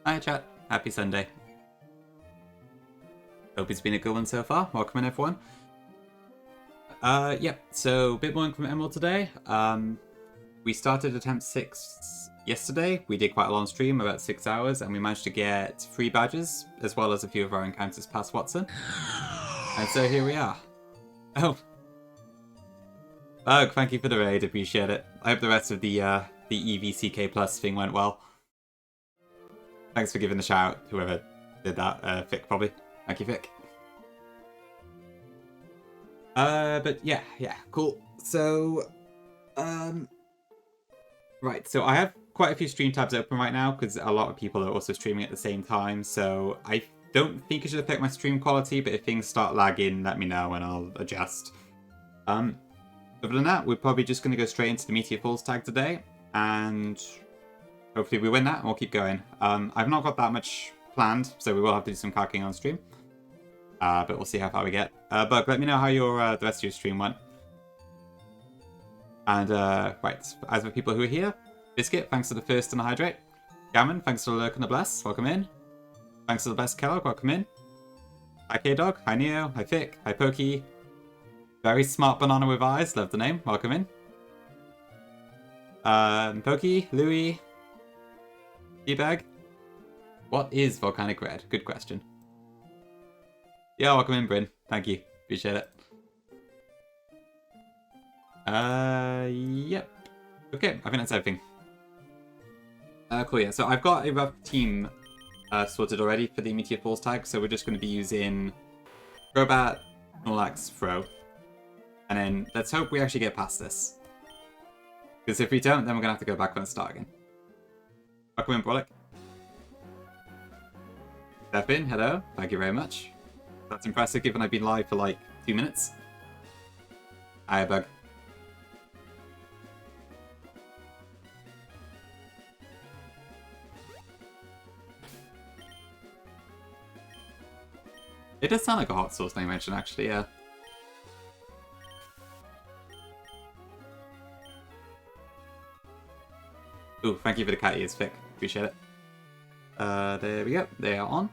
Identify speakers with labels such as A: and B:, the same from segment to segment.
A: Hi chat, happy Sunday. Hope it's been a good one so far. Welcome in everyone. Yep, so a bit more Inclement Emerald today. We started attempt 6 yesterday. We did quite a long stream, about 6 hours, and we managed to get 3 badges, as well as a few of our encounters past Watson. And so here we are. Oh. Bug, thank you for the raid, appreciate it. I hope the rest of the EVCK Plus thing went well. Thanks for giving the shout out, whoever did that. Fick, probably. Thank you, Fick. But yeah, cool. So, right, so I have quite a few stream tabs open right now, because a lot of people are also streaming at the same time, so I don't think it should affect my stream quality, but if things start lagging, let me know and I'll adjust. Other than that, we're probably just going to go straight into the Meteor Falls tag today, and hopefully we win that and we'll keep going. I've not got that much planned, so we will have to do some calcing on stream. But we'll see how far we get. Bug, let me know how your the rest of your stream went. And, right, as for people who are here, Biscuit, thanks for the first and the hydrate. Gammon, thanks for the lurk and the bless, welcome in. Thanks for the best Kellogg, welcome in. Hi K-Dog, hi Neo, hi Fick, hi Pokey. Very smart banana with eyes, love the name, welcome in. Pokey, Louie, Teabag. What is volcanic red? Good question. Yeah, welcome in, Bryn. Thank you. Appreciate it. Yep. Okay, I think that's everything. Cool, yeah. So I've got a rough team sorted already for the Meteor Falls tag, so we're just going to be using Crobat, Snorlax, Throw. And then let's hope we actually get past this. Because if we don't, then we're going to have to go back and start again. Welcome in, Brolic. Step in, hello. Thank you very much. That's impressive given I've been live for like 2 minutes. Hiya, Bug. It does sound like a hot sauce name mention, actually, yeah. Ooh, thank you for the cat ears, Vic. Appreciate it. There we go. They are on.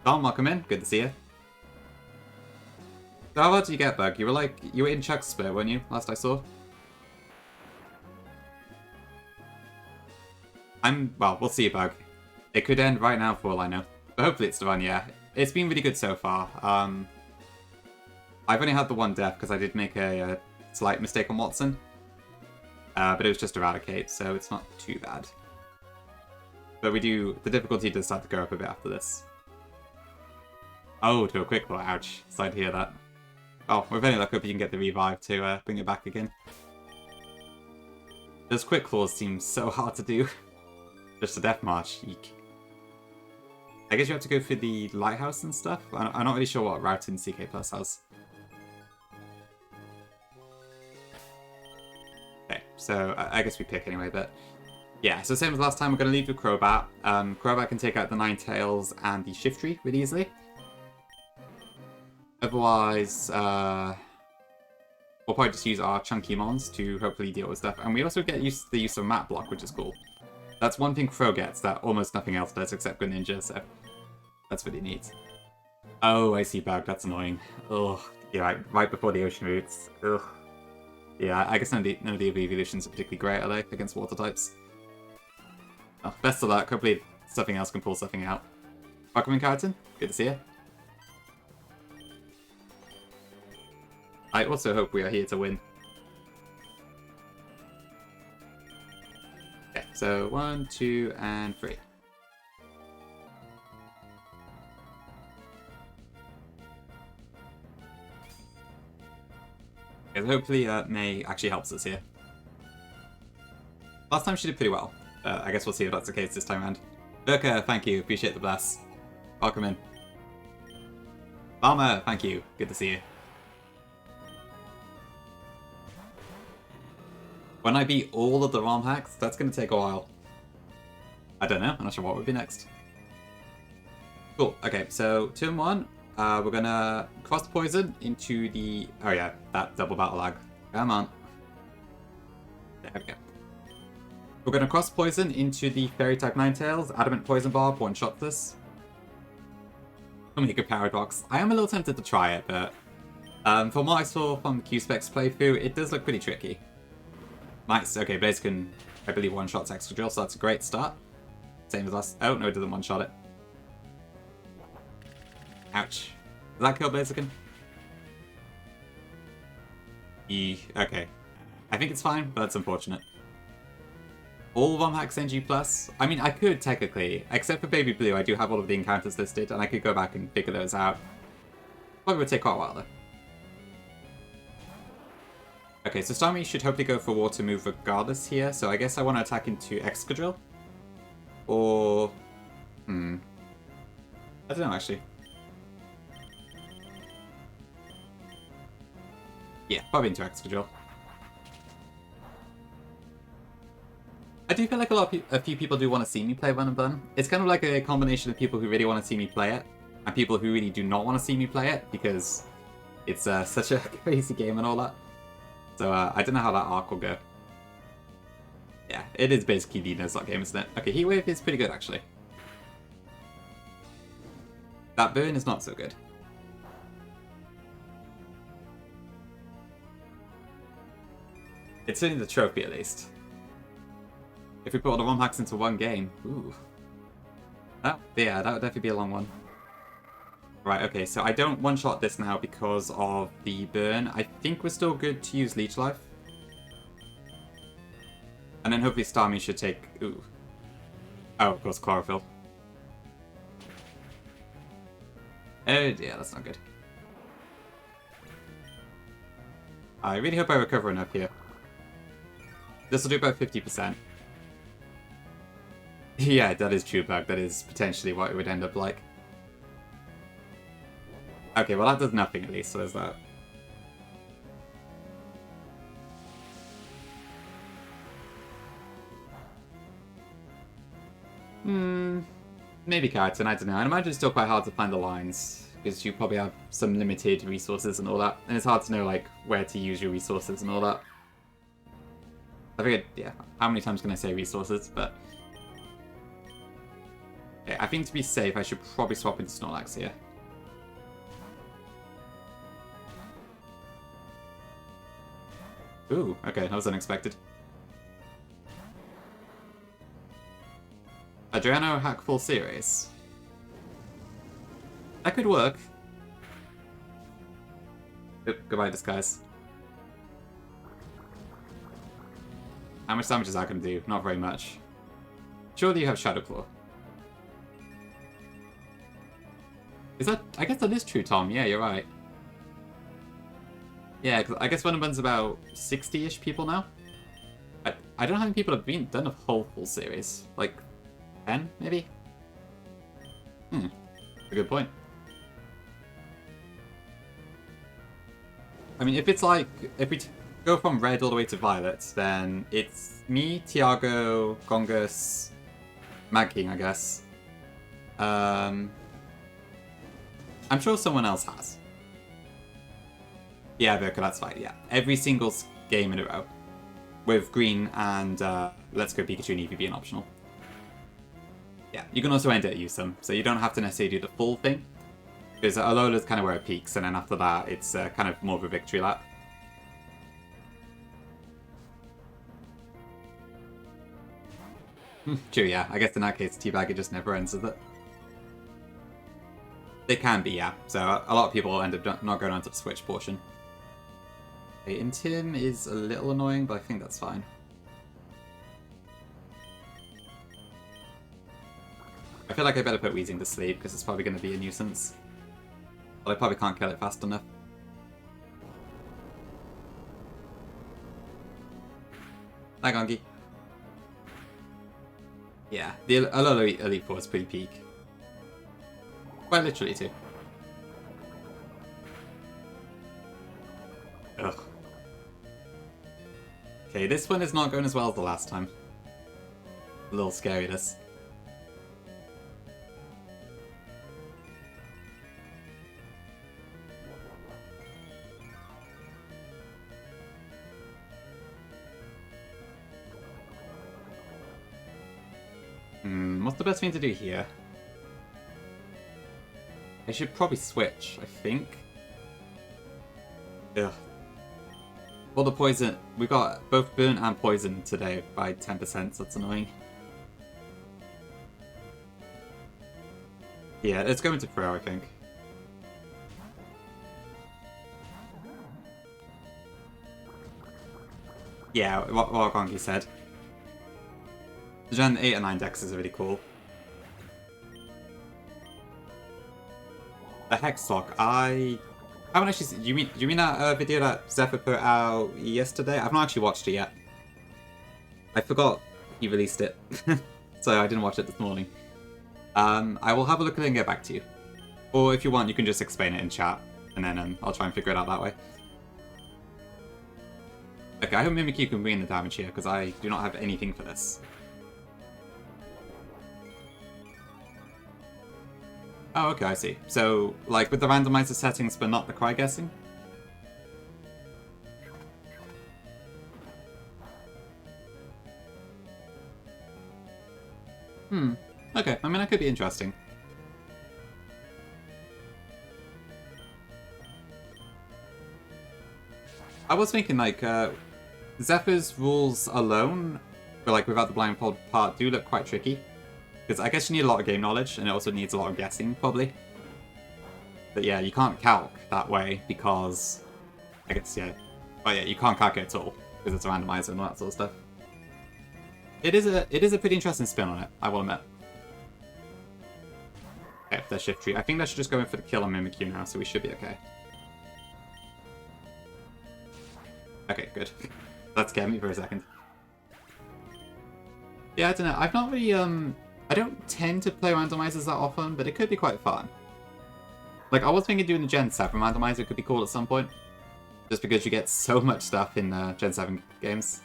A: Tom, welcome in. Good to see you. So how far did you get, Bug? You were in Chuck's split, weren't you? Last I saw. Well, we'll see, Bug. It could end right now for all I know. But hopefully it's the run, yeah. It's been really good so far. I've only had the one death because I did make a slight mistake on Watson. But it was just Eradicate, so it's not too bad. But the difficulty does start to go up a bit after this. Oh, to a quick claw, ouch. Sorry to hear that. Oh, with any luck, hope you can get the revive to bring it back again. Those quick claws seem so hard to do. Just a death march, eek. I guess you have to go for the lighthouse and stuff. I'm not really sure what route in CK Plus has. Okay, so I guess we pick anyway, but yeah, so same as last time, we're going to lead with Crobat. Crobat can take out the Ninetales and the Shiftry really easily. Otherwise, we'll probably just use our Chunky Mons to hopefully deal with stuff. And we also get used to the use of Map Block, which is cool. That's one thing Crow gets that almost nothing else does except Greninja, so that's what he needs. Oh, I see, Bug, that's annoying. Ugh, yeah, right before the Ocean Roots. Ugh. Yeah, I guess none of the evolutions are particularly great, are they, against water types? Oh, best of luck. Hopefully something else can pull something out. Welcome in, Carlton. Good to see you. I also hope we are here to win. Okay, so 1, 2, and 3. Okay, so hopefully May actually helps us here. Last time she did pretty well. I guess we'll see if that's the case this time around. Burka, thank you. Appreciate the bless. Welcome in. Farmer, thank you. Good to see you. When I beat all of the ROM hacks, that's going to take a while. I don't know. I'm not sure what would be next. Cool. Okay, so turn 1. We're going to cross poison into the... Oh yeah, that double battle lag. Come on. There we go. We're going to cross poison into the Fairy type Ninetales. Adamant Poison Barb one-shot this. I'll make a Paradox. I am a little tempted to try it, but from what I saw from the Q-Specs playthrough, it does look pretty tricky. Nice, okay, Blaze can, I believe, one-shots Excadrill, so that's a great start. Same as last. Oh, no, it doesn't one-shot it. Ouch. Does that kill Blaziken? Okay. I think it's fine, but it's unfortunate. All ROM hacks NG+. I mean, I could technically, except for Baby Blue, I do have all of the encounters listed, and I could go back and figure those out. Probably would take quite a while, though. Okay, so Starmie should hopefully go for Water move regardless here, so I guess I want to attack into Excadrill. Or... I don't know, actually. Yeah, probably into Excadrill. I do feel like a few people do want to see me play Venom Bun. It's kind of like a combination of people who really want to see me play it, and people who really do not want to see me play it, because it's such a crazy game and all that. So I don't know how that arc will go. Yeah, it is basically the Nuzlocke game, isn't it? Okay, Heat Wave is pretty good, actually. That burn is not so good. It's certainly the trophy, at least. If we put all the ROM hacks into one game, ooh. Yeah, that would definitely be a long one. Right, okay, so I don't one-shot this now because of the burn. I think we're still good to use Leech Life. And then hopefully Starmie should take... Ooh. Oh, of course, Chlorophyll. Oh, yeah, that's not good. I really hope I recover enough here. This will do about 50%. Yeah, that is true, Bug. That is potentially what it would end up like. Okay, well that does nothing at least, so there's that. Maybe Keratin, I don't know. I imagine it's still quite hard to find the lines, because you probably have some limited resources and all that, and it's hard to know, like, where to use your resources and all that. I figured, yeah, how many times can I say resources, but... Okay, I think to be safe, I should probably swap into Snorlax here. Ooh, okay, that was unexpected. Adriano hack full series. That could work. Goodbye, disguise. How much damage is that going to do? Not very much. Surely you have Shadow Claw. Is that... I guess that is true, Tom. Yeah, you're right. Yeah, cause I guess Venom Bun's about 60-ish people now. I don't know how many people have done a whole full series. Like, 10, maybe? A good point. I mean, if it's like... If we go from red all the way to violet, then it's me, Tiago, Gongus, Mad King, I guess. I'm sure someone else has. Yeah, Virka, that's fine, yeah. Every single game in a row. With green and Let's Go Pikachu and Eevee being optional. Yeah, you can also end it use them, so you don't have to necessarily do the full thing. Because Alola's kind of where it peaks, and then after that, it's kind of more of a victory lap. True, yeah. I guess in that case, Teabag, it just never ends with it. They can be, yeah. So a lot of people end up not going on to the Switch portion. Okay, Intim is a little annoying, but I think that's fine. I feel like I better put Weezing to sleep, because it's probably going to be a nuisance. But I probably can't kill it fast enough. Hi, Gongi. Yeah, the Alola Elite Four is pretty peak. Quite literally, too. Ugh. Okay, this one is not going as well as the last time. A little scary, this. What's the best thing to do here? I should probably switch, I think. Ugh. Well, the poison... We got both burn and poison today by 10%, so that's annoying. Yeah, let's go into Pro, I think. Yeah, what Gongi said. The Gen 8 and 9 decks is really cool. The Hexlock, I haven't actually seen... You mean that video that Zephyr put out yesterday? I've not actually watched it yet. I forgot he released it. So I didn't watch it this morning. I will have a look at it and get back to you. Or if you want, you can just explain it in chat. And then I'll try and figure it out that way. Okay, I hope Mimikyu can win the damage here, because I do not have anything for this. Oh, okay, I see. So, like, with the randomizer settings, but not the cry guessing? Okay, I mean, that could be interesting. I was thinking, like, Zephyr's rules alone, but, like, without the blindfold part, do look quite tricky. Because I guess you need a lot of game knowledge, and it also needs a lot of guessing, probably. But yeah, you can't calc that way, because... I guess, yeah. Oh yeah, you can't calc it at all, because it's a randomizer and all that sort of stuff. It is a pretty interesting spin on it, I will admit. Okay, there's Shift Tree. I think that should just go in for the kill on Mimikyu now, so we should be okay. Okay, good. That scared me for a second. Yeah, I don't know. I've not really, I don't tend to play randomizers that often, but it could be quite fun. Like, I was thinking doing the Gen 7 randomizer could be cool at some point. Just because you get so much stuff in Gen 7 games.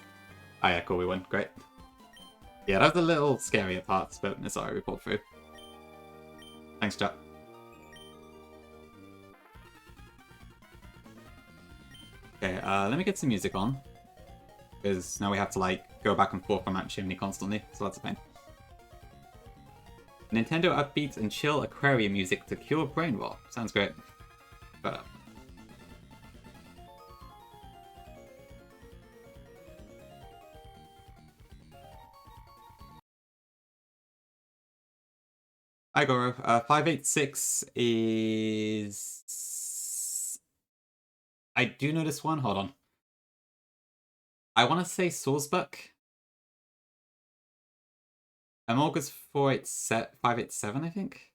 A: Oh yeah, cool, we won. Great. Yeah, that was a little scarier parts, but it's alright, we pulled through. Thanks, chat. Okay, let me get some music on. Because now we have to, like, go back and forth on that chimney constantly, so that's a pain. Nintendo upbeat and chill aquarium music to cure brain rot. Sounds great. But Hi Goro. 586 is... I do know this one. Hold on. I want to say Sawsbuck. Amorga's 587, I think.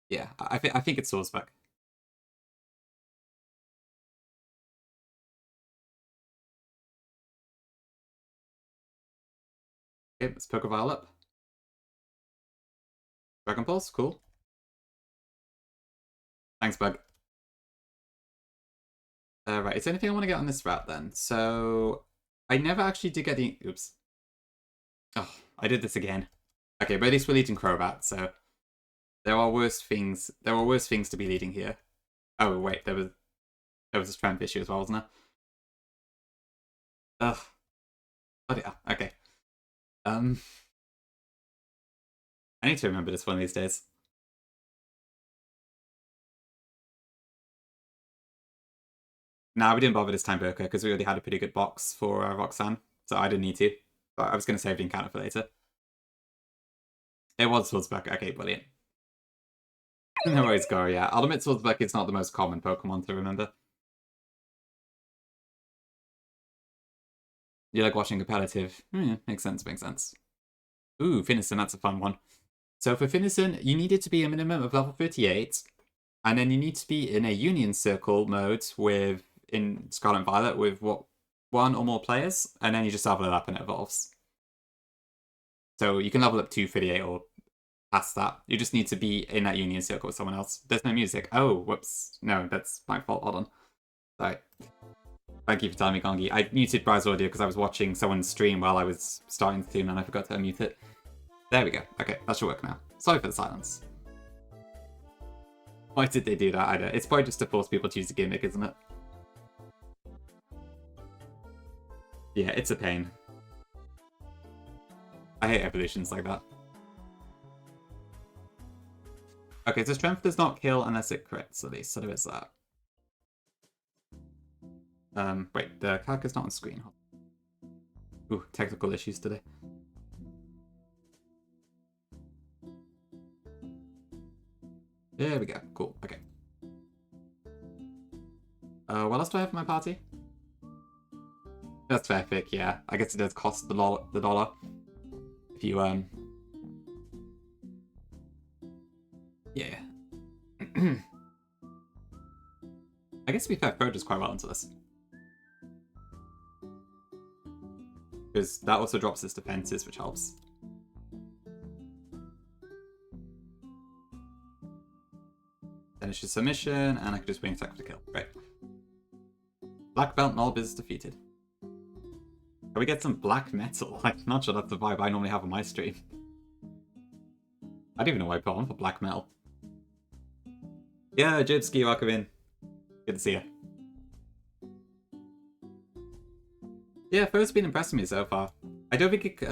A: Yeah, I think it's Sawsbuck. Okay, let's Pokeball up. Dragon Pulse, cool. Thanks, Bug. Right, is there anything I want to get on this route then? So, I never actually did get the... Oops. Oh, I did this again. Okay, but at least we're leading Crobat, so... There are worse things to be leading here. Oh, wait, there was a strength issue as well, wasn't there? Ugh. Oh, yeah, okay. I need to remember this one of these days. Nah, we didn't bother this time, Burka, because we already had a pretty good box for Roxanne, so I didn't need to. But I was going to save the encounter for later. It was Swordsbuck. Okay, brilliant. No worries, Goro, yeah. I'll admit Swordsbuck is not the most common Pokemon to remember. You like watching competitive? Makes sense, makes sense. Ooh, Finnison, that's a fun one. So for Finnison, you need it to be a minimum of level 38, and then you need to be in a Union Circle mode in Scarlet and Violet with one or more players, and then you just level it up and it evolves. So you can level up to 38 or past that. You just need to be in that Union Circle with someone else. There's no music. Oh, whoops. No, that's my fault. Hold on. Sorry. Thank you for telling me, Gongi. I muted Browse Audio because I was watching someone stream while I was starting the stream and I forgot to unmute it. There we go. Okay, that should work now. Sorry for the silence. Why did they do that? I don't. It's probably just to force people to use a gimmick, isn't it? Yeah, it's a pain. I hate evolutions like that. Okay, so strength does not kill unless it crits, at least, so there is that. Wait, the character's not on screen. Ooh, technical issues today. There we go. Cool. Okay. What else do I have in my party? That's fair pick, yeah. I guess it does cost the dollar. If you, Yeah. I guess to be fair, Pro does quite well into this. Because that also drops his defenses, which helps. Finish his submission, and I can just wing attack for the kill. Great. Black belt Nolb is defeated. Can we get some black metal? I'm not sure that's the vibe I normally have on my stream. I don't even know why I put on for black metal. Yeah, Jibski, welcome in. Good to see you. Yeah, Fo's been impressing me so far. I don't think it,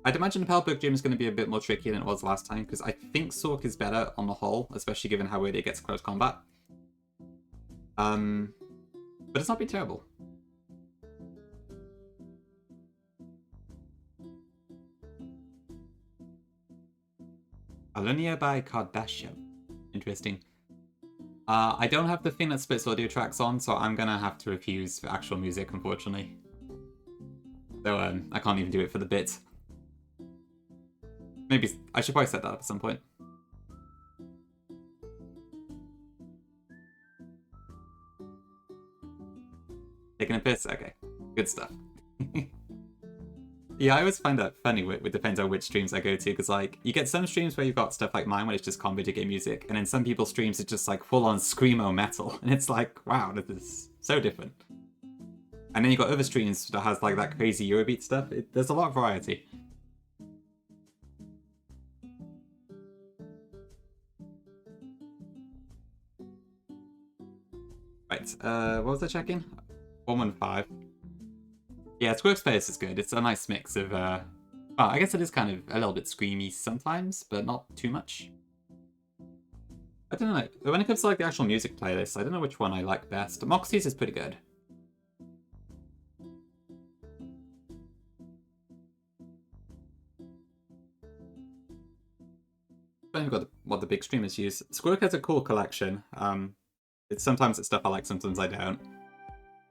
A: I'd imagine the Palbook Gym is going to be a bit more tricky than it was last time, because I think Sork is better on the whole, especially given how early it gets close combat. But it's not been terrible. Alunia by Kardashian. Interesting. I don't have the thing that splits audio tracks on, so I'm gonna have to refuse for actual music, unfortunately. So, I can't even do it for the bit. Maybe I should probably set that up at some point. Taking a piss? Okay. Good stuff. Yeah, I always find that funny. It depends on which streams I go to, because like you get some streams where you've got stuff like mine where it's just calm video game music, and then some people's streams it's just like full-on screamo metal, and it's like, wow, this is so different. And then you got other streams that has like that crazy Eurobeat stuff. There's a lot of variety. Right, what was I checking? 115. Yeah, Squirkspace is good. It's a nice mix of, well, I guess it is kind of a little bit screamy sometimes, but not too much. I don't know, when it comes to like the actual music playlist, I don't know which one I like best. Moxie's is pretty good. I don't know what the big streamers use. Squirk has a cool collection. Sometimes it's stuff I like, sometimes I don't.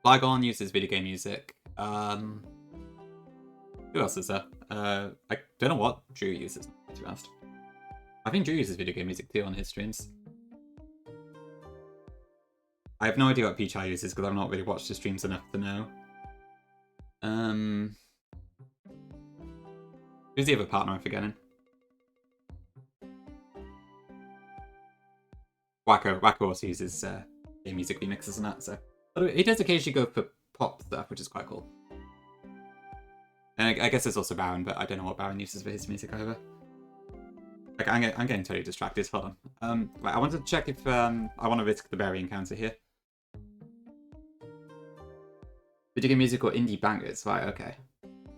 A: Flygon uses video game music. Who else is there? I don't know what Drew uses, to be honest. I think Drew uses video game music too on his streams. I have no idea what Peach uses because I've not really watched his streams enough to know. Who's the other partner I'm forgetting? Wacko also uses game music remixes and that, so. He does occasionally go for pop stuff, which is quite cool. And I guess there's also Baron, but I don't know what Baron uses for his music either. Like, I'm getting totally distracted, hold on. Right, I wanted to check if I want to risk the berry encounter here. Video game music or indie bangers, right, okay.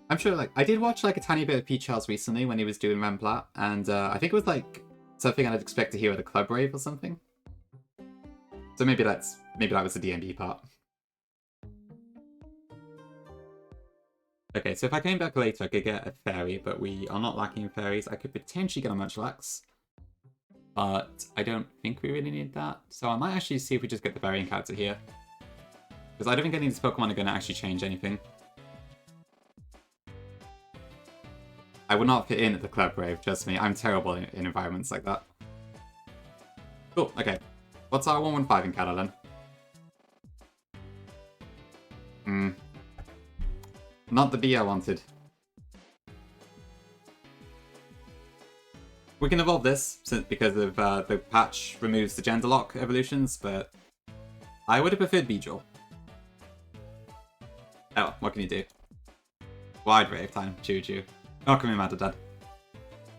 A: I'm sure, like, I did watch like a tiny bit of Peach Charles recently when he was doing Remplat, and I think it was like something I'd expect to hear at a club rave or something. So maybe that was the DMB part. Okay, so if I came back later, I could get a fairy, but we are not lacking in fairies. I could potentially get a Munchlax, but I don't think we really need that. So I might actually see if we just get the berry encounter here, because I don't think any of these Pokemon are going to actually change anything. I would not fit in at the club rave, trust me. I'm terrible in environments like that. Cool, okay. What's our 115 encounter then? Not the bee I wanted. We can evolve this because of the patch removes the gender lock evolutions, but I would have preferred Beedrill. Oh, what can you do? Wide rave time, choo-choo. Oh, come here, Mad Dad.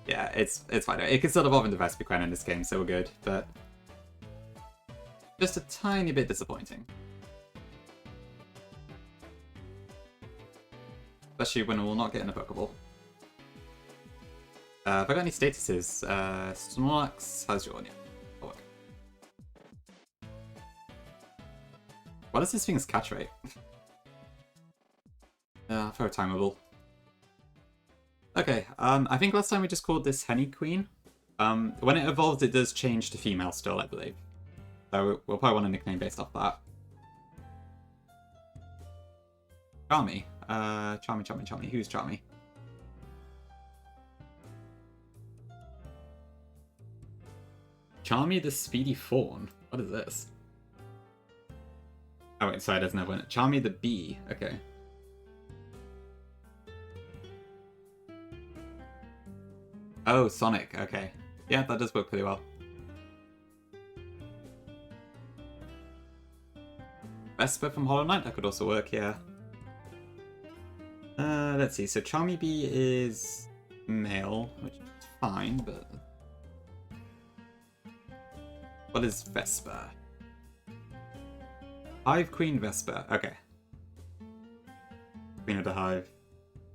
A: Yeah, it's fine. It can still evolve into Vespiquen in this game, so we're good, but just a tiny bit disappointing. especially when we'll not get in a Pokeball. Have I got any statuses? Snorlax, how's your one? Yeah. Oh, okay. What is this thing's catch rate? For a timeable. Okay, I think last time we just called this Honey Queen. When it evolves, it does change to female still, I believe. So we'll probably want a nickname based off that. Charmy. Charmy. Who's Charmy? Charmy the Speedy Fawn. What is this? Oh wait, sorry, there's no one. Charmy the Bee. Okay. Oh, Sonic. Okay. Yeah, that does work pretty well. Vesper from Hollow Knight, that could also work, yeah. Let's see. So Charmy Bee is male, which is fine, but... What is Vesper? Hive Queen Vesper. Okay. Queen of the Hive.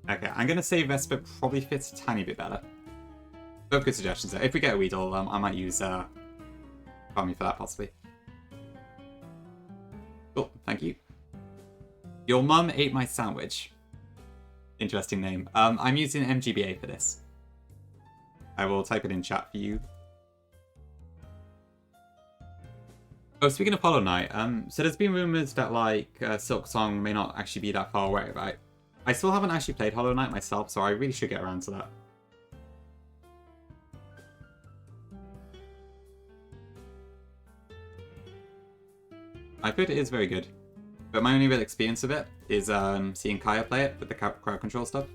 A: Okay, I'm gonna say Vesper probably fits a tiny bit better. Both good suggestions there. If we get a Weedle, I might use Charmy for that, possibly. Cool, thank you. Your mum ate my sandwich. Interesting name. I'm using MGBA for this. I will type it in chat for you. Oh, speaking of Hollow Knight, so there's been rumors that, like, Silk Song may not actually be that far away, right? I still haven't actually played Hollow Knight myself, so I really should get around to that. I've heard it is very good, but my only real experience of it is seeing Kaya play it with the crowd control stuff.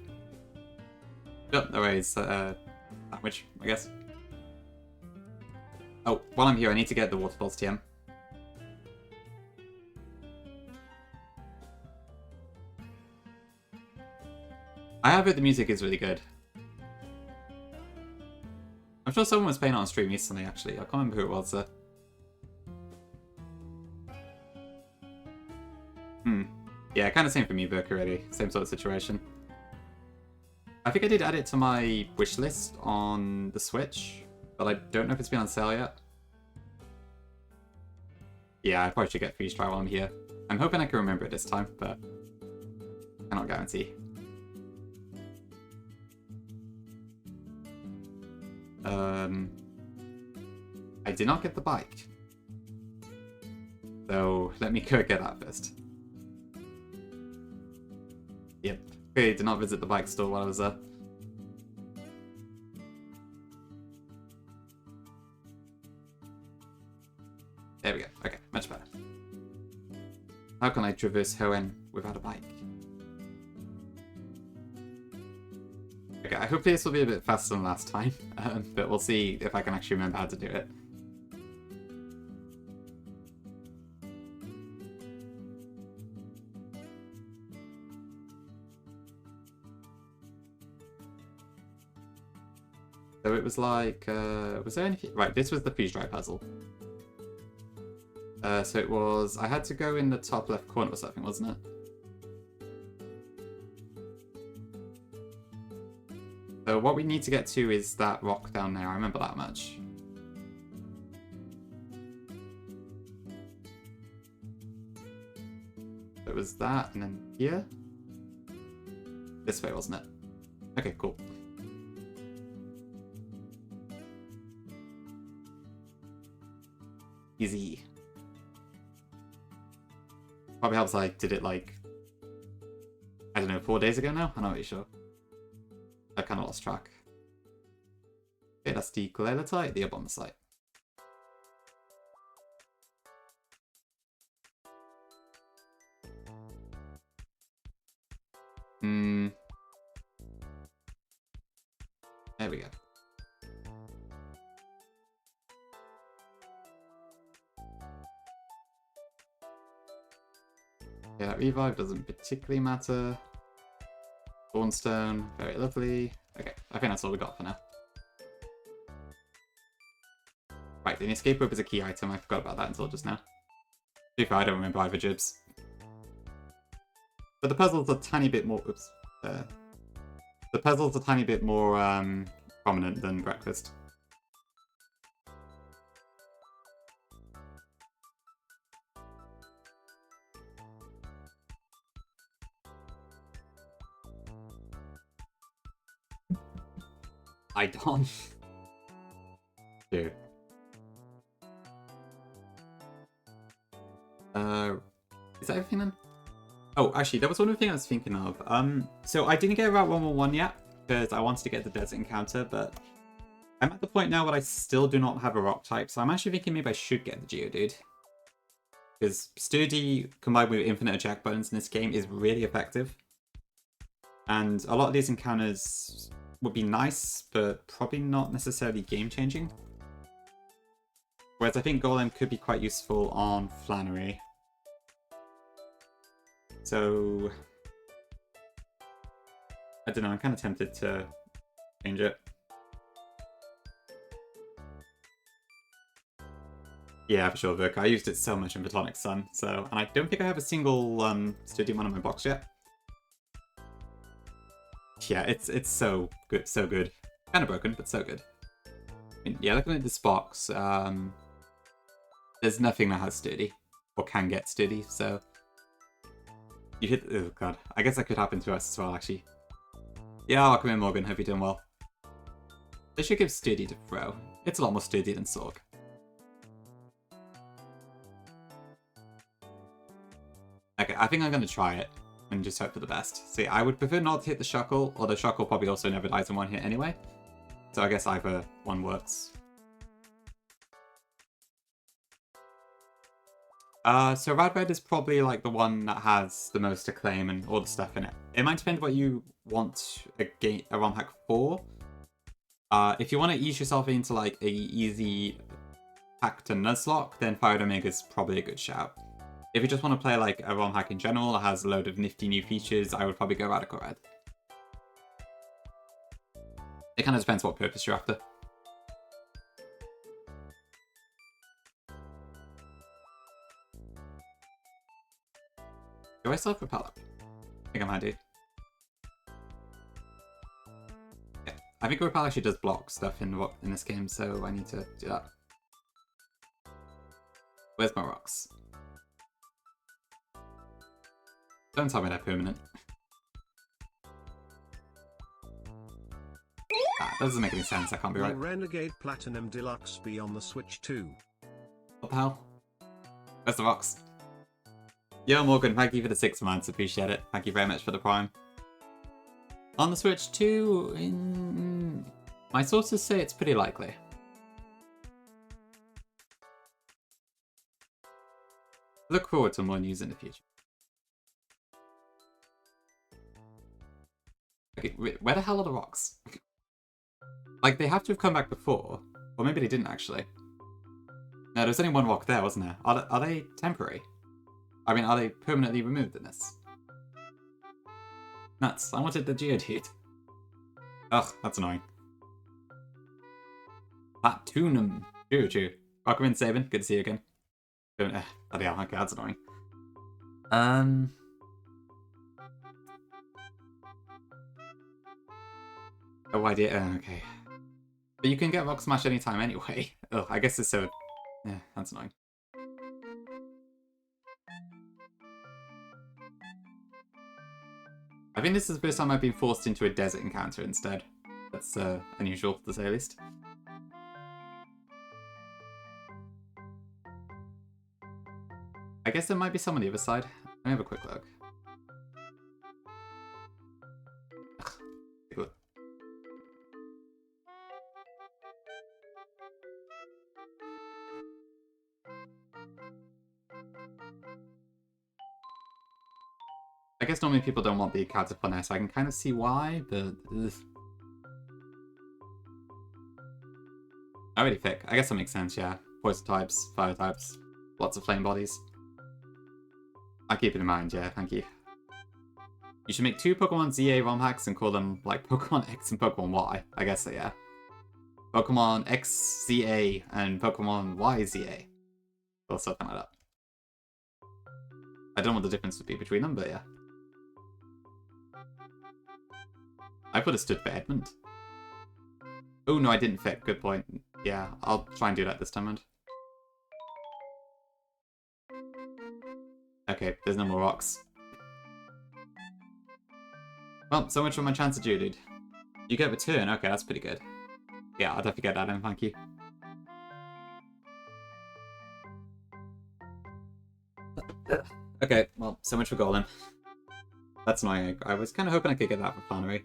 A: Oh, no worries, sandwich, I guess. Oh, while I'm here, I need to get the Water Pulse TM. I have heard the music is really good. I'm sure someone was playing it on stream recently, actually. I can't remember who it was. Yeah, kind of same for me, Burke, already. Same sort of situation. I think I did add it to my wish list on the Switch, but I don't know if it's been on sale yet. Yeah, I probably should get Freeze Dry while I'm here. I'm hoping I can remember it this time, but I cannot guarantee. I did not get the bike. So let me go get that first. Yep. Okay, did not visit the bike store while I was there. There we go. Okay, much better. How can I traverse Hoenn without a bike? Okay, I hope this will be a bit faster than last time, but we'll see if I can actually remember how to do it. So it was like, was there anything? Right, this was the freeze dry puzzle. So it was, I had to go in the top left corner or something, wasn't it? So what we need to get to is that rock down there, I remember that much. It was that, and then here? This way, wasn't it? Okay, cool. Easy. Probably helps I did it like, I don't know, 4 days ago now? I'm not really sure. I kind of lost track. Okay, that's the Glaletite, the Abomasite. There we go. Yeah, that revive doesn't particularly matter. Thornstone, very lovely. Okay, I think that's all we got for now. Right, the escape rope is a key item. I forgot about that until just now. To be fair, I don't remember either Jibs. But the puzzle's a tiny bit more... Oops. The puzzle's a tiny bit more prominent than breakfast. I don't. Dude. Is that everything then? Oh, actually, there was one other thing I was thinking of. So I didn't get Route 111 yet, because I wanted to get the desert encounter, but I'm at the point now where I still do not have a rock type, so I'm actually thinking maybe I should get the Geodude. Because Sturdy combined with infinite eject buttons in this game is really effective. And a lot of these encounters would be nice, but probably not necessarily game-changing. Whereas I think Golem could be quite useful on Flannery. So I don't know, I'm kind of tempted to change it. Yeah, for sure, Vic. I used it so much in Platonic Sun, so... And I don't think I have a single Stadium one in my box yet. Yeah, it's so good, so good. Kind of broken, but so good. I mean, yeah, looking at this box, there's nothing that has Sturdy, or can get Sturdy, so... You hit... Oh, God. I guess that could happen to us as well, actually. Yeah, welcome in, Morgan. Hope you're doing well. They should give Sturdy to throw. It's a lot more sturdy than Sorg. Okay, I think I'm going to try it and just hope for the best. See, I would prefer not to hit the Shuckle, although Shuckle probably also never dies in one hit anyway. So I guess either one works. So Radred is probably like the one that has the most acclaim and all the stuff in it. It might depend what you want a ROM hack for. If you want to ease yourself into like a easy hack to Nuzlocke, then Fire Omega is probably a good shout. If you just want to play like a ROM hack in general that has a load of nifty new features, I would probably go Radical Red. It kind of depends what purpose you're after. Do I still have Repel up? I think I might do. Yeah, I think Repel actually does block stuff in this game, so I need to do that. Where's my rocks? Don't tell me they're permanent. That doesn't make any sense, that can't be right.
B: Will Renegade Platinum Deluxe be on the Switch too?
A: What the hell? Where's the rocks? Yo, Morgan, thank you for the 6 months, appreciate it. Thank you very much for the Prime. On the Switch 2, my sources say it's pretty likely. Look forward to more news in the future. Okay, wait, where the hell are the rocks? Like, they have to have come back before. Or maybe they didn't, actually. No, there was only one rock there, wasn't there? Are they temporary? I mean, are they permanently removed in this? Nuts. I wanted the Geodude. Ugh, that's annoying. Platinum. Choo. Welcome in, Sabin. Good to see you again. Bloody hell, okay, that's annoying. Oh, I did. Okay. But you can get Rock Smash anytime anyway. Ugh, I guess it's so... Yeah, that's annoying. I think this is the first time I've been forced into a desert encounter instead. That's unusual, to say the least. I guess there might be some on the other side. Let me have a quick look. Ugh, take a look. I guess normally people don't want the encounter for now, so I can kind of see why, but... Ugh. Already thick. I guess that makes sense, yeah. Poison types, fire types, lots of flame bodies. I'll keep it in mind, yeah, thank you. You should make 2 Pokemon ZA ROM hacks and call them, like, Pokemon X and Pokemon Y. I guess so, yeah. Pokemon X ZA and Pokemon Y ZA. Or something like that. I don't know what the difference would be between them, but yeah. I would have stood for Edmund. Oh, no, I didn't fit. Good point. Yeah, I'll try and do that this time around. Okay, there's no more rocks. Well, so much for my chance of you, dude. You get a turn. Okay, that's pretty good. Yeah, I'll definitely get that in, thank you. Okay, well, so much for Golem. That's annoying. I was kind of hoping I could get that for Flannery.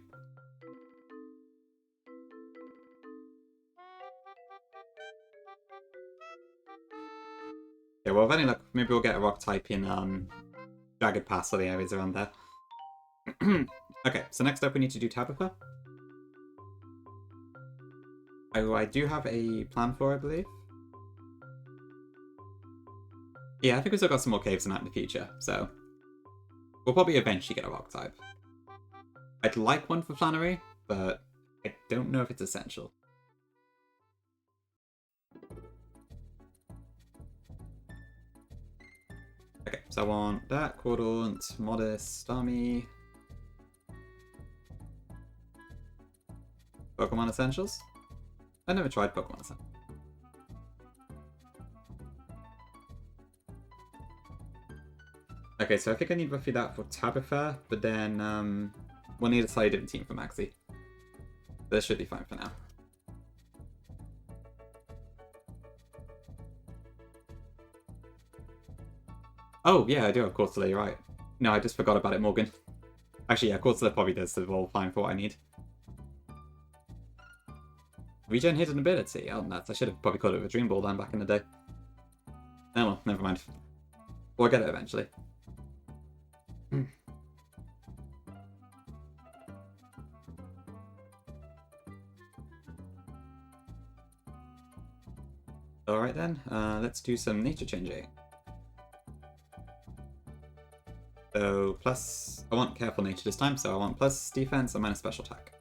A: Yeah, well, with any luck, maybe we'll get a rock type in Jagged Pass or the areas around there. Okay, so next up we need to do Tabitha. Oh, I do have a plan for, I believe. Yeah, I think we've still got some more caves in that in the future, so we'll probably eventually get a rock type. I'd like one for Flannery, but I don't know if it's essential. Okay, so I want that, Cordaunt, Modest, Starmie. Pokemon Essentials? I never tried Pokemon Essentials. Okay, so I think I need roughly that for Tabitha, but then we'll need a slightly different team for Maxi. This should be fine for now. Oh, yeah, I do have Corsola, you're right. No, I just forgot about it, Morgan. Actually, yeah, Corsola probably does the role fine for what I need. Regen hidden ability? Oh, nuts. I should have probably called it a Dream Ball then back in the day. Oh well, never mind. We'll get it eventually. Alright then, let's do some nature changing. So, plus... I want careful nature this time, so I want plus defense and minus special attack.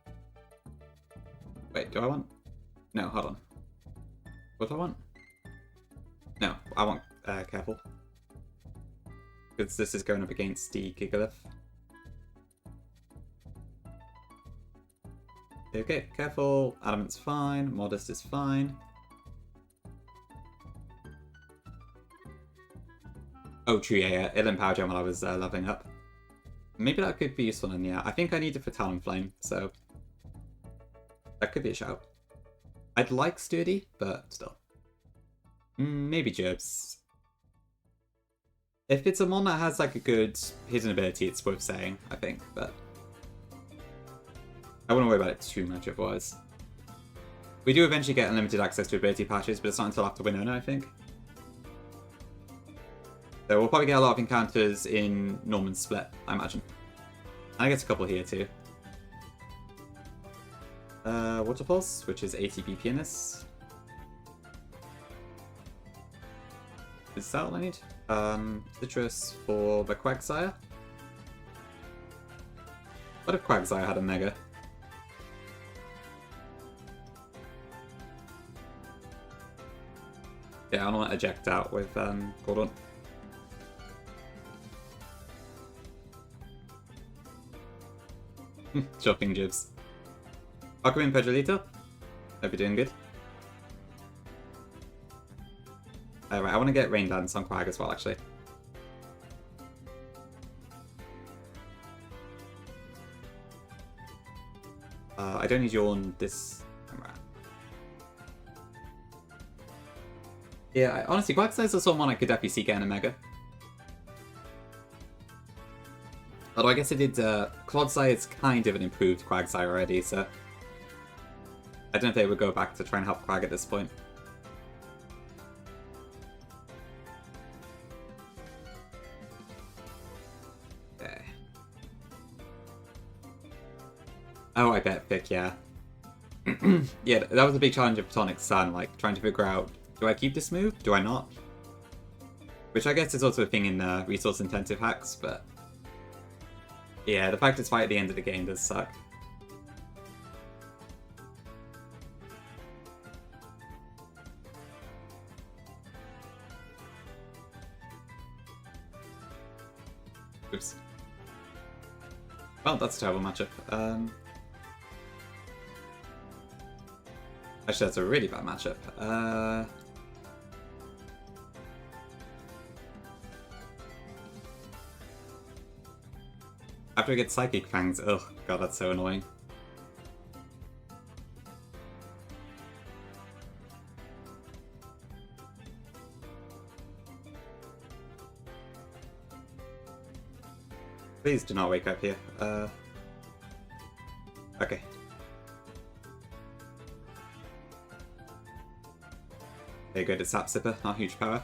A: Wait, do I want... No, hold on. What do I want? No, I want careful. Because this is going up against the Gigalith. Okay, careful. Adamant's fine. Modest is fine. Oh, true, yeah. It'll empower Gem while I was leveling up. Maybe that could be useful, and yeah. I think I need it for Talonflame, so... that could be a shout. I'd like Sturdy, but still. Maybe Gerbs. If it's a mon that has like a good hidden ability, it's worth saying, I think, but... I wouldn't worry about it too much otherwise. We do eventually get unlimited access to ability patches, but it's not until after Winona, I think. So we'll probably get a lot of encounters in Norman's Split, I imagine. And I guess a couple here too. Waterfalls, which is ATB Pianist. Is that all I need? Citrus for the Quagsire. What if Quagsire had a Mega? Yeah, I don't want to eject out with Gordon. Shopping jibs. Aquaman Pedrolito. Hope you're doing good. Alright, I want to get Rain Dance on Quag as well, actually. I don't need you on this camera. Yeah, honestly, Quagsire is someone I could definitely see getting a Mega. Although I guess it did, Clodsire is kind of an improved Quagsire already, so... I don't know if they would go back to try and help Quag at this point. Okay. Oh, I bet Vic, yeah. Yeah, that was a big challenge of Photonic Sun, like, trying to figure out, do I keep this move? Do I not? Which I guess is also a thing in resource-intensive hacks, but... yeah, the fact it's right at the end of the game does suck. Oops. Well, that's a terrible matchup. Actually, that's a really bad matchup. After we get Psychic Fangs, ugh, god, that's so annoying. Please do not wake up here. Okay. Very good at Sap Sipper, not huge power.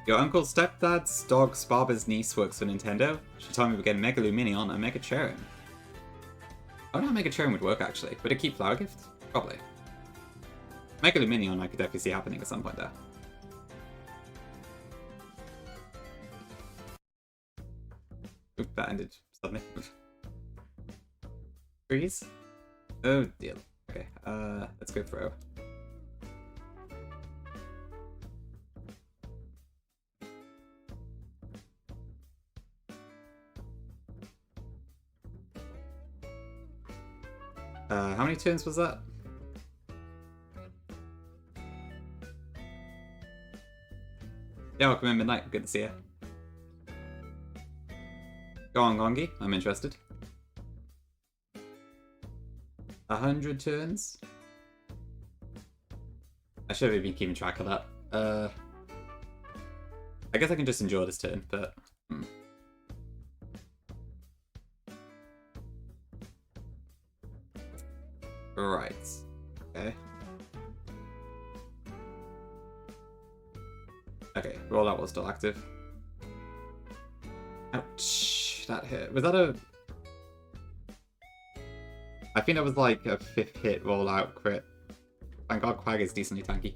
A: Your uncle's stepdad's dog Sparber's niece works for Nintendo. She told me we get Mega Luminion and Mega Cherrim. I wonder how Mega Cherrim would work actually. Would it keep Flower Gift? Probably. Mega Luminion I could definitely see happening at some point there. Oop, that ended suddenly. Freeze? Oh dear. Okay, let's go throw. How many turns was that? Yeah, welcome in Midnight. Good to see you. Go on, Gongi. I'm interested. 100 turns? I should have been keeping track of that. I guess I can just endure this turn, but... Right. Okay. Okay, rollout was still active. Ouch, that hit. Was that a... I think that was like a 5th hit rollout crit. Thank god Quag is decently tanky.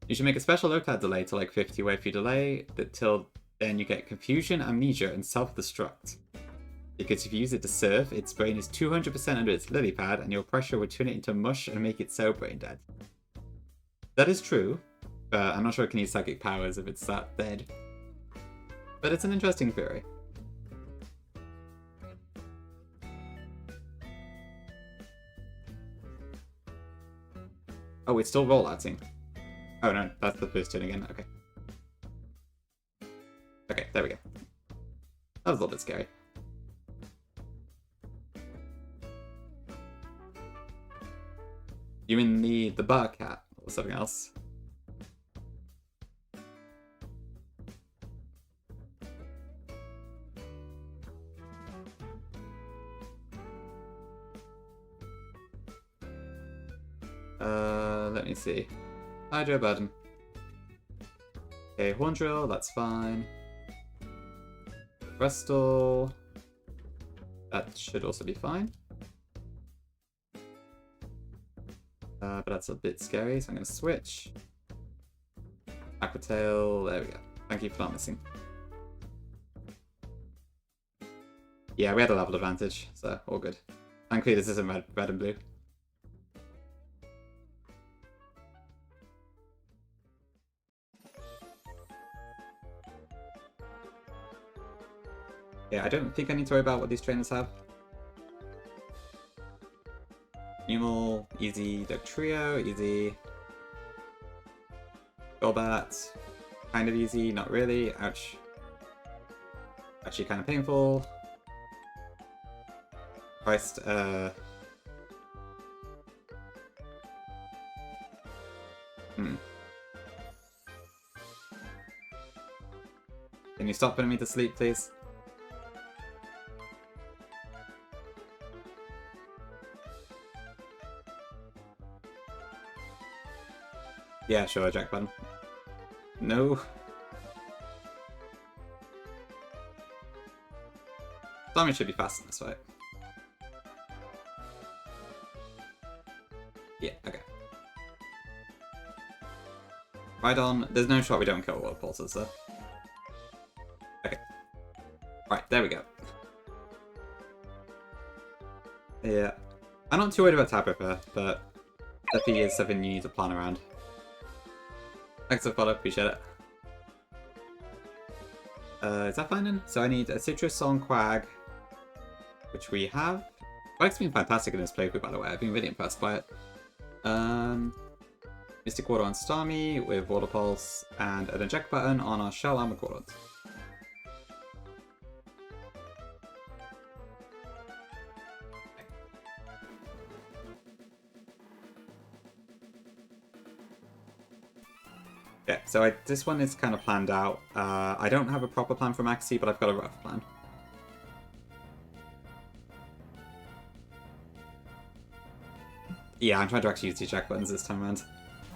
A: You should make a special locale delay to like 50, where if you delay that till then you get confusion, amnesia, and self-destruct. Because if you use it to surf, its brain is 200% under its lily pad, and your pressure would turn it into mush and make it so brain dead. That is true, but I'm not sure it can use psychic powers if it's that dead. But it's an interesting theory. Oh, it's still rollouting. Oh no, that's the first turn again, okay. Okay, there we go. That was a little bit scary. You mean the bar cat or something else? Let me see. Hydro Burden. Okay, Horn Drill, that's fine. Restall. That should also be fine. But that's a bit scary, so I'm going to switch. Aquatail, there we go. Thank you for not missing. Yeah, we had a level advantage, so all good. Thankfully this isn't red and blue. Yeah, I don't think I need to worry about what these trainers have. Numal, easy. Dugtrio, easy. Golbat, kind of easy, not really. Ouch. Actually kind of painful. Christ, Can you stop putting me to sleep, please? Yeah, sure, Jack button. No. Damage should be fast in this fight. Yeah, okay. Right on. There's no shot we don't kill World Pulses, though. Okay. Right, there we go. Yeah. I'm not too worried about Tab Ripper, but definitely is something you need to plan around. Thanks for the follow, appreciate it. Is that fine then? So I need a Citrus on Quag, which we have. Quag's been fantastic in this playthrough, by the way. I've been really impressed by it. Mystic Water on Starmie with Water Pulse and an eject button on our Shell Armor Quadrants. Yeah, so this one is kind of planned out. I don't have a proper plan for Maxi, but I've got a rough plan. Yeah, I'm trying to actually use the eject buttons this time around.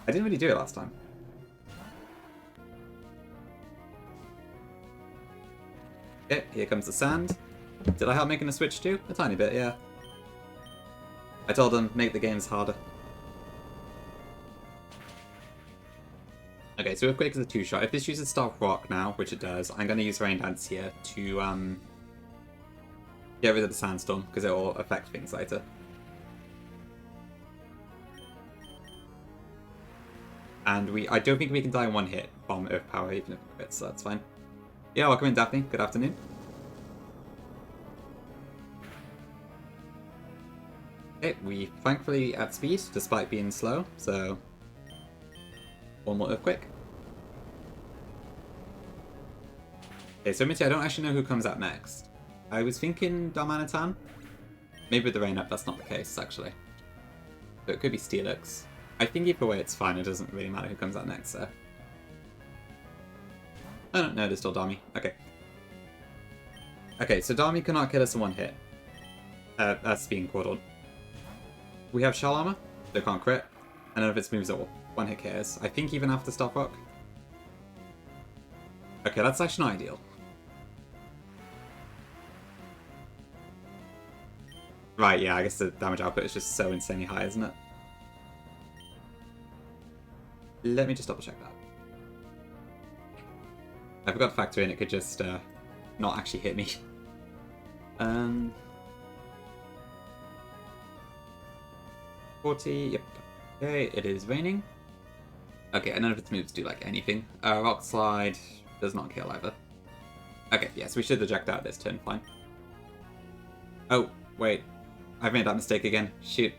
A: I didn't really do it last time. Okay, here comes the sand. Did I help making a switch too? A tiny bit, yeah. I told them, make the games harder. Okay, so Earthquake is a 2-shot. If this uses Stealth Rock now, which it does, I'm going to use Rain Dance here to get rid of the Sandstorm, because it will affect things later. And I don't think we can die in one hit from Earth Power, even if it quits, so that's fine. Yeah, welcome in, Daphne. Good afternoon. Okay, we thankfully at speed, despite being slow, so... one more Earthquake. Okay, so Mitty, I don't actually know who comes out next. I was thinking Darmanitan. Maybe with the rain up, that's not the case, actually. But it could be Steelix. I think either way it's fine, it doesn't really matter who comes out next, so... Oh no, there's still Dami. Okay. Okay, so Dami cannot kill us in one hit. That's being quartered. We have Shell Armor, so it can't crit, and none of its moves are one hit KOs. I think even after Stealth Rock. Okay, that's actually not ideal. Right, yeah, I guess the damage output is just so insanely high, isn't it? Let me just double check that. I forgot to factor in it could just not actually hit me. 40, yep. Okay, it is raining. Okay, and none of its moves do like anything. Rock Slide does not kill either. Okay, yes, we should eject out this turn, fine. Oh, wait. I've made that mistake again. Shoot.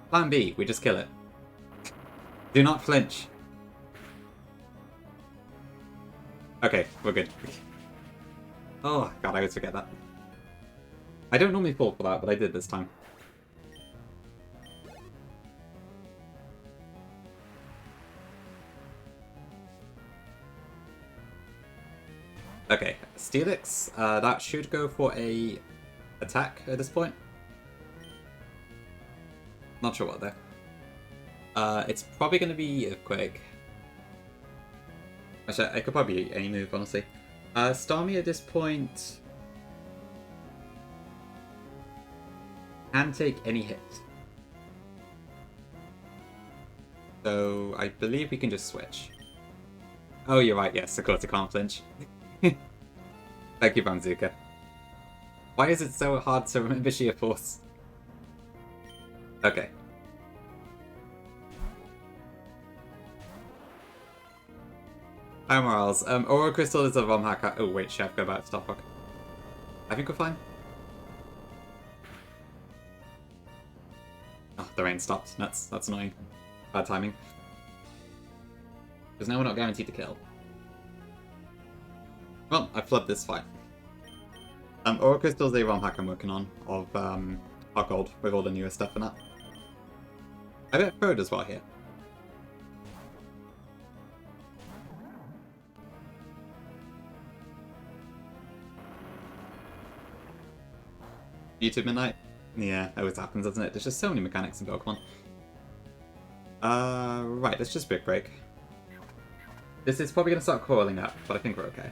A: Plan B, we just kill it. Do not flinch. Okay, we're good. Oh, God, I always forget that. I don't normally fall for that, but I did this time. Okay, Steelix, that should go for a attack at this point. Not sure what though. It's probably going to be Earthquake. Actually, it could probably be any move, honestly. Starmie at this point can take any hit. So I believe we can just switch. Oh, you're right, yes, of course it can't flinch. Thank you, Bamzuka. Why is it so hard to remember Sheer Force? Okay. Hi, Morals. Aura Crystal is a ROM hacker. Oh, wait, Chef, go back to Stealth Rock. I think we're fine. Oh, the rain stopped. That's annoying. Bad timing. Because now we're not guaranteed to kill. Well, I flubbed this fight. Aura Crystal's a ROM hack I'm working on of our gold with all the newer stuff and that. I bet Frode as well here. YouTube Midnight? Yeah, it always happens, doesn't it? There's just so many mechanics in Pokemon. Right, let's just Brick Break. This is probably going to start coiling up, but I think we're okay.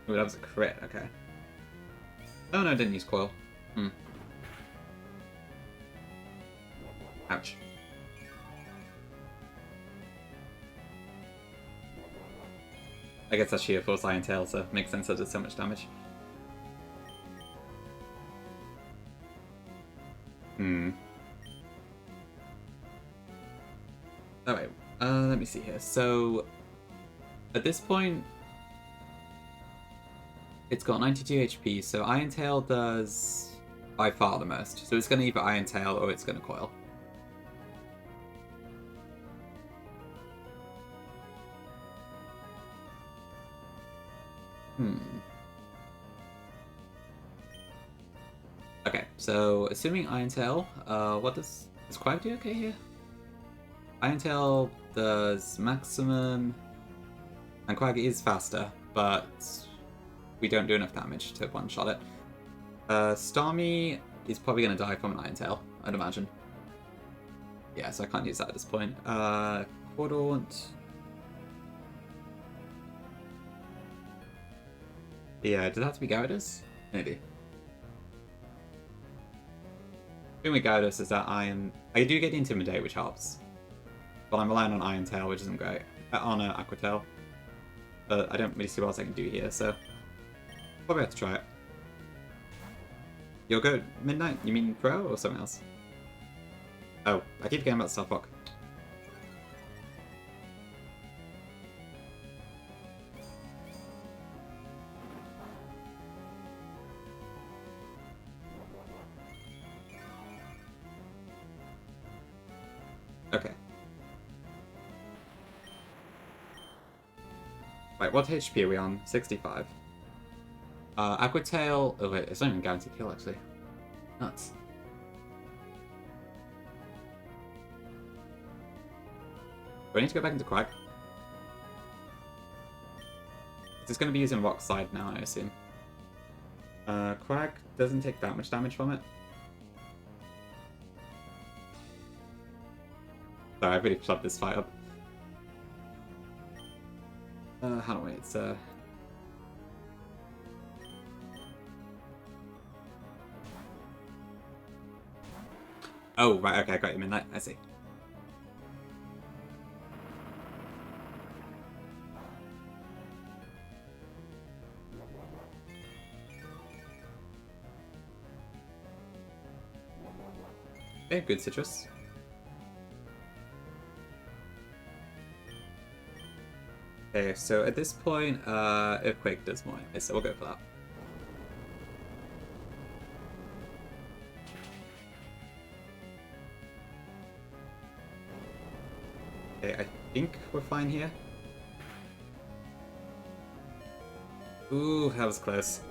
A: Ooh, that was a crit, okay. Oh no, I didn't use Coil. Ouch. I guess that's Sheer Force Iron Tail, so it makes sense that it does so much damage. Alright, let me see here. So, at this point, It's got 92 HP, so Iron Tail does by far the most. So it's going to either Iron Tail or it's going to Coil. Okay, so assuming Iron Tail, what does Quag do okay here? Iron Tail does maximum, and Quag is faster, but we don't do enough damage to one-shot it. Starmie is probably going to die from an Iron Tail, I'd imagine. Yeah, so I can't use that at this point. Cordaunt. Yeah, does it have to be Gyarados? Maybe. The thing with Gyarados is that I do get Intimidate, which helps. But I'm relying on Iron Tail, which isn't great. On Aqua Tail. But I don't really see what else I can do here, so... probably have to try it. You'll go Midnight? You mean Pro or something else? Oh, I keep forgetting about Stealth Rock. Okay. Right, what HP are we on? 65. Aqua Tail... oh wait, it's not even guaranteed kill actually. Nuts. Do I need to go back into Quag? It's going to be using Rock Slide now, I assume. Quag doesn't take that much damage from it. Sorry, I really flubbed this fight up. How do I wait? It's oh, right, okay, I got you Midnight, I see. Okay, good citrus. Okay, so at this point, Earthquake does more, so we'll go for that. Okay, I think we're fine here. Ooh, that was close.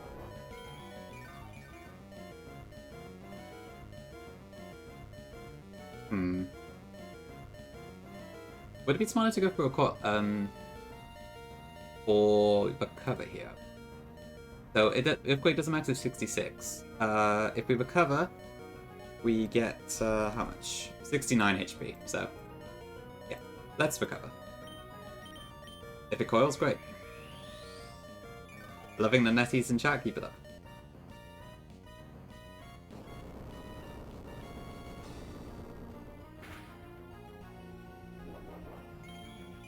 A: Would it be smarter to go for a for the cover here? So Earthquake doesn't max to 66. If we recover, we get how much? 69 HP. So yeah, let's recover. If it coils, great. Loving the netties in chat, keep it up.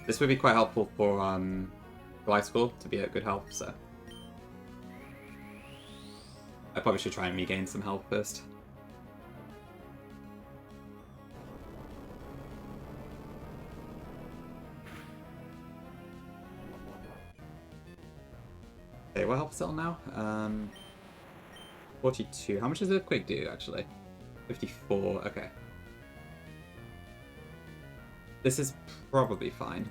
A: This would be quite helpful for Life School to be at good health, so I probably should try and regain some health first. Okay, what health cell now? 42. How much does Earthquake do, actually? 54, okay. This is probably fine.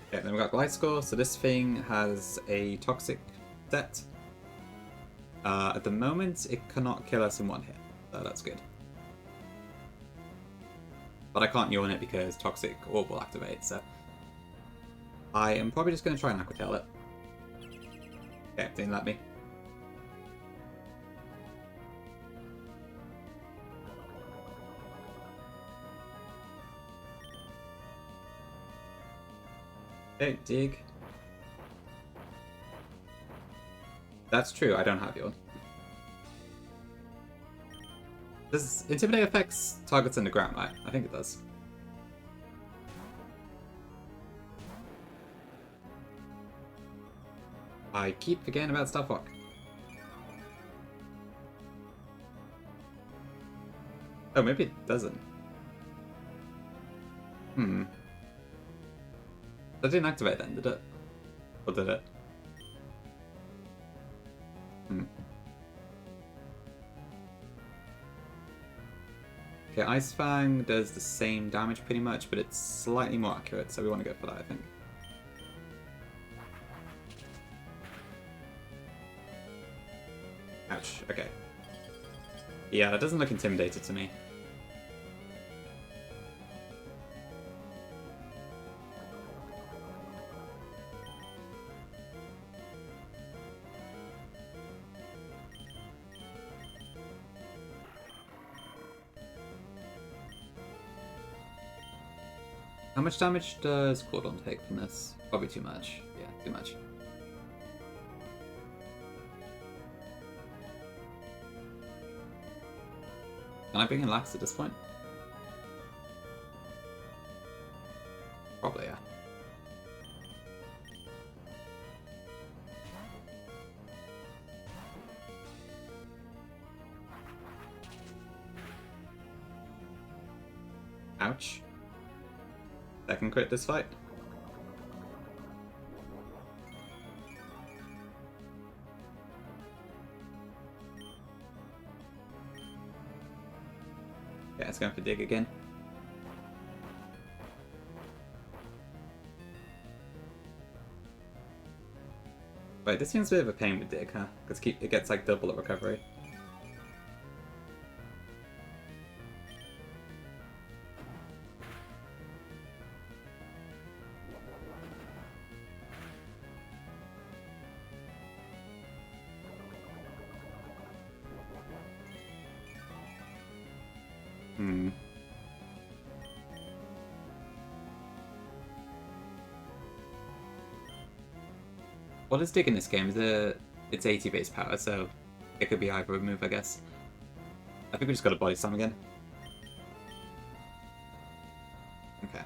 A: Okay, then we've got Glide Score, so this thing has a Toxic set. At the moment, it cannot kill us in one hit, so that's good. But I can't yawn it because Toxic Orb will activate, so I am probably just going to try and Aqua Tail it. Okay, didn't let me. Okay, dig. That's true, I don't have yawn. Does Intimidate affects targets in the ground, right? I think it does. I keep forgetting about Starfuck. Oh, maybe it doesn't. That didn't activate then, did it? Or did it? Okay, Ice Fang does the same damage pretty much, but it's slightly more accurate, so we want to go for that, I think. Ouch, okay. Yeah, that doesn't look intimidated to me. How much damage does Cordon take from this? Probably too much. Yeah, too much. Can I bring in Lax at this point? Probably, yeah. Ouch. Second crit this fight. Yeah, it's going for dig again. Wait, this seems a bit of a pain with dig, huh? Because it gets like double the recovery. What is dig in this game? It's 80 base power, so it could be either a move, I guess. I think we just got to body slam again. Okay.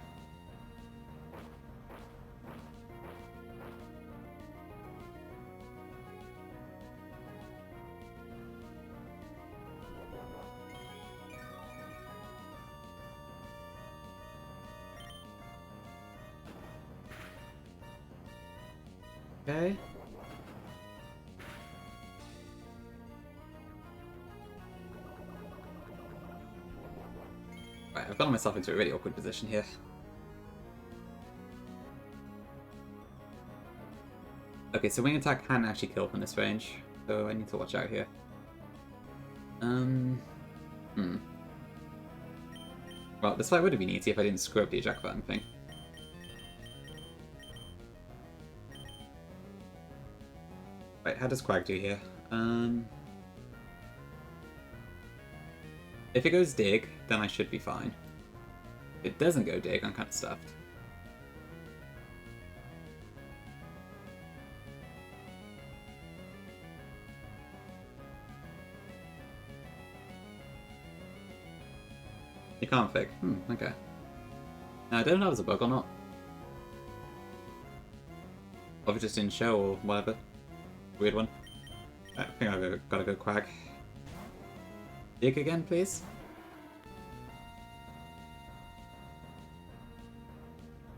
A: Okay. Right, I've gotten myself into a really awkward position here. Okay, so wing attack can actually kill from this range, so I need to watch out here. Well, this fight would have been easy if I didn't screw up the eject button thing. Right, how does Quag do here? If it goes dig, then I should be fine. If it doesn't go dig, I'm kind of stuffed. You can't fig. Okay. Now, I don't know if it's a bug or not. Or if it just didn't show or whatever. Weird one. I think I've got to go Quag. Dig again, please.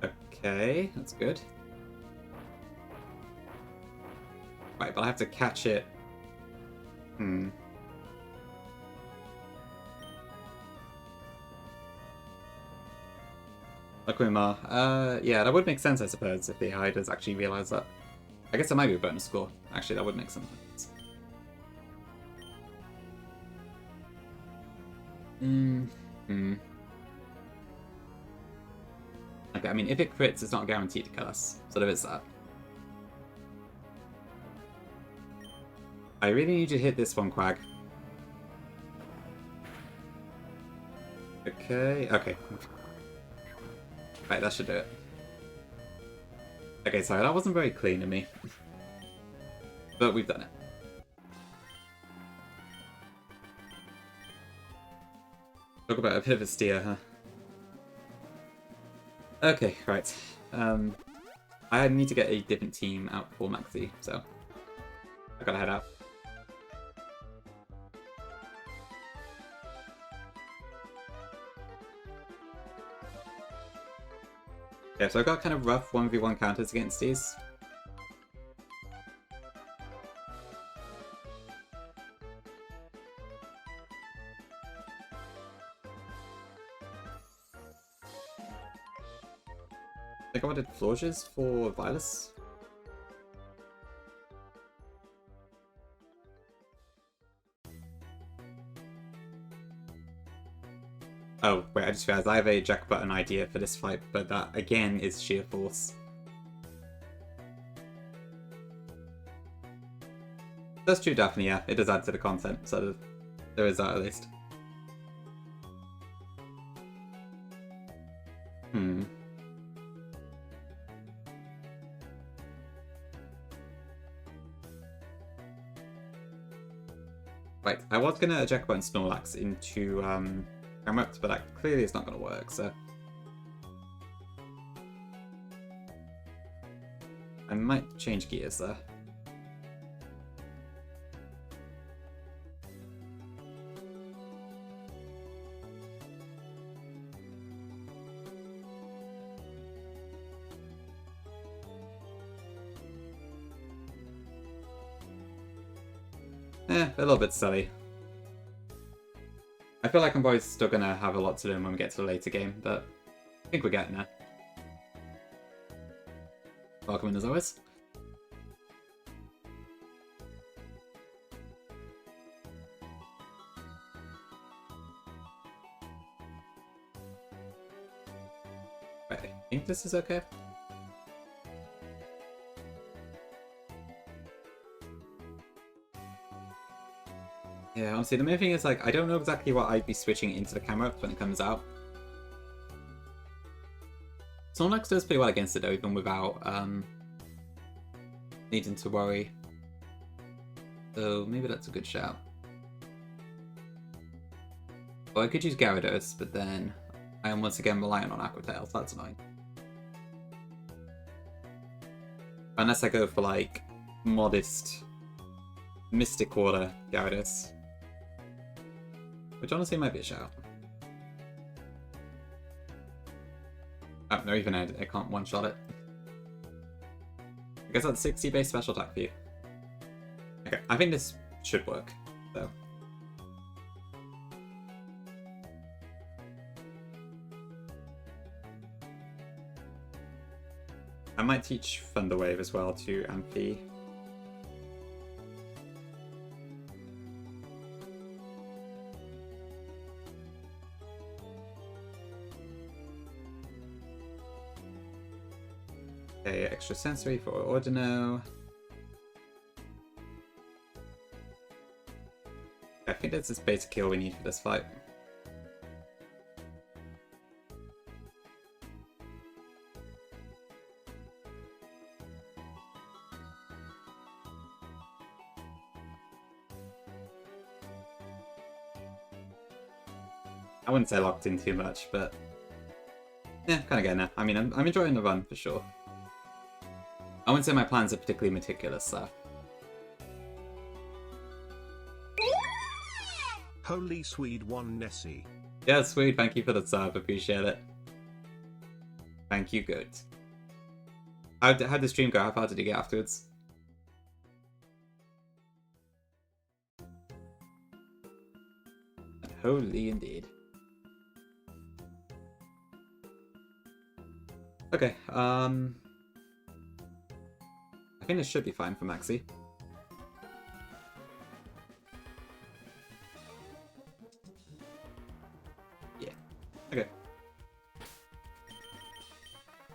A: Okay, that's good. Right, but I have to catch it. Akuma. Yeah, that would make sense, I suppose, if the AI does actually realize that. I guess that might be a bonus score. Actually, that would make some sense. Okay, I mean, if it crits, it's not guaranteed to kill us. So there is that. I really need you to hit this one, Quag. Okay. Right, that should do it. Okay, sorry, that wasn't very clean of me. But we've done it. Talk about a bit of a steer, huh? Okay, right. I need to get a different team out for Maxi, so I gotta head out. Yeah, so I've got kind of rough 1v1 counters against these. I think I wanted Florges for Vilas. Oh, wait, I just realized I have a Jack Button idea for this fight, but that, again, is sheer force. That's true, Daphne, yeah. It does add to the content, so there is that at least. Right, I was gonna Jack Button Snorlax into, but that clearly is not gonna work, so... I might change gears there. A little bit silly. I feel like I'm probably still gonna have a lot to learn when we get to the later game, but I think we're getting there. Welcome in as always. Right, I think this is okay. Yeah, honestly, the main thing is, like, I don't know exactly what I'd be switching into the camera when it comes out. Snorlax does pretty well against it, though, even without needing to worry. So maybe that's a good shout. Well, I could use Gyarados, but then I am once again reliant on Aqua Tail, so that's annoying. Unless I go for, like, modest Mystic Water Gyarados. Which honestly might be a shout. Oh, no, even I can't one-shot it. I guess that's 60 base special attack for you. Okay, I think this should work, though. I might teach Thunder Wave as well to Amphi. Okay, extra sensory for Ordino. I think that's this basic kill we need for this fight. I wouldn't say locked in too much, but yeah, kind of getting there. I mean, I'm enjoying the run for sure. I wouldn't say my plans are particularly meticulous, though.
B: Holy Swede 1 Nessie.
A: Yeah, Swede, thank you for the sub, appreciate it. Thank you, good. How'd the stream go? How far did you get afterwards? Holy indeed. Okay, I think this should be fine for Maxi. Yeah. Okay.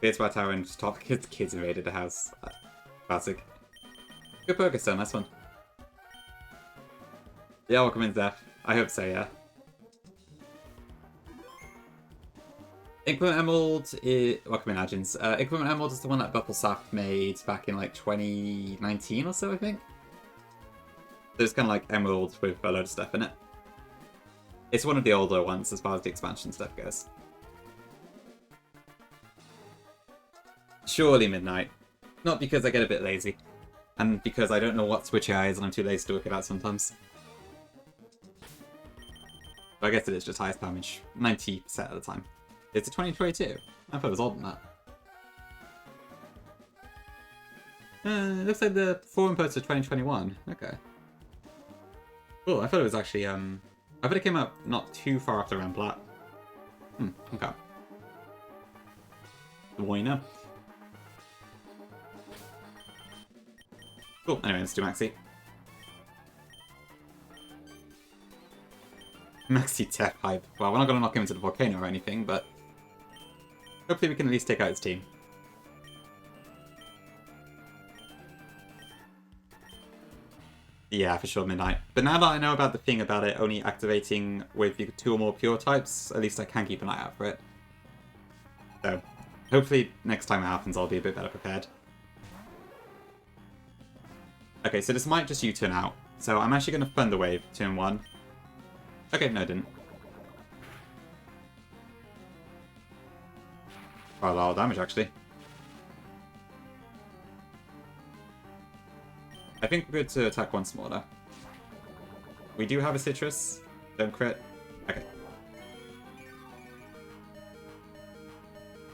A: It's about tower and top kids invaded the house. Classic. Good Pokestone, nice one. Yeah, welcome in, Zeph. I hope so, yeah. Inclement Emerald is... Welcome in, Agents. Inclement Emerald is the one that Bufflesaft made back in, like, 2019 or so, I think. So it's kind of like Emerald with a load of stuff in it. It's one of the older ones as far as the expansion stuff goes. Surely midnight. Not because I get a bit lazy. And because I don't know what Switch AI is and I'm too lazy to work it out sometimes. But I guess it is just highest damage, 90% of the time. It's a 2022. I thought it was older than that. It looks like the forum post is 2021. Okay. Cool, I thought it was actually, I thought it came out not too far after Remplat. Okay. The more you know. Cool, anyway, let's do Maxi. Maxi Tech Hype. Well, we're not going to knock him into the volcano or anything, but hopefully we can at least take out his team. Yeah, for sure, Midnight. But now that I know about the thing about it only activating with 2 or more pure types, at least I can keep an eye out for it. So, hopefully next time it happens I'll be a bit better prepared. Okay, so this might just U-turn out. So I'm actually going to Thunder Wave turn 1. Okay, no, I didn't. Quite a lot of damage, actually. I think we're good to attack once more, though. We do have a Citrus. Don't crit. Okay.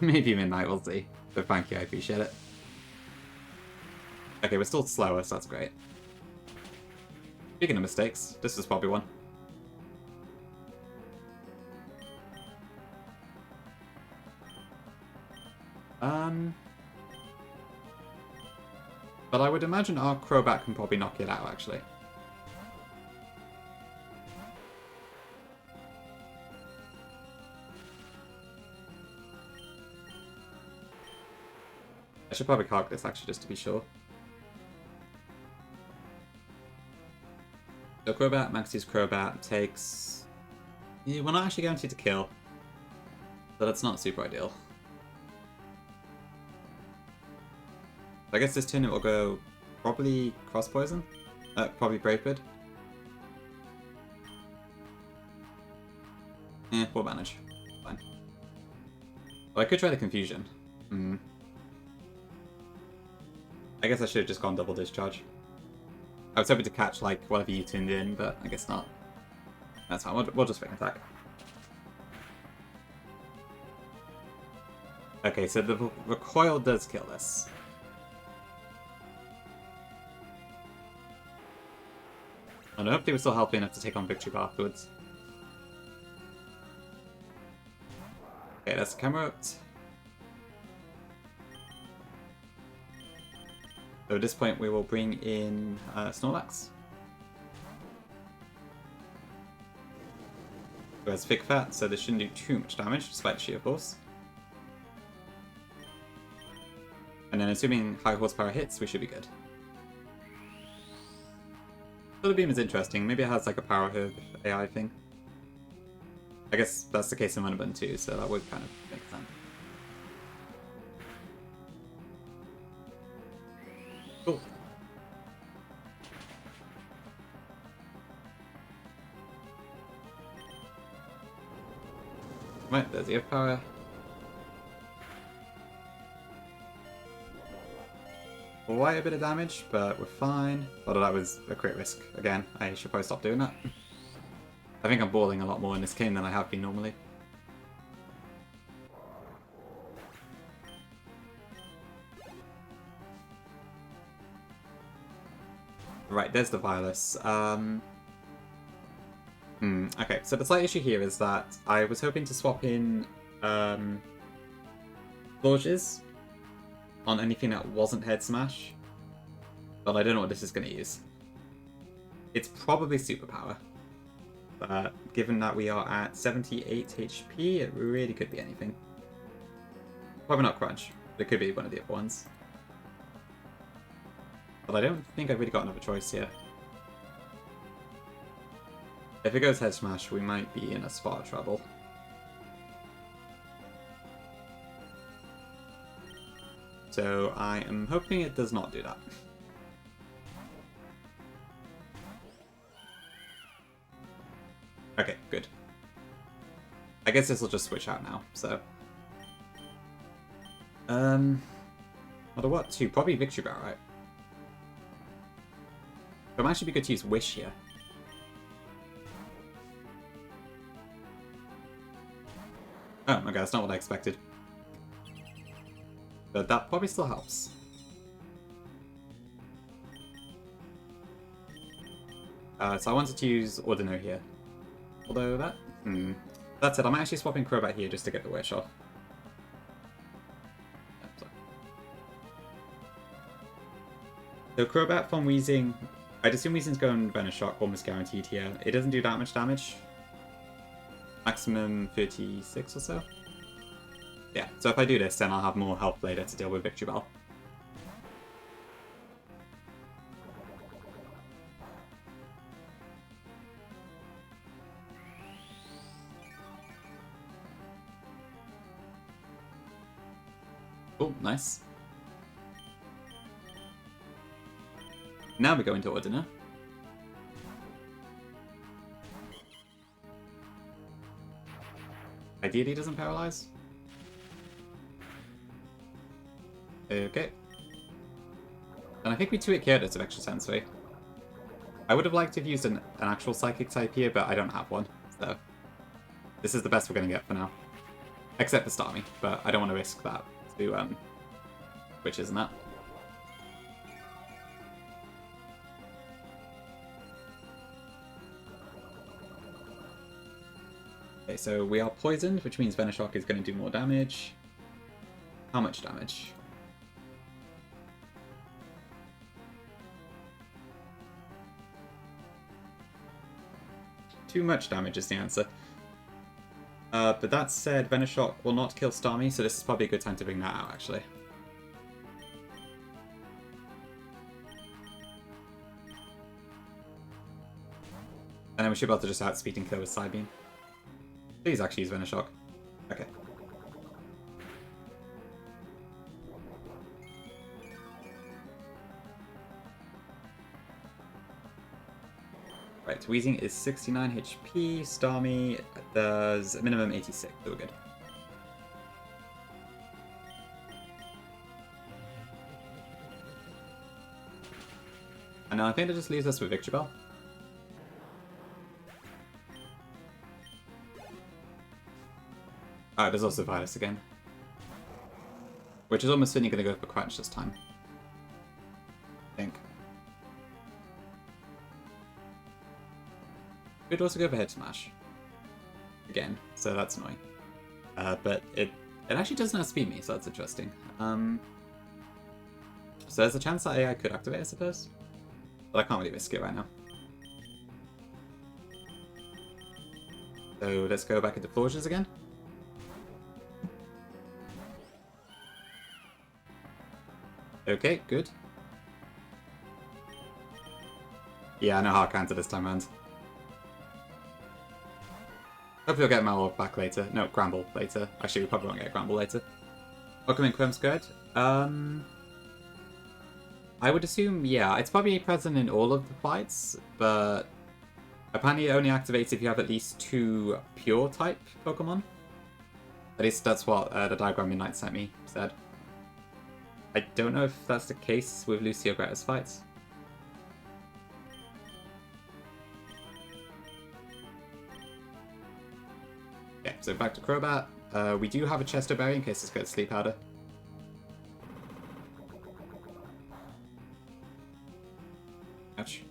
A: Maybe Midnight, we'll see. But thank you, I appreciate it. Okay, we're still slower, so that's great. Speaking of mistakes, this is probably one. But I would imagine our Crobat can probably knock it out, actually. I should probably calc this, actually, just to be sure. So Crobat, Maxi's Crobat takes... Yeah, we're not actually guaranteed to kill. So that's not super ideal. I guess this turn it will go probably Cross Poison? Probably Brave Bird. We'll manage. Fine. Well, I could try the Confusion. I guess I should have just gone double discharge. I was hoping to catch, like, whatever you tuned in, but I guess not. That's fine, we'll just make an attack. Okay, so the recoil does kill this. And hopefully we're still healthy enough to take on Victory Bar afterwards. Okay, that's the camera out. So at this point we will bring in Snorlax. Who has Thick Fat, so this shouldn't do too much damage, despite the sheer force. And then assuming high horsepower hits, we should be good. Solar Beam is interesting. Maybe it has like a Power Herb AI thing. I guess that's the case in Monoban too, so that would kind of make sense. Cool. Right, there's the Earth Power. Quite a bit of damage, but we're fine. Although that was a crit risk. Again, I should probably stop doing that. I think I'm balling a lot more in this game than I have been normally. Right, there's the Virus. Okay, so the slight issue here is that I was hoping to swap in Lodges on anything that wasn't Head Smash, but I don't know what this is going to use. It's probably Superpower, but given that we are at 78 HP, it really could be anything. Probably not Crunch, but it could be one of the other ones. But I don't think I've really got another choice here. If it goes Head Smash, we might be in a spot of trouble. So I am hoping it does not do that. Okay, good. I guess this will just switch out now, so... What? Two? Probably Victory Bar, right? It might actually be good to use Wish here. Oh, okay, that's not what I expected. But that probably still helps. So I wanted to use Ordino here. Although that... That's it, I'm actually swapping Crobat here just to get the Wish off. So Crobat from Weezing... I'd assume Weezing's going Venoshock, almost guaranteed here. It doesn't do that much damage. Maximum 36 or so. Yeah, so if I do this, then I'll have more health later to deal with Victory Bell. Oh, nice. Now we go into Ordina. Ideally doesn't paralyze. Okay. And I think we 2-hit Kyoto's of extra sensory. I would have liked to have used an actual Psychic type here, but I don't have one. So this is the best we're going to get for now. Except for Starmie, but I don't want to risk that to Witches and that. Okay, so we are poisoned, which means Venoshock is going to do more damage. How much damage? Too much damage is the answer. But that said, Venoshock will not kill Starmie, so this is probably a good time to bring that out, actually. And then we should be able to just outspeed and kill with Psybeam. Please actually use Venoshock. Okay. Right, Weezing is 69 HP, Starmie does a minimum 86, so we're good. And now I think that just leaves us with Victory Bell. Oh, there's also Virus again. Which is almost certainly going to go for Crunch this time. I think. Could also go for Head Smash. Again, so that's annoying. But it actually doesn't outspeed me, so that's interesting. So there's a chance that AI could activate, I suppose. But I can't really risk it right now. So let's go back into Forges again. Okay, good. Yeah, I know how I counter this time around. Hopefully I'll get Malor back later. No, Gramble later. Actually, we probably won't get Gramble later. Welcome in, Chromskirt. I would assume, yeah, it's probably present in all of the fights, but apparently it only activates if you have at least 2 pure-type Pokemon. At least that's what the diagram Midnight sent me said. I don't know if that's the case with Lucio Greta's fights. Okay, so back to Crobat. We do have a Chesto Berry in case it's got Sleep Powder. Ouch.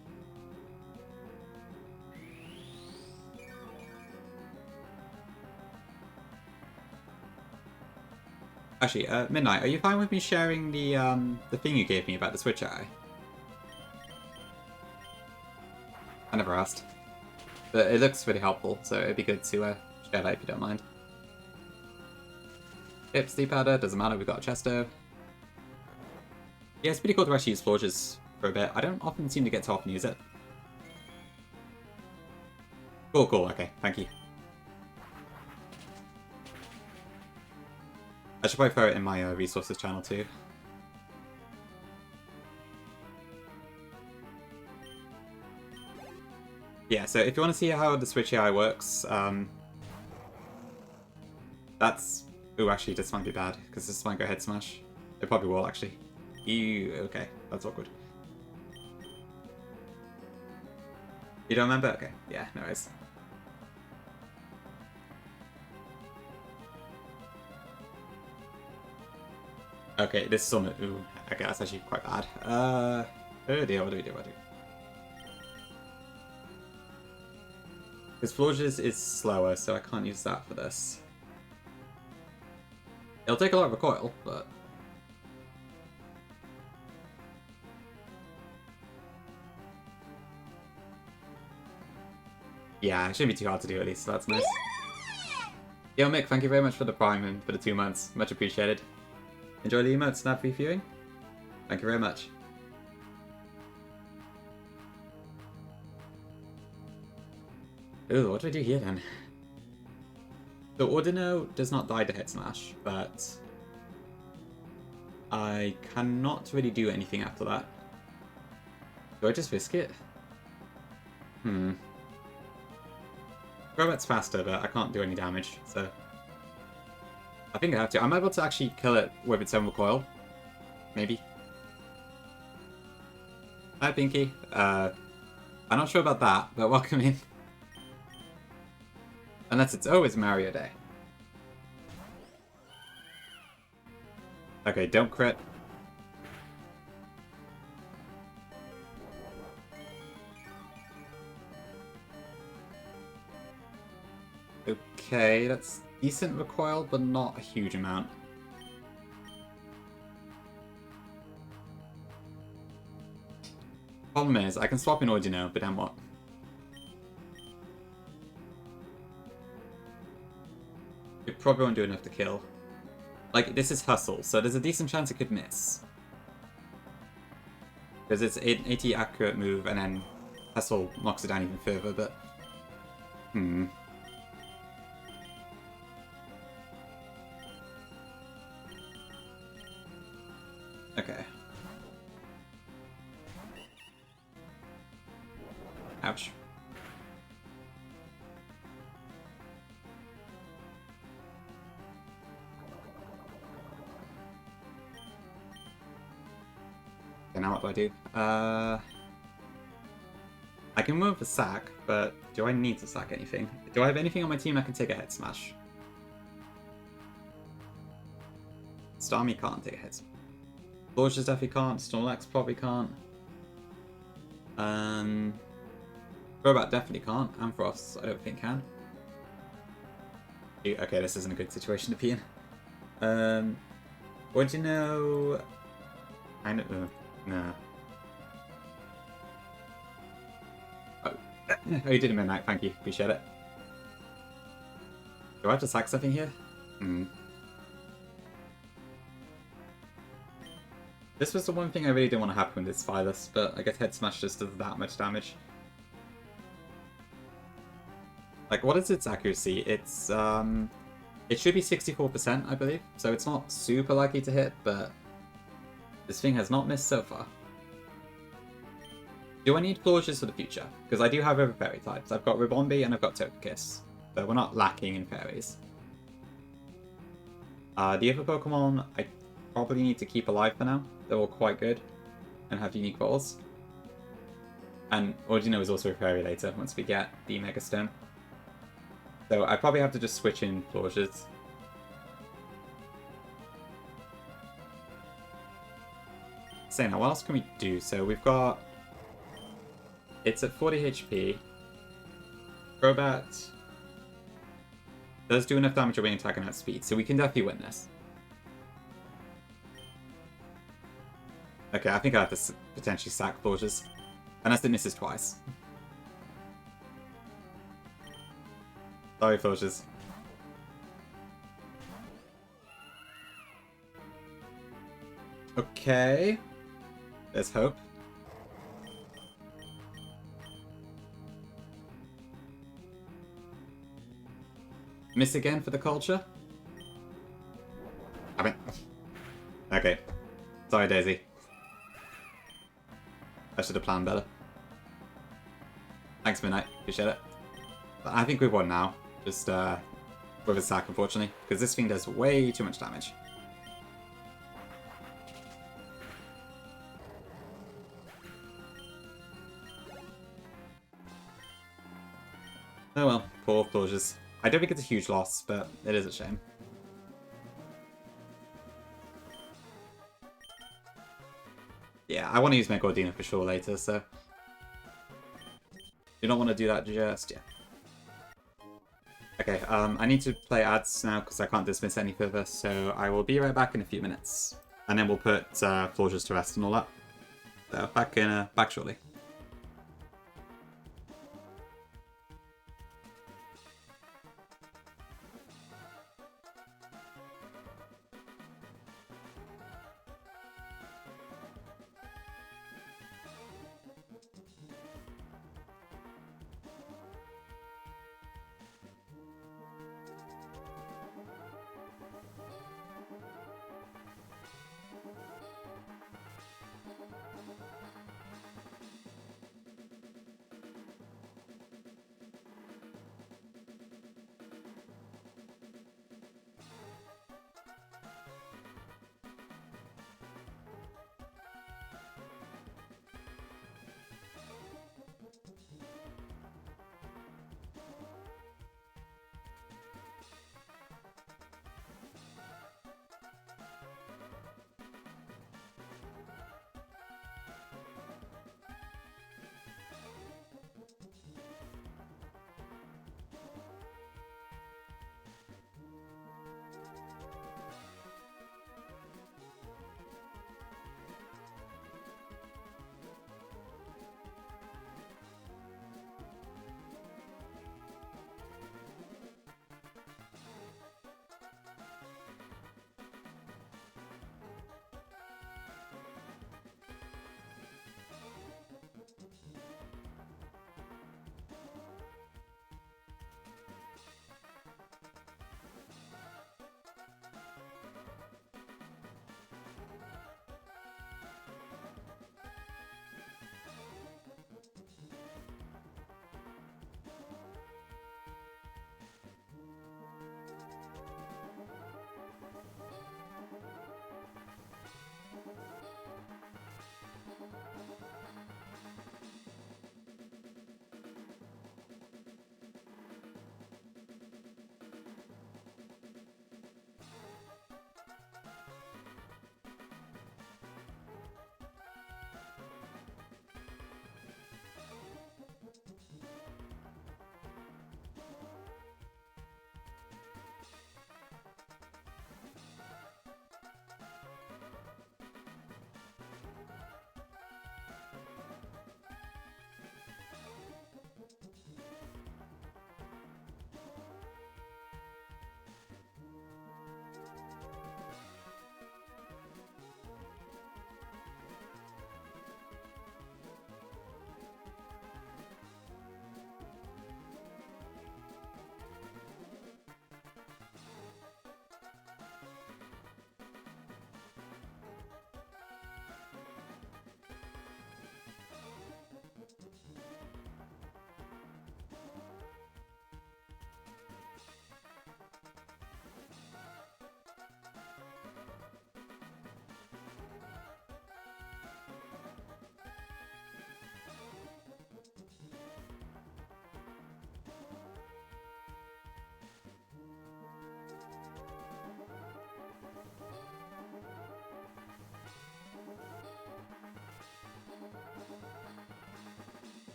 A: Actually, Midnight, are you fine with me sharing the thing you gave me about the Switch Eye? I never asked. But it looks really helpful, so it'd be good to share that if you don't mind. Yep, Sleep Powder, doesn't matter, we've got a Chesto. Yeah, it's pretty cool to actually use Forges for a bit. I don't often seem to get to often use it. Cool, okay, thank you. I should probably throw it in my resources channel too. Yeah, so if you want to see how the Switch AI works, that's... Ooh, actually, this might be bad, because this might go Head Smash. It probably will, actually. Ew, okay, that's awkward. You don't remember? Okay. Yeah, no worries. Okay, this is almost... Ooh, okay, that's actually quite bad. Oh dear, what do we do? Because Florges is slower, so I can't use that for this. It'll take a lot of recoil, but... Yeah, it shouldn't be too hard to do at least, so that's nice. Yo, Mick, thank you very much for the Prime and for the 2 months. Much appreciated. Enjoy the emotes, snap reviewing. Thank you very much. Ooh, what do I do here then? So Ordino does not die to hit smash, but I cannot really do anything after that. Do I just risk it? Robot's faster, but I can't do any damage, so... I think I have to. I'm able to actually kill it with its own recoil. Maybe. Hi, Pinky. I'm not sure about that, but welcome in. Unless it's always Mario Day. Okay, don't crit. Okay, that's decent recoil, but not a huge amount. Problem is, I can swap in Ordino, but then what? It probably won't do enough to kill. Like, this is Hustle, so there's a decent chance it could miss. Because it's an 80 accurate move, and then Hustle knocks it down even further, but... Okay. Ouch. Okay, now what do I do? I can move a sack, but do I need to sack anything? Do I have anything on my team that can take a head smash? Starmie can't take a head smash. Borges definitely can't. Snorlax probably can't. Crobat definitely can't. Ampharos I don't think can. Okay, this isn't a good situation to be in. What do you know? I don't know. Nah. Oh, you did a midnight, thank you. Appreciate it. Do I have to sack something here? This was the one thing I really didn't want to happen with this Phylus, but I guess Head Smash just does that much damage. Like, what is its accuracy? It's, it should be 64%, I believe, so it's not super likely to hit, but this thing has not missed so far. Do I need Florges for the future? Because I do have other fairy types. I've got Ribombee and I've got Togekiss, so we're not lacking in fairies. The other Pokemon I probably need to keep alive for now. They're all quite good and have unique balls. And Ordino is also a fairy later once we get the Mega Stone. So I probably have to just switch in Florges. So now, what else can we do? So we've got... It's at 40 HP. Crobat does do enough damage to wing attack and outspeed, so we can definitely win this. Okay, I think I have to potentially sack Florges. Unless it misses twice. Sorry, Florges. Okay. There's hope. Miss again for the culture? I mean... Okay. Sorry, Daisy. I should have planned better. Thanks, Midnight. Appreciate it. But I think we've won now. Just, with a sack, unfortunately. Because this thing does way too much damage. Oh well, poor Florges. I don't think it's a huge loss, but it is a shame. Yeah, I want to use my Gordina for sure later, so... Do not want to do that just yet. Okay, I need to play ads now because I can't dismiss any further, so I will be right back in a few minutes. And then we'll put Florges to rest and all that. So back shortly.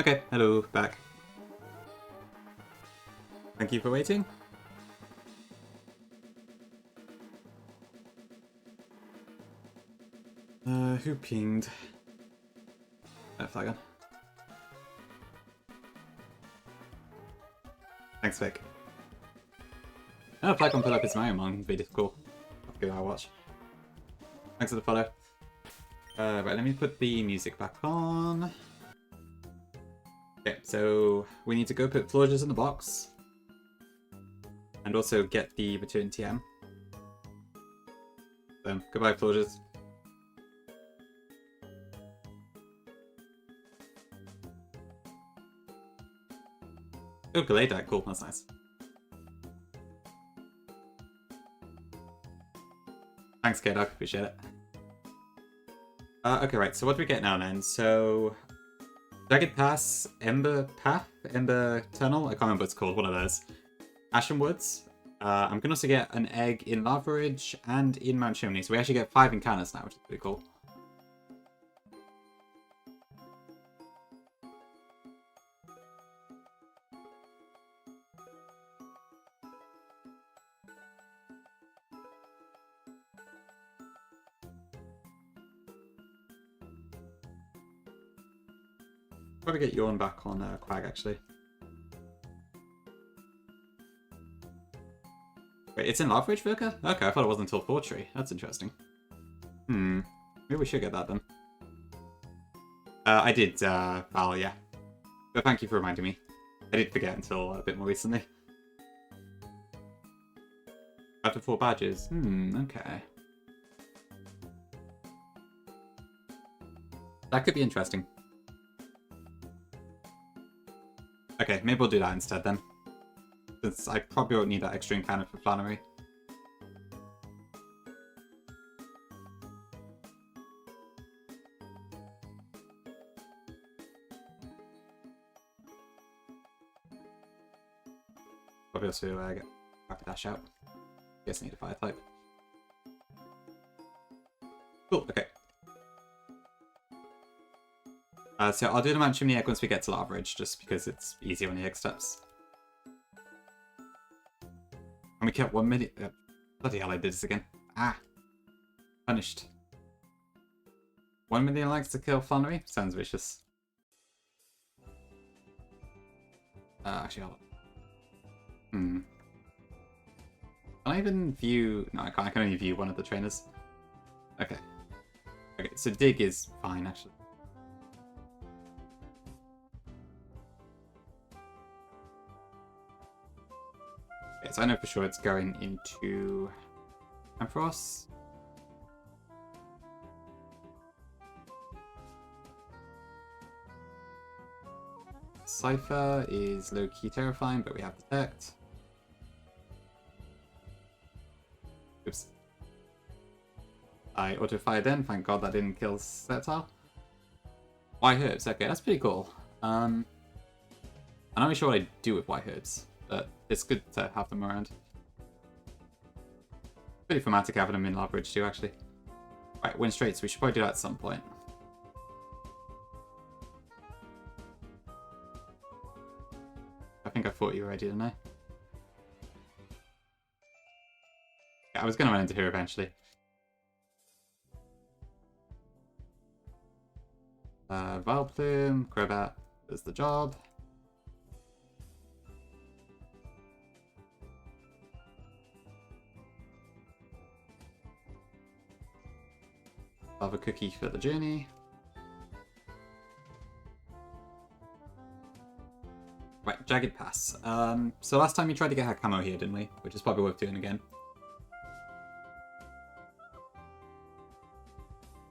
A: Okay, hello, back. Thank you for waiting. Who pinged? Flagon. Thanks, Vic. Oh, Flagon put up his Mario Mon video. Cool. I'll give that a watch. Thanks for the follow. Right, let me put the music back on. Okay, so we need to go put Florges in the box. And also get the return TM. So, goodbye, Florges. Oh, Gallade deck, cool, that's nice. Thanks, K-Dog, appreciate it. Okay, right, so what do we get now then? So, Jagged Pass, Ember Path, Ember Tunnel, I can't remember what it's called, one of those. Ashen Woods. I'm going to also get an egg in Lava Ridge and in Mount Chimney, so we actually get 5 encounters now, which is pretty cool. Probably get Yawn back on Quag, actually. Wait, it's in Lava Ridge, Virka? Okay, I thought it wasn't until Fortree. That's interesting. Maybe we should get that then. I did, Val, yeah. But thank you for reminding me. I did forget until a bit more recently. After 4 badges? Okay. That could be interesting. Okay, maybe we'll do that instead then. Since I probably won't need that extra encounter for Flannery. Probably also get Rapid Dash out. Guess I need a Fire type. Cool, okay. So I'll do the Mount Chimney egg once we get to Lava Ridge, just because it's easier on the egg steps. And we kept 1 minute. Bloody hell, I did this again. Ah! Punished. 1 million likes to kill Flannery? Sounds vicious. Actually, Can I even view... No, I can't. I can only view one of the trainers. Okay. Okay, so Dig is fine, actually. Okay, so I know for sure it's going into Ampharos. Cypher is low-key terrifying, but we have Detect. Oops. I auto-fired in, thank god that didn't kill Septile. White Herbs, okay, that's pretty cool. I'm not really sure what I do with White Herbs, but it's good to have them around. Pretty thematic having them in Lava Ridge too, actually. Right, Wind Straits, we should probably do that at some point. I think I fought you already, didn't I? Yeah, I was going to run into her eventually. Vileplume, Crobat does the job. Lava Cookie for the journey. Right, Jagged Pass. So last time we tried to get her camo here, didn't we? Which is probably worth doing again.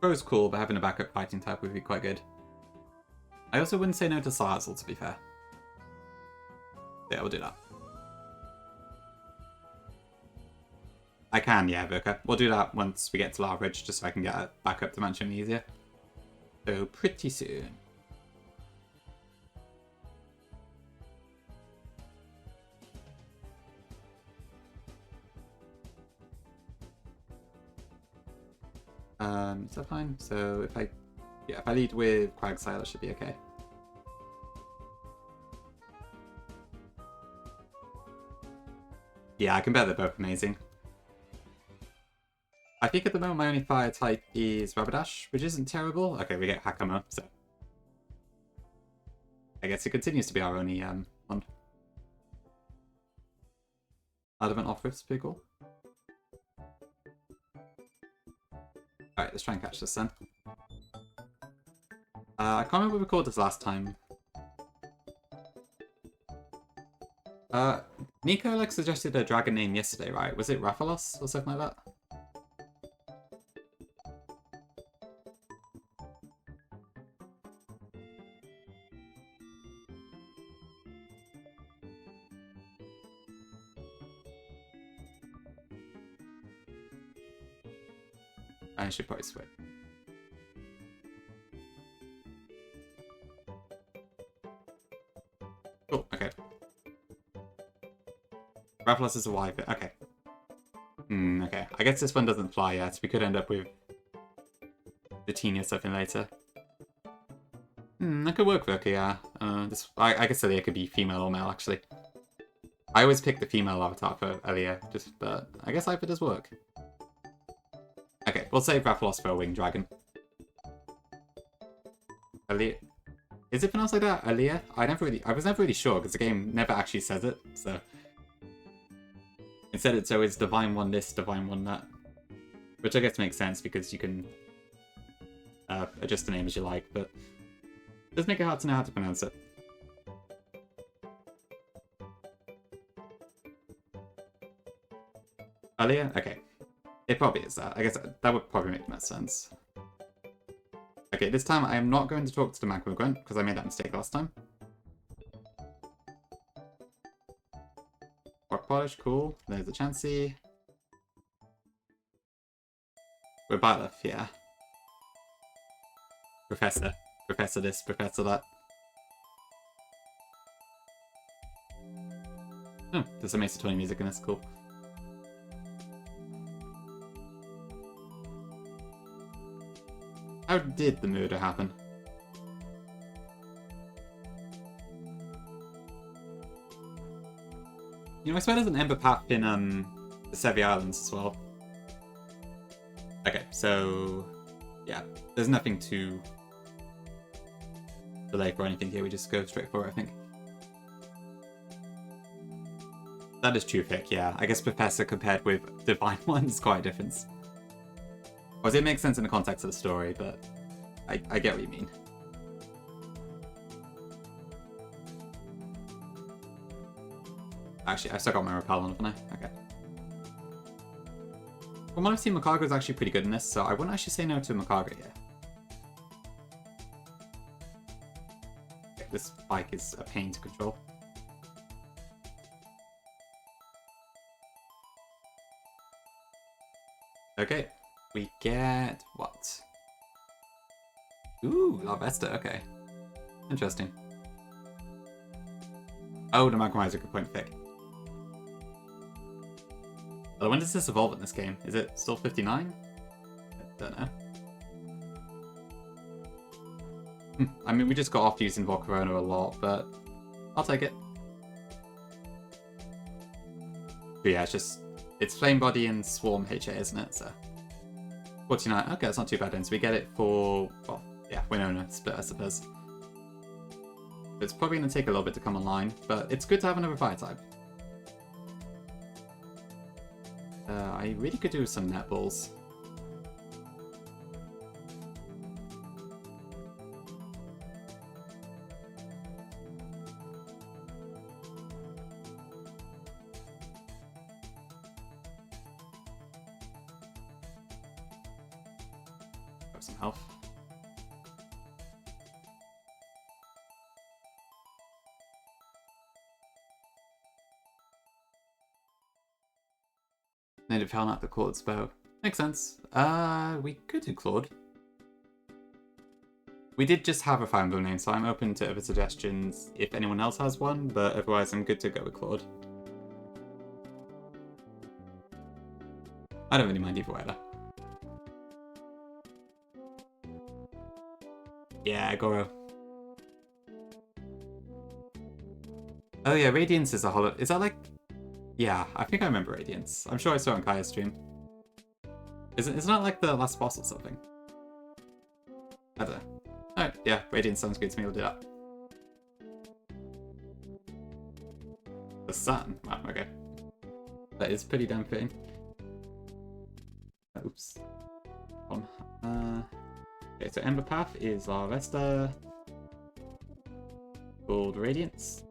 A: Crow's cool, but having a backup fighting type would be quite good. I also wouldn't say no to Salazzle, to be fair. Yeah, we'll do that. I can, yeah, Virka. We'll do that once we get to Lava Ridge, just so I can get it back up to Mansion easier. So, pretty soon. Is that fine? So if I lead with Quagsire, that should be okay. Yeah, I can bet they're both amazing. I think at the moment my only fire type is Rapidash, which isn't terrible. Okay, we get Hakama, so I guess it continues to be our only one. Adamant Off-Rift's pretty cool. Alright, let's try and catch this then. I can't remember if we recorded this last time. Nico like suggested a dragon name yesterday, right? Was it Rathalos or something like that? I should probably switch. Cool, okay. Rathalos is a Y, but okay. Okay. I guess this one doesn't fly yet. We could end up with the teeny or something later. That could work for okay, yeah. I guess Aaliyah could be female or male, actually. I always pick the female avatar for Aaliyah, but I guess either does work. Okay, we'll save Rathalos for a winged dragon. Aaliyah. Is it pronounced like that? Aaliyah? I was never really sure because the game never actually says it, so. Instead it's always Divine One this, Divine One that. Which I guess makes sense because you can adjust the name as you like, but it does make it hard to know how to pronounce it. Aaliyah? Okay. It probably is that. I guess that would probably make the most sense. Okay, this time I am not going to talk to the Magma Grunt, because I made that mistake last time. Rock Polish, cool. There's a Chansey. We're Byleth, yeah. Professor. Professor this, Professor that. Oh, there's some Ace Attorney music in this, cool. How did the murder happen? You know, I swear there's an Ember Path in the Sevi Islands as well. Okay, so yeah, there's nothing to delay for anything here. We just go straight for it, I think. That is true pick, yeah. I guess Professor compared with Divine One is quite a difference. Well, it makes sense in the context of the story, but I get what you mean. Actually, I still got my repel on, haven't I? Okay. From what I've seen, Makago is actually pretty good in this, so I wouldn't actually say no to Makago here. Okay, this bike is a pain to control. Okay. We get what? Ooh, La Vesta, okay. Interesting. Oh, the Magmar is a good point to pick. Although when does this evolve in this game? Is it still 59? I don't know. I mean, we just got off using Volcarona a lot, but I'll take it. But yeah, it's Flame Body and Swarm HA, isn't it? So 49. Okay, that's not too bad then. So we get it for, well, yeah, Winona split, I suppose. It's probably going to take a little bit to come online, but it's good to have another fire type. I really could do some netballs. Have some health. Native found out the Claude's bow. Makes sense. We could do Claude. We did just have a Fire Emblem name, so I'm open to other suggestions if anyone else has one, but otherwise I'm good to go with Claude. I don't really mind either way though. Yeah, Goro. Oh yeah, Radiance is a holo. Is that like... Yeah, I think I remember Radiance. I'm sure I saw it on Kaya's stream. Isn't that like the last boss or something? I don't know. Alright, yeah, Radiance sounds good to me, we'll do that. The sun? Wow, okay. That is pretty damn fitting. Oops. Okay, so Ember Path is our Vesta. Called Radiance.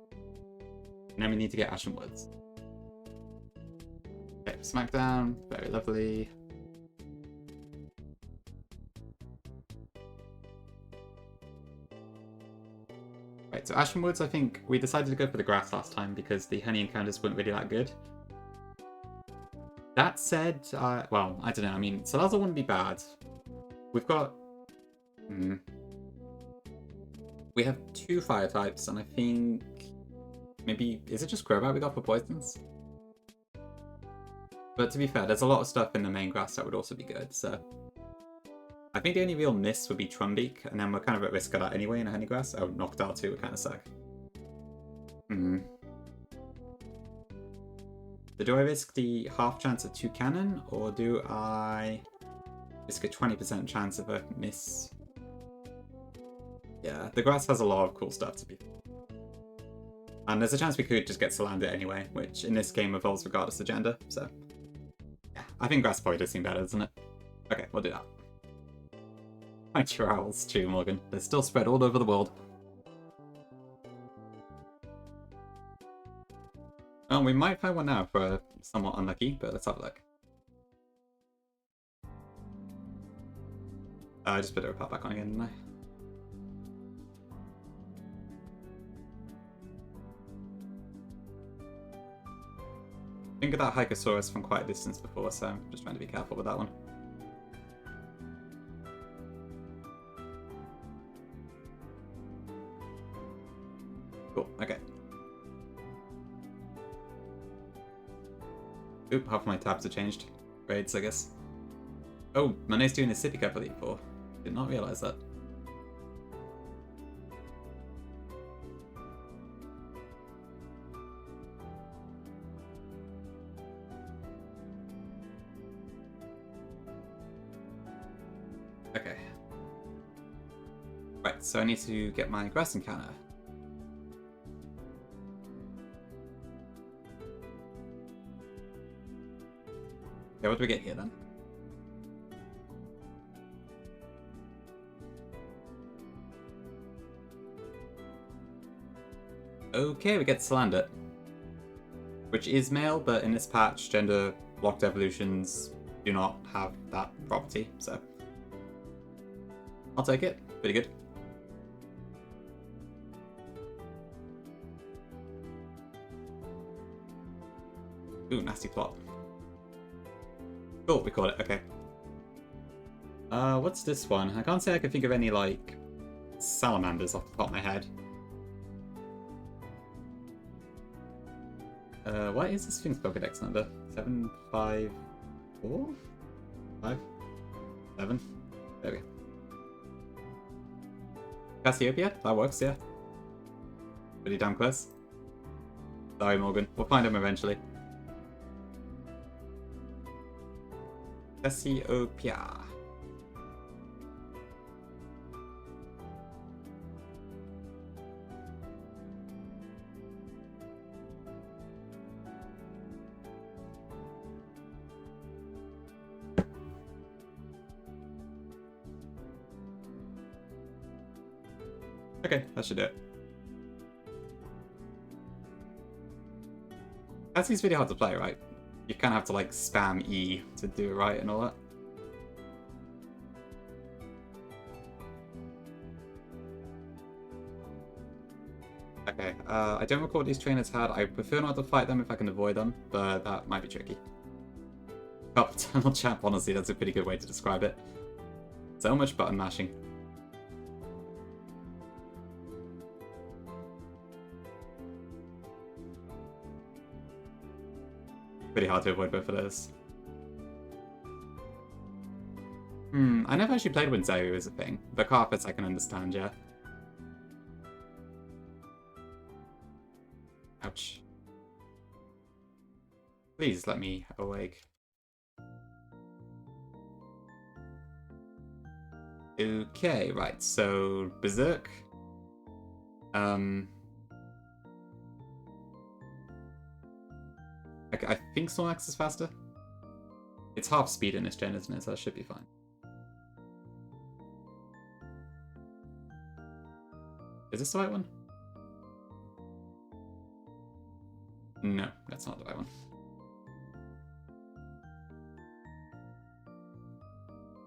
A: And then we need to get Ashen Woods. Okay, Smackdown, very lovely. Right, so Ashen Woods, I think we decided to go for the grass last time because the honey encounters weren't really that good. That said, well, I don't know, I mean, Salazzle wouldn't be bad. We've got... We have 2 fire types, and I think... Maybe... Is it just Crobat we got for poisons? But to be fair, there's a lot of stuff in the main grass that would also be good, so... I think the only real miss would be Trumbeak, and then we're kind of at risk of that anyway in a Honeygrass. Oh, Noctowl too would kind of suck. So do I risk the half chance of 2 cannon, or do I risk a 20% chance of a miss? Yeah, the grass has a lot of cool stuff to be. And there's a chance we could just get Salander anyway, which in this game evolves regardless of gender, so... Yeah, I think grass probably does seem better, doesn't it? Okay, we'll do that. Find your owls too, Morgan. They're still spread all over the world. Oh, we might find one now for somewhat unlucky, but let's have a look. I just put a repart back on again, didn't I? I think of that Hycosaurus from quite a distance before, so I'm just trying to be careful with that one. Cool, okay. Oop, half of my tabs have changed. Grades, I guess. Oh, Monet's doing a Sippy Cup for Elite 4. Did not realise that. Okay. Right, so I need to get my grass encounter. Okay, what do we get here then? Okay, we get Salander. Which is male, but in this patch, gender-locked evolutions do not have that property, so... I'll take it. Pretty good. Ooh, nasty plot. Cool, we caught it, okay. What's this one? I can't say I can think of any, like, salamanders off the top of my head. What is this thing's Pokedex number? 754? 5? 7? There we go. Cassiopeia? That works, yeah. Pretty damn close. Sorry, Morgan. We'll find him eventually. Cassiopeia. Okay, that should do it. Cassie's really hard to play, right? You kind of have to like spam E to do it right and all that. Okay, I don't recall what these trainers had. I prefer not to fight them if I can avoid them, but that might be tricky. Paternal champ, honestly, that's a pretty good way to describe it. So much button mashing. Pretty hard to avoid both of those. I never actually played when Zayu is a thing. The carpets I can understand, yeah. Ouch. Please let me awake. Okay, right, so Berserk. I think Snorlax is faster. It's half speed in this gen, isn't it? So that should be fine. Is this the right one? No, that's not the right one.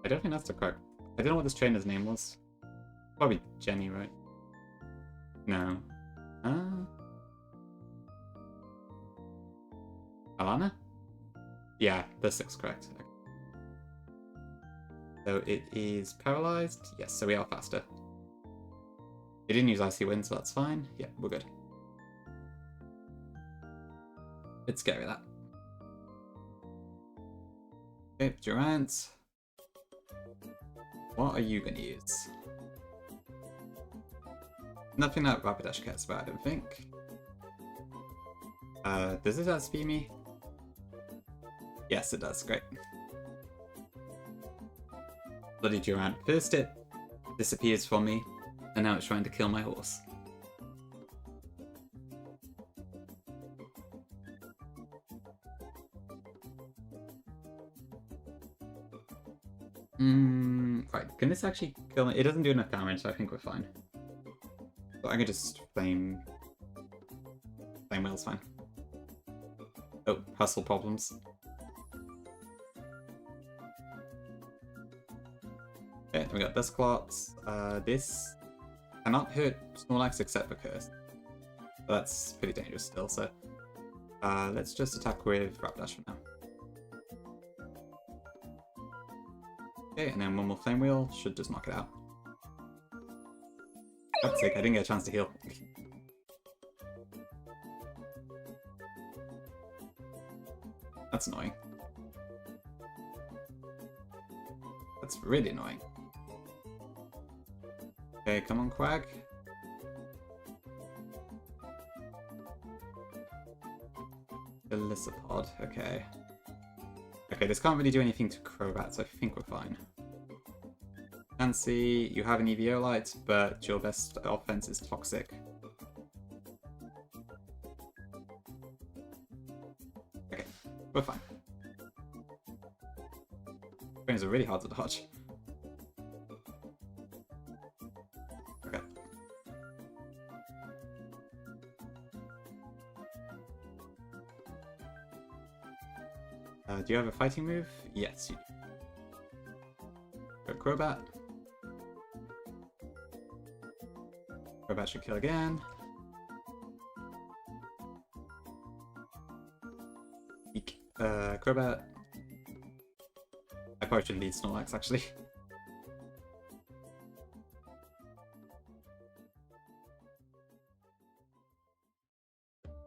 A: I don't think that's the correct. I don't know what this trainer's name was. Probably Jenny, right? No. Alana? Yeah, this looks correct. Okay. So it is paralyzed. Yes, so we are faster. It didn't use Icy Wind, so that's fine. Yeah, we're good. It's scary, that. Okay, Durant. What are you going to use? Nothing that Rapidash cares about, I don't think. Does this outspeed me? Yes, it does. Great. Bloody Durant. First it disappears from me, and now it's trying to kill my horse. Right. Can this actually kill me? It doesn't do enough damage, so I think we're fine. But I can just flame wheel's fine. Oh, hustle problems. Okay, we got Dusclops. This cannot hurt Snorlax except for Curse. But that's pretty dangerous still, so let's just attack with Rapidash for now. Okay, and then one more Flame Wheel should just knock it out. God's sake, I didn't get a chance to heal. That's annoying. That's really annoying. Okay, come on, Quag. Elisapod, okay. Okay, this can't really do anything to Crobat, so I think we're fine. Fancy, you have an Eviolite, but your best offense is Toxic. Okay, we're fine. Brains are really hard to dodge. Okay. Do you have a fighting move? Yes, you do. Go Crobat. Crobat should kill again. Eek. Crobat. I probably shouldn't lead Snorlax, actually.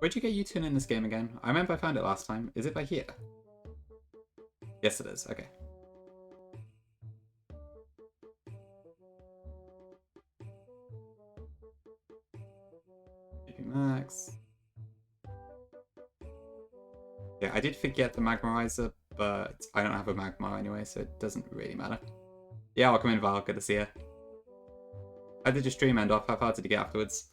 A: Where'd you get U-turn in this game again? I remember I found it last time. Is it by here? Yes, it is. Okay. GP Max. Yeah, I did forget the Magmarizer, but I don't have a Magmar anyway, so it doesn't really matter. Yeah, welcome in, Val. Good to see you. How did your stream end off? How far did you get afterwards?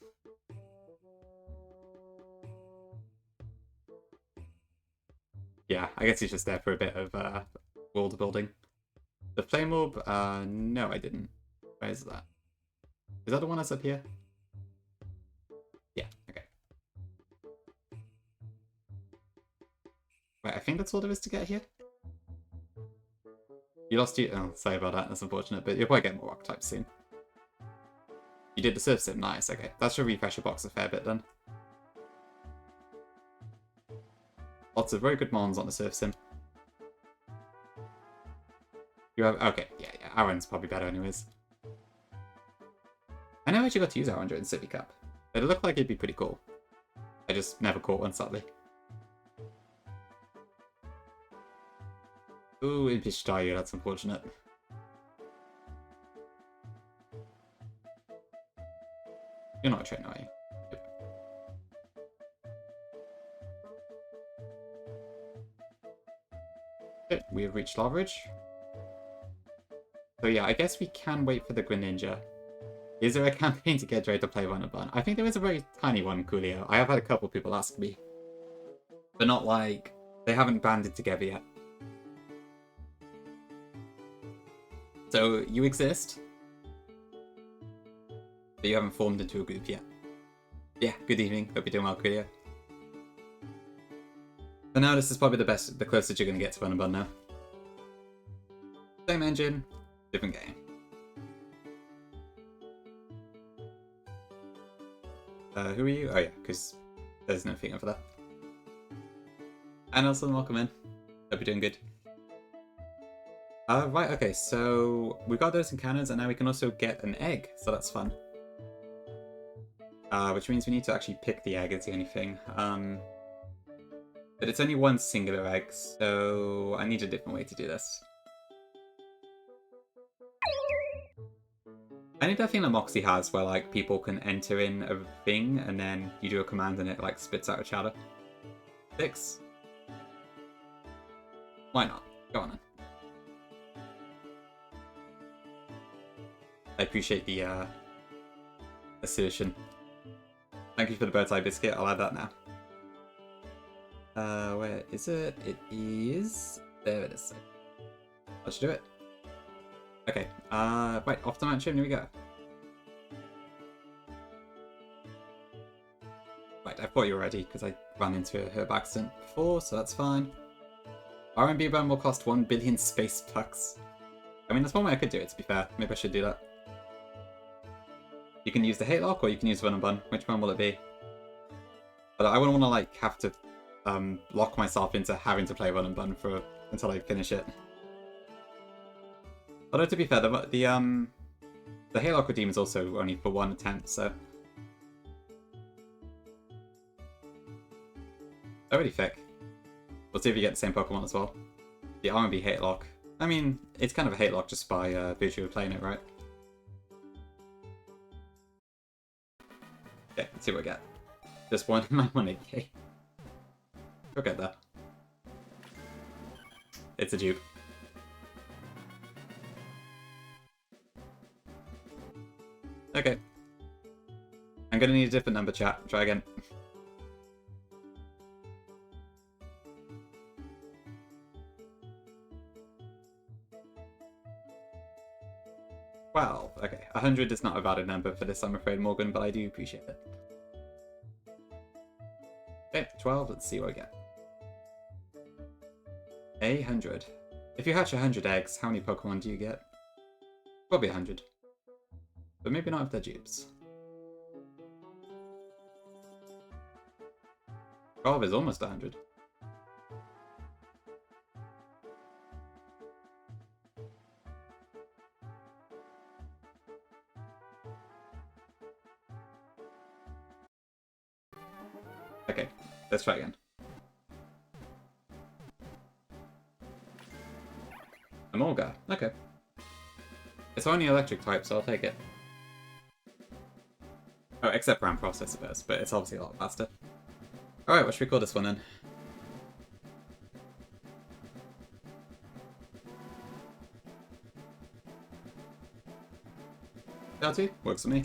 A: Yeah, I guess he's just there for a bit of world building. The Flame Orb? No, I didn't. Where is that? Is that the one that's up here? Yeah, okay. Right, I think that's all there is to get here. You lost you. Oh, sorry about that. That's unfortunate, but you'll probably get more rock types soon. You did the Surf Sim. Nice, okay. That should refresh your box a fair bit then. Lots of very good mons on the Surf Sim. You have... Okay, yeah. Aaron's probably better anyways. I never actually got to use Aaron during City Cup. It looked like it'd be pretty cool. I just never caught one, sadly. Ooh, Impish Staryu, that's unfortunate. You're not a trainer, are you? Yep. we have reached Loveridge. So yeah, I guess we can wait for the Greninja. Is there a campaign to get ready to play Run and Bun? I think there is a very tiny one, Coolio. I have had a couple people ask me. But not like... They haven't banded together yet. So, you exist. But you haven't formed into a group yet. Yeah, good evening. Hope you're doing well, Coolio. For now, this is probably the closest you're going to get to Run and Bun now. Same engine, different game. Who are you? Oh yeah, because there's no thing over there. And also, welcome in. Hope you're doing good. Right, okay, so we've got those encounters, and now we can also get an egg, so that's fun. Which means we need to actually pick the egg as the only thing. But it's only one singular egg, so I need a different way to do this. I need that thing that Moxie has, where like people can enter in a thing, and then you do a command and it like spits out a chatter. 6. Why not? Go on then. I appreciate the assertion. Thank you for the bird's eye biscuit. I'll add that now. Where is it? It is... There it is. Let's do it. Okay, right, off to mansion, here we go. Right, I thought you were ready, because I ran into her by accident before, so that's fine. R&B Bun will cost 1 billion space bucks. I mean, there's one way I could do it, to be fair. Maybe I should do that. You can use the hate lock, or you can use Run and Bun. Which one will it be? But I wouldn't want to, like, have to lock myself into having to play Run and Bun until I finish it. Although, to be fair, the Haylock redeem is also only for one attempt, so... Already thick. We'll see if you get the same Pokemon as well. The R&B Haylock. I mean, it's kind of a Haylock just by virtue of playing it, right? Okay, let's see what we get. Just one my money, okay. We'll get there. It's a dupe. Okay. I'm gonna need a different number, chat. Try again. Wow, okay. 100 is not a valid number for this, I'm afraid, Morgan, but I do appreciate it. Okay, 12, let's see what we get. 100. If you hatch 100 eggs, how many Pokemon do you get? Probably 100. But maybe not if they're dupes. 12 is almost 100. Okay, let's try again. Amolga, okay. It's only electric type, so I'll take it. Oh, except RAM processor burst, but it's obviously a lot faster. Alright, what should we call this one then? L2? Works for me.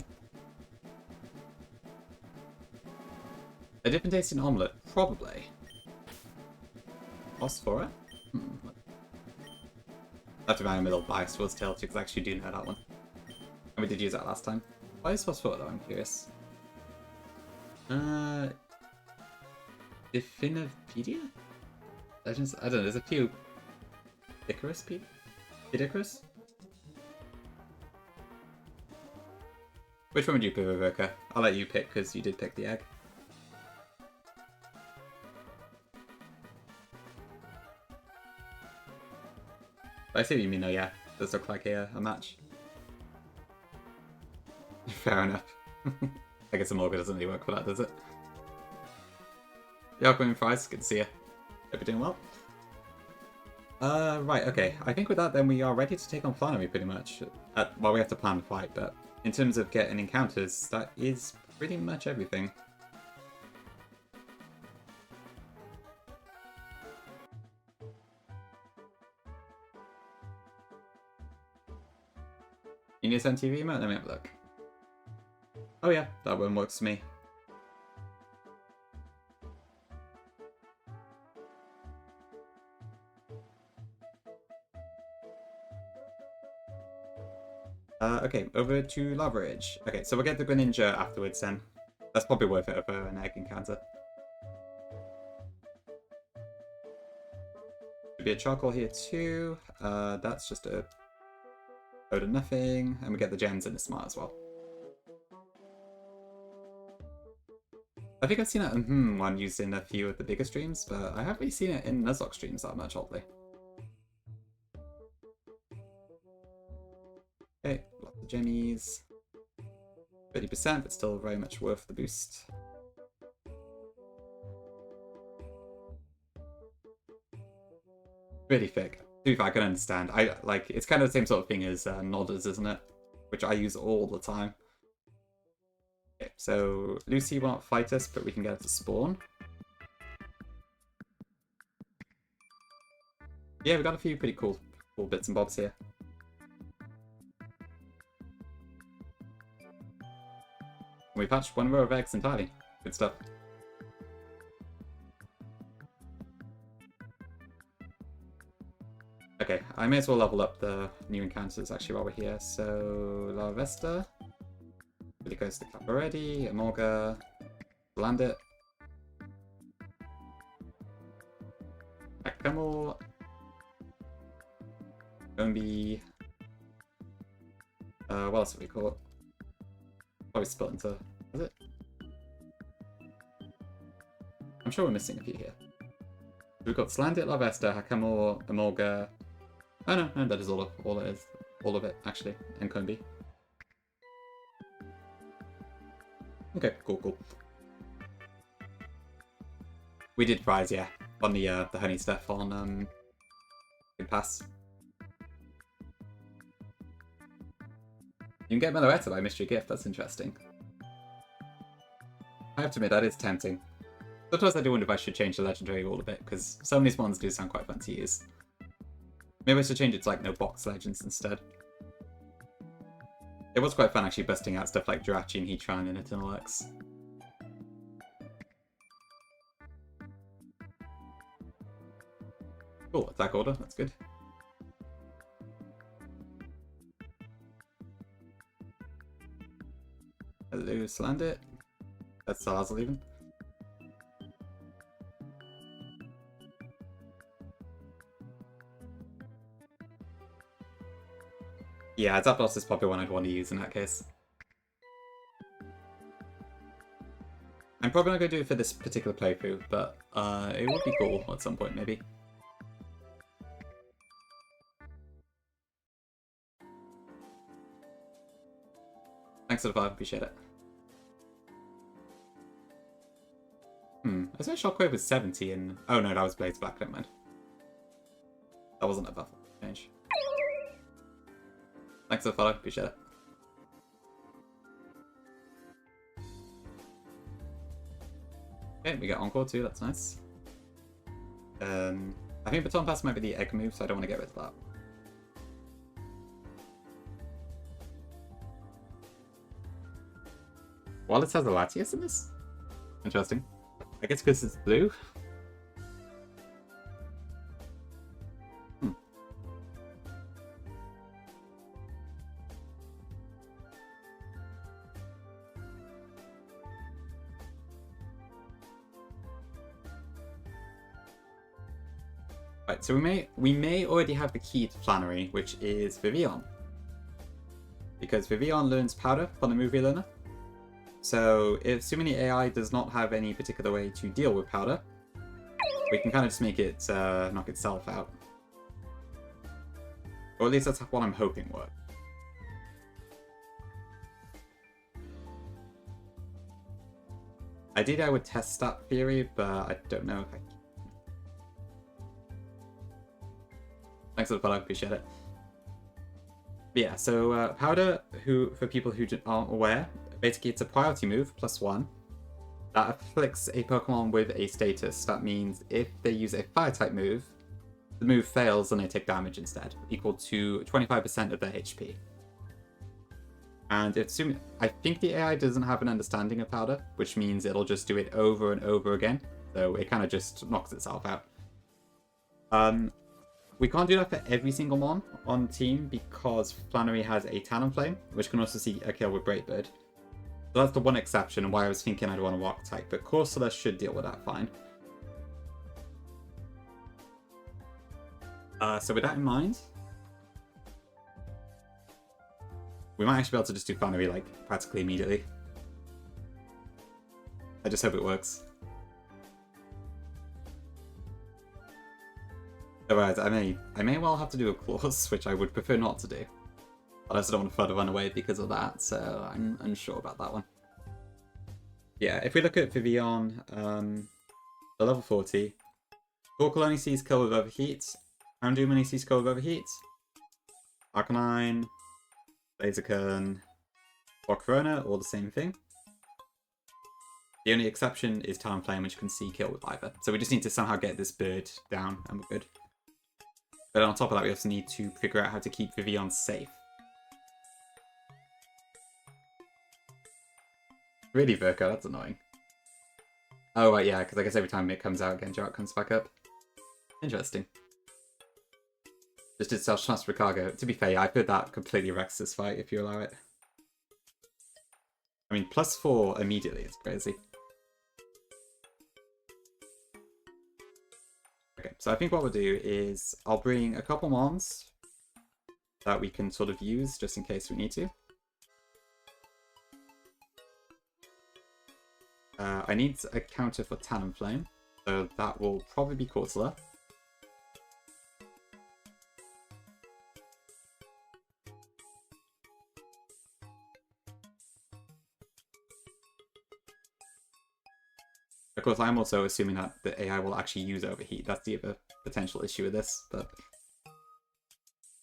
A: A different taste in omelette? Probably. Phosphora? I have to be a little biased towards Tailtew because I actually do know that one. And we did use that last time. Why is Phosphora though? I'm curious. Definipedia? I don't know, there's a few... Icarus? Icarus? Which one would you pick, Rebecca? I'll let you pick because you did pick the egg. I see what you mean though, yeah. Does look like a match. Fair enough. I guess a Morgan doesn't really work for that, does it? Yeah, Queen Fries, good to see you. Hope you're doing well. Right, okay. I think with that then we are ready to take on Flannery pretty much. Well, we have to plan the fight, but in terms of getting encounters, that is pretty much everything. Can you send TV emote? Let me have a look. Oh yeah, that one works for me. Okay, over to Lava Ridge. Okay, so we'll get the Greninja afterwards then. That's probably worth it over an egg encounter. Should be a charcoal here too. That's just a load of nothing. And we get the gems in the smart as well. I think I've seen that one used in a few of the bigger streams, but I haven't really seen it in Nuzlocke streams that much, oddly. Okay, lots of gemmies. 30%, but still very much worth the boost. Really thick. To be fair, I can understand. It's kind of the same sort of thing as Nodders, isn't it? Which I use all the time. Okay, so Lucy will not fight us, but we can get her to spawn. Yeah, we've got a few pretty cool bits and bobs here. We patched one row of eggs entirely. Good stuff. Okay, I may as well level up the new encounters actually while we're here. So, La Vesta. Really goes to the club already. Amolga. Land it. Akkamel. Gombi. What else do we call it? Probably split into... Is it? I'm sure we're missing a few here. We've got Slandit, La Vesta, Hakamor, Amolga. Oh no, that is all it is. All of it, actually. And Kombi. Okay, cool. We did prize, yeah. On the honey stuff on Pass. You can get Meloetta by Mystery Gift, that's interesting. I have to admit, that is tempting. Sometimes I do wonder if I should change the legendary rule a bit, because some of these ones do sound quite fun to use. Maybe I should change it to like no box legends instead. It was quite fun actually busting out stuff like Jirachi and Heatran in Eternal X. Cool, attack order, that's good. Hello, Slandit. That's Sarzal even. Yeah, Zapdos is probably one I'd want to use in that case. I'm probably not going to do it for this particular playthrough, but it would be cool at some point maybe. Thanks for the vibe, appreciate it. I said Shockwave was 70 and... Oh no, that was Blades Black, never mind. That wasn't a buff change. Thanks for the follow, appreciate it. Okay, we get Encore too, that's nice. I think Baton Pass might be the egg move, so I don't want to get rid of that. Wallace has a Latias in this? Interesting. I guess because it's blue? Right, so we may already have the key to Flannery, which is Vivillon. Because Vivillon learns Powder from the movie learner. So if Sumini AI does not have any particular way to deal with Powder, we can kind of just make it knock itself out. Or at least that's what I'm hoping works. Ideally I would test that theory, but I don't know if I can. Thanks for the follow, appreciate it. But yeah, so Powder, for people who aren't aware, basically it's a priority move, +1, that afflicts a Pokemon with a status. That means if they use a Fire-type move, the move fails and they take damage instead, equal to 25% of their HP. And I think the AI doesn't have an understanding of Powder, which means it'll just do it over and over again. So it kind of just knocks itself out. We can't do that for every single mon on team because Flannery has a Talonflame, which can also see a kill with Brightbird. So that's the one exception and why I was thinking I'd want to Rock type, but Corsola should deal with that fine. So with that in mind, we might actually be able to just do Flannery like practically immediately. I just hope it works. Otherwise, I may well have to do a clause, which I would prefer not to do. But I also don't want to further run away because of that, so I'm unsure about that one. Yeah, if we look at Vivian, the level 40, Torkoal only sees kill with Overheat, Houndoom only sees kill with Overheat, Arcanine, Blaziken, or Corona, all the same thing. The only exception is Talonflame, which can see kill with either. So we just need to somehow get this bird down, and we're good. But on top of that, we also need to figure out how to keep Vivian safe. Really, Virko? That's annoying. Oh, right, yeah, because I guess every time it comes out again, Jark comes back up. Interesting. Just did self-transfer cargo. To be fair, I feel that completely wrecks this fight if you allow it. I mean, +4 immediately is crazy. Okay, so I think what we'll do is I'll bring a couple mons that we can sort of use just in case we need to. I need a counter for Talonflame, so that will probably be Corsola. Of course, I'm also assuming that the AI will actually use Overheat. That's the other potential issue with this, but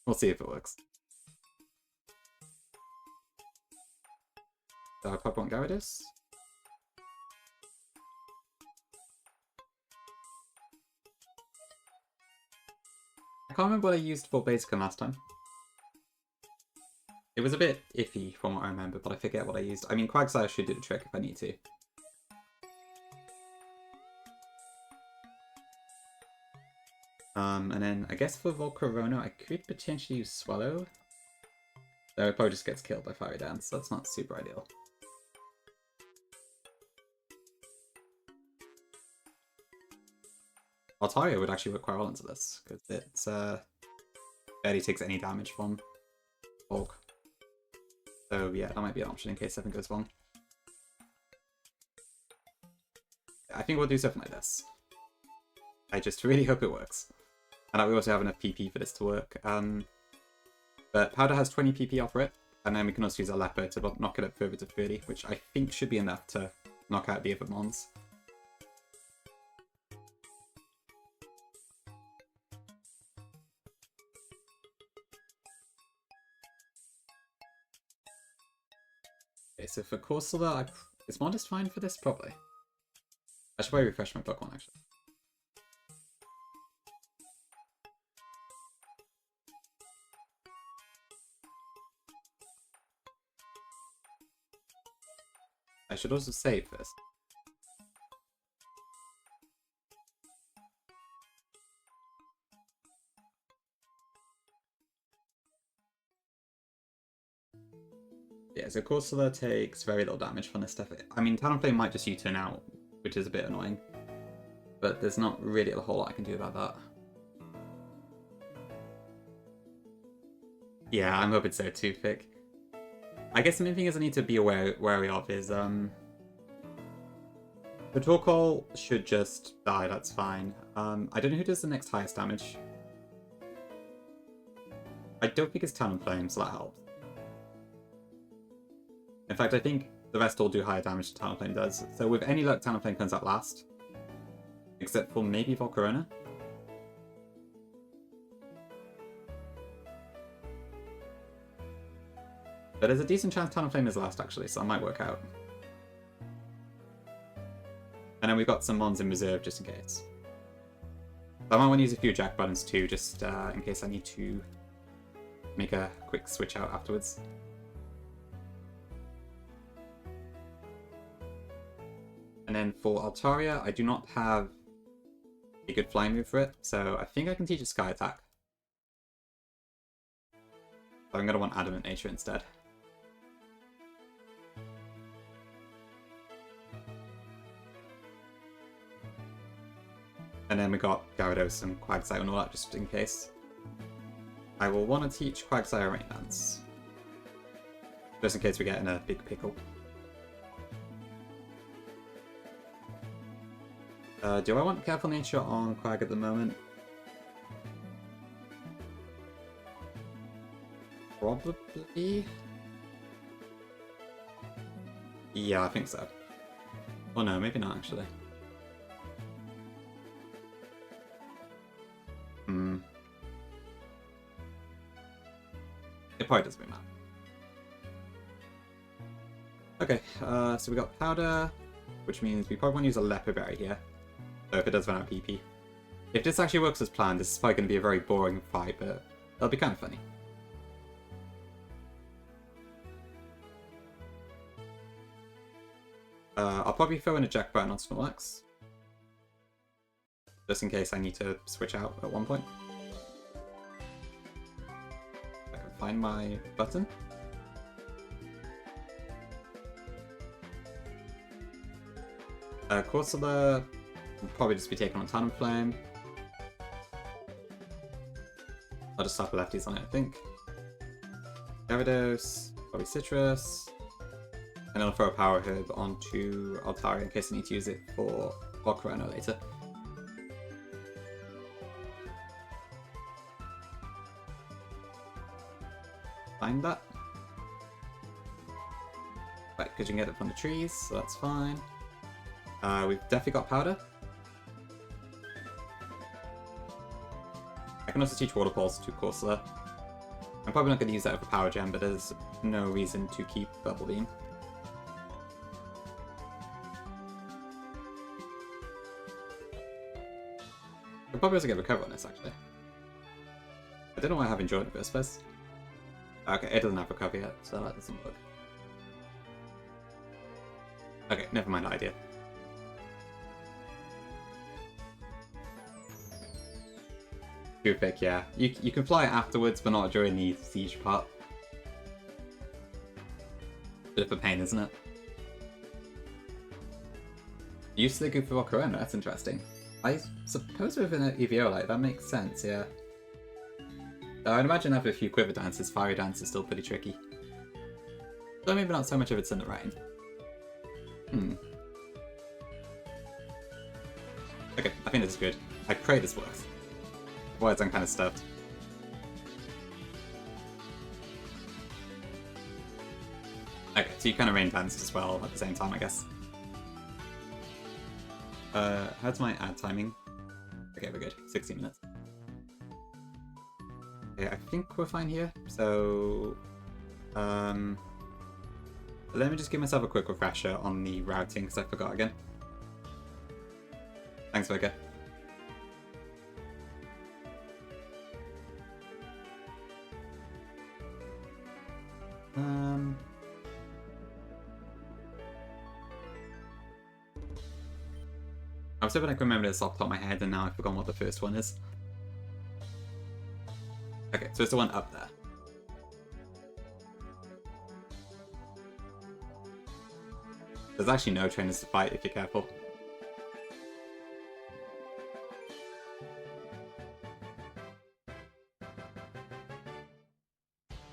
A: we'll see if it works. Pokemon Gyarados. I can't remember what I used for Blaziken last time. It was a bit iffy from what I remember, but I forget what I used. I mean, Quagsire should do the trick if I need to. And then I guess for Volcarona, I could potentially use Swallow. Though it probably just gets killed by Fiery Dance, so that's not super ideal. Altaria would actually work quite well into this, because it barely takes any damage from Volk. So yeah, that might be an option in case something goes wrong. I think we'll do something like this. I just really hope it works. And that we also have enough PP for this to work. But Powder has 20 PP off it, and then we can also use a Leopard to knock it up further to 30, which I think should be enough to knock out the other mons. Okay, so for Corsola, is Modest fine for this? Probably. I should probably refresh my Pokemon, actually. I should also save this. Yeah, so Corsola takes very little damage from this stuff. I mean, Talonflame might just U-turn out, which is a bit annoying. But there's not really a whole lot I can do about that. Yeah, I'm hoping so too, Fick. I guess the main thing is I need to be wary of is, the Torkoal should just die, that's fine. I don't know who does the next highest damage. I don't think it's Talonflame, so that helps. In fact, I think the rest all do higher damage than Talonflame does. So with any luck, Talonflame comes out last. Except for maybe Volcarona. But there's a decent chance Talonflame is last, actually, so that might work out. And then we've got some mons in reserve, just in case. I might want to use a few Jack buttons too, just in case I need to make a quick switch out afterwards. And then for Altaria, I do not have a good flying move for it, so I think I can teach it Sky Attack. So I'm going to want Adamant Nature instead. And then we got Gyarados and Quagsire and all that, just in case. I will want to teach Quagsire Rain Dance. Just in case we get in a big pickle. Do I want Careful Nature on Quag at the moment? Probably. Yeah, I think so. Oh no, maybe not actually. It probably doesn't matter. Okay, so we got Powder, which means we probably want to use a Leopard Berry here. So if it does run out of PP. If this actually works as planned, this is probably going to be a very boring fight, but it'll be kind of funny. I'll probably throw in a Jack Button on Snorlax. Just in case I need to switch out at one point. I can find my button. Corsola will probably just be taken on Talonflame. I'll just slap lefties on it, I think. Gyarados, probably Citrus. And I'll throw a Power Herb onto Altaria in case I need to use it for Corona later. Find that. Right, because you can get it from the trees, so that's fine. We've definitely got Powder. I can also teach Water Pulse to Corsola. I'm probably not going to use that over Power Gem, but there's no reason to keep Bubble Beam. I'll probably also get Recover on this, actually. I don't know why I haven't joined it first place. Okay, it doesn't have Recover yet, so that doesn't work. Okay, never mind that idea. Pick, yeah. You can fly it afterwards, but not during the siege part. Bit of a pain, isn't it? Use the Goop for Corona, that's interesting. I suppose with an Eviolite, that makes sense, yeah. I'd imagine after a few Quiver Dances, Fiery Dance is still pretty tricky. Though maybe not so much if it's in the rain. Okay, I think this is good. I pray this works. Otherwise I'm kind of stuffed. Okay, so you kind of rain danced as well at the same time, I guess. How's my ad timing? Okay, we're good. 60 minutes. Okay, I think we're fine here. So, let me just give myself a quick refresher on the routing because I forgot again. Thanks, Vega. I was hoping I could remember this off the top of my head, and now I've forgotten what the first one is. Okay, so it's the one up there. There's actually no trainers to fight if you're careful.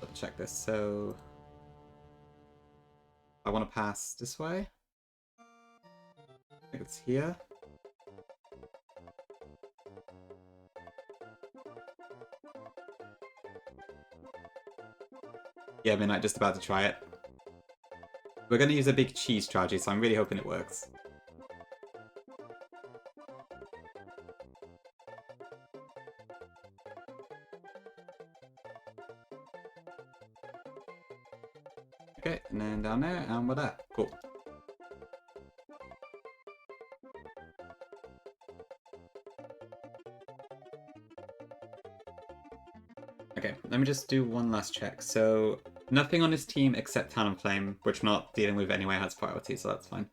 A: Double check this. So I want to pass this way. I think it's here. Yeah, I mean, I'm just about to try it. We're going to use a big cheese strategy, so I'm really hoping it works. Okay, and then down there, and we're there. Cool. Okay, let me just do one last check. So, nothing on his team except Talonflame, which we're not dealing with anyway, has priority, so that's fine.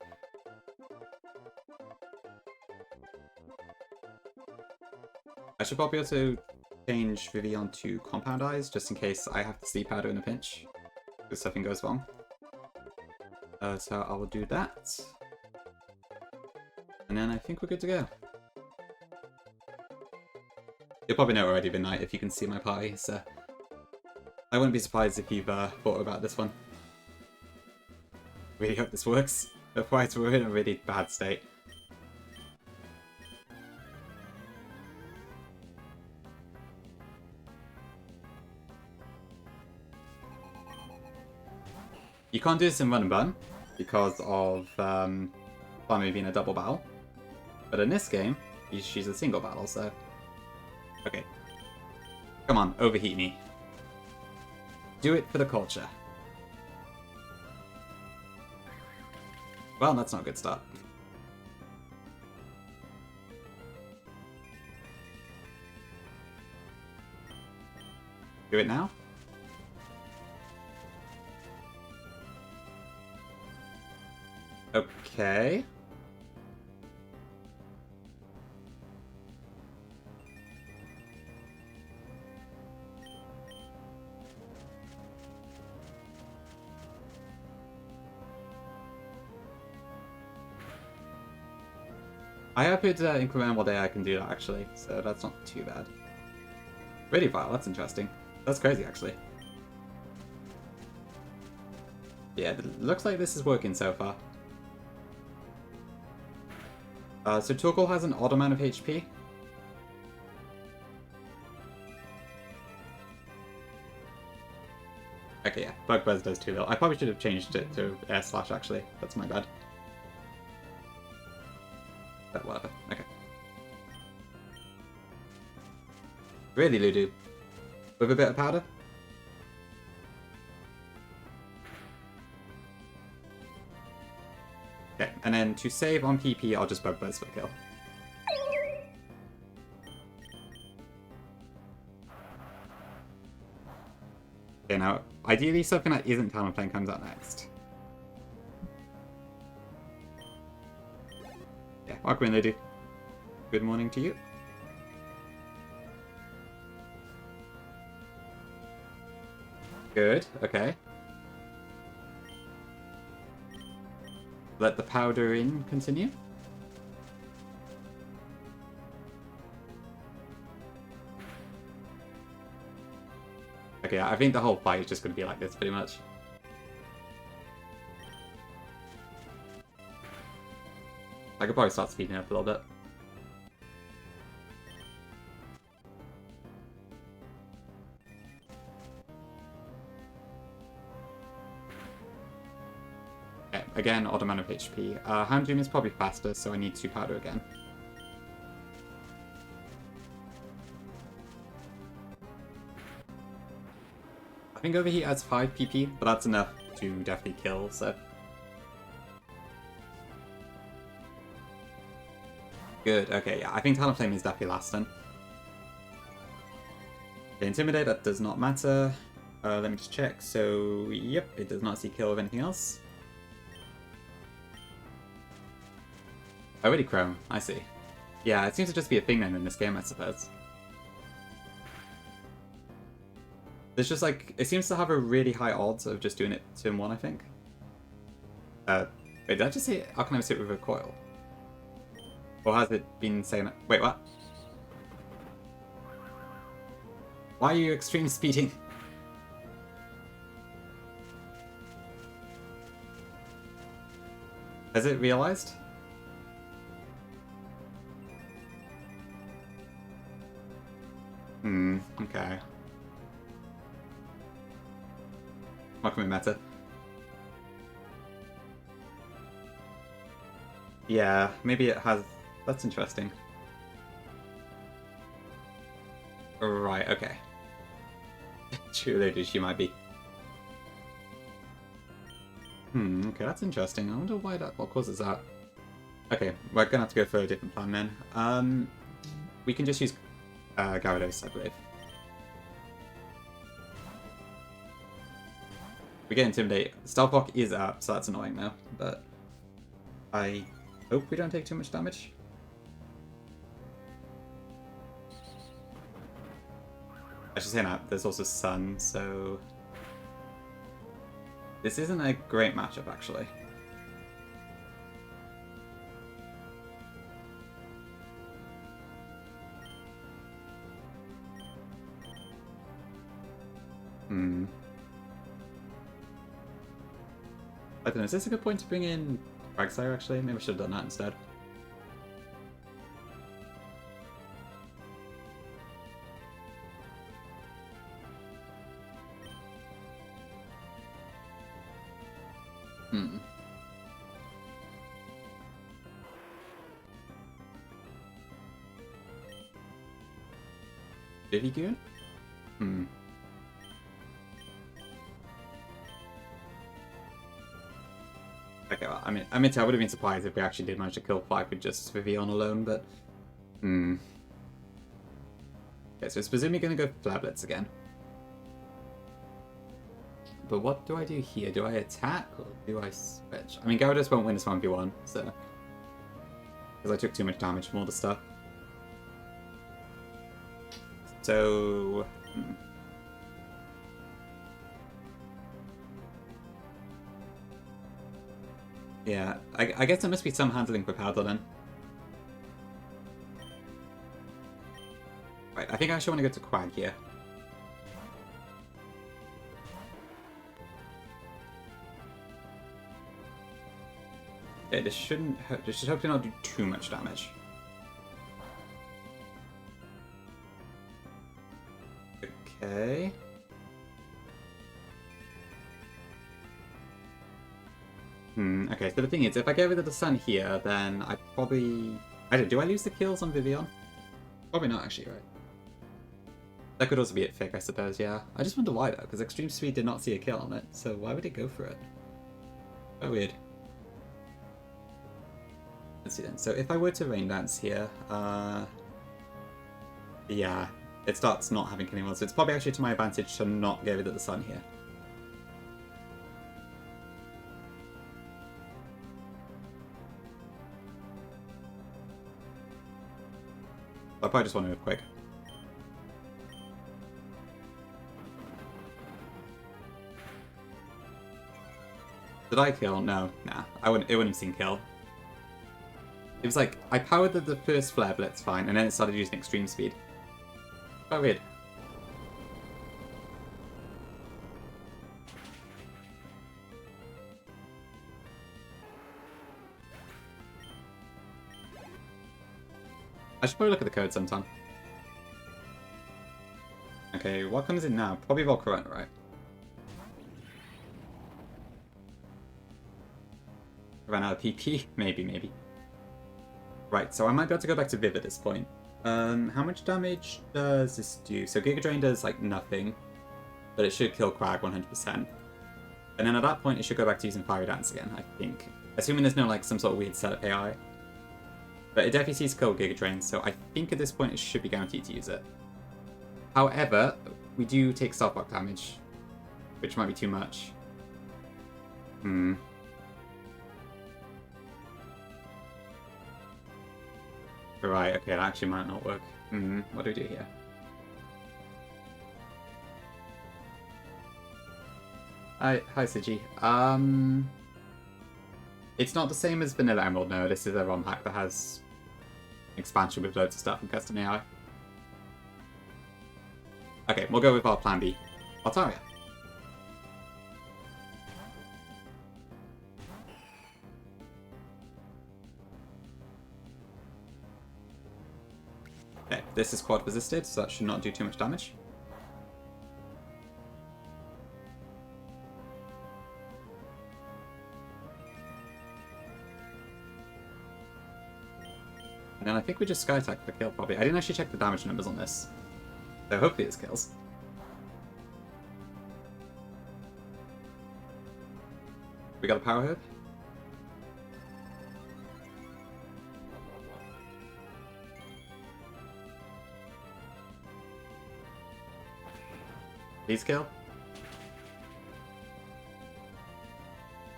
A: I should probably also change Vivian to Compound Eyes, just in case I have to sleep powder in a pinch, if something goes wrong. So I will do that. And then I think we're good to go. You'll probably know already midnight if you can see my party, so I wouldn't be surprised if you've thought about this one. Really hope this works. Otherwise we're in a really bad state. You can't do this in run and bun because of Farmy being a double battle. But in this game, she's a single battle, so... Okay. Come on, overheat me. Do it for the culture. Well, that's not a good start. Do it now? Okay. I hope it's inclement one day I can do that actually, so that's not too bad. Really vile, that's interesting. That's crazy actually. Yeah, it looks like this is working so far. So Torkoal has an odd amount of HP. Okay, yeah, Bug Buzz does too little. I probably should have changed it to Air Slash actually. That's my bad. But whatever, okay. Really, Ludu? With a bit of powder? Okay, and then to save on PP, I'll just Bug Buzz for the kill. Okay, now, ideally something that isn't Talonflame comes out next. Yeah, welcome in, Ludu. Good morning to you. Good, okay. Let the powder in continue. Okay, I think the whole fight is just going to be like this, pretty much. I could probably start speeding up a little bit. Okay, again, odd amount of HP. Hound Doom is probably faster, so I need 2 powder again. I think Overheat adds 5 PP, but that's enough to definitely kill, so... Good, okay, yeah, I think Talonflame is definitely lasting. Okay, Intimidate, that does not matter. Let me just check, so, yep, it does not see kill of anything else. Already Chrome, I see. Yeah, it seems to just be a thing then in this game, I suppose. There's just like, it seems to have a really high odds of just doing it turn 1, I think. Wait, did I just say Arcanine hit with Recoil? Or has it been saying that? Wait, what? Why are you extreme speeding? Has it realized? Okay. Welcome in, Meta. Yeah, maybe it has... That's interesting. Right, okay. True, she might be. Okay, that's interesting. I wonder why that... What causes that? Okay, we're gonna have to go for a different plan then. We can just use Gyarados, I believe. We get Intimidate. Stealth Rock is up, so that's annoying now, but I hope we don't take too much damage. should say that, there's also Sun, so... This isn't a great matchup, actually. I don't know, is this a good point to bring in Quagsire, actually? Maybe I should have done that instead. Vivigoon? Okay, well, I mean, I would have been surprised if we actually did manage to kill 5 with just Vivian alone, but... Okay, so it's presumably going to go Flare Blitz again. But what do I do here? Do I attack, or do I switch? I mean, Gyarados won't win this 1v1, so... Because I took too much damage from all the stuff. So... Yeah, I guess there must be some handling for Powder then. Right, I think I actually want to go to Quag here. Okay, this shouldn't hurt. This should hopefully not do too much damage. Okay. Okay, so the thing is, if I get rid of the Sun here, then I probably... I don't know, do I lose the kills on Vivian? Probably not, actually, right? That could also be it thick, I suppose, yeah. I just wonder why, though, because Extreme Speed did not see a kill on it, so why would it go for it? Oh, weird. Let's see then. So if I were to Rain Dance here, yeah, it starts not having killing ones, so it's probably actually to my advantage to not get rid of the Sun here. I probably just want to move quick. Did I kill? No, nah. It wouldn't have seen kill. It was like, I powered the first Flare Blitz fine, and then it started using Extreme Speed. Quite weird. I should probably look at the code sometime. Okay, what comes in now? Probably Volcarona, right? Ran out of PP? Maybe. Right, so I might be able to go back to Viv at this point. How much damage does this do? So Giga Drain does, like, nothing. But it should kill Quag 100%. And then at that point, it should go back to using Fire Dance again, I think. Assuming there's no, like, some sort of weird setup AI. But it definitely sees kill Giga Drain, so I think at this point it should be guaranteed to use it. However, we do take Starbuck damage, which might be too much. Right, okay, that actually might not work. What do we do here? Hi Siji. It's not the same as Vanilla Emerald, no. This is a ROM hack that has expansion with loads of stuff and custom AI. Okay, we'll go with our plan B. Altaria. Okay, this is quad resisted, so that should not do too much damage. And then I think we just Sky Attack for kill, probably. I didn't actually check the damage numbers on this. So hopefully it's kills. We got a Power Herb. Please kill.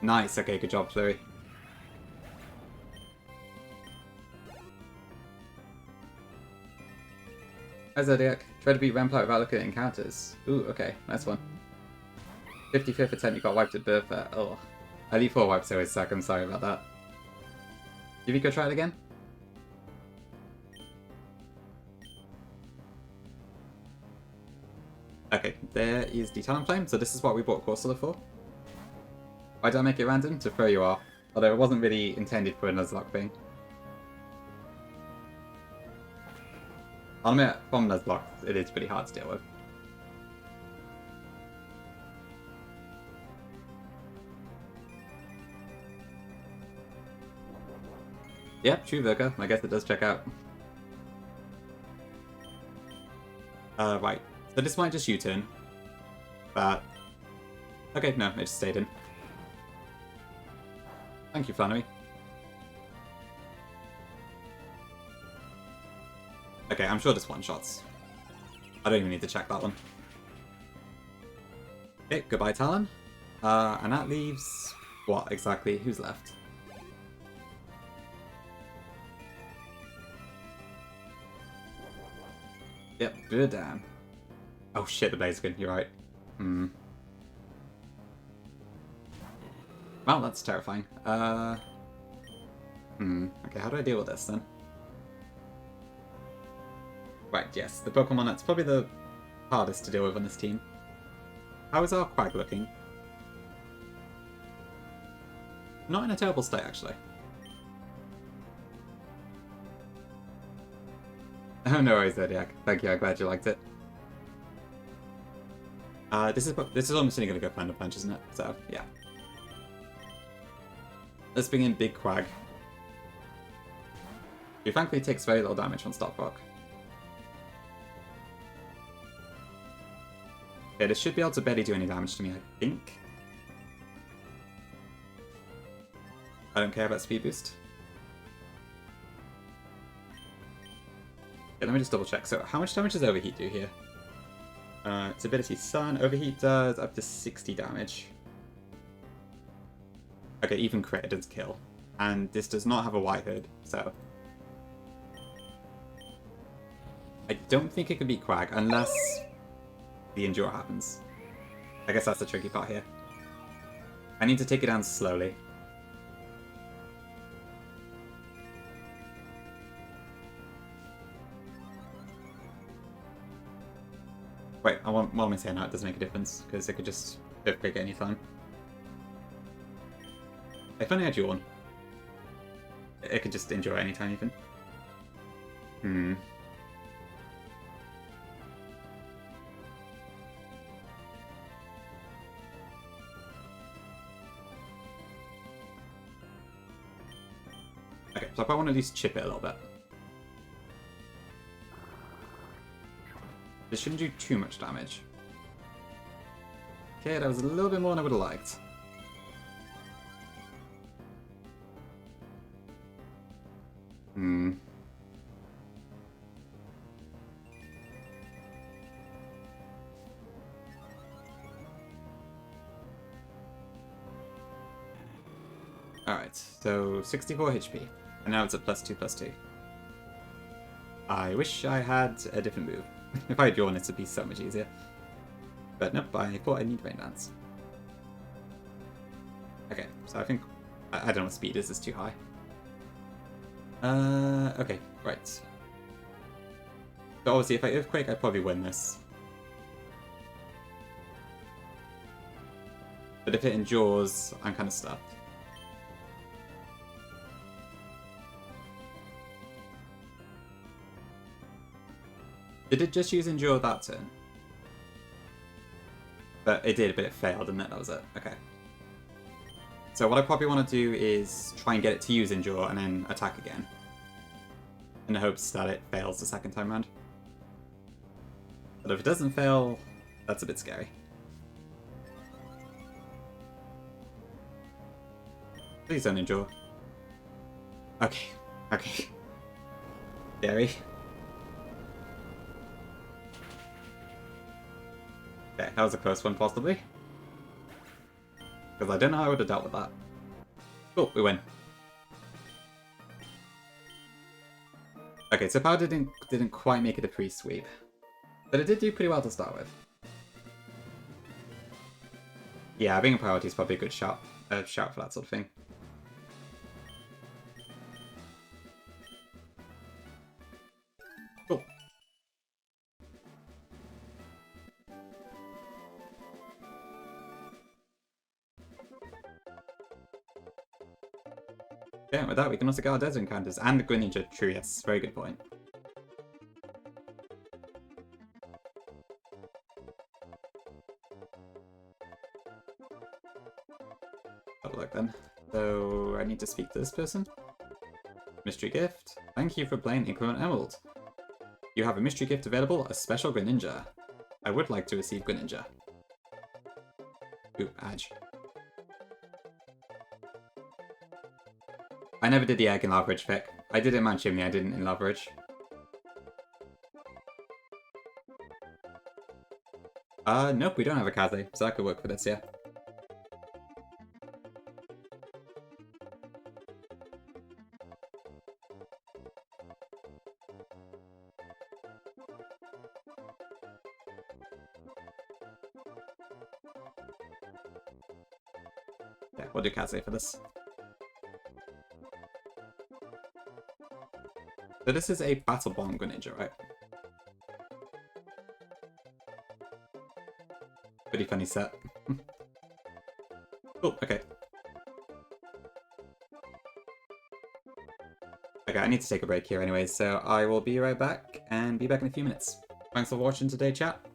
A: Nice, okay, good job, Flurry. Hi Zodiac. Try to beat Rampart without looking at encounters. Ooh, okay, nice one. 55th attempt, you got wiped at birth there. Oh. Elite 4 wipes always suck, I'm sorry about that. Give you go try it again? Okay, there is the Talonflame, so this is what we bought Corsola for. Why did I make it random? To throw you off. Although it wasn't really intended for a Nuzlocke thing. I'll admit, from Nuzlocke, it is pretty hard to deal with. Yep, true Virgo. I guess it does check out. Right. So this might just U-turn. But... okay, no, it just stayed in. Thank you, Flannery. Okay, I'm sure this one-shots. I don't even need to check that one. Okay, goodbye, Talon. And that leaves... what, exactly? Who's left? Yep, good damn. Oh shit, the Blaziken, you're right. Hmm. Well, that's terrifying. Okay, how do I deal with this then? Right, yes, the Pokemon that's probably the hardest to deal with on this team. How is our Quag looking? Not in a terrible state, actually. Oh, no worries, Zodiac. Thank you, I'm glad you liked it. This is almost only going to go Thunder Punch, isn't it? So, yeah. Let's bring in Big Quag. Who thankfully takes very little damage from Stop Rock. Okay, this should be able to barely do any damage to me, I think. I don't care about Speed Boost. Okay, let me just double check. So, how much damage does Overheat do here? Its ability Sun. Overheat does up to 60 damage. Okay, even crit does kill. And this does not have a White Hood, so... I don't think it could beat Quag, unless the Endure happens. I guess that's the tricky part here. I need to take it down slowly. Wait, while I'm saying that, it doesn't make a difference, because it could just Earthquake at any time. If only I had Yawn. It could just endure any time, even. Okay, so I probably want to at least chip it a little bit. This shouldn't do too much damage. Okay, that was a little bit more than I would have liked. Alright, so 64 HP. And now it's at +2/+2. I wish I had a different move. If I had Yawn, it would be so much easier. But nope, I thought I need Rain Dance. Okay, so I think... I don't know what speed is, it's too high. Okay, right. So obviously if I Earthquake, I probably win this. But if it endures, I'm kind of stuffed. Did it just use Endure that turn? But it did, but it failed, and that was it. Okay. So what I probably want to do is try and get it to use Endure and then attack again. In the hopes that it fails the second time round. But if it doesn't fail, that's a bit scary. Please don't Endure. Okay. Okay. Scary. Okay, that was a close one, possibly. Because I don't know how I would have dealt with that. Cool, we win. Okay, so Power didn't quite make it a pre-sweep. But it did do pretty well to start with. Yeah, being a priority is probably a good shout for that sort of thing. Cool. Yeah, with that we can also get our desert encounters and the Greninja. True, yes, very good point. Have a look then. So I need to speak to this person. Mystery gift. Thank you for playing Inclement Emerald. You have a mystery gift available, a special Greninja. I would like to receive Greninja. Ooh, Adge. I never did the egg in Lava Ridge pick. I did it in Mount Chimney, I didn't in Lava Ridge. Nope, we don't have a Kaze, so that could work for this, yeah. Yeah, we'll do Kaze for this. So this is a Battle Bomb Greninja, right? Pretty funny set. Oh, okay. Okay, I need to take a break here anyways, so I will be right back, and be back in a few minutes. Thanks for watching today, chat.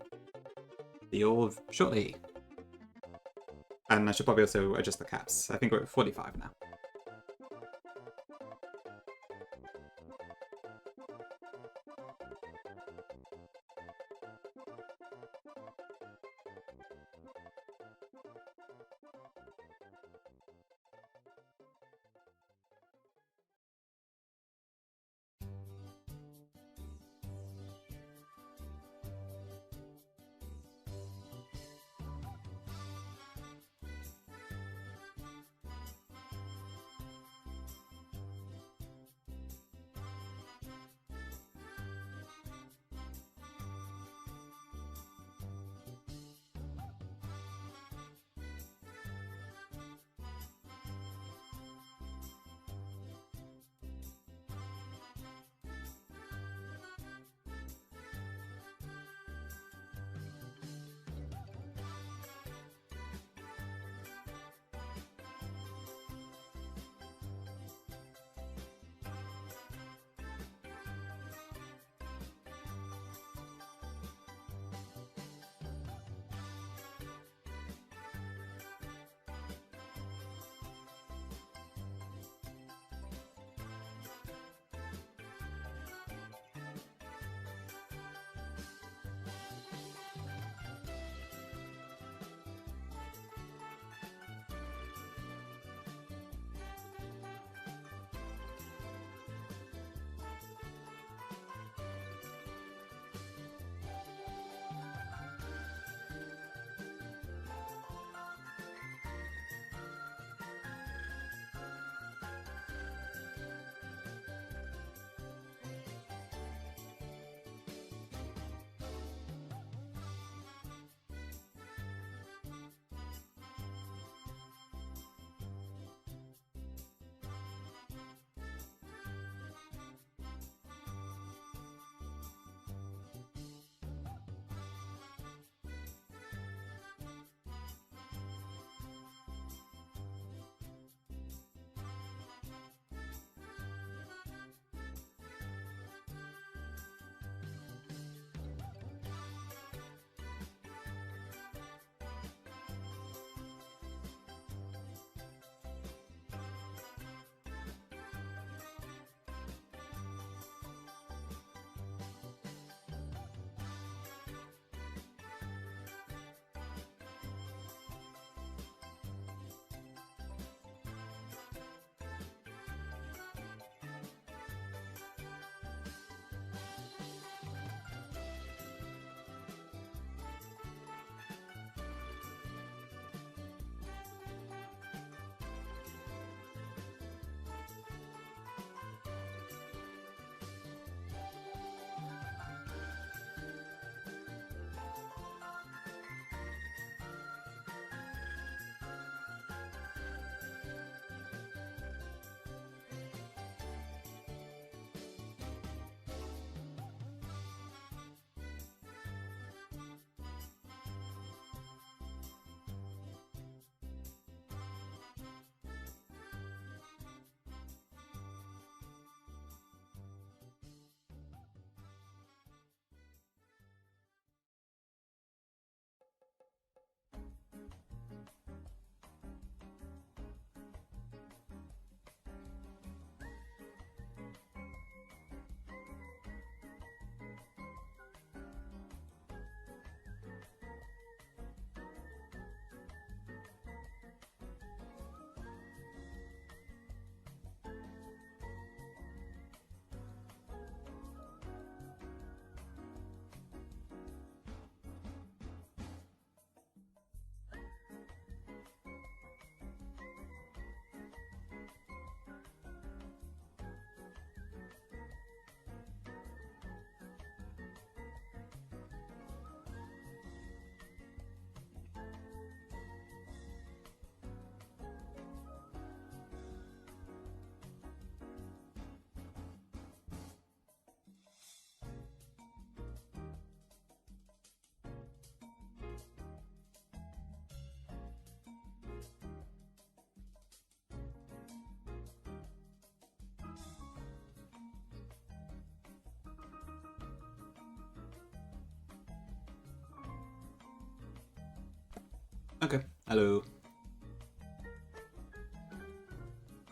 A: See you all shortly. And I should probably also adjust the caps. I think we're at 45 now. Okay, hello.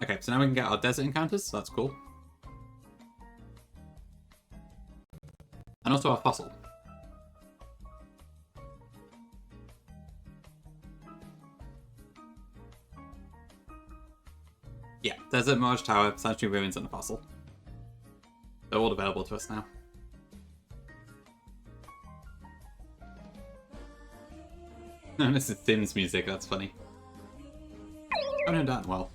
A: Okay, so now we can get our desert encounters, so that's cool. And also our fossil. Yeah, Desert, Mirage Tower, Sanctuary Ruins, and a fossil. They're all available to us now. No, this is Tim's music, that's funny. Oh no, that well.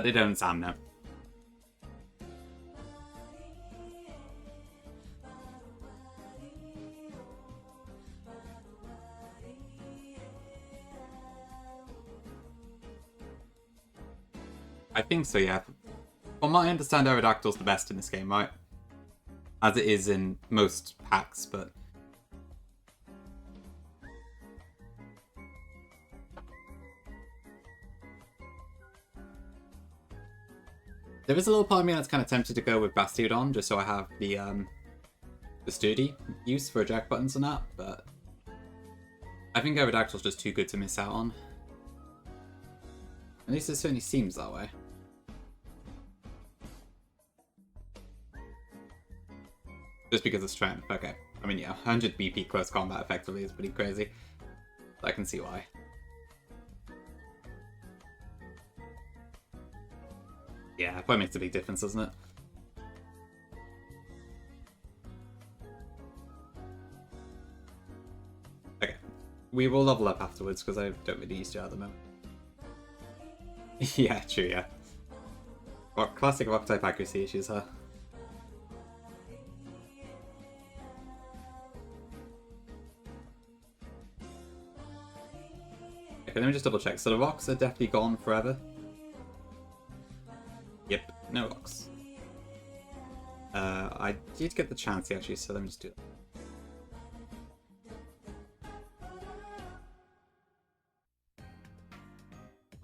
A: They don't sound now. I think so, yeah. From what I understand, Aerodactyl's the best in this game, right? As it is in most packs, but... There is a little part of me that's kind of tempted to go with Bastiodon, just so I have the sturdy use for eject buttons and that, but... I think Aerodactyl's just too good to miss out on. At least it certainly seems that way. Just because of strength, okay. I mean, yeah, 100 BP close combat effectively is pretty crazy. I can see why. Yeah, it probably makes a big difference, doesn't it? Okay. We will level up afterwards, because I don't really use to at the moment. Yeah, true, yeah. Well, classic rock-type accuracy issues, huh? Okay, let me just double check. So the rocks are definitely gone forever? Yep, no rocks. I did get the chance actually, so let me just do it.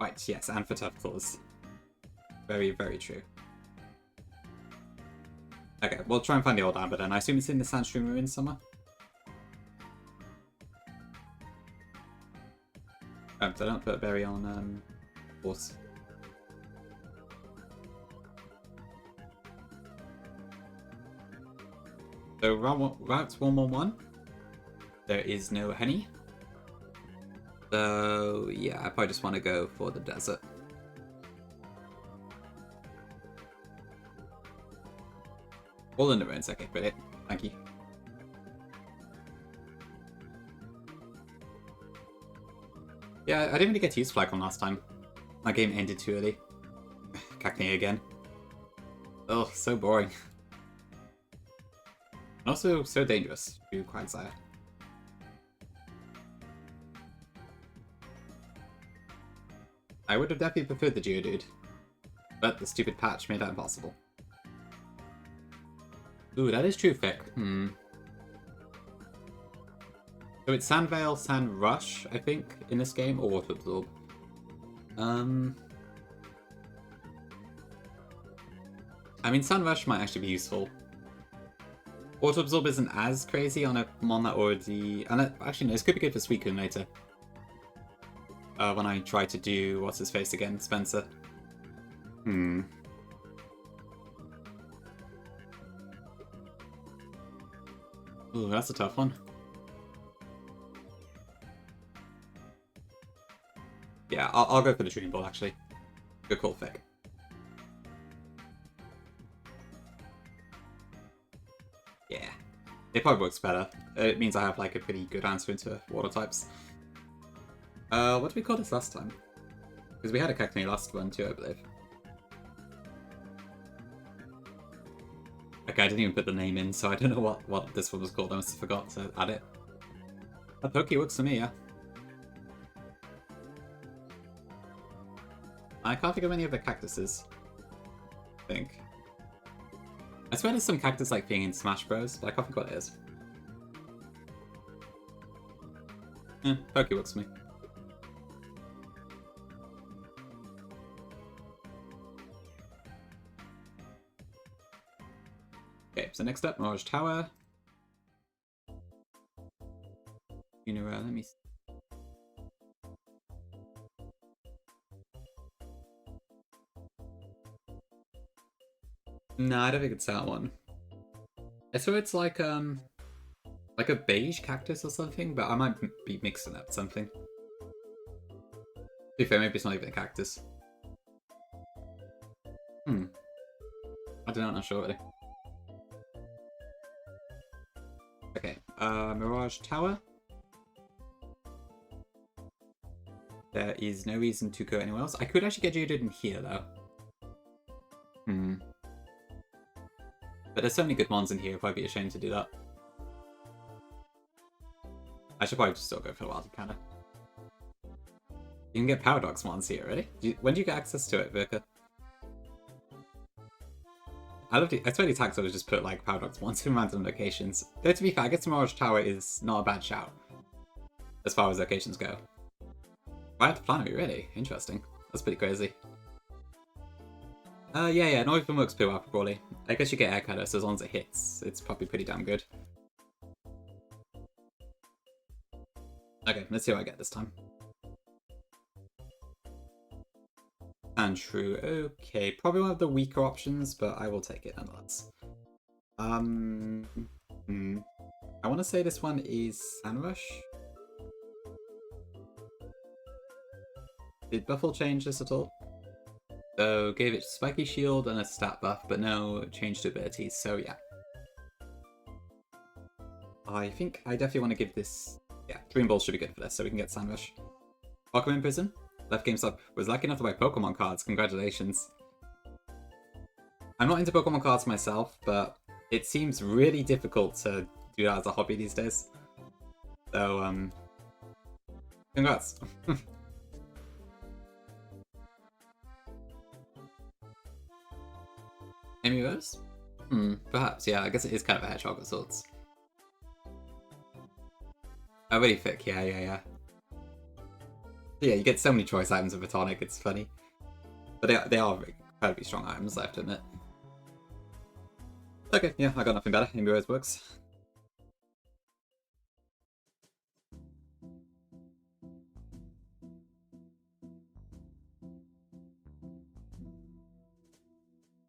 A: Right, yes, and for tough claws. Very, very true. Okay, we'll try and find the old amber then. I assume it's in the Sandstream Ruins somewhere? So I don't put a berry on, horse. So route 111, there is no honey. So yeah, I probably just want to go for the desert. All in the ruins, okay, brilliant. Thank you. Yeah, I didn't really get to use Flycon last time. My game ended too early. Cacnea again. Oh, so boring. And also so dangerous to Quagsire. I would have definitely preferred the Geodude, but the stupid patch made that impossible. Ooh, that is true, Fick. So it's Sandveil, Sand Rush, I think, in this game, or Water Absorb. I mean, Sand Rush might actually be useful. Water Absorb isn't as crazy on a mon that already... And actually, no, this could be good for Suicune later. When I try to do... What's his face again? Spencer. Ooh, that's a tough one. Yeah, I'll go for the Dream Ball, actually. Good call, Fick. Yeah. It probably works better. It means I have, like, a pretty good answer into water types. What did we call this last time? Because we had a Cacnea last one, too, I believe. Okay, I didn't even put the name in, so I don't know what this one was called. I must have forgot to add it. That Pokey works for me, yeah. I can't think of any other cactuses. I think. I swear there's some cactus-like thing in Smash Bros, but I can't think what it is. Pokey works for me. Okay, so next up, Mirage Tower. No, I don't think it's that one. I saw it's like a beige cactus or something, but I might be mixing up something. To be fair, maybe it's not even a cactus. I don't know, I'm not sure really. Okay, Mirage Tower. There is no reason to go anywhere else. I could actually get Jaded in here, though. But there's so many good ones in here, I'd be ashamed to do that. I should probably just still go for the wild kinda. You can get Paradox ones here, really? When do you get access to it, Virka? I swear the tax would just put like Paradox ones in random locations. Though to be fair, I guess Mirage Tower is not a bad shout. As far as locations go. Right to Planetary, really? Interesting. That's pretty crazy. Yeah, not even works pretty well for Brawly. I guess you get Air Cutter, so as long as it hits, it's probably pretty damn good. Okay, let's see what I get this time. And true, okay. Probably one of the weaker options, but I will take it nonetheless. I want to say this one is Sandrush. Did Buffle change this at all? So gave it Spiky Shield and a stat buff, but no change to abilities, so yeah. I think I definitely want to give this... Yeah, Dream Ball should be good for this, so we can get Sandrush. Pokemon Prison. Left Game Sub was lucky enough to buy Pokemon cards, congratulations. I'm not into Pokemon cards myself, but it seems really difficult to do that as a hobby these days. So, congrats. Amy Rose? Perhaps, yeah, I guess it is kind of a hedgehog of sorts. Oh, really thick, yeah. Yeah, you get so many choice items of a tonic, it's funny. But they are incredibly strong items, I have to admit. Okay, yeah, I got nothing better. Amy Rose works.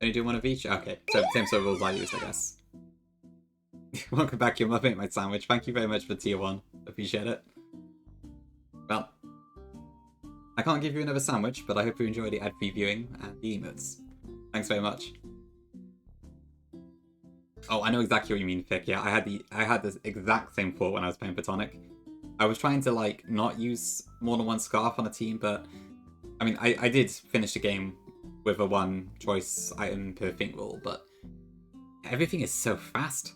A: Only do one of each? Okay, so same sort of rules I used, I guess. Welcome back, you're loving my sandwich. Thank you very much for tier 1. Appreciate it. Well, I can't give you another sandwich, but I hope you enjoy the ad-free viewing and the emotes. Thanks very much. Oh, I know exactly what you mean, Fick. Yeah, I had this exact same thought when I was playing Platonic. I was trying to like not use more than one scarf on a team, but I mean, I did finish the game with a one choice item per thing rule, but everything is so fast.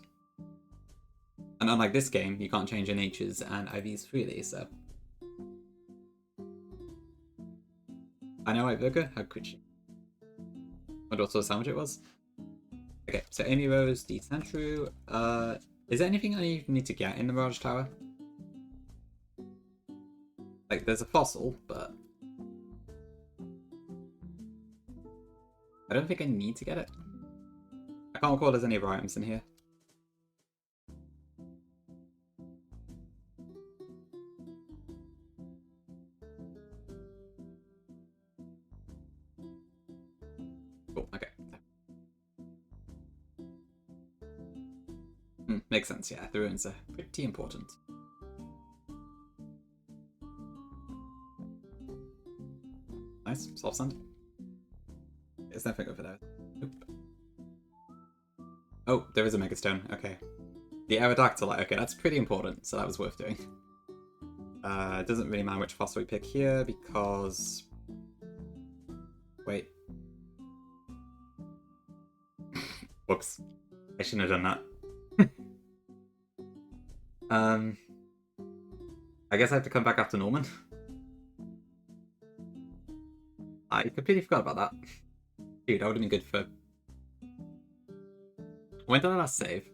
A: And unlike this game, you can't change your natures and IVs freely, so. I know, right, Virgo? How could she? What sort of sandwich it was? Okay, so Amy Rose, Decentru. Is there anything I need to get in the Mirage Tower? Like, there's a fossil, but I don't think I need to get it. I can't recall there's any other items in here. Cool, okay. Makes sense, yeah. The ruins are pretty important. Nice, soft sand. There's nothing over there. Oop. Oh, there is a Megastone, okay. The Aerodactylite, okay, that's pretty important, so that was worth doing. It doesn't really matter which fossil we pick here, because... Wait. Whoops. I shouldn't have done that. I guess I have to come back after Norman. I completely forgot about that. Dude, that would have been good for... When did I last save?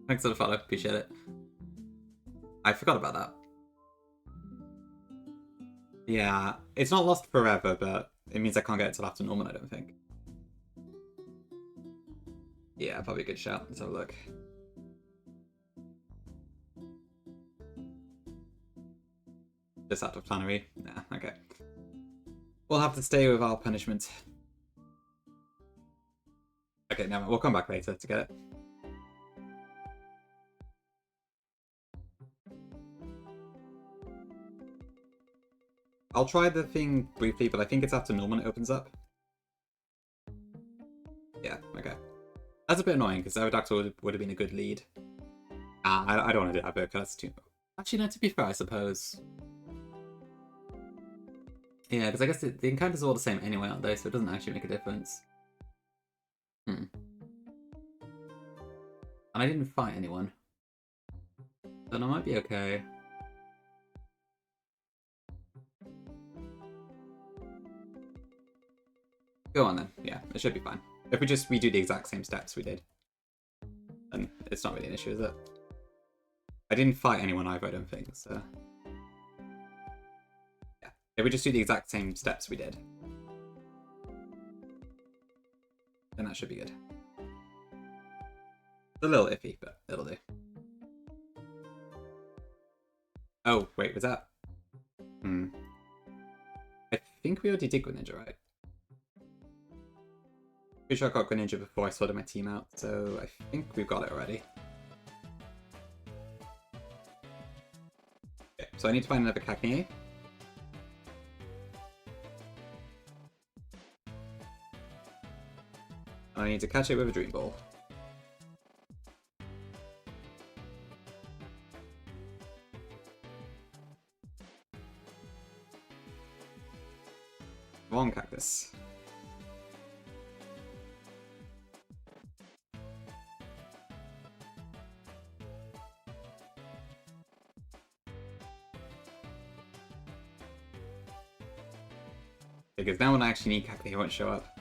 A: Thanks for the follow, appreciate it. I forgot about that. Yeah, it's not lost forever, but it means I can't get it till after Norman, I don't think. Yeah, probably a good shout. Let's have a look. Just out of Planetary? Nah, okay. We'll have to stay with our punishment. Okay, never mind. We'll come back later to get it. I'll try the thing briefly, but I think it's after Norman it opens up. Yeah, okay. That's a bit annoying, because Aerodactyl would have been a good lead. I don't want to do that, because that's too... Actually, no, to be fair, I suppose. Yeah, because I guess the encounters are all the same anyway, aren't they? So it doesn't actually make a difference. And I didn't fight anyone. Then I might be okay. Go on then. Yeah, it should be fine. If we just redo the exact same steps we did, then it's not really an issue, is it? I didn't fight anyone either, I don't think, so... Yeah, if we just do the exact same steps we did, then that should be good. It's a little iffy, but it'll do. Oh, wait, was that... I think we already did Greninja, right? Pretty sure I got Greninja before I sorted my team out, so I think we've got it already. Okay, so I need to find another Cacnea. And I need to catch it with a Dream Ball. Wrong Cactus. Because now when I actually need Cacnea, he won't show up.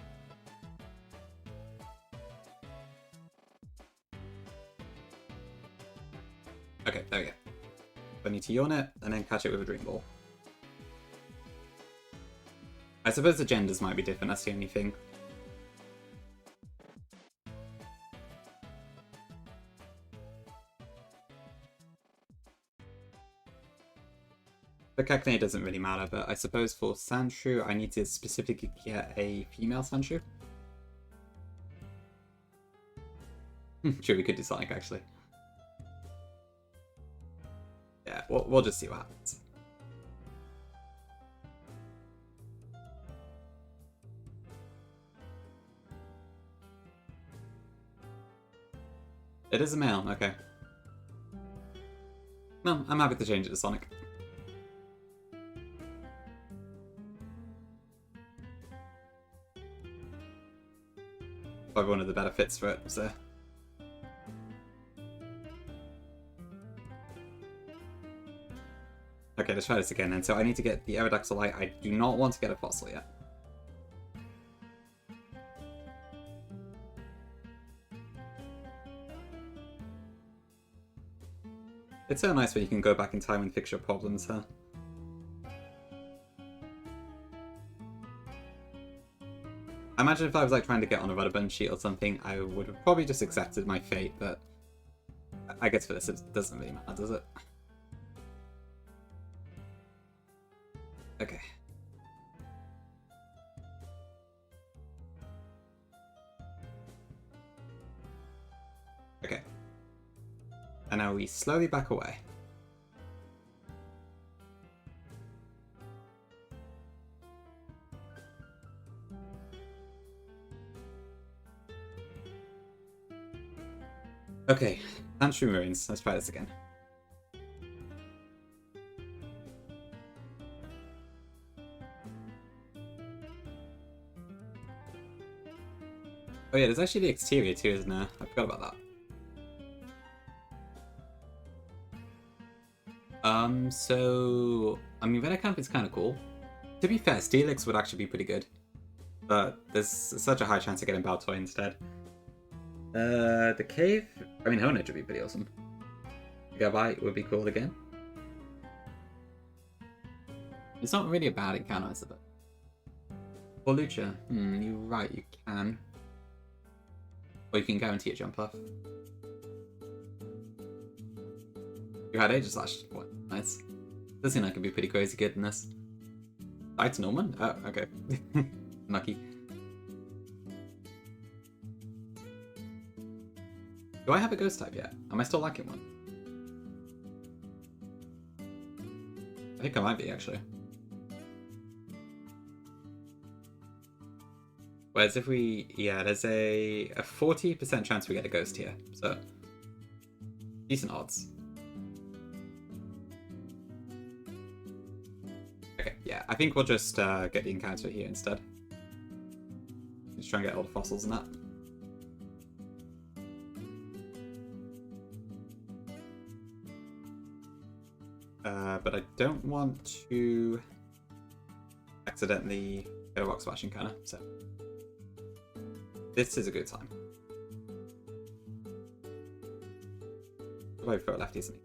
A: Okay, there we go. I need to yawn it, and then catch it with a Dream Ball. I suppose the genders might be different, that's the only thing. For Cacnea doesn't really matter, but I suppose for Sandshrew, I need to specifically get a female Sandshrew. Sure, we could do Sonic, actually. Yeah, we'll just see what happens. It is a male, okay. No, I'm happy to change it to Sonic. Probably one of the better fits for it, so... Okay, let's try this again then. So I need to get the Aerodactylite. I do not want to get a fossil yet. It's so nice when you can go back in time and fix your problems, huh? I imagine if I was like trying to get on a Rudderburn sheet or something, I would have probably just accepted my fate, but I guess for this it doesn't really matter, does it? Okay. Okay. And now we slowly back away. Okay, Sandshrew Marines. Let's try this again. Oh yeah, there's actually the exterior too, isn't there? I forgot about that. So... I mean, Venacamp is kind of cool. To be fair, Steelix would actually be pretty good. But there's such a high chance of getting Baltoy instead. The cave? I mean, Honedge would be pretty awesome. Gabite would be cool again. It's not really a bad encounter, is it? For Lucha, you're right, you can. Or you can guarantee a jump off. You had Aegis Slash. What? Nice. Does seem like it could be pretty crazy good in this. It's Norman? Oh, okay. Lucky. Do I have a ghost type yet? Am I still lacking one? I think I might be, actually. Whereas if we... Yeah, there's a 40% chance we get a ghost here, so... Decent odds. Okay, yeah, I think we'll just get the encounter here instead. Just try and get all the fossils and that. But I don't want to accidentally get a rock smash encounter, so this is a good time. I'll throw it left, isn't he?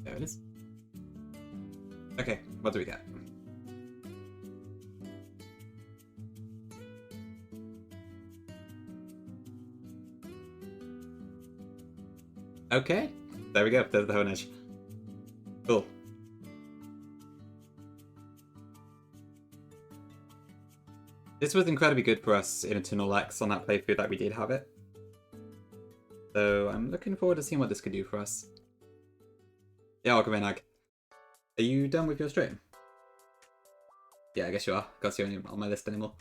A: There it is. Okay, what do we get? Okay, there we go. There's the Hone Edge. Cool. This was incredibly good for us in Eternal X on that playthrough that we did have it. So I'm looking forward to seeing what this could do for us. Yeah, Alchemag. Are you done with your stream? Yeah, I guess you are, because you're not on my list anymore.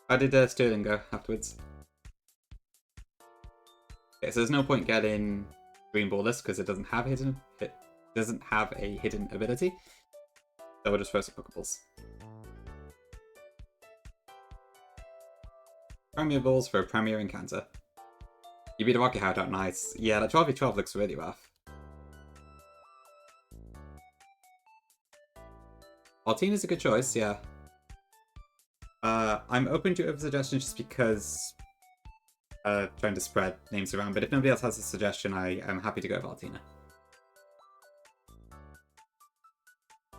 A: How did Sterling go afterwards? Okay, so there's no point getting Green Ballless because it doesn't have a hidden ability. So we'll just throw some Pokeballs. Premier Balls for a Premier Encounter. You beat a Rocky Hideout, nice. Yeah, that 12v12 looks really rough. Altina's a good choice, yeah. I'm open to other suggestions just because trying to spread names around, but if nobody else has a suggestion, I am happy to go with Altina.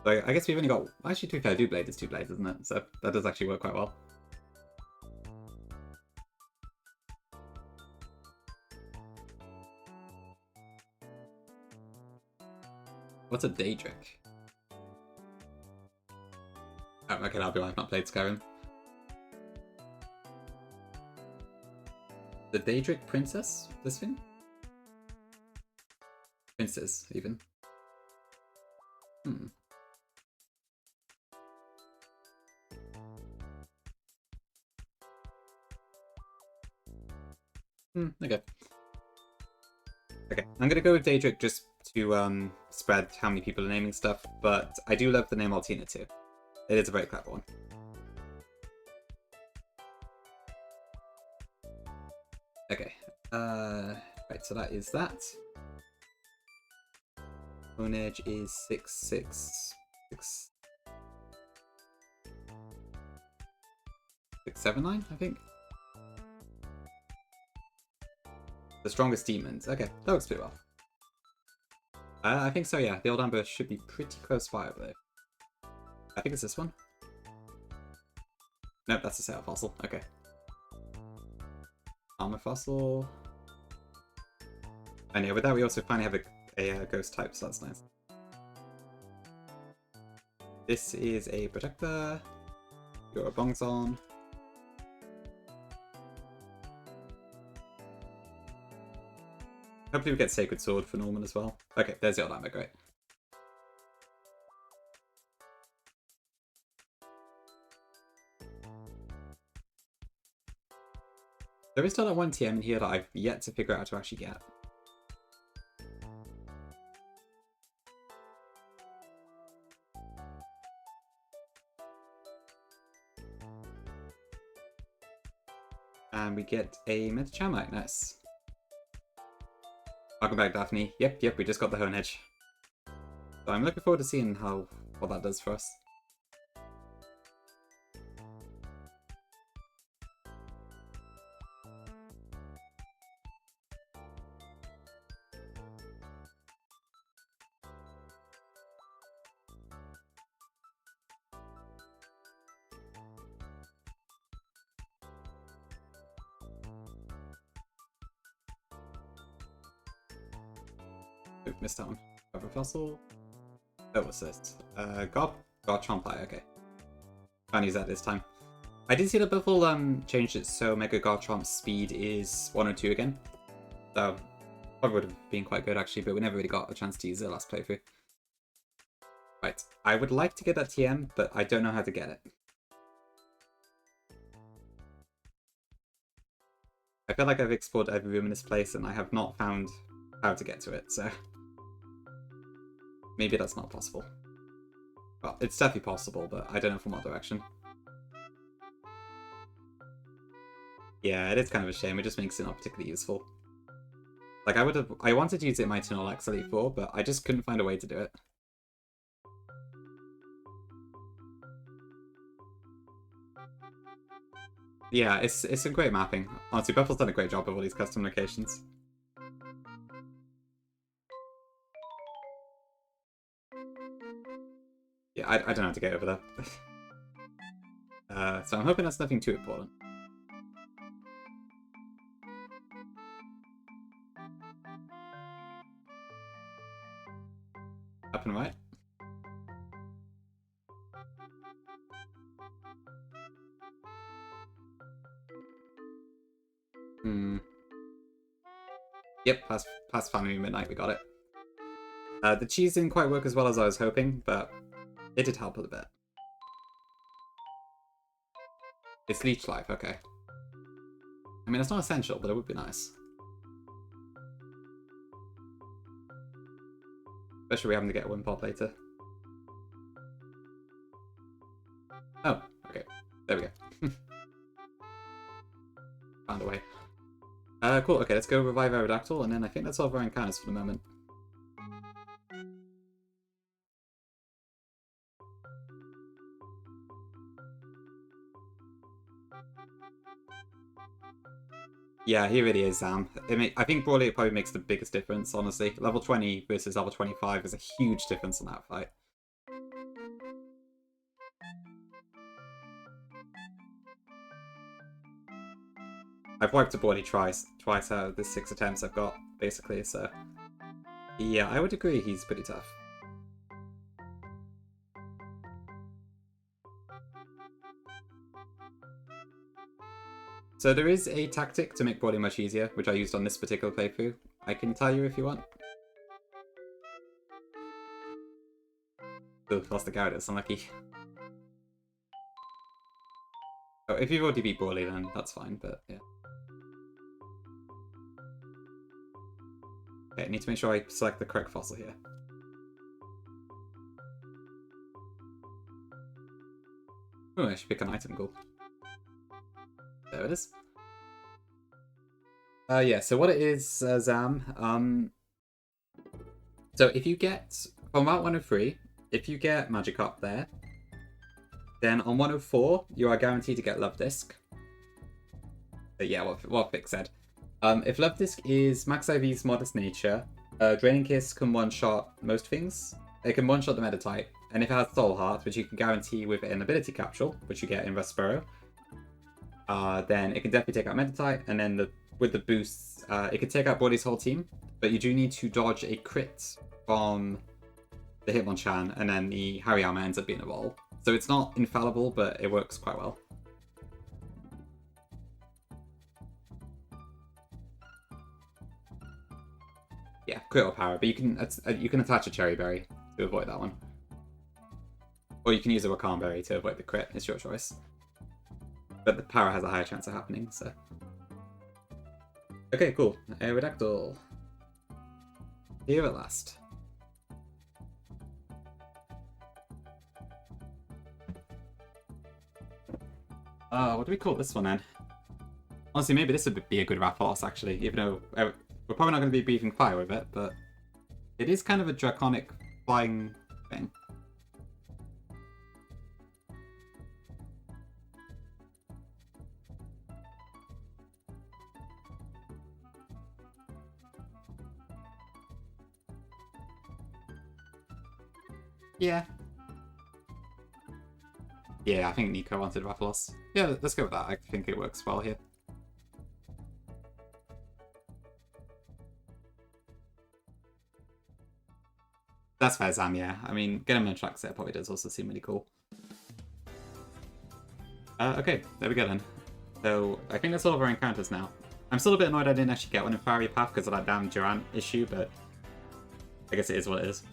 A: So I guess we've only got... Actually, to be fair, Doublade is 2 blades, isn't it? So that does actually work quite well. What's a Daedric? Oh, okay, that'll be why I've not played Skyrim. The Daedric Princess? This thing? Princess, even. Okay. Okay, I'm gonna go with Daedric just to spread how many people are naming stuff, but I do love the name Altina too. It is a very clever one. Okay, right, so that is that. Hone Edge is 679, I think. The strongest demons. Okay, that works pretty well. I think so, yeah. The old Amber should be pretty close by over there. I think it's this one. Nope, that's a Sail Fossil. Okay. Armor Fossil. And yeah, with that we also finally have a Ghost type, so that's nice. This is a Protector. You're a Bongzon. Hopefully we get Sacred Sword for Norman as well. Okay, there's the old Amber, great. There is still that one TM in here that I've yet to figure out how to actually get. And we get a Metachamite, nice. Welcome back, Daphne. Yep, we just got the Hone Edge. So I'm looking forward to seeing what that does for us. Oop, missed that one. Cover fossil. Oh, what's this? Garchomp Eye, okay. Can't use that this time. I did see that Buffle changed it so Mega Garchomp's speed is 102 again. So, probably would have been quite good actually, but we never really got a chance to use it last playthrough. Right, I would like to get that TM, but I don't know how to get it. I feel like I've explored every room in this place and I have not found how to get to it, so... Maybe that's not possible. Well, it's definitely possible, but I don't know from what direction. Yeah, it is kind of a shame. It just makes it not particularly useful. Like, I wanted to use it in my Nuzlocke Elite 4, but I just couldn't find a way to do it. Yeah, it's some great mapping. Honestly, Buffle's done a great job of all these custom locations. Yeah, I don't know how to get over that. So I'm hoping that's nothing too important. Up and right. Yep, past Family Midnight, we got it. The cheese didn't quite work as well as I was hoping, but it did help a little bit. It's Leech Life, okay. I mean, it's not essential, but it would be nice. Especially we having to get a Wimpod later. Oh, okay. There we go. Found a way. Cool, okay, let's go revive Aerodactyl, and then I think that's all of our encounters for the moment. Yeah, he really is, Zam. I think Brawly probably makes the biggest difference, honestly. Level 20 versus level 25 is a huge difference in that fight. I've wiped a Brawly twice out of the 6 attempts I've got, basically, so... Yeah, I would agree he's pretty tough. So there is a tactic to make Brawly much easier, which I used on this particular playthrough. I can tell you if you want. Ugh, lost the Gyarados, unlucky. Oh, if you've already beat Brawly, then that's fine, but yeah. Okay, I need to make sure I select the correct fossil here. Oh, I should pick an item goal. There it is. Yeah, so what it is, Zam, so if you get, from Route 103, if you get Magikarp there, then on 104, you are guaranteed to get Love Disc. But yeah, what Vic said. If Love Disc is Max IV's Modest Nature, Draining Kiss can one-shot most things. It can one-shot the Meta type, and if it has Soul Heart, which you can guarantee with an ability capsule, which you get in Rustboro, then it can definitely take out Meta type, and then with the boosts, it can take out Brawly's whole team, but you do need to dodge a crit from the Hitmonchan, and then the Hariyama ends up being a roll. So it's not infallible, but it works quite well. Yeah, critical power, but you can attach a Cherry Berry to avoid that one. Or you can use a Rakan Berry to avoid the crit, it's your choice. But the power has a higher chance of happening, so... Okay, cool. Aerodactyl. Here at last. What do we call this one then? Honestly, maybe this would be a good Rathalos, actually, even though we're probably not going to be breathing fire with it, but it is kind of a draconic flying thing. Yeah. Yeah, I think Nico wanted Rathalos. Yeah, let's go with that. I think it works well here. That's fair, Sam, yeah. I mean, getting him in a track set probably does also seem really cool. Okay, there we go then. So, I think that's all of our encounters now. I'm still a bit annoyed I didn't actually get one in Fiery Path because of that damn Durant issue, but I guess it is what it is.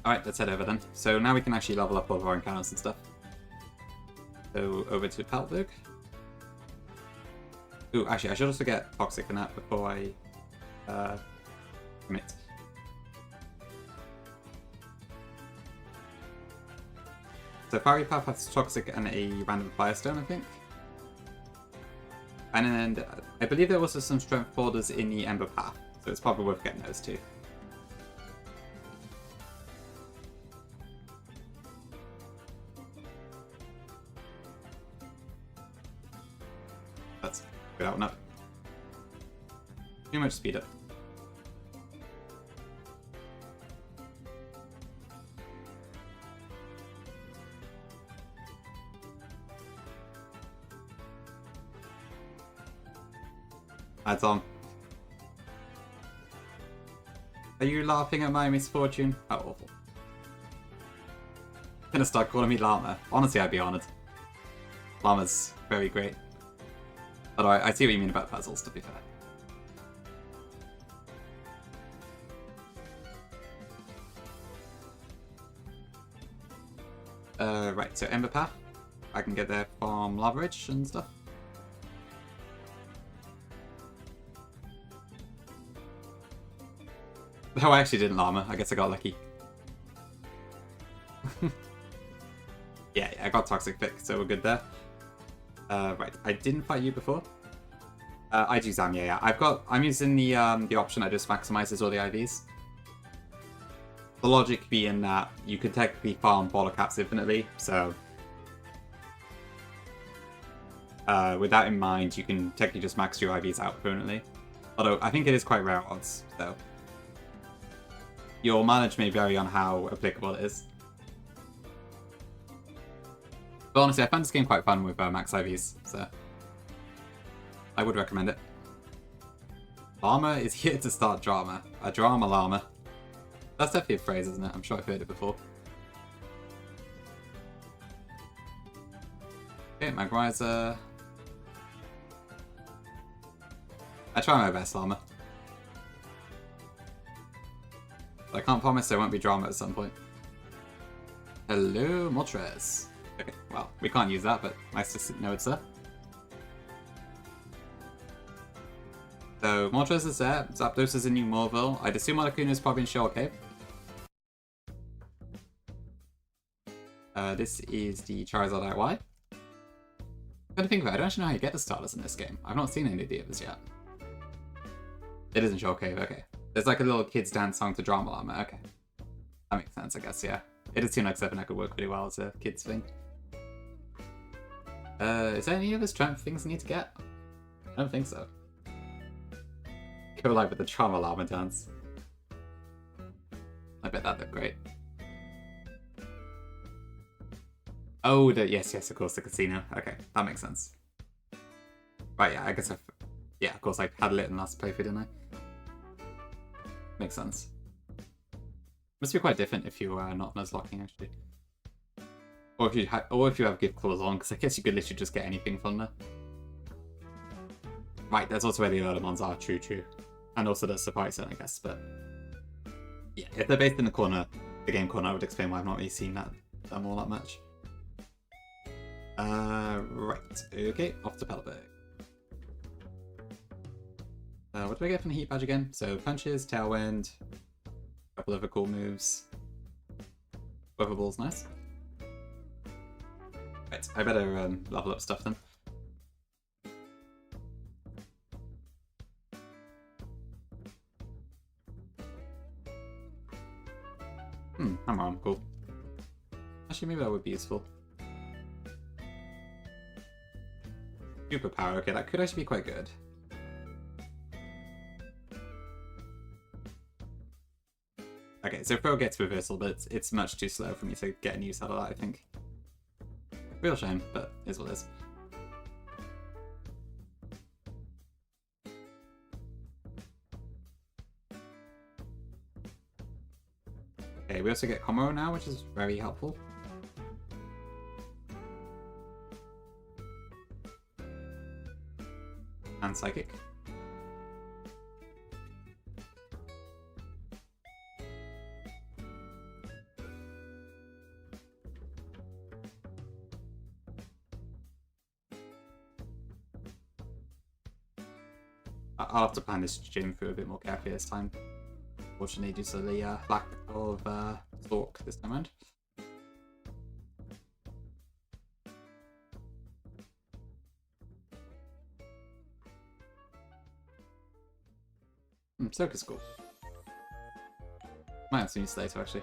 A: Alright, let's head over then. So now we can actually level up all of our encounters and stuff. So, over to Peltberg. Ooh, actually, I should also get Toxic in that before I commit. So Fiery Path has Toxic and a random Firestone, I think. And then I believe there are also some Strength borders in the Ember Path, so it's probably worth getting those too. That's good out and up. Too much speed up. Hi Tom. Are you laughing at my misfortune? How awful. Gonna start calling me Llama. Honestly, I'd be honoured. Llama's very great. Although I see what you mean about puzzles, to be fair. Right, so Ember Path. I can get there from Lava Ridge and stuff. Oh, I actually didn't Llama. I guess I got lucky. Yeah, I got Toxic Pick, so we're good there. Right, I didn't fight you before. I do Zam, yeah. I'm using the option that just maximizes all the IVs. The logic being that you could technically farm Boulder Caps infinitely, so with that in mind, you can technically just max your IVs out permanently. Although I think it is quite rare odds, so your mileage may vary on how applicable it is. But honestly, I found this game quite fun with max IVs, so I would recommend it. Llama is here to start drama. A drama llama. That's definitely a phrase, isn't it? I'm sure I've heard it before. Okay, Maguire's I try my best, Llama. But I can't promise there won't be drama at some point. Hello, Moltres. Okay, well, we can't use that, but nice to know it's there. So, Moltres is there, Zapdos is in New Morville. I'd assume Articuno is probably in Shell Cave. This is the Charizard IY. I'm trying to think about it, I don't actually know how you get the starters in this game. I've not seen any of the others yet. It is in Shell Cave, okay. There's like a little kids dance song to Drama Llama, okay. That makes sense, I guess, yeah. It does seem like something that could work really well as a kids thing. Is there any other strength things I need to get? I don't think so. Go live with the Drama Llama dance. I bet that'd look great. Oh, yes, of course, the casino. Okay, that makes sense. Right, yeah, I guess yeah, of course, I had it in last playthrough, didn't I? Makes sense. Must be quite different if you are not Nuzlocking, actually. Or if you have gift claws on, because I guess you could literally just get anything from there. Right, that's also where the Earthmons are, true. And also the Surprise Zone, I guess, but yeah, if they're based in the game corner, I would explain why I've not really seen them all that much. Right, okay, off to Peltberg. What do I get from the Heat Badge again? So, Punches, Tailwind, a couple of cool moves. Weather Ball's nice. Right, I better level up stuff then. Hammer arm, cool. Actually, maybe that would be useful. Superpower, okay, that could actually be quite good. Okay, so Throw gets reversal, but it's much too slow for me to get any use out of that, I think. Real shame, but is what it is. Okay, we also get Komuro now, which is very helpful. And Psychic. I'll have to plan this gym through a bit more carefully this time. Fortunately, due to the lack of talk this time around. Soka's cool. Might have to use later, actually.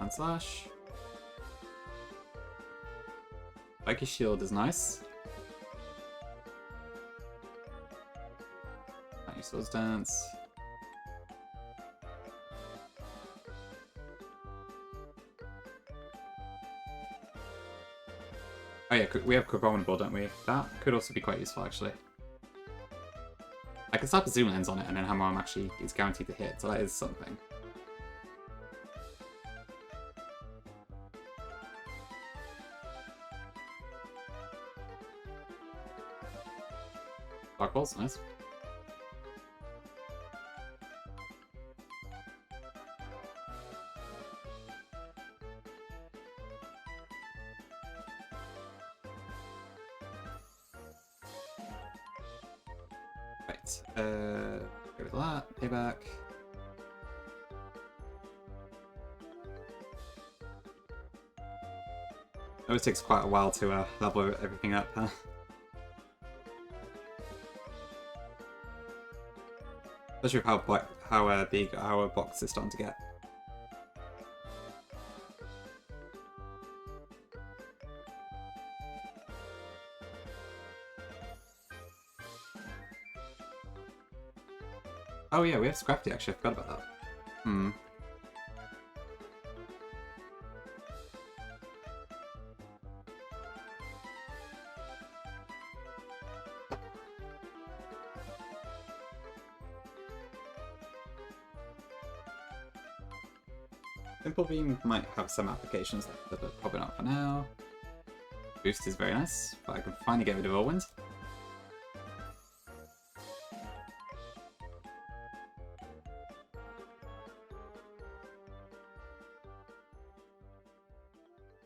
A: And slash. Psychic Shield is nice. Nice Swords Dance. Oh yeah, we have Vulnerable, don't we? That could also be quite useful, actually. I can slap a Zoom Lens on it, and then Hammer Arm actually is guaranteed to hit, so that is something. Dark Balls, nice. Right, go with that, payback. It always takes quite a while to level everything up, huh? Especially with how big our box is starting to get. Oh yeah, we have Scrafty actually, I forgot about that. Simple Beam might have some applications, but probably not for now. Boost is very nice, but I can finally get rid of Whirlwind.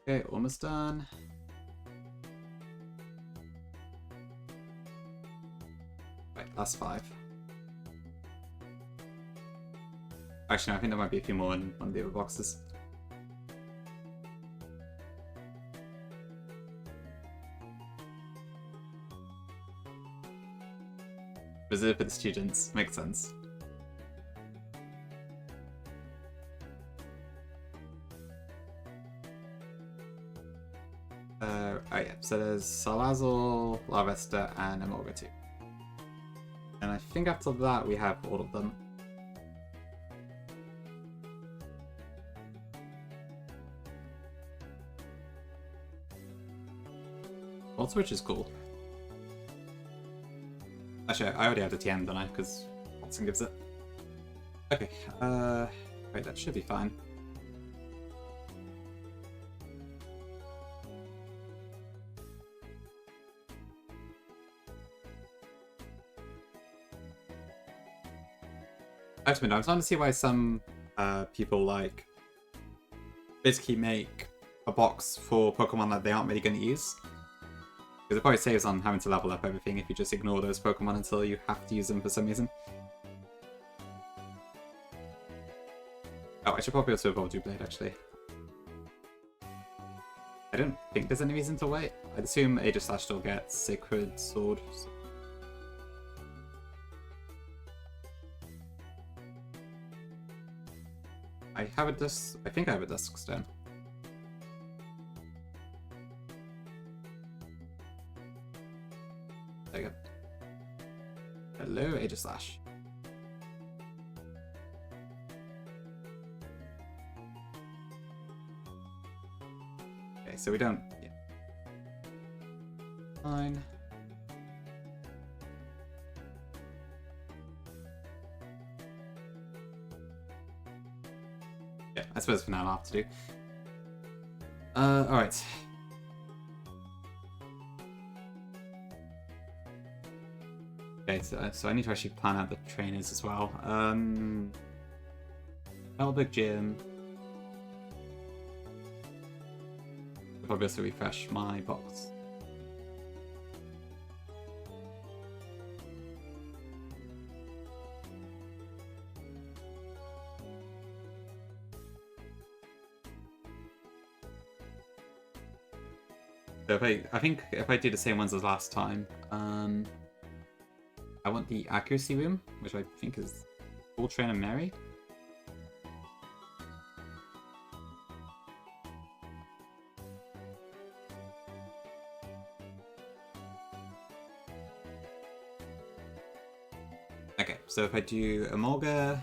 A: Okay, almost done. Right, last 5. Actually, no, I think there might be a few more in one of the other boxes. Reserved for the students, makes sense. Oh yeah, so there's Salazar, Larvesta, and Emolga 2. And I think after that we have all of them. Volt Switch is cool. Actually, I already have the TM, don't I? Because Watson gives it. Okay, wait, that should be fine. Actually, I'm starting to see why some people like basically make a box for Pokemon that they aren't really going to use. Because it probably saves on having to level up everything if you just ignore those Pokemon until you have to use them for some reason. Oh, I should probably also evolve Doublade, actually. I don't think there's any reason to wait. I'd assume Aegislash still gets Sacred Sword. I think I have a Dusk Stone. There you go. Hello, Aegislash. Okay, so we don't... Yeah. Fine. suppose for now I'll have to do. Alright. Okay, so I need to actually plan out the trainers as well. Elbig Gym. I'll probably also refresh my box. So I think if I do the same ones as last time, I want the accuracy room, which I think is Full Trainer Mary. Okay, so if I do Emolga,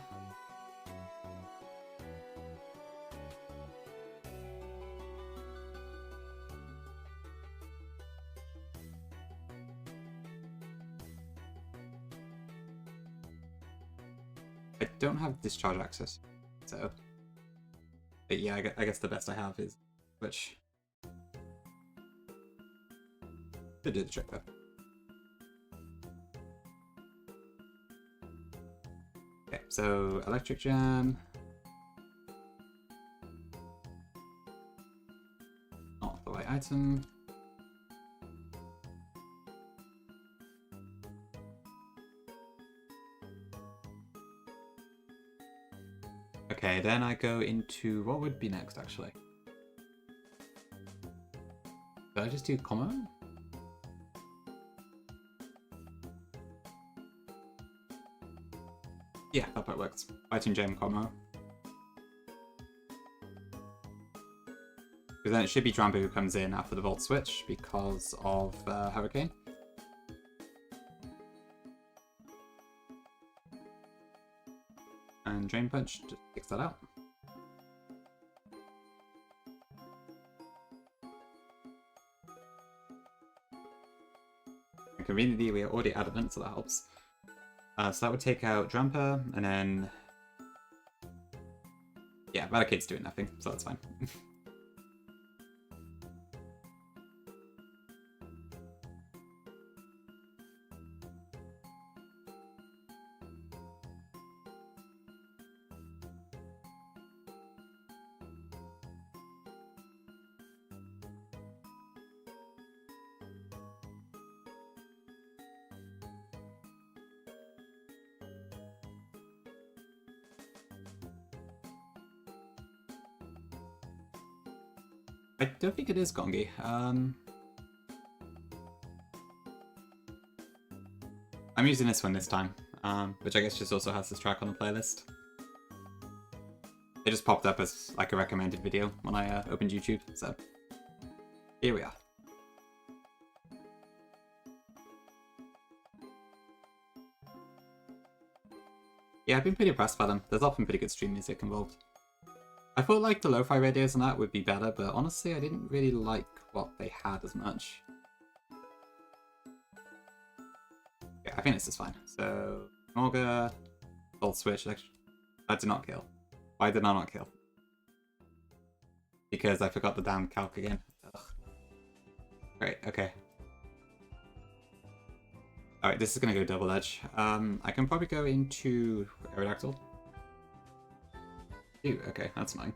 A: I don't have discharge access, so but yeah, I guess the best I have is which to do the trick though. Okay, so Electric Jam. Not the right item. Okay, then I go into what would be next actually. Did I just do Como? Yeah, that part works. Fighting Gem Como. Because then it should be Drambo who comes in after the Volt Switch because of Hurricane. And Drain Punch just takes that out. And conveniently, we are already adamant, so that helps. So that would take out Drampa, and then... yeah, Valicate's doing nothing, so that's fine. I don't think it is Gongi. I'm using this one this time, which I guess just also has this track on the playlist. It just popped up as like a recommended video when I opened YouTube, so here we are. Yeah, I've been pretty impressed by them. There's often pretty good stream music involved. I thought like the lo-fi radios and that would be better, but honestly I didn't really like what they had as much. Yeah, I think this is fine. So, Morga, Volt Switch, I did not kill. Why did I not kill? Because I forgot the damn calc again. Ugh. Great, okay. Alright, this is gonna go double edge. I can probably go into Aerodactyl. Ew, okay, that's fine.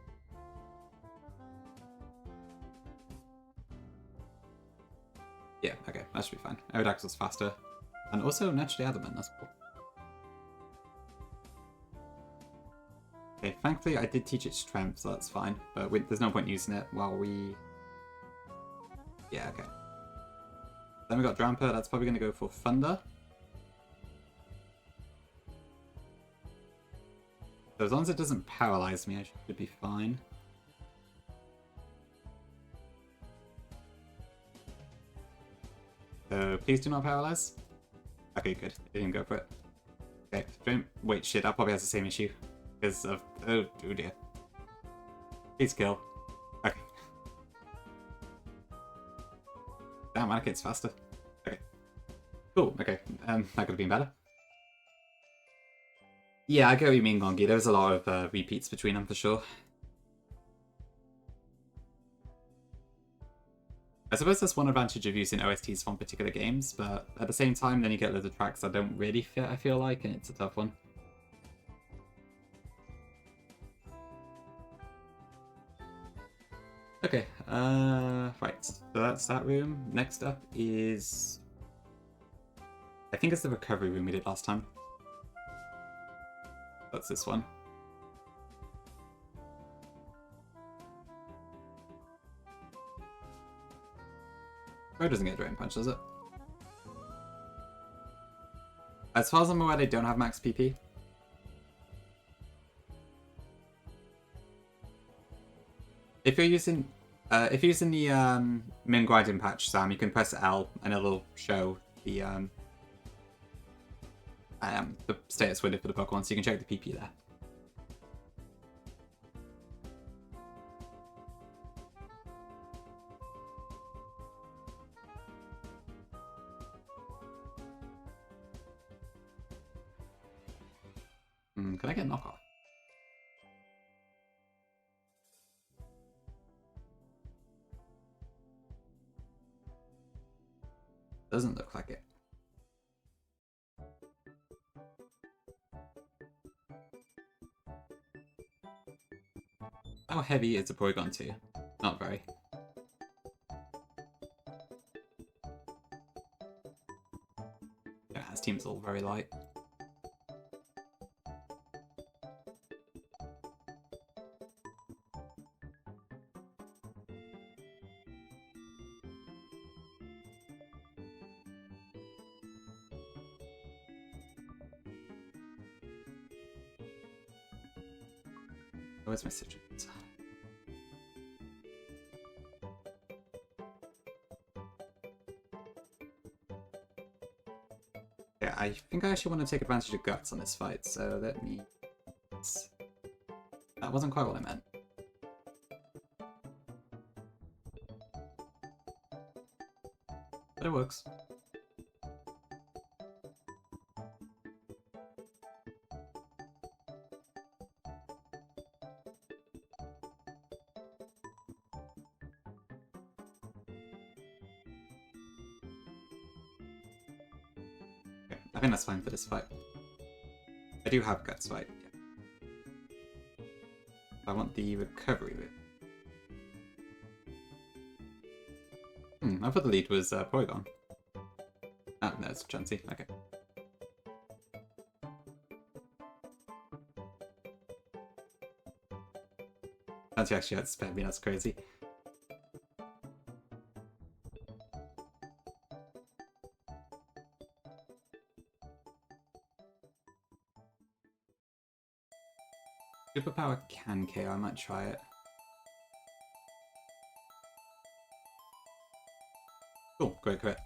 A: Yeah, okay, that should be fine. Aerodactyl's faster. And also naturally adamant, that's cool. Okay, thankfully I did teach it strength, so that's fine. But there's no point using it while we... yeah, okay. Then we got Drampa, that's probably going to go for Thunder. So as long as it doesn't paralyze me, I should be fine. So please do not paralyze. Okay, good. It didn't go for it. Okay, don't... wait, shit, that probably has the same issue. Because of... oh dear. Please kill. Okay. Damn, Manicate's faster. Okay. Cool, okay. That could have been better. Yeah, I get what you mean, Gongi. There's a lot of repeats between them for sure. I suppose that's one advantage of using OSTs from particular games, but at the same time, then you get loads of tracks that don't really fit, I feel like, and it's a tough one. Okay, right, so that's that room. Next up is... I think it's the recovery room we did last time. That's this one. Crow doesn't get Drain Punch, does it? As far as I'm aware, they don't have max PP. If you're using the min grinding patch, Sam, you can press L and it'll show the status window for the Pokemon, so you can check the PP there. Can I get knockoff? Doesn't look like it. How heavy is the Porygon 2? Not very. Yeah, his team's all very light. Where's my citrus? Yeah, I think I actually want to take advantage of Guts on this fight, so let me... That wasn't quite what I meant. But it works. I think that's fine for this fight. I do have Guts fight. Yeah. I want the recovery bit. I thought the lead was Porygon. Ah, no, it's Chansey. Okay. Chansey actually had spare me, that's crazy. Superpower can KO, I might try it. Cool, great crit.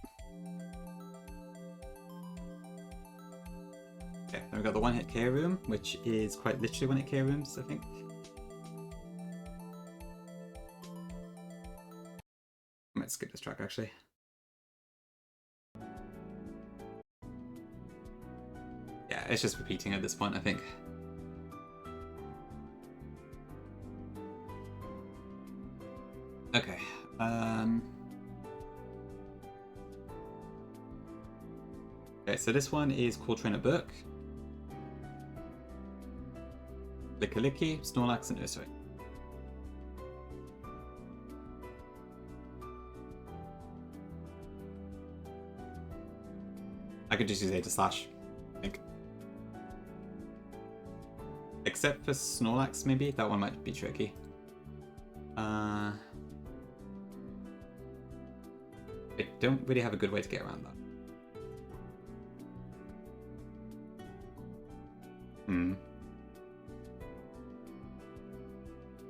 A: Okay, then we've got the one-hit KO room, which is quite literally one-hit KO rooms, I think. I might skip this track, actually. Yeah, it's just repeating at this point, I think. Okay, okay, so this one is Call Trainer Book, Licky, Snorlax, and Ursaring. I could just use Ada Slash, I think. Except for Snorlax, maybe? That one might be tricky. I don't really have a good way to get around that.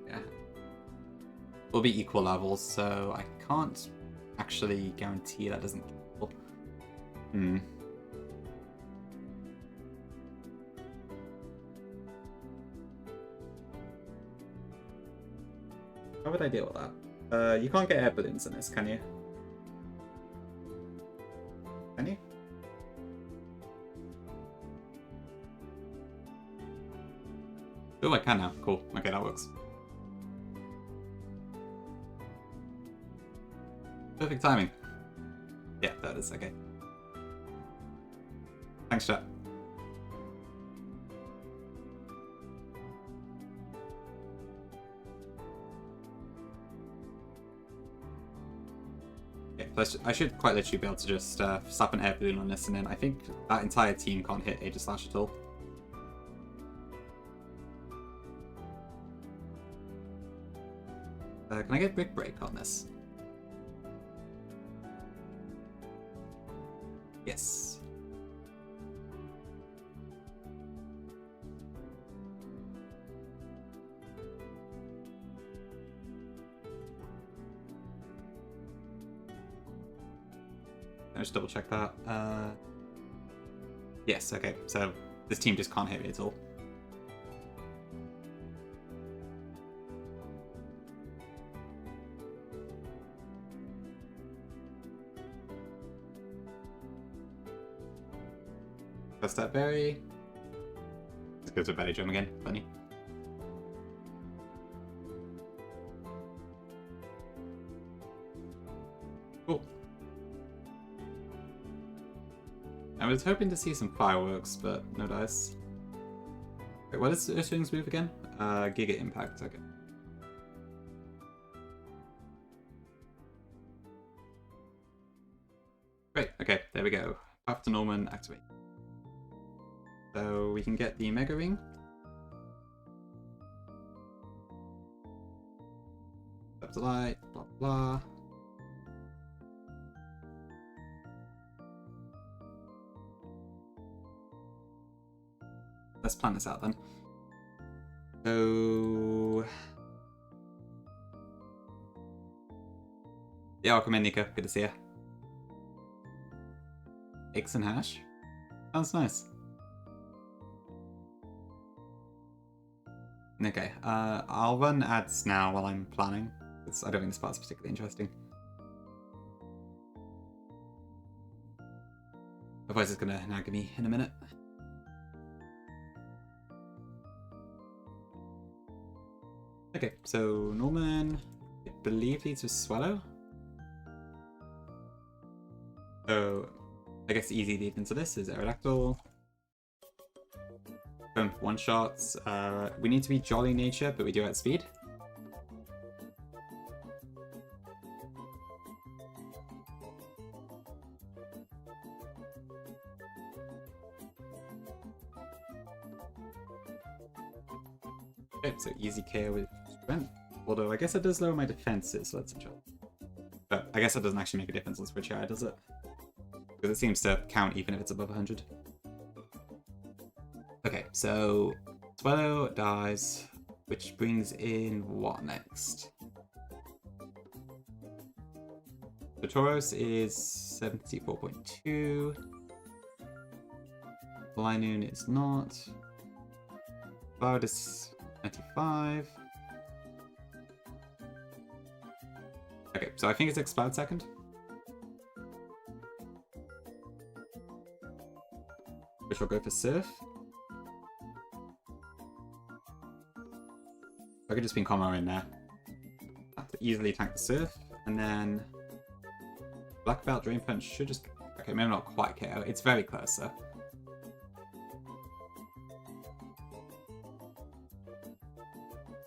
A: Yeah. We'll be equal levels, so I can't actually guarantee that doesn't kill. How would I deal with that? You can't get air balloons in this, can you? Can you? Oh, I can now. Cool. Okay, that works. Perfect timing. Yeah, that is okay. Thanks, chat. Okay, plus I should quite literally be able to just slap an air balloon on this, and then I think that entire team can't hit Aegislash at all. Can I get Brick Break on this? Yes. Let's double check that. Yes, okay, so this team just can't hit me at all. Press that berry. Let's go to a berry drum again. Funny. Cool. I was hoping to see some fireworks, but no dice. Wait, what is Earthling's move again? Giga Impact, okay. Great, okay, there we go. Path to Norman, activate. So we can get the Mega Ring. Up to light, blah blah. Let's plan this out then. So yeah, welcome in, Nico. Good to see you. Eggs and hash. Sounds nice. Okay, I'll run ads now while I'm planning, because I don't think this part's particularly interesting. Otherwise it's gonna nag me in a minute. Okay, so Norman, I believe leads with Swallow. So I guess the easy lead into this is Aerodactyl. Going for one shots. We need to be Jolly Nature, but we do outspeed. Okay, so easy KO with Strength. Although I guess it does lower my defenses, so let's try. But I guess that doesn't actually make a difference on Switch AI, does it? Because it seems to count even if it's above 100. Okay, so Swallow dies, which brings in what next? The Tauros is 74.2. Linoon is not. Cloud is 95. Okay, so I think it's Explode second. Which will go for Surf. I could just ping Combo in there. Have to easily tank the Surf, and then Black Belt Drain Punch should just... Okay, maybe not quite KO. It's very close, though.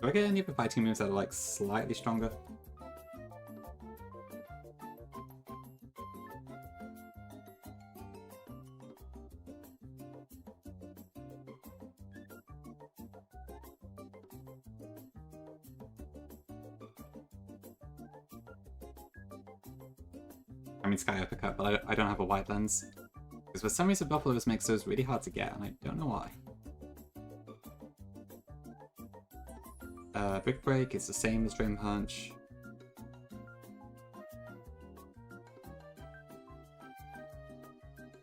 A: Do I get any of the fighting moves that are, like, slightly stronger? I mean Sky Uppercut, but I don't have a wide lens. Because for some reason Buffaloes makes those really hard to get, and I don't know why. Brick Break is the same as Drain Punch.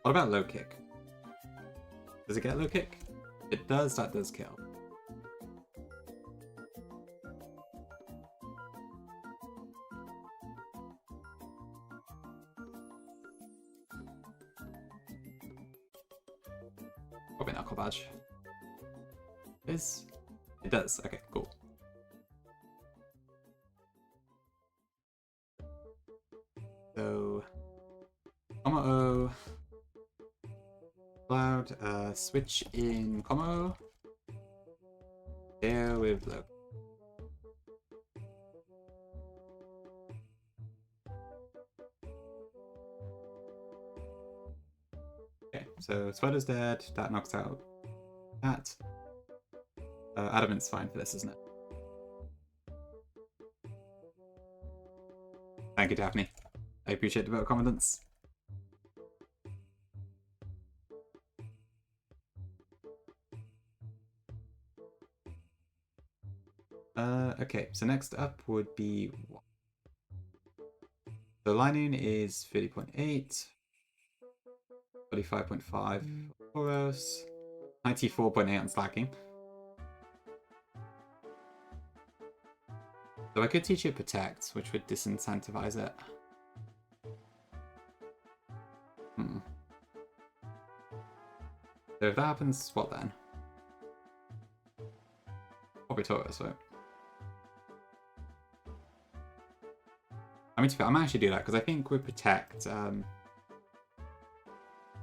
A: What about Low Kick? Does it get Low Kick? It does, that does kill. Probably Knuckle Badge. It does, okay, cool. So, Como Cloud, switch in Como. There with Loki. Okay, so Sweater's dead. That knocks out that. Adamant's fine for this, isn't it? Thank you, Daphne. I appreciate the vote of confidence. Okay, so next up would be what? The lining is 30.8, 45.5 Boros, 94.8 on slacking. So I could teach you Protect, which would disincentivize it. So if that happens, what then? Probably Taurus, right? I mean, I might actually do that, because I think with Protect, I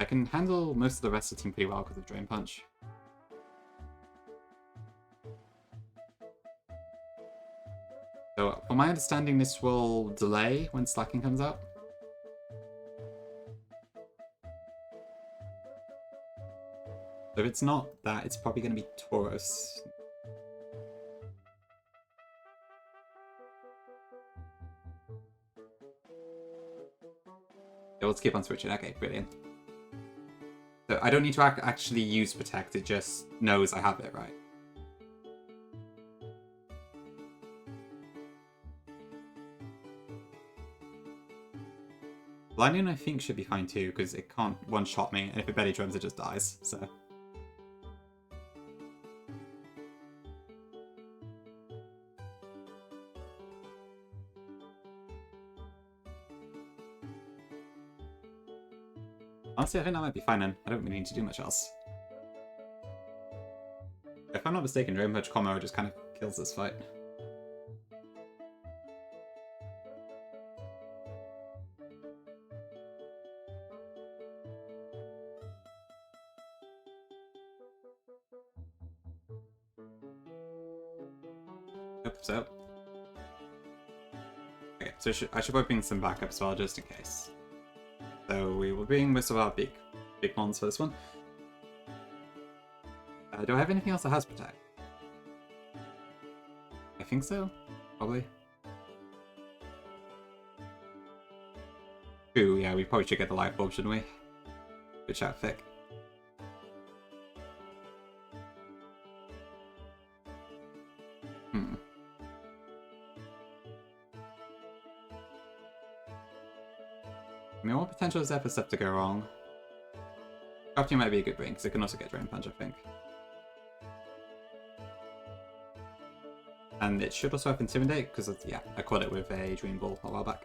A: can handle most of the rest of the team pretty well because of Drain Punch. So, from my understanding, this will delay when slacking comes out. So if it's not that, it's probably going to be Tauros. Yeah, let's keep on switching. Okay, brilliant. So I don't need to actually use Protect, it just knows I have it, right? Lightning, I think, should be fine too, because it can't one-shot me, and if it belly drums, it just dies, so... Honestly, I think that might be fine then. I don't really need to do much else. If I'm not mistaken, Drain Punch combo just kind of kills this fight. Hope so. Okay, so I should probably bring some backup as well, just in case. So we will bring most of our big mons for this one. Do I have anything else that has Protect? I think so, probably. Ooh, yeah, we probably should get the Life Orb, shouldn't we? Good shout, Fick. I mean, what potential is there for stuff to go wrong? Crafting might be a good bring, because it can also get Drain Punch, I think. And it should also have Intimidate, because, yeah, I caught it with a Dream Ball a while back.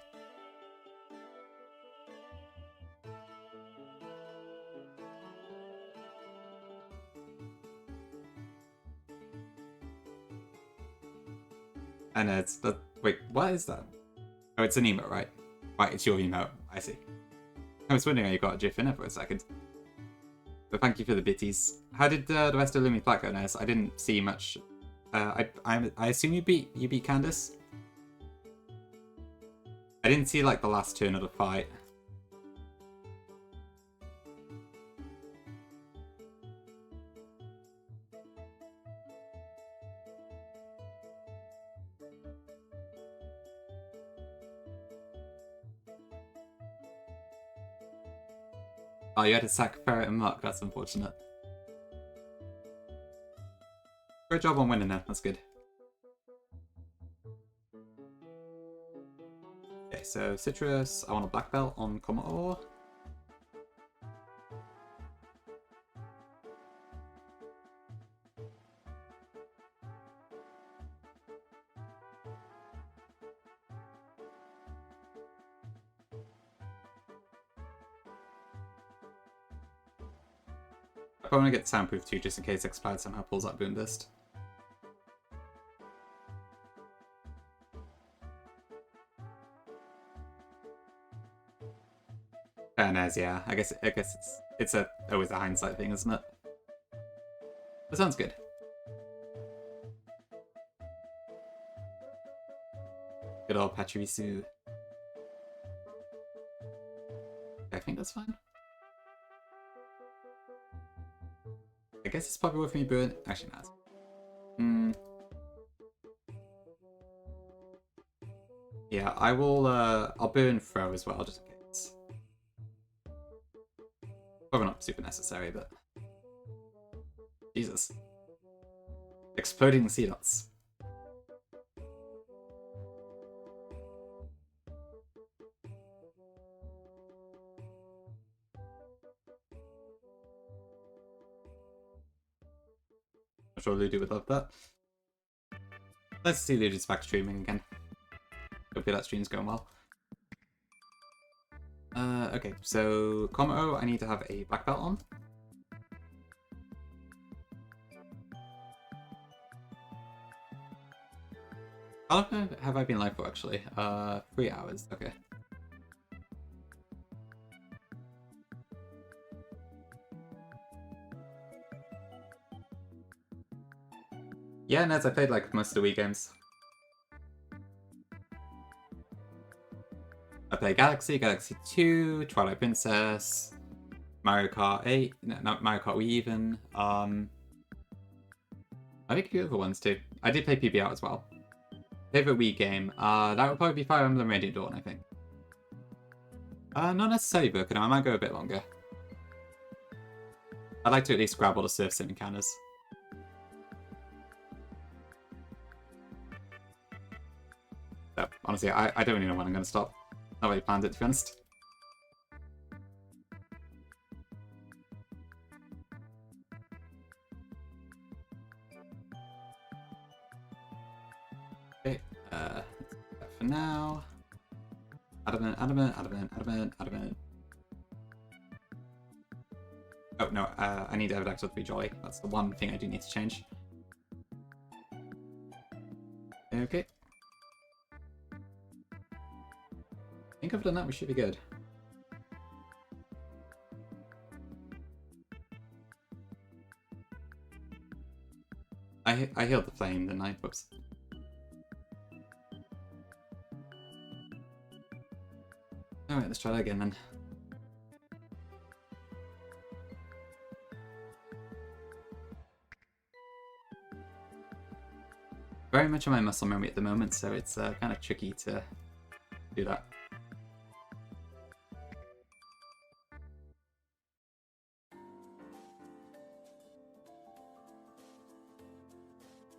A: And it's the... Wait, what is that? Oh, it's an emote, right? Right, it's your emote. I see. I was wondering how you got a GIF in it for a second. But thank you for the bitties. How did the rest of Lumi Flat go, Ness? I didn't see much. I assume you beat Candace? I didn't see like the last turn of the fight. Oh, you had to sack Ferret and Muck. That's unfortunate. Great job on winning there. That's good. Okay, so Citrus. I want a black belt on Commodore. I probably want to get Soundproof too, just in case Expired somehow pulls out Boom Burst. Fairness, yeah. I guess it's always a hindsight thing, isn't it? That sounds good. Good old Pachirisu. I think that's fine. I guess it's probably worth me burn. Actually, not. Yeah, I will. I'll burn throw as well, just in case. Probably not super necessary, but Jesus, exploding sea dots. I'm sure Ludo would love that. Let's see Ludo's back streaming again. Hopefully that stream's going well. Okay, so Komodo, I need to have a black belt on. How long have I been live for, actually? 3 hours, okay. Yeah, Neds, I played like most of the Wii games. I played Galaxy, Galaxy 2, Twilight Princess, Mario Kart 8, no, not Mario Kart Wii even. I think a few other ones too. I did play PBR as well. Favorite Wii game? That would probably be Fire Emblem Radiant Dawn, I think. Not necessarily Burkina, I might go a bit longer. I'd like to at least grab all the Surf Sim encounters. So, honestly, I don't really know when I'm going to stop. Not really planned it, to be honest. Okay, for now. Adamant, adamant, adamant, adamant, adamant. Oh, no, I need Everdactyl to be jolly. That's the one thing I do need to change. Okay. I think I've done that, we should be good. I healed the flame, didn't I? Whoops. Alright, let's try that again then. Very much on my muscle memory at the moment, so it's kind of tricky to do that.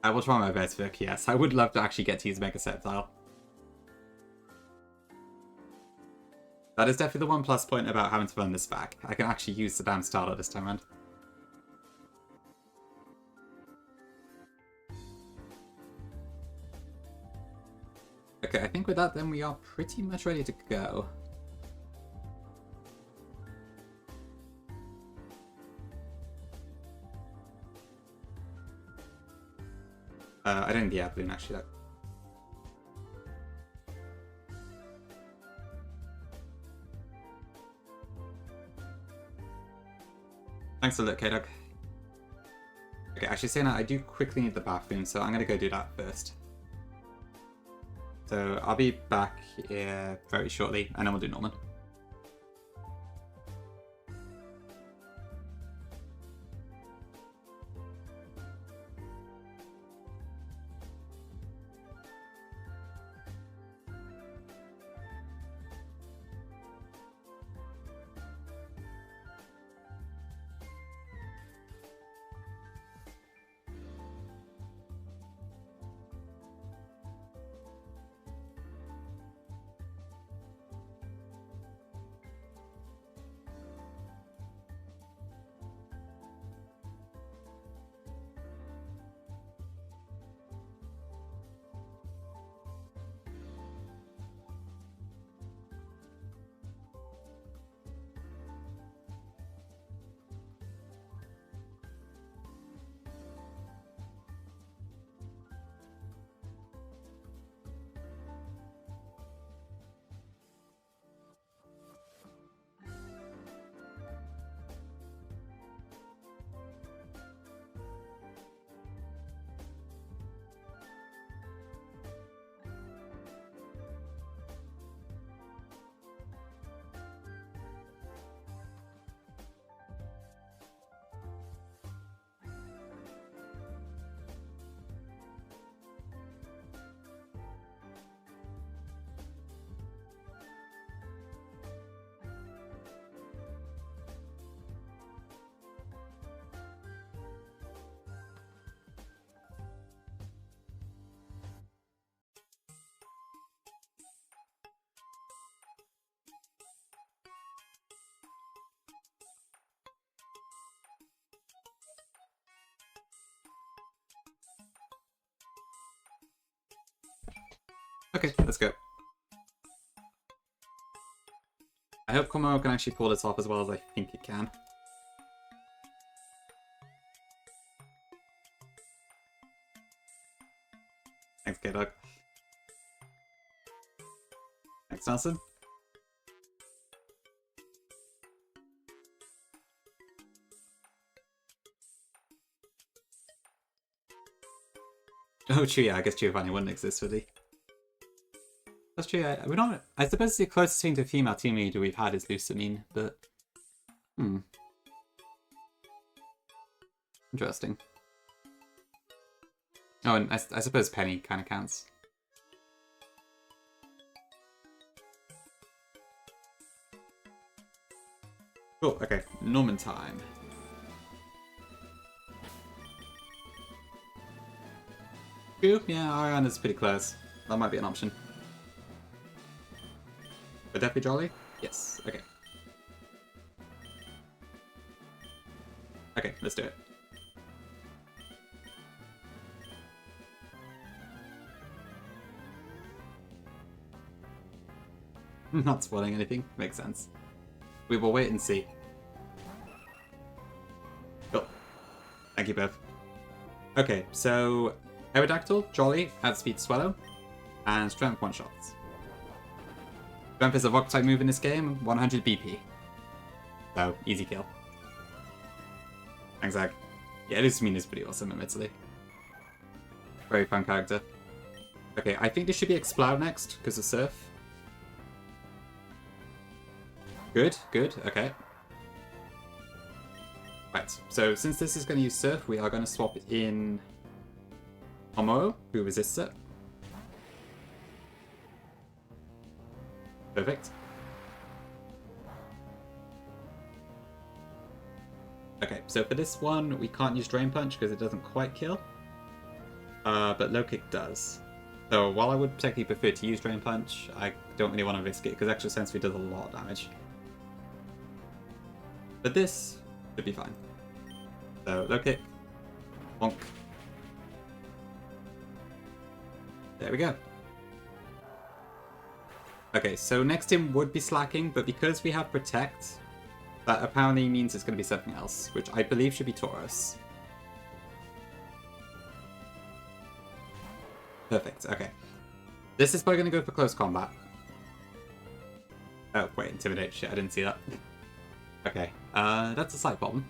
A: I will try my best, Vic, yes. I would love to actually get to use Mega Sceptile. That is definitely the one plus point about having to run this back. I can actually use the damn starter this time around. Okay, I think with that then we are pretty much ready to go. I don't need the air balloon actually. That... Thanks a lot, K-Dog. Okay, actually saying that, I do quickly need the bathroom, so I'm gonna go do that first. So I'll be back here very shortly, and then we'll do Norman. Okay, let's go. I hope Komoro can actually pull this off as well as I think it can. Thanks, K-Dog. Thanks, Nelson. Oh, true, yeah, I guess Giovanni wouldn't exist, would he? That's true, we're not... I suppose the closest thing to a female team leader we've had is Lucamine, but... Interesting. Oh, and I suppose Penny kind of counts. Cool, okay. Norman time. Cool, yeah, Ariana's pretty close. That might be an option. Would that be Jolly? Yes, okay. Okay, let's do it. Not spoiling anything, makes sense. We will wait and see. Cool. Thank you both. Okay, so Aerodactyl, Jolly, Outspeed Swallow, and Strength one-shots. Strength is a rock type move in this game, 100 BP. So, easy kill. Thanks, Zag. Yeah, Lucamine is pretty awesome, admittedly. Very fun character. Okay, I think this should be Explode next, because of Surf. Good, good, okay. Right, so since this is going to use Surf, we are going to swap in Komoro, who resists it. Perfect. Okay, so for this one, we can't use Drain Punch because it doesn't quite kill. But Low Kick does. So while I would technically prefer to use Drain Punch, I don't really want to risk it because Extra Sensory does a lot of damage. But this should be fine. So Low Kick, bonk. There we go. Okay, so next in would be Slacking, but because we have Protect, that apparently means it's going to be something else, which I believe should be Tauros. Perfect, okay. This is probably going to go for close combat. Oh, wait, Intimidate. Shit, I didn't see that. Okay, that's a slight problem.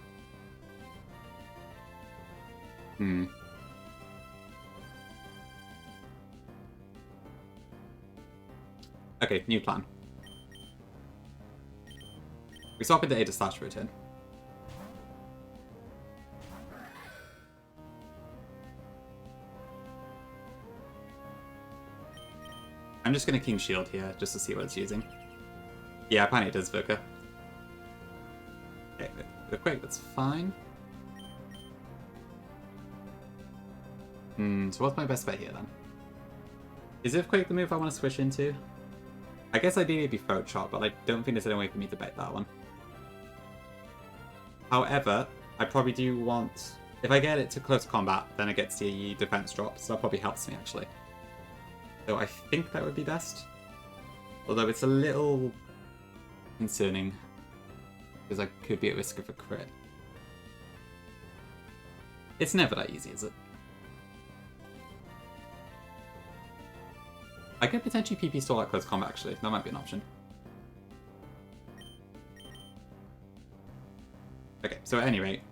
A: Okay, new plan. We swap into Ada slash return. I'm just gonna King Shield here, just to see what it's using. Yeah, apparently it does Vodka. Okay, Earthquake, that's fine. So what's my best bet here then? Is Earthquake the move I want to switch into? I guess ideally it'd be Throat Shot, but I don't think there's any way for me to bet that one. However, I probably do want... If I get it to close combat, then it gets the defense drop, so that probably helps me actually. So I think that would be best. Although it's a little concerning, because I could be at risk of a crit. It's never that easy, is it? I could potentially PP stall at close combat actually, that might be an option. Okay, so at any rate,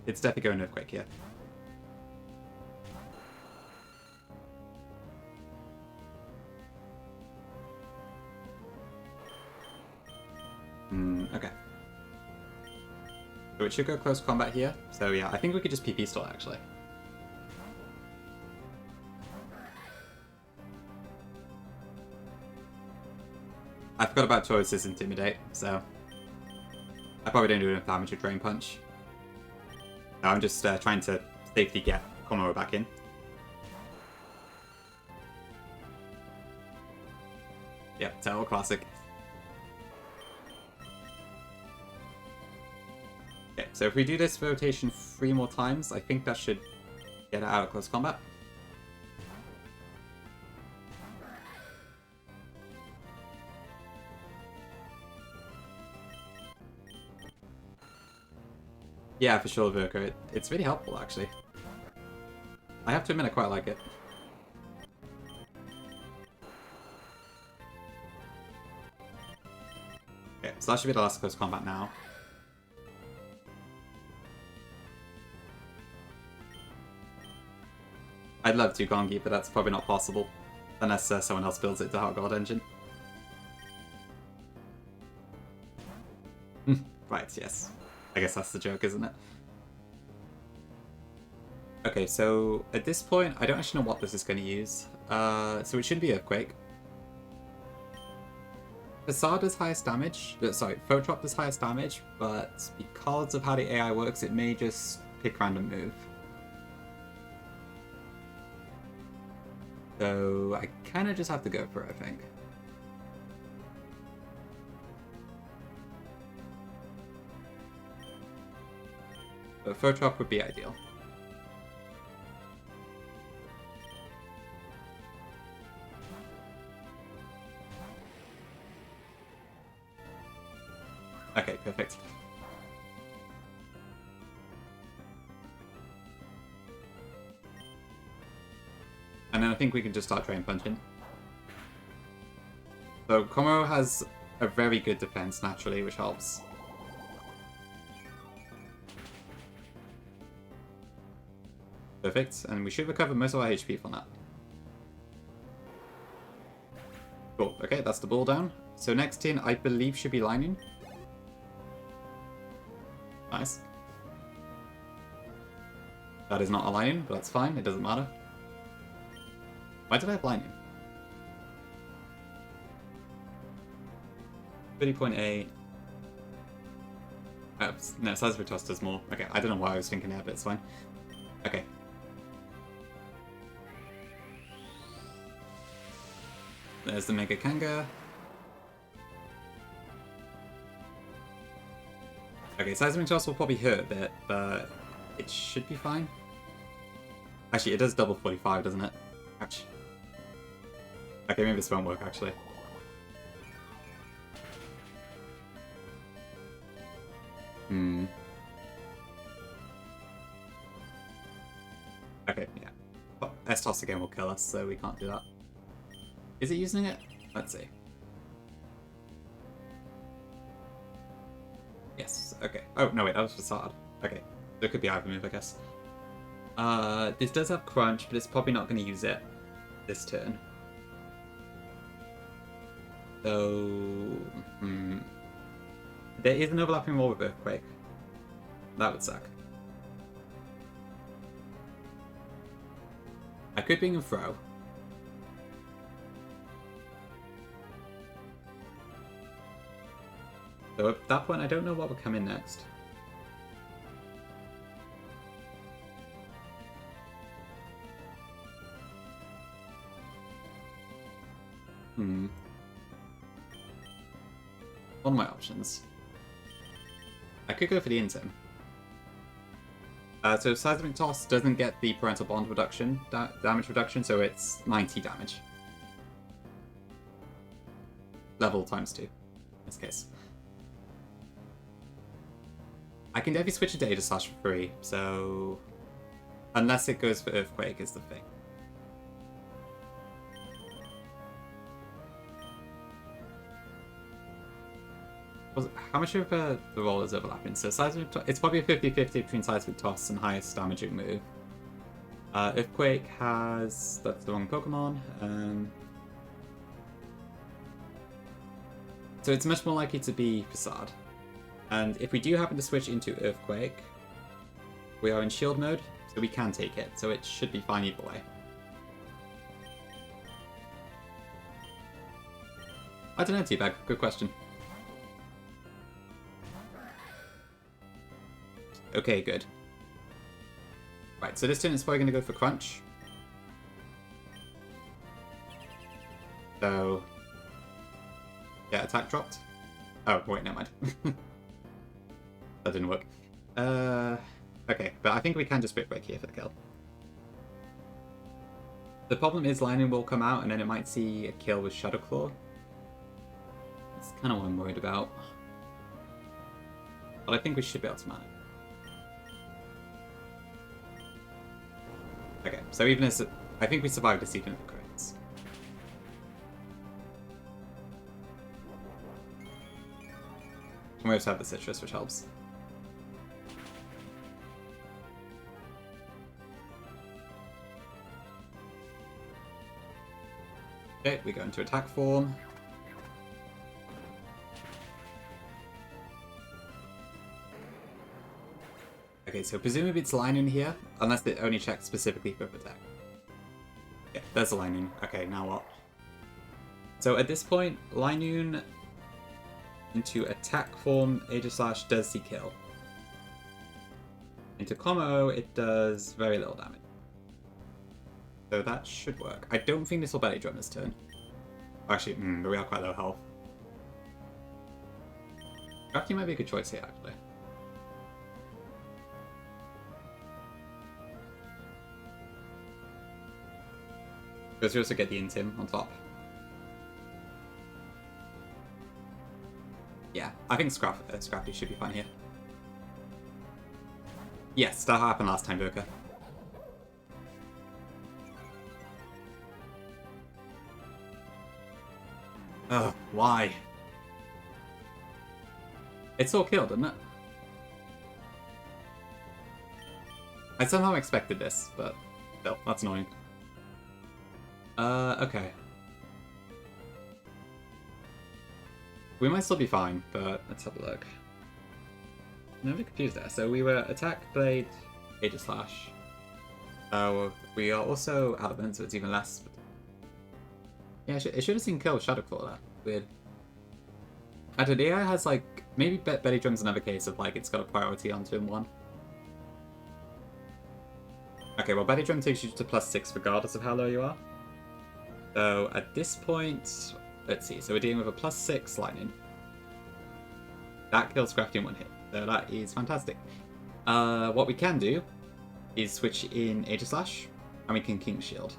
A: it's definitely going Earthquake here. Okay. So it should go close combat here, so yeah, I think we could just PP stall actually. I forgot about Tauros' Intimidate, so I probably don't do enough damage with Drain Punch. No, I'm just trying to safely get Komoro back in. Yep, Turtle Classic. Okay, so if we do this rotation 3 more times, I think that should get it out of close combat. Yeah, for sure, Virko. It's really helpful, actually. I have to admit, I quite like it. Okay, so that should be the last close combat now. I'd love to Gongi, but that's probably not possible. Unless someone else builds it to Heart God Engine. Right, yes. I guess that's the joke, isn't it? Okay, so at this point, I don't actually know what this is going to use. So it should be Earthquake. Facade does highest damage. Sorry, Photop does highest damage, but because of how the AI works, it may just pick random move. So I kind of just have to go for it, I think. But Photop would be ideal. Okay, perfect. And then I think we can just start Drain Punching. So Komuro has a very good defense naturally, which helps. Perfect, and we should recover most of our HP from that. Cool, okay, that's the ball down. So next in, I believe, should be Lightning. Nice. That is not a Lightning, but that's fine, it doesn't matter. Why did I have Lightning? 30.8. No, Seismic Toss does more. Okay, I don't know why I was thinking there, but it's fine. Okay. There's the Mega Kanga. Okay, Seismic Toss will probably hurt a bit, but it should be fine. Actually, it does double 45, doesn't it? Ouch. Okay, maybe this won't work, actually. Okay, yeah. But S-Toss again will kill us, so we can't do that. Is it using it? Let's see. Yes, okay. Oh, no wait, that was Facade. Okay, there could be either move, I guess. This does have Crunch, but it's probably not going to use it this turn. So... There is an overlapping wall with Earthquake. That would suck. I could bring and throw. So at that point, I don't know what would come in next. One of my options. I could go for the Intim. So Seismic Toss doesn't get the Parental Bond reduction, damage reduction, so it's 90 damage. Level times 2, in this case. I can definitely switch a Data Slash for free, so... Unless it goes for Earthquake is the thing. How much of the roll is overlapping? So Seismic Toss, it's probably a 50-50 between Seismic Toss and highest damaging move. Earthquake has... That's the wrong Pokemon. So it's much more likely to be Facade. And if we do happen to switch into Earthquake, we are in shield mode, so we can take it. So it should be fine either way. I don't know, Teabag. Good question. Okay, good. Right, so this turn is probably going to go for Crunch. So... Yeah, attack dropped. Oh, wait, never mind. That didn't work. Okay, but I think we can just Brick Break here for the kill. The problem is Lightning will come out and then it might see a kill with Shadow Claw. That's kind of what I'm worried about. But I think we should be able to manage. Okay, so even as... I think we survived this even with the crits. And we also have the citrus, which helps. Okay, we go into attack form. Okay, so presumably it's Lightning here, unless it only checks specifically for attack. Yeah, there's a Lightning. Okay, now what? So at this point, Lightning into attack form, Aegislash does see kill. Into combo, it does very little damage. So that should work. I don't think this will belly drum this turn. Actually, but we are quite low health. Crafty might be a good choice here, actually. Because we also get the Intim on top. Yeah, I think Scrappy should be fine here. Yes, that happened last time, Burka. Ugh, why? It's all killed, isn't it? I somehow expected this, but still, that's annoying. Okay. We might still be fine, but let's have a look. I'm a bit confused there. So we were Attack, Blade, Aegislash. We are also Adamant, so it's even less. But... yeah, it should have seen kill Shadowclaw there. Weird. I don't know, the AI has like... maybe Betty Drum's another case of like it's got a priority on turn 1. Okay, well Betty Drum takes you to +6 regardless of how low you are. So at this point, let's see, so we're dealing with a +6 Lightning. That kills Crafty in 1 hit, so that is fantastic. What we can do is switch in Aegislash, and we can King Shield.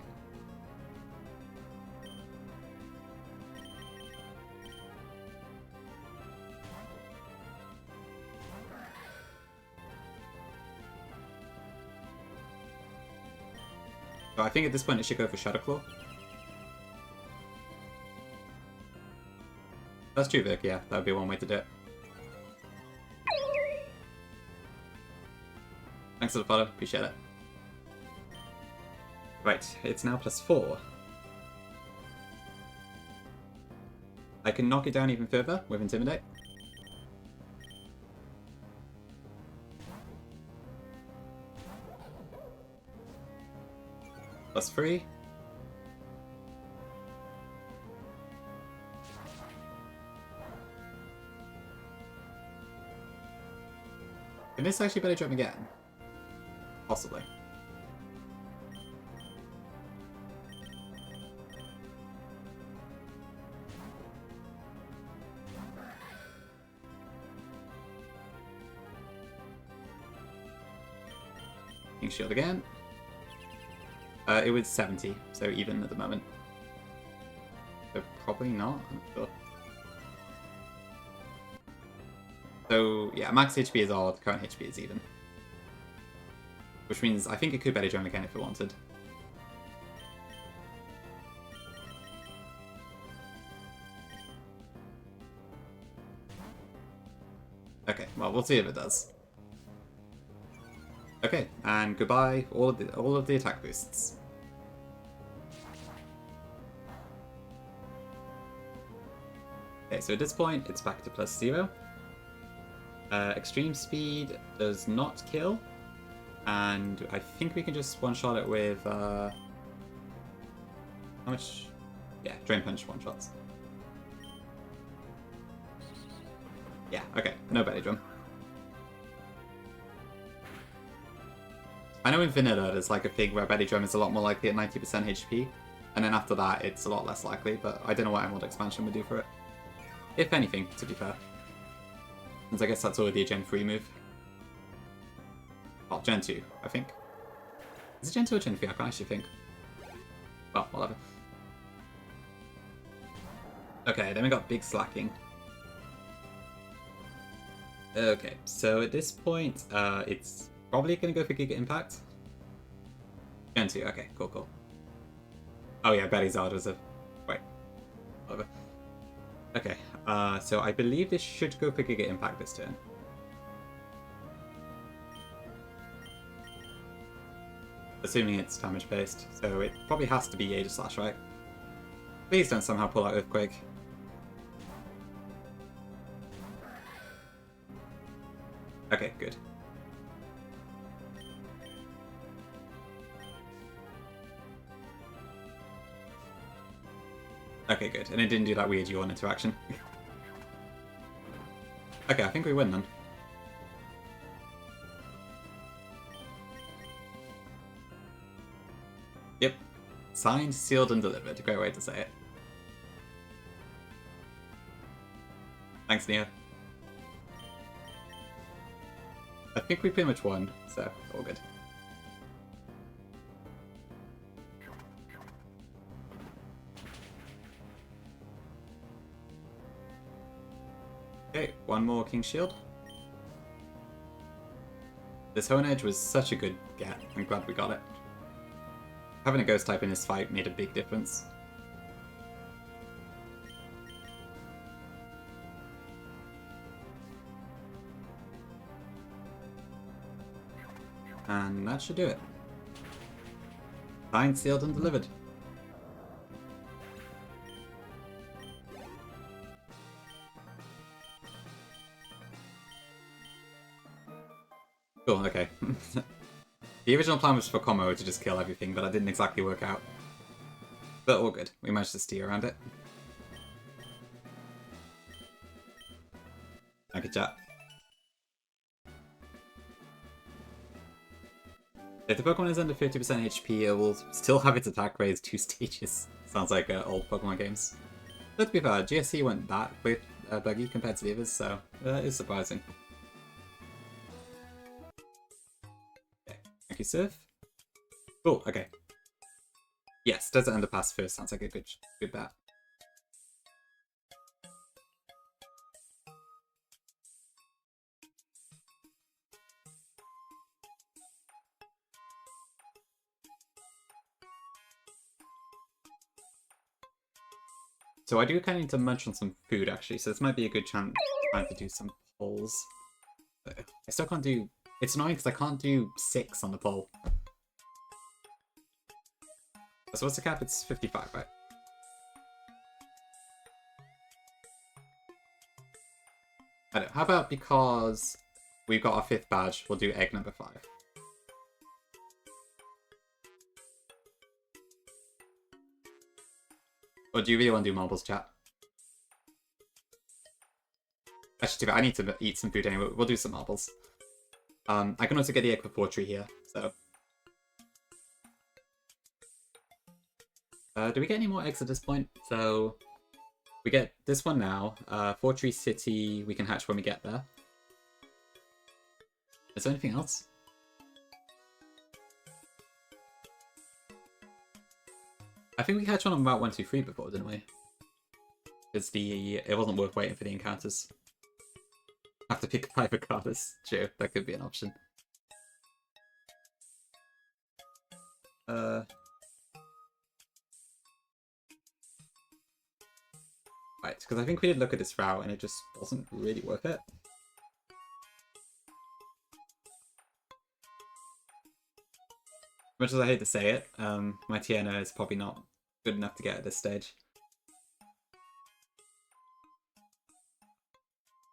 A: So I think at this point it should go for Shadowclaw. That's true, Vic, yeah, that would be one way to do it. Thanks for the follow, appreciate it. Right, it's now +4. I can knock it down even further with Intimidate. +3. Can this actually better jump again? Possibly. King Shield again. It was 70, so even at the moment. So probably not, I'm sure. So yeah, max HP is odd, current HP is even. Which means I think it could Betty Drum again if it wanted. Okay, well we'll see if it does. Okay, and goodbye all of the attack boosts. Okay, so at this point it's back to +0. Extreme Speed does not kill, and I think we can just one-shot it with, how much? Yeah, Drain Punch one-shots. Yeah, okay, no Betty Drum. I know in Vanilla there's like a thing where Betty Drum is a lot more likely at 90% HP, and then after that it's a lot less likely, but I don't know what Emerald Expansion would do for it. If anything, to be fair. Since I guess that's already a Gen 3 move. Well, Gen 2, I think. Is it Gen 2 or Gen 3? I can't actually think. Well, whatever. Okay, then we got Big Slacking. Okay, so at this point, it's probably going to go for Giga Impact. Turn 2, okay, cool. Oh yeah, Betty Zard was a... Wait. Whatever. Okay, so I believe this should go for Giga Impact this turn. Assuming it's damage based, so it probably has to be Aegis Slash, right? Please don't somehow pull out Earthquake. Okay, good. Okay, good. And it didn't do that weird yawn interaction. Okay, I think we win then. Yep. Signed, sealed, and delivered. Great way to say it. Thanks, Neo. I think we pretty much won, so all good. Okay, one more King's Shield. This Hone Edge was such a good get. I'm glad we got it. Having a Ghost type in this fight made a big difference. And that should do it. Signed, sealed, and delivered. Cool, okay. The original plan was for Como to just kill everything, but that didn't exactly work out. But all good. We managed to steer around it. Thank you, chat. If the Pokemon is under 50% HP, it will still have its attack raised 2 stages. Sounds like old Pokemon games. But to be fair, GSC went that with buggy compared to the others, so that is surprising. Okay, thank you, Surf. Cool, okay. Yes, Desert Underpass first sounds like a good bet. So I do kind of need to munch on some food, actually, so this might be a good chance to do some polls. But I still can't do... It's annoying because I can't do 6 on the poll. So what's the cap? It's 55, right? I don't know. How about because we've got our 5th badge, we'll do egg number 5. Or do you really want to do marbles, chat? Actually, I need to eat some food anyway. We'll do some marbles. I can also get the egg for Fortree here, so... do we get any more eggs at this point? So, we get this one now. Fortree City, we can hatch when we get there. Is there anything else? I think we hatched one on Route 123 before, didn't we? Because it wasn't worth waiting for the encounters. Have to pick private carders. True, that could be an option. Right, because I think we did look at this route and it just wasn't really worth it. Much as I hate to say it, my Tiana is probably not good enough to get at this stage.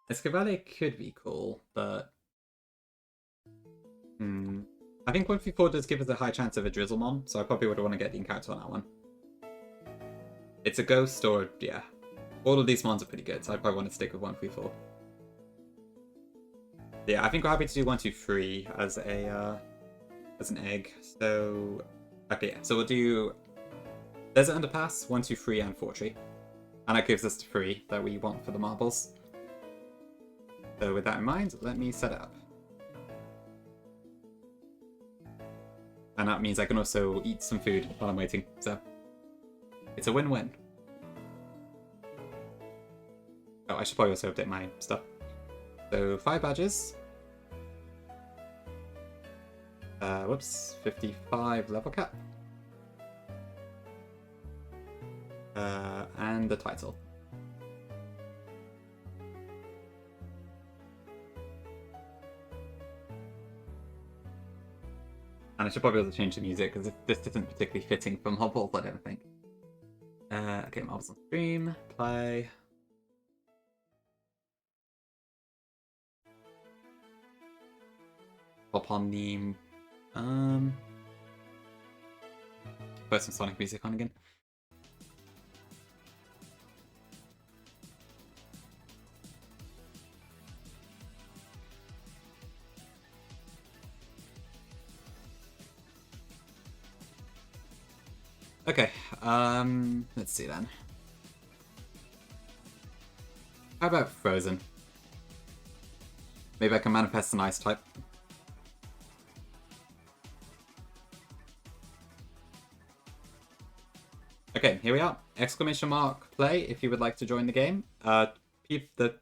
A: Escavalier could be cool, but... I think 134 does give us a high chance of a Drizzlemon, so I probably would want to get the encounter on that one. It's a ghost or... yeah. All of these mons are pretty good, so I'd probably want to stick with 134. Yeah, I think we're happy to do 123 as a as an egg. So okay, yeah. So we'll do Desert Underpass, 123, and Fortree. And that gives us the 3 that we want for the marbles. So with that in mind, let me set it up. And that means I can also eat some food while I'm waiting. So it's a win-win. Oh, I should probably also update my stuff. So 5 badges. Whoops, 55 level cap. And the title. And I should probably be able to change the music because this isn't particularly fitting for Marbles, I don't think. Okay, Marbles on stream, play. Pop on the put some Sonic music on again. Okay, let's see then. How about Frozen? Maybe I can manifest an ice type. Okay, here we are. Exclamation mark play if you would like to join the game. The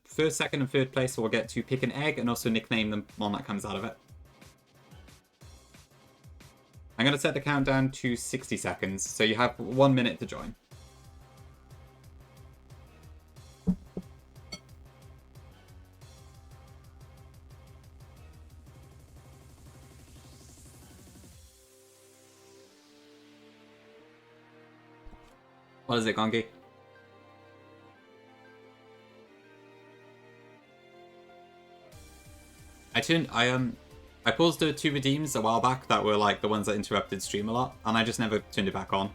A: first, second, and third place will get to pick an egg and also nickname the one that comes out of it. I'm going to set the countdown to 60 seconds, so you have 1 minute to join. What is it, Gongi? I paused the 2 redeems a while back that were like the ones that interrupted stream a lot, and I just never turned it back on.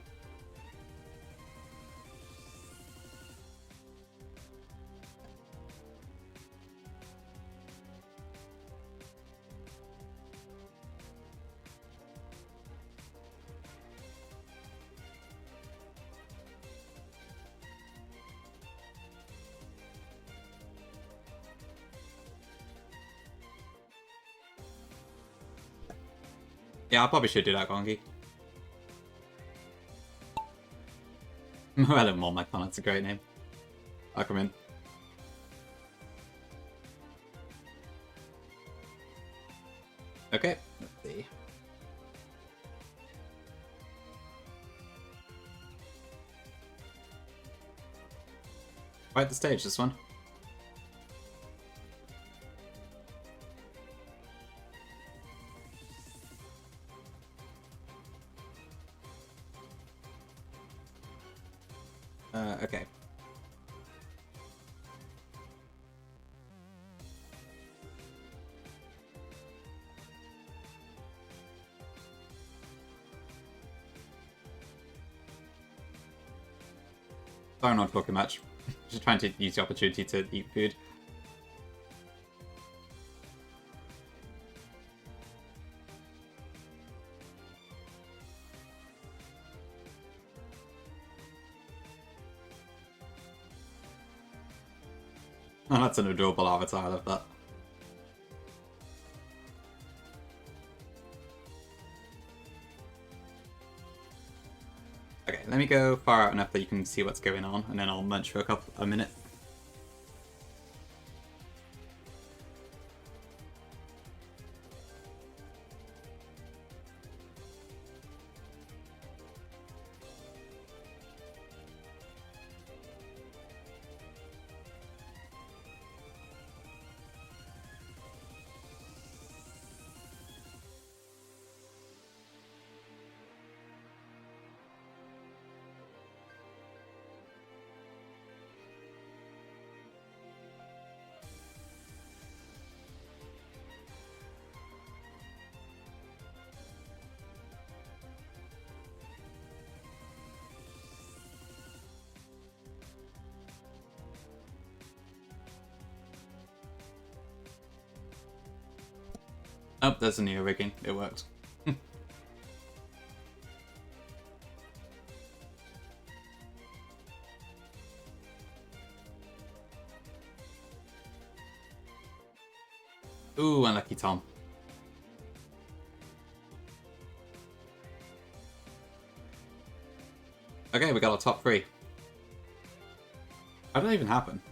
A: Yeah, I probably should do that, Gongi. Morello Mon, my fun, that's a great name. I'll come in. Okay, let's see. Quite the stage, this one. Okay. Sorry, I'm not talking much. Just trying to use the opportunity to eat food. Oh, that's an adorable avatar, I love that. Okay, let me go far out enough that you can see what's going on, and then I'll munch for a minute. Oh, there's a neo rigging. It worked. Ooh, unlucky Tom. Okay, we got our top 3. How did that even happen?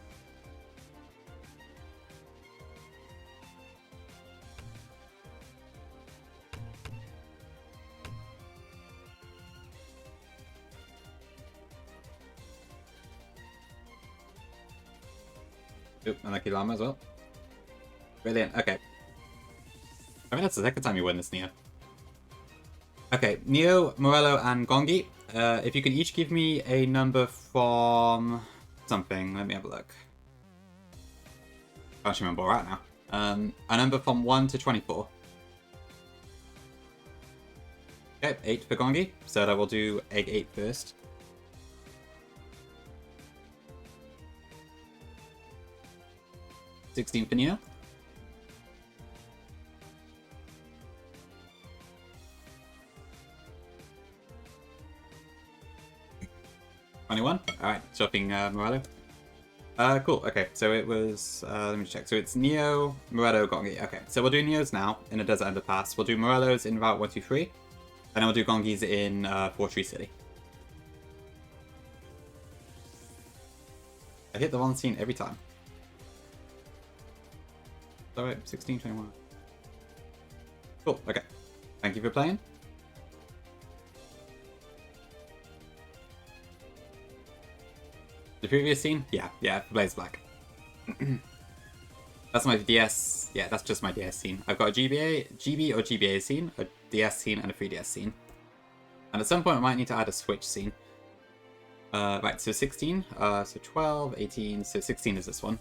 A: Oop, unlucky llama as well. Brilliant, okay. I mean, that's the second time you win this, Neo. Okay, Neo, Morello, and Gongi. If you can each give me a number from something, let me have a look. I can't remember right now. A number from 1 to 24. Okay, 8 for Gongi, so I will do egg 8 first. 16 for Neo. 21. Alright, swapping Morello. Cool, okay, so it was, let me check. So it's Neo, Morello, Gongi. Okay, so we'll do Neo's now in a desert underpass. We'll do Morello's in Route 123. And then we'll do Gongi's in Fortree City. I hit the wrong scene every time. Alright, 16, 21. Cool, okay. Thank you for playing. The previous scene? Yeah, Blaze Black. That's my DS. Yeah, that's just my DS scene. I've got a GB or GBA scene, a DS scene, and a 3DS scene. And at some point I might need to add a Switch scene. Right, so 16, so 12, 18, so 16 is this one.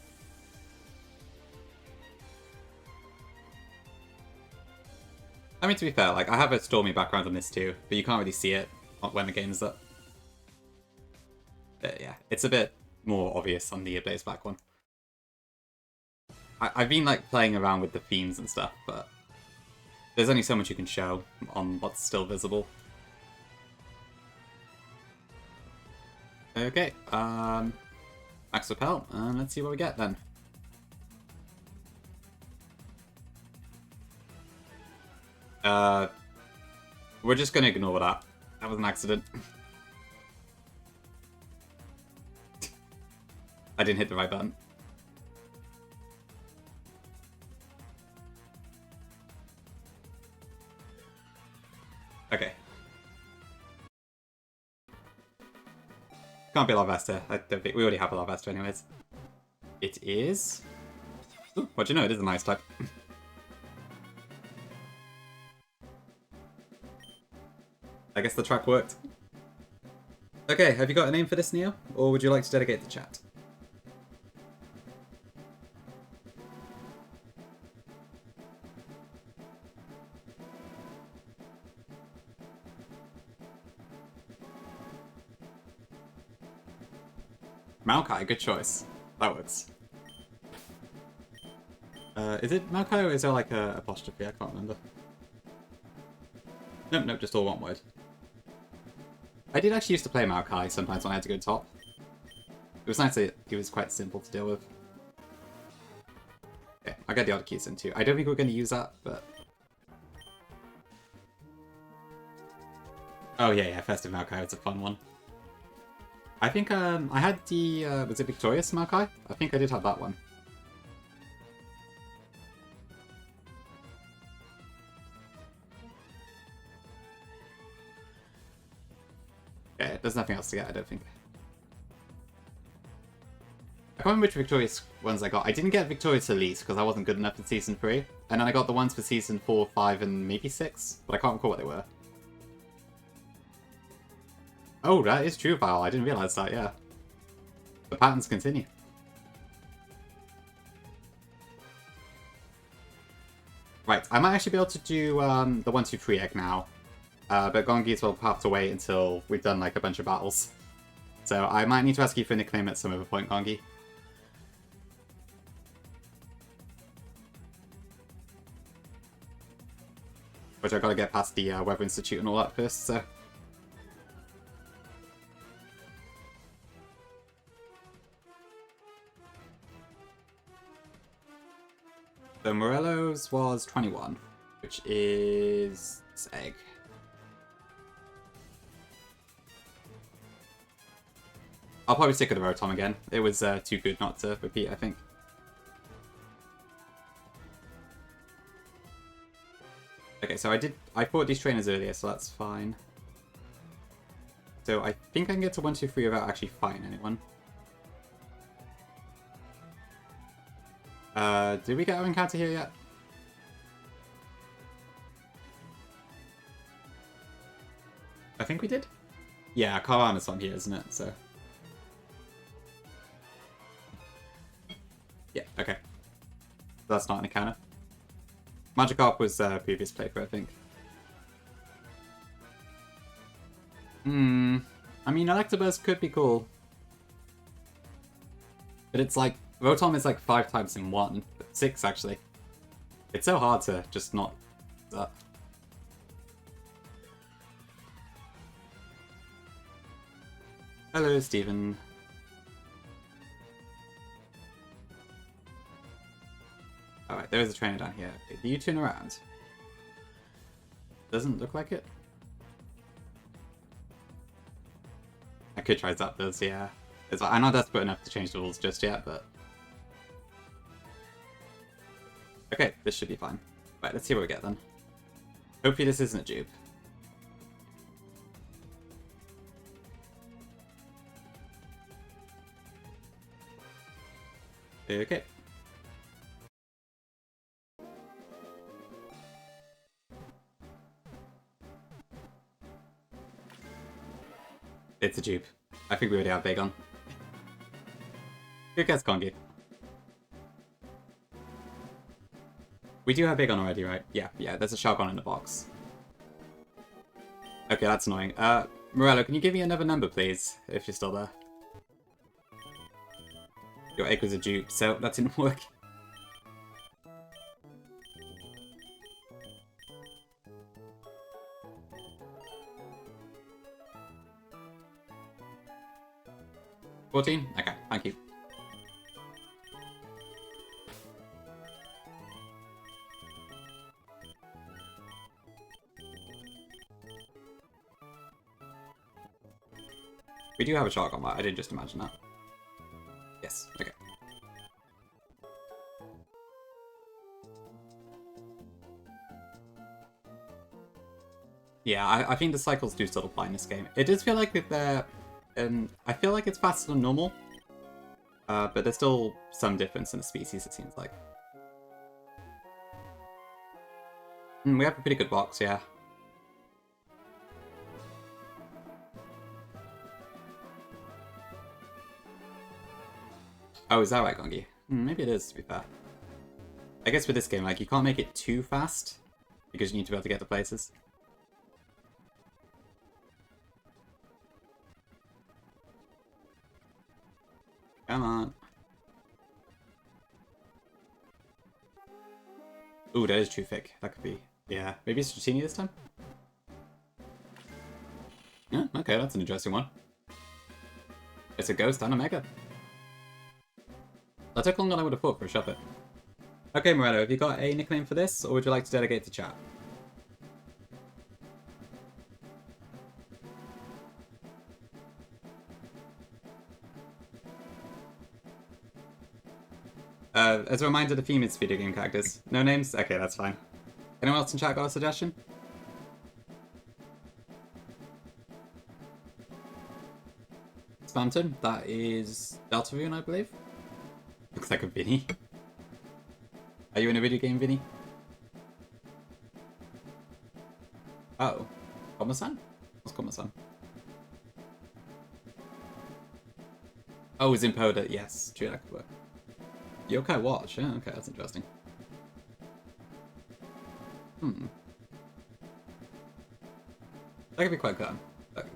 A: I mean, to be fair, like, I have a Stormy background on this too, but you can't really see it when the game's up. But yeah, it's a bit more obvious on the Blaze Black one. I've been, like, playing around with the themes and stuff, but there's only so much you can show on what's still visible. Okay, Max Repel, and let's see what we get then. We're just gonna ignore that. That was an accident. I didn't hit the right button. Okay. Can't be Larvesta. I don't think we already have a Larvesta anyways. It is. Ooh, what do you know? It is a nice type. I guess the track worked. Okay, have you got a name for this, Neo? Or would you like to dedicate the chat? Maokai, good choice. That works. Is it Maokai or is there like a apostrophe? I can't remember. Nope, just all one word. I did actually used to play Maokai sometimes when I had to go top. It was nice that it was quite simple to deal with. Okay, I got the other keys in too. I don't think we're going to use that, but... Oh yeah, Festive Maokai, it's a fun one. I think I had the, was it Victorious Maokai? I think I did have that one. Yeah, there's nothing else to get, I don't think. I can't remember which Victorious ones I got. I didn't get Victorious Elite because I wasn't good enough in Season 3. And then I got the ones for Season 4, 5, and maybe 6. But I can't recall what they were. Oh, that is true, Val. I didn't realise that, yeah. The patterns continue. Right, I might actually be able to do the 1, 2, 3 egg now. But Gongi's will have to wait until we've done like a bunch of battles. So I might need to ask you for a nickname at some other point, Gongi. Which I've got to get past the Weather Institute and all that first, so... So Morello's was 21, which is egg. I'll probably stick with the Rotom again. It was too good not to repeat, I think. Okay, so I fought these trainers earlier, so that's fine. So I think I can get to 1, 2, 3 without actually fighting anyone. Did we get our encounter here yet? I think we did? Yeah, Carvana's on here, isn't it? So. Yeah, okay. That's not an encounter. Magikarp was previous playthrough, I think. I mean, Electabuzz could be cool. But it's like, Rotom is like 5 types in 1. 6, actually. It's so hard to just not... Hello, Steven. Alright, there is a trainer down here. Do you turn around? Doesn't look like it. I could try Zapdos, yeah. I'm not desperate enough to change the rules just yet, but... Okay, this should be fine. Right, let's see what we get then. Hopefully this isn't a dupe. Okay. It's a dupe. I think we already have Bagon. Who gets Kongi? We do have Bagon already, right? Yeah, there's a Shargon in the box. Okay, that's annoying. Morello, can you give me another number, please? If you're still there. Your egg was a dupe, so that didn't work. $14? Okay, thank you. We do have a Shark on that, I did just imagine that. Yes, okay. Yeah, I think the cycles do still apply in this game. It does feel like that they're... I feel like it's faster than normal. But there's still some difference in the species, it seems like. We have a pretty good box, yeah. Oh, is that right, Gongi? Maybe it is, to be fair. I guess with this game, like, you can't make it too fast, because you need to be able to get to places. Come on. Ooh, that is Trufic. That could be... Yeah, maybe it's Dratini this time? Yeah, okay, that's an interesting one. It's a Ghost and a Mega. That took longer than I would have thought for a Shuffle. Okay, Morello, have you got a nickname for this, or would you like to delegate to chat? As a reminder, the theme is video game characters. No names? Okay, that's fine. Anyone else in chat got a suggestion? Spamton, that is Deltarune, I believe. Looks like a Vinny. Are you in a video game, Vinny? Oh. Komasan? What's Komasan? Oh, Zimpoda, yes. True, that could work. Yokai Watch, yeah, okay, that's interesting. That could be quite good.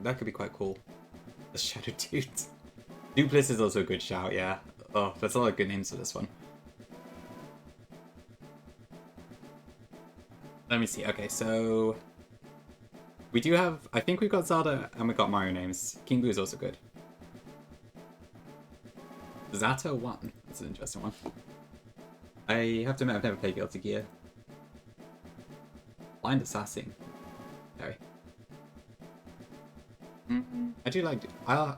A: That could be quite cool. The Shadow Dude. Duplis is also a good shout, yeah. Oh, there's a lot of good names for this one. Let me see, okay, so... We do have... I think we've got Zelda and we've got Mario names. King Boo is also good. Zato 1. That's an interesting one. I have to admit I've never played Guilty Gear. Blind Assassin. Sorry. I do like...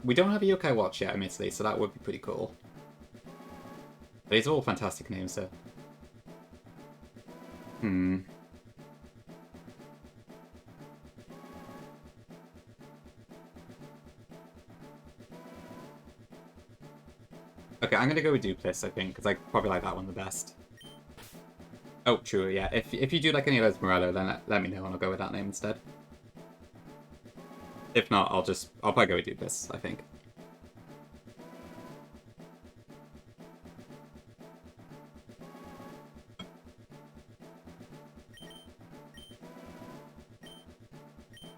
A: we don't have a Yokai Watch yet, admittedly, so that would be pretty cool. These are all fantastic names, though. Okay, I'm gonna go with Duplis, I think, because I probably like that one the best. Oh, true, yeah. If you do like any of those Morello, then let me know and I'll go with that name instead. If not, I'll probably go with Duplis, I think.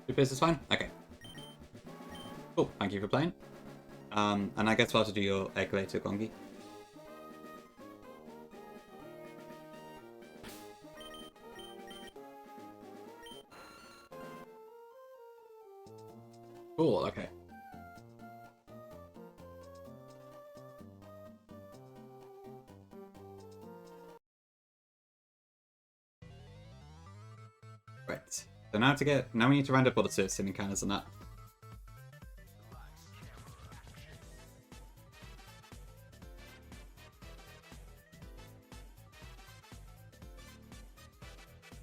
A: Duplis is fine? Okay. Cool, thank you for playing. And I guess we'll have to do your egg later, Gongi. Cool, okay. Right. So now we need to round up all the certain encounters and that.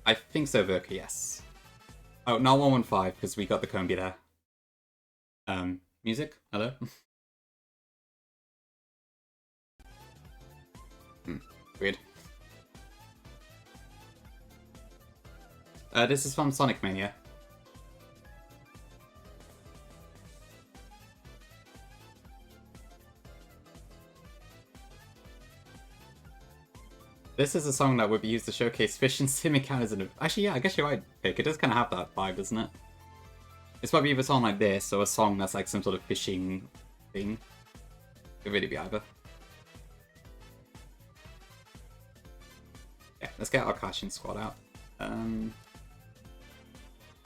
A: I think so, Verka, yes. Oh, not 115, because we got the Combi there. Music? Hello? Weird. This is from Sonic Mania. This is a song that would be used to showcase fish and sim encounters in a... Actually, yeah, I guess you're right, Pick. It does kind of have that vibe, doesn't it? It's probably either a song like this or a song that's like some sort of fishing thing. It could really be either. Yeah, let's get our Kashin squad out.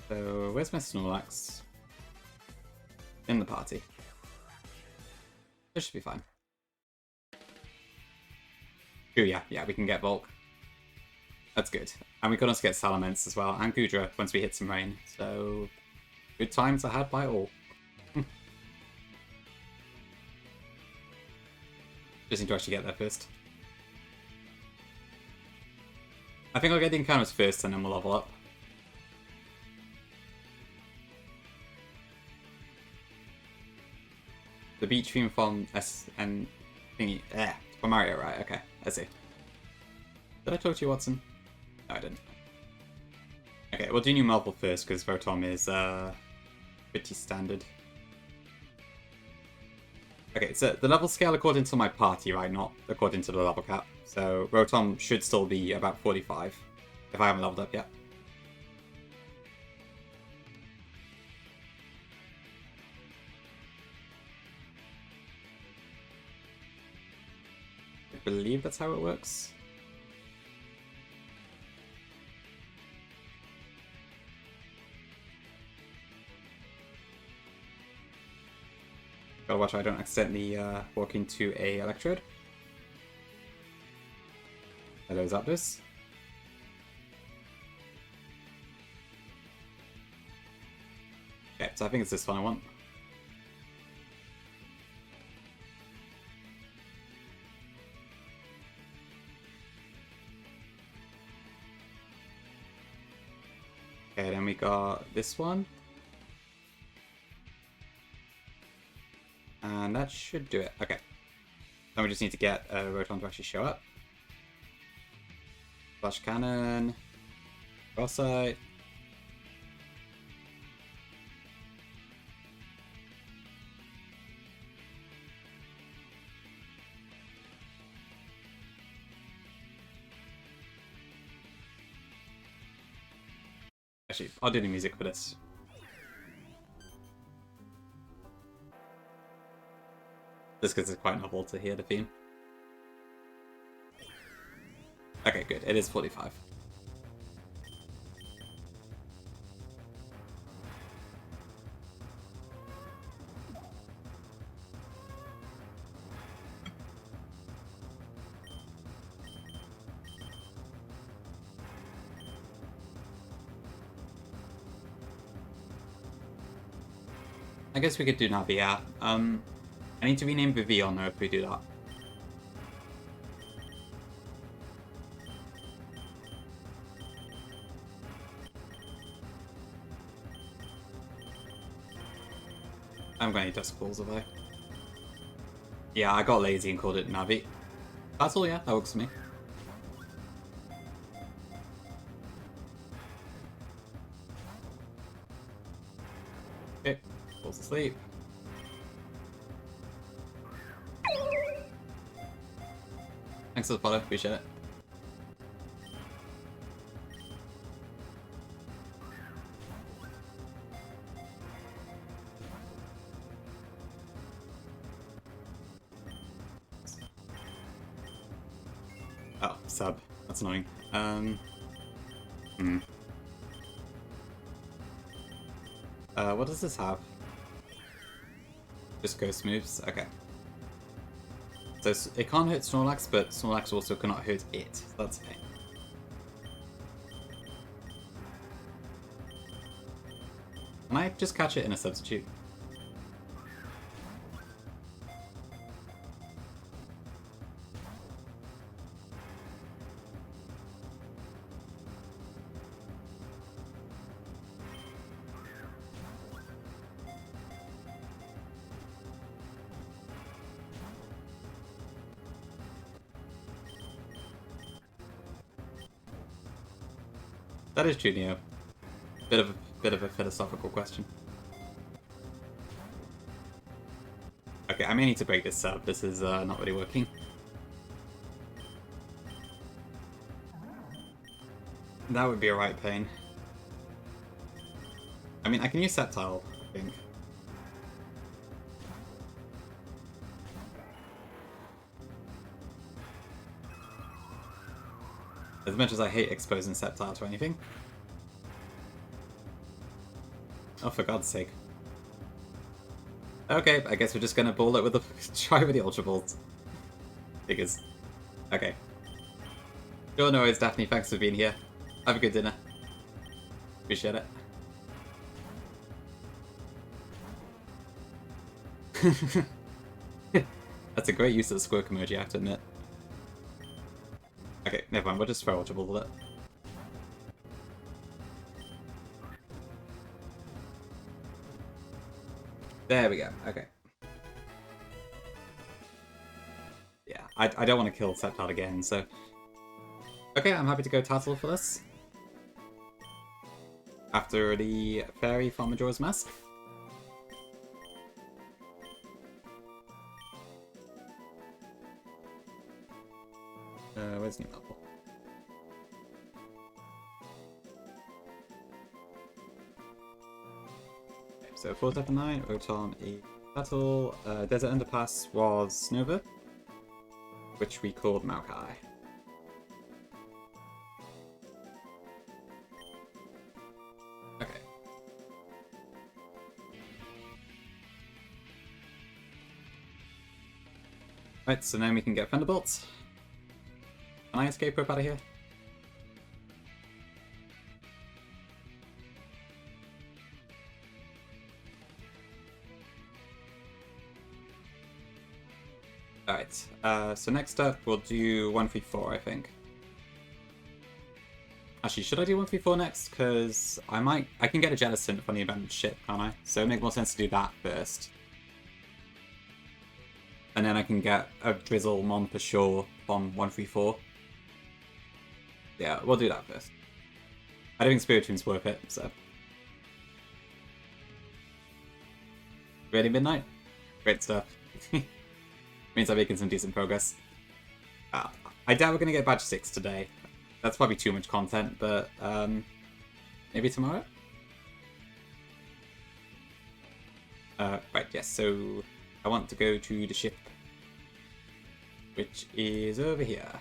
A: So, where's my Snorlax? In the party. This should be fine. Oh yeah, we can get Volk. That's good. And we can also get Salamence as well, and Gudra once we hit some rain. So, good times are had by all. Just need to actually get there first. I think I'll get the encounters first and then we'll level up. The beach theme from SN thingy. For Mario, right? Okay, I see. Did I talk to you, Watson? No, I didn't. Okay, we'll do new Marvel first because Rotom is pretty standard. Okay, so the level scale according to my party, right? Not according to the level cap. So Rotom should still be about 45 if I haven't leveled up yet. I believe that's how it works. Gotta watch I don't accidentally walk into a Electrode. Hello, Zapdos. Okay, so I think it's this one I want. Okay, then we got this one. And that should do it. Okay. Then we just need to get Rotom to actually show up. Flash Cannon. Frostbite. Actually, I'll do the music for this. Just because it's quite novel to hear the theme. Okay, good. It is 45. I guess we could do Navi, yeah. I need to rename Vivian though if we do that. I'm going to need Dusk Balls, have I? Yeah, I got lazy and called it Navi. That's all, yeah, that works for me. Okay, falls asleep. Thanks for the follow, appreciate it. Oh, sub. That's annoying. What does this have? Just ghost moves? Okay. So it can't hit Snorlax, but Snorlax also cannot hurt it. So that's okay. Can I just catch it in a substitute? That is true, Neo. Bit of a philosophical question. Okay, I may need to break this up. This is not really working. That would be a right pain. I mean, I can use Sceptile, I think. As much as I hate exposing Sceptile to anything. Oh, for God's sake. Okay, I guess we're just gonna ball it with the try with the Ultra Balls. Figures. Okay. Sure, no worries, Daphne. Thanks for being here. Have a good dinner. Appreciate it. That's a great use of the squirk emoji, I have to admit. Okay, never mind. We'll just throw Ultra Ball at it. There we go. Okay. Yeah, I don't want to kill Sceptile again, so... Okay, I'm happy to go Tattle for this. After the Fairy from Majora's Mask. Where's new level? Okay, so 479, Oton, a Tattle. Desert Underpass was Nova, which we called Maokai. Okay. Right, so then we can get Thunderbolts. Can I escape rope out of here? Alright, so next up we'll do 134, I think. Actually, should I do 134 next? Because I can get a Jellicent from the abandoned ship, can't I? So it makes more sense to do that first. And then I can get a Drizzle Mon for sure from 134. Yeah, we'll do that first. I don't think Spiritom's worth it, so. Ready midnight? Great stuff. Means I'm making some decent progress. I doubt we're going to get Badge 6 today. That's probably too much content, but maybe tomorrow? Right, yes, so I want to go to the ship, which is over here.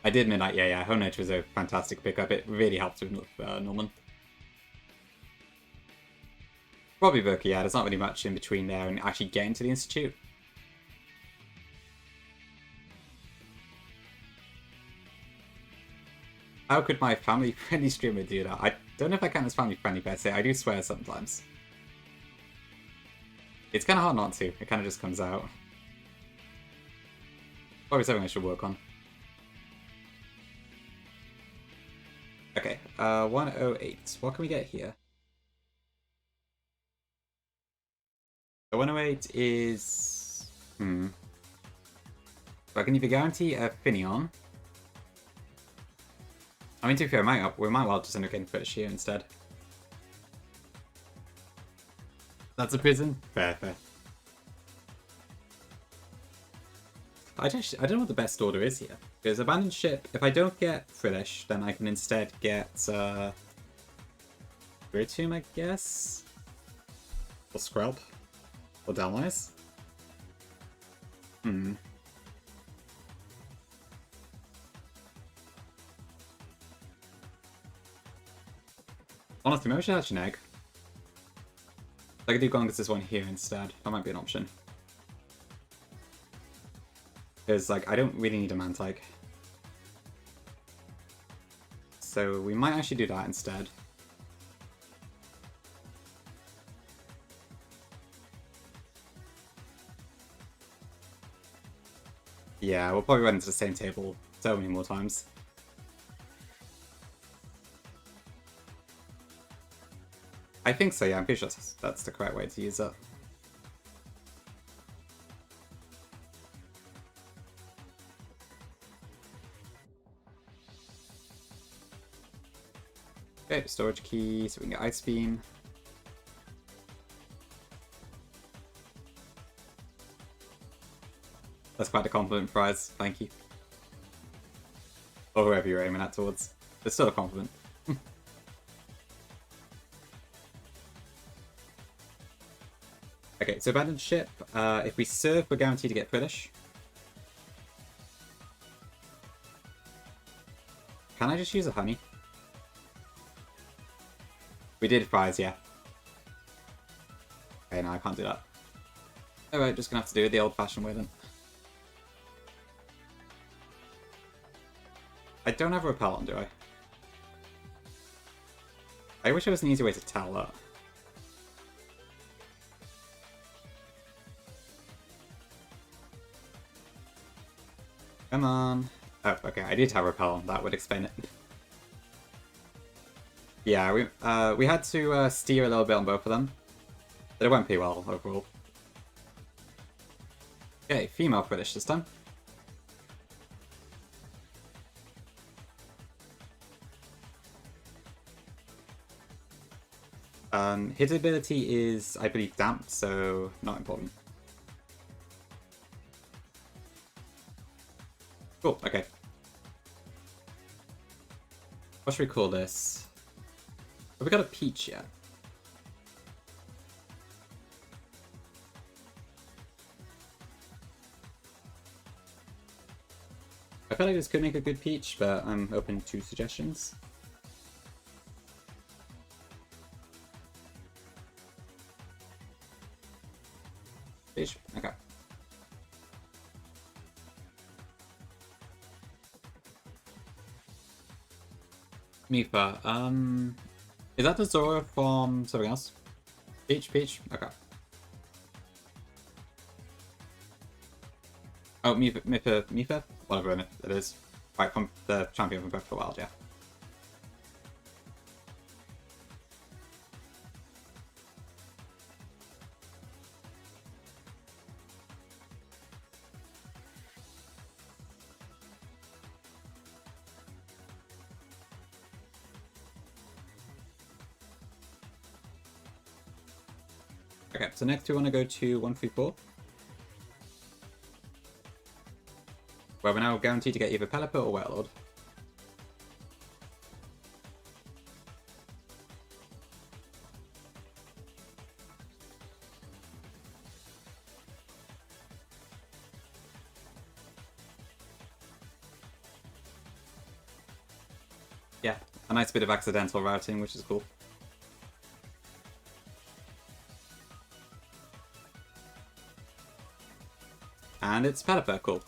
A: I did Midnight, yeah. Home Edge was a fantastic pickup. It really helped with Norman. Probably Berkey, yeah, there's not really much in between there and actually getting to the Institute. How could my family-friendly streamer do that? I don't know if I count as family-friendly per se. I do swear sometimes. It's kind of hard not to. It kind of just comes out. Probably something I should work on. Okay, 108. What can we get here? The 108 is Hmm. So I can either guarantee a Finion. I mean, to be fair, we might well just end up getting British here instead. That's a prison? Fair, fair. I don't know what the best order is here. Because Abandoned Ship, if I don't get British, then I can instead get Tomb, I guess? Or Scrub? Or Downwise? Hmm. Honestly, maybe I should hatch an egg. I could do Gongus' one here instead. That might be an option. Because, like, I don't really need a Mantike. So we might actually do that instead. Yeah, we'll probably run into the same table so many more times. I think so, yeah, I'm pretty sure that's the correct way to use it. Okay, storage key, so we can get Ice Beam. That's quite a compliment prize, thank you. Or whoever you're aiming at towards. It's still a compliment. Okay, so Abandoned Ship. If we serve, we're guaranteed to get British. Can I just use a honey? We did prize, yeah. Okay, no, I can't do that. Alright, just gonna have to do it the old-fashioned way then. I don't have a repel on, do I? I wish there was an easy way to tell that. Come on. Oh, okay, I did have repel on. That would explain it. Yeah, we had to steer a little bit on both of them. But it went pretty well overall. Okay, female British this time. His ability is, I believe, damp, so not important. Cool, okay. What should we call this? Have we got a peach yet? I feel like this could make a good peach, but I'm open to suggestions. Peach? Okay. Mifa, is that the Zora from something else? Peach? Okay. Oh, Mifa? Whatever it is. Right, from the champion from Breath of the Wild, yeah. Okay, so next we want to go to 134. Where we're now guaranteed to get either Pelipper or Warlord. Yeah, a nice bit of accidental routing, which is cool. And it's Pelipper, cool.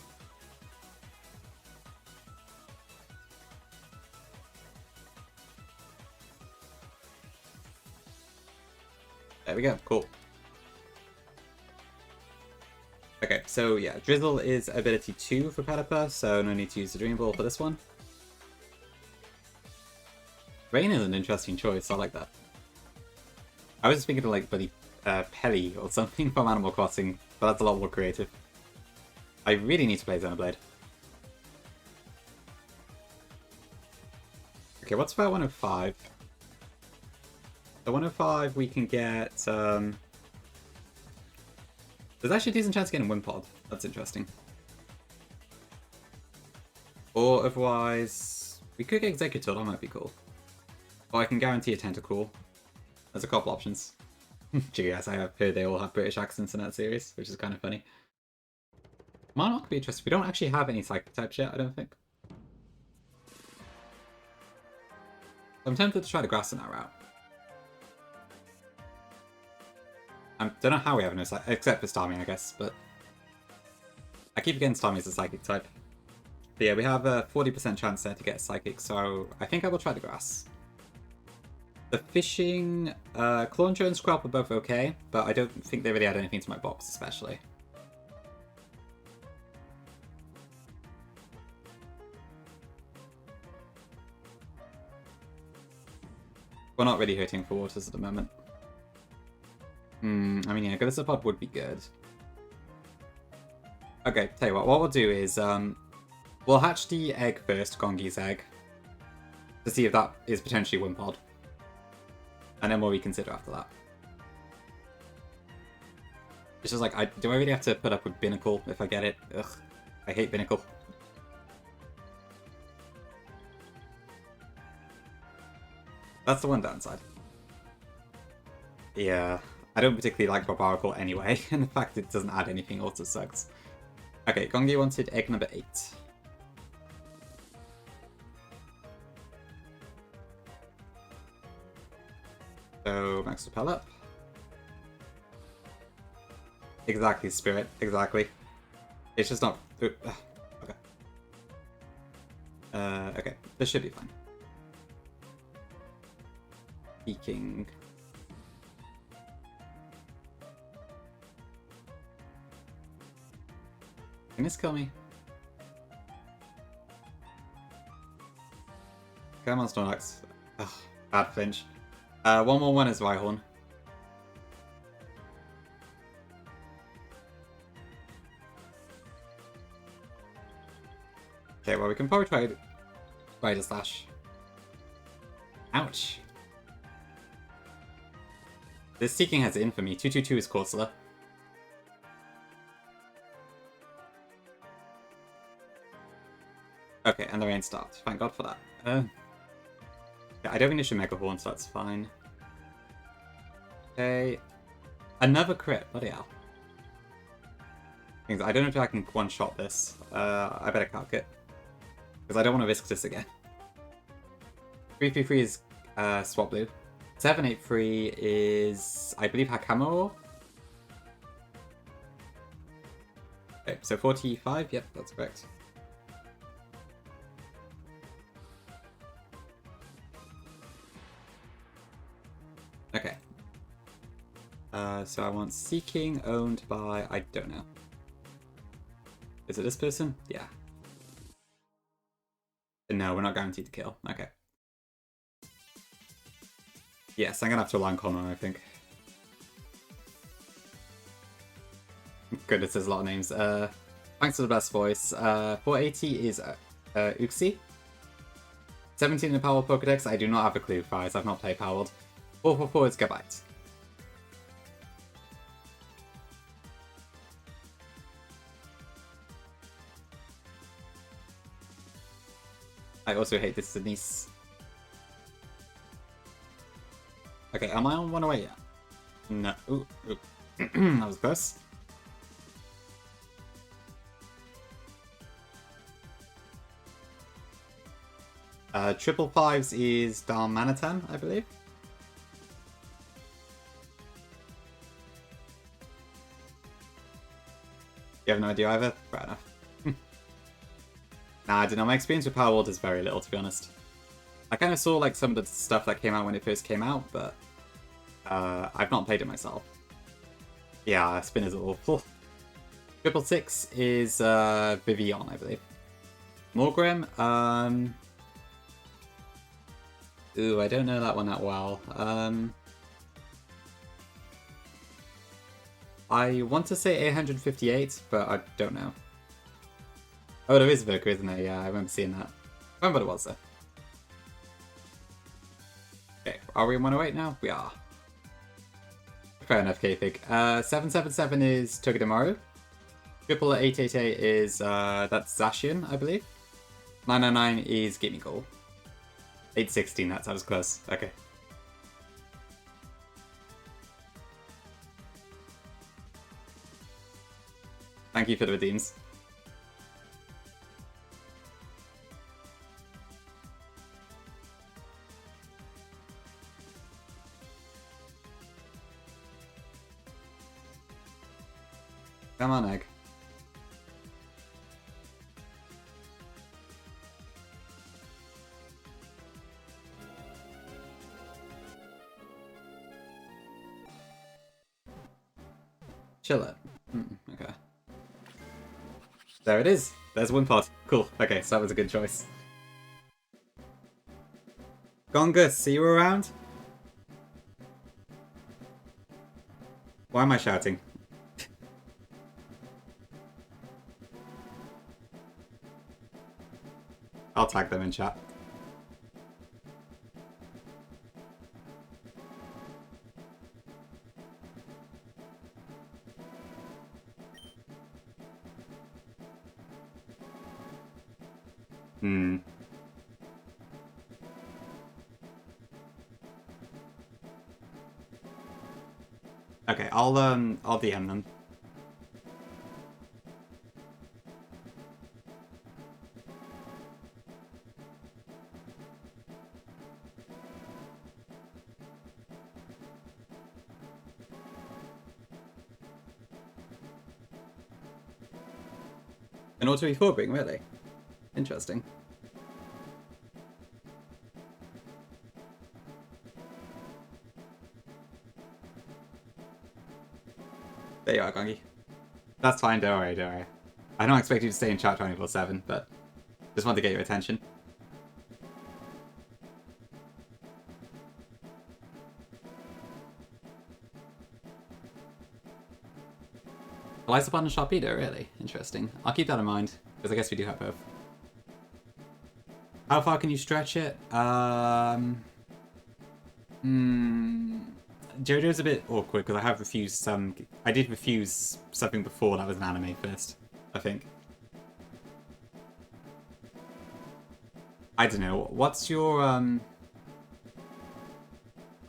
A: There we go, cool. Okay, so yeah, Drizzle is ability 2 for Pelipper, so no need to use the Dream Ball for this one. Rain is an interesting choice, I like that. I was just thinking of like bloody Pelly or something from Animal Crossing, but that's a lot more creative. I really need to play Xenoblade. Okay, what's about 105? The 105 we can get... There's actually a decent chance of getting Wimpod. That's interesting. Or otherwise... We could get Executor, that might be cool. Or I can guarantee a Tentacool. There's a couple options. Gee, yes, I have heard they all have British accents in that series, which is kind of funny. Might not be interesting. We don't actually have any Psychic types yet, I don't think. I'm tempted to try the Grass in that route. I don't know how we have no Psychic, except for Starmie, I guess, but... I keep forgetting Starmie is a Psychic type. But yeah, we have a 40% chance there to get a Psychic, so I think I will try the Grass. The Fishing, Clauncher and Scrap are both okay, but I don't think they really add anything to my box, especially. We're not really hurting for waters at the moment. I mean, yeah, Golisopod would be good. Okay, tell you what we'll do is, we'll hatch the egg first, Gongi's egg, to see if that is potentially Wimpod. And then we'll reconsider after that. It's just like, do I really have to put up with Binnacle if I get it? Ugh, I hate Binnacle. That's the one downside. Yeah, I don't particularly like Barbaracle anyway, and the fact it doesn't add anything also sucks. Okay, Gongi wanted egg number 8. So, max repel up. Exactly, Spirit, exactly. It's just not... okay. Okay, this should be fine. Peeking. Can this kill me? Come on, Snorlax. Ugh, bad flinch. 111 is Rhyhorn. Okay, well, we can probably try Rider Slash. Ouch. This Seeking has it in for me. 222 is Corsola. Okay, and the rain stopped. Thank God for that. Yeah, I don't think it should Mega Horn, so that's fine. Okay. Another crit. Bloody hell. I don't know if I can one-shot this. I better calc it. Because I don't want to risk this again. 333 is Swablu. 783 is, I believe, Hakamo. Okay, so 45, yep, that's correct. Okay. So I want Seeking owned by, I don't know. Is it this person? Yeah. No, we're not guaranteed to kill. Okay. Yes, I'm gonna have to rely on Connor, I think. Goodness, there's a lot of names. Thanks for the best voice. 480 is Uxie. 17 in Power Pokedex, I do not have a clue, guys. I've not played Powered. 444 is Gabite. I also hate this Denise. Okay, am I on 108 yet? No. Ooh, ooh. That was close. Triple fives is Darmanitan, I believe. You have no idea either? Fair enough. Nah, I don't know. My experience with Power World is very little, to be honest. I kind of saw like some of the stuff that came out when it first came out, but I've not played it myself. Yeah, Spinners are awful. 666 is Vivian, I believe. Morgrim, ooh, I don't know that one that well. I want to say 858, but I don't know. Oh, there is Voka, isn't there? Yeah, I remember seeing that. I remember what it was, though. Okay, are we in 108 now? We are. Fair enough, K-Fig. 777 is Togedemaru. 888 is, that's Zacian, I believe. 999 is Gimme Goal. 816, that was close. Okay. Thank you for the redeems. Come on, Egg. Chill it. Okay. There it is. There's one pod. Cool. Okay, so that was a good choice. Gongus, see you around? Why am I shouting? I'll tag them in chat. Okay, I'll DM them. An auto E4 bring, really? Interesting. There you are, Gongi. That's fine, don't worry, don't worry. I don't expect you to stay in chat 24/7, but just want to get your attention. Relies upon a Sharpedo, really? Interesting. I'll keep that in mind, because I guess we do have both. How far can you stretch it? JoJo's a bit awkward because I have refused some. I did refuse something before that was an anime first, I think. I don't know. What's your I'll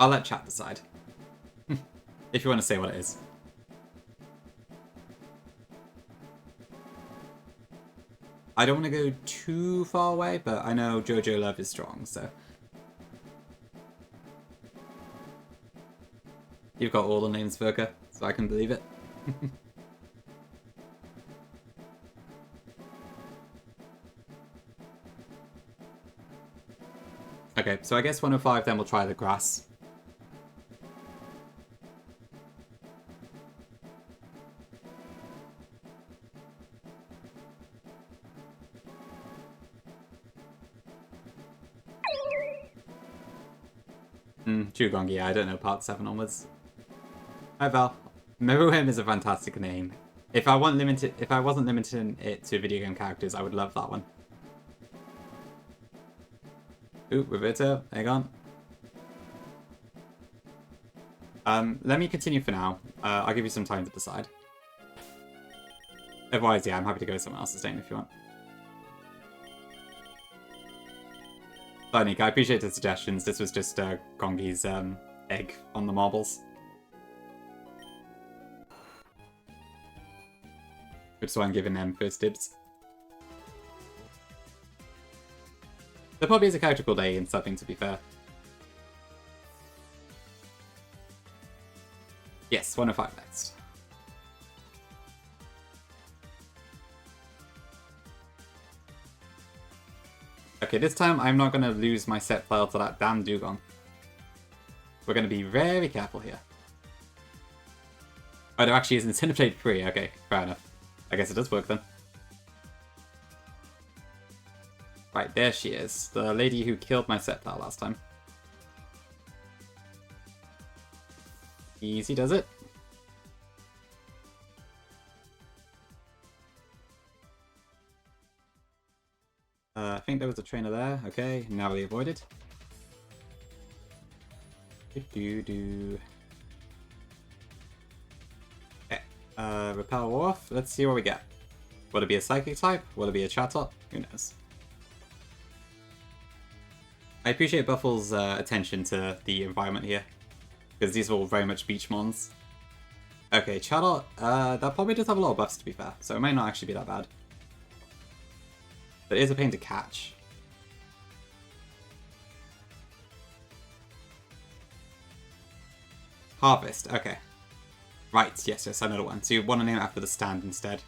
A: let chat decide. If you want to say what it is. I don't want to go too far away, but I know JoJo love is strong, so. You've got all the names, Verka, so I can believe it. Okay, so I guess 105, then we'll try the grass. Chugongi, yeah, I don't know part 7 onwards. Hi Val. Meruem is a fantastic name. If I wasn't limiting it to video game characters, I would love that one. Ooh, Roberto, hang on. Let me continue for now. I'll give you some time to decide. Otherwise, yeah, I'm happy to go to someone else's name if you want. Nick, I appreciate the suggestions. This was just Gongi's egg on the marbles. Which is why I'm giving them first dibs. There probably is a character called A in something, to be fair. Yes, 105 next. Okay, this time I'm not going to lose my set file to that damn dugong. We're going to be very careful here. Oh, there actually is Incinerate free. Okay, fair enough. I guess it does work then. Right, there she is. The lady who killed my set file last time. Easy does it. I think there was a trainer there. Okay, narrowly avoided. Do. Okay, Repel Wharf. Let's see what we get. Will it be a Psychic type? Will it be a Chatot? Who knows? I appreciate Buffle's attention to the environment here, because these are all very much beach mons. Okay, Chatot, that probably does have a lot of buffs to be fair, so it might not actually be that bad. But it is a pain to catch. Harvest, okay. Right, yes, another one. So you want to name it after the stand instead.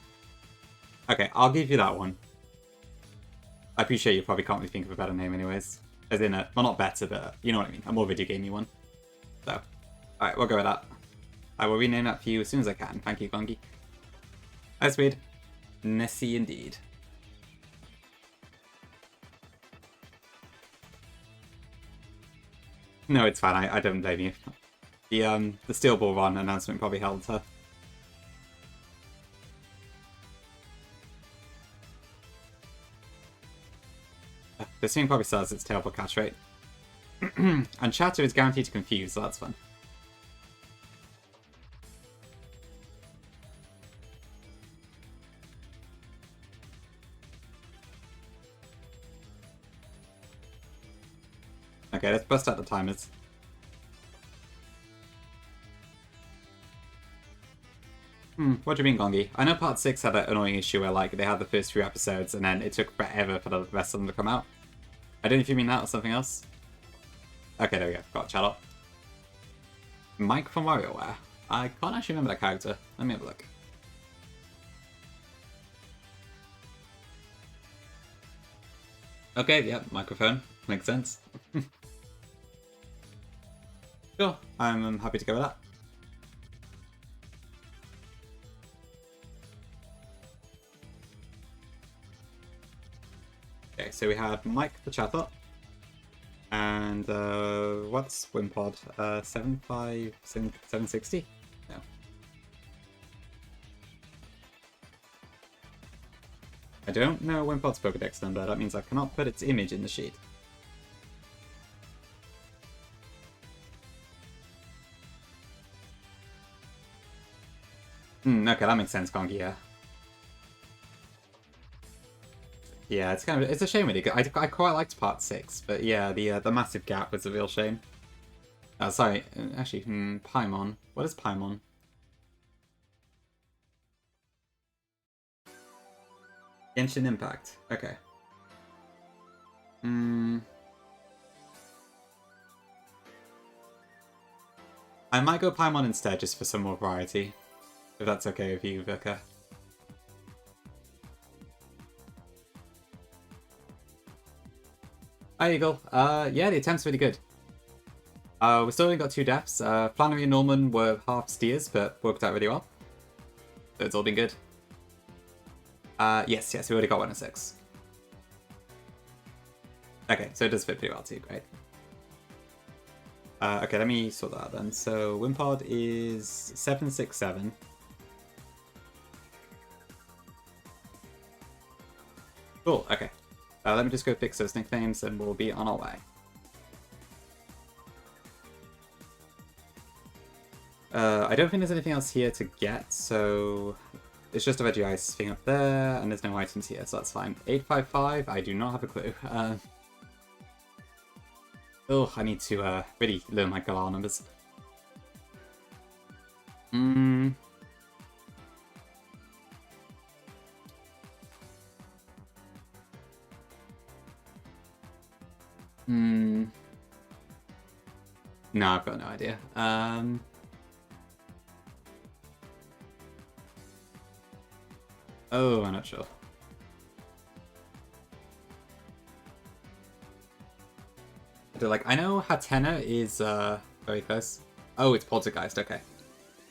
A: Okay, I'll give you that one. I appreciate you probably can't really think of a better name anyways. As in, well, not better, but you know what I mean. A more video gamey one. So, alright, we'll go with that. I will rename that for you as soon as I can. Thank you, Gongi. Hi, Swede. Nessie indeed. No, it's fine. I don't blame you. The Steel Ball Run announcement probably helped her. This thing probably still has its terrible catch rate. And Chatter is guaranteed to confuse, so that's fun. Okay, let's bust out the timers. What do you mean, Gongi? I know part 6 had that annoying issue where, like, they had the first few episodes and then it took forever for the rest of them to come out. I don't know if you mean that or something else. Okay, there we go. Got Chatot. Mike from WarioWare. I can't actually remember that character. Let me have a look. Okay, yeah, microphone. Makes sense. Sure, I'm happy to go with that. Okay, so we had Mike the Chatot. And what's Wimpod? 760? No. I don't know Wimpod's Pokedex number. That means I cannot put its image in the sheet. Okay, that makes sense, Kongi, yeah. Yeah, it's a shame really. I quite liked part 6, but yeah, the massive gap was a real shame. Sorry, actually, Paimon. What is Paimon? Genshin Impact. Okay. I might go Paimon instead, just for some more variety. If that's okay with you, Vika. Hi, Eagle. Yeah, the attempt's really good. We still only got 2 deaths. Flannery and Norman were half steers, but worked out really well. So it's all been good. Yes, we already got 1 of 6. Okay, so it does fit pretty well too, great. Okay, let me sort that out then. So Wimpod is 767. Cool, okay. Let me just go fix those nicknames and we'll be on our way. I don't think there's anything else here to get, so it's just a Veggie Ice thing up there, and there's no items here, so that's fine. 855, I do not have a clue. Oh, I need to really learn my Galar numbers. No, I've got no idea. Oh, I'm not sure. I know Hatena is very close. Oh, it's Poltergeist, okay.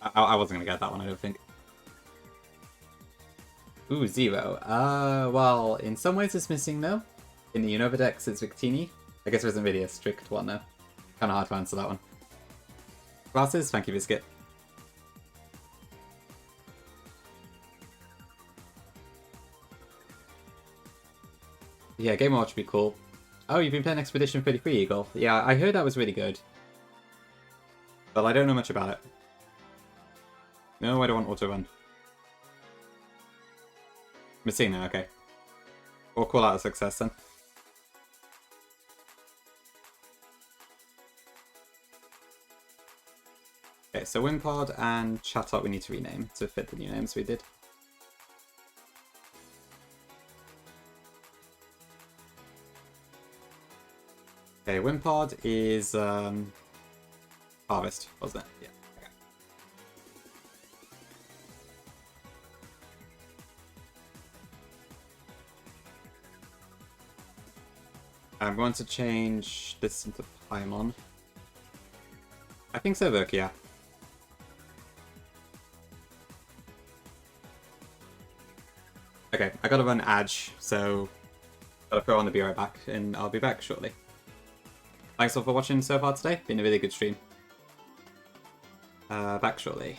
A: I wasn't gonna get that one, I don't think. Ooh, 0. Well, in some ways it's missing though. In the Unova Dex it's Victini. I guess there isn't really a strict one though. Kinda hard to answer that one. Glasses, thank you, Biscuit. Yeah, Game Watch would be cool. Oh, you've been playing Expedition 33, Eagle. Yeah, I heard that was really good. But I don't know much about it. No, I don't want auto run. Messina, okay. We'll call out a success then. Okay, so Wimpod and Chatot we need to rename to fit the new names we did. Okay, Wimpod is Harvest, wasn't it? Yeah. Okay. I'm going to change this into Paimon. I think so, Verk, yeah. Okay, I gotta run Adge, so gotta throw on the be right back, and I'll be back shortly. Thanks all for watching so far today. Been a really good stream. Back shortly.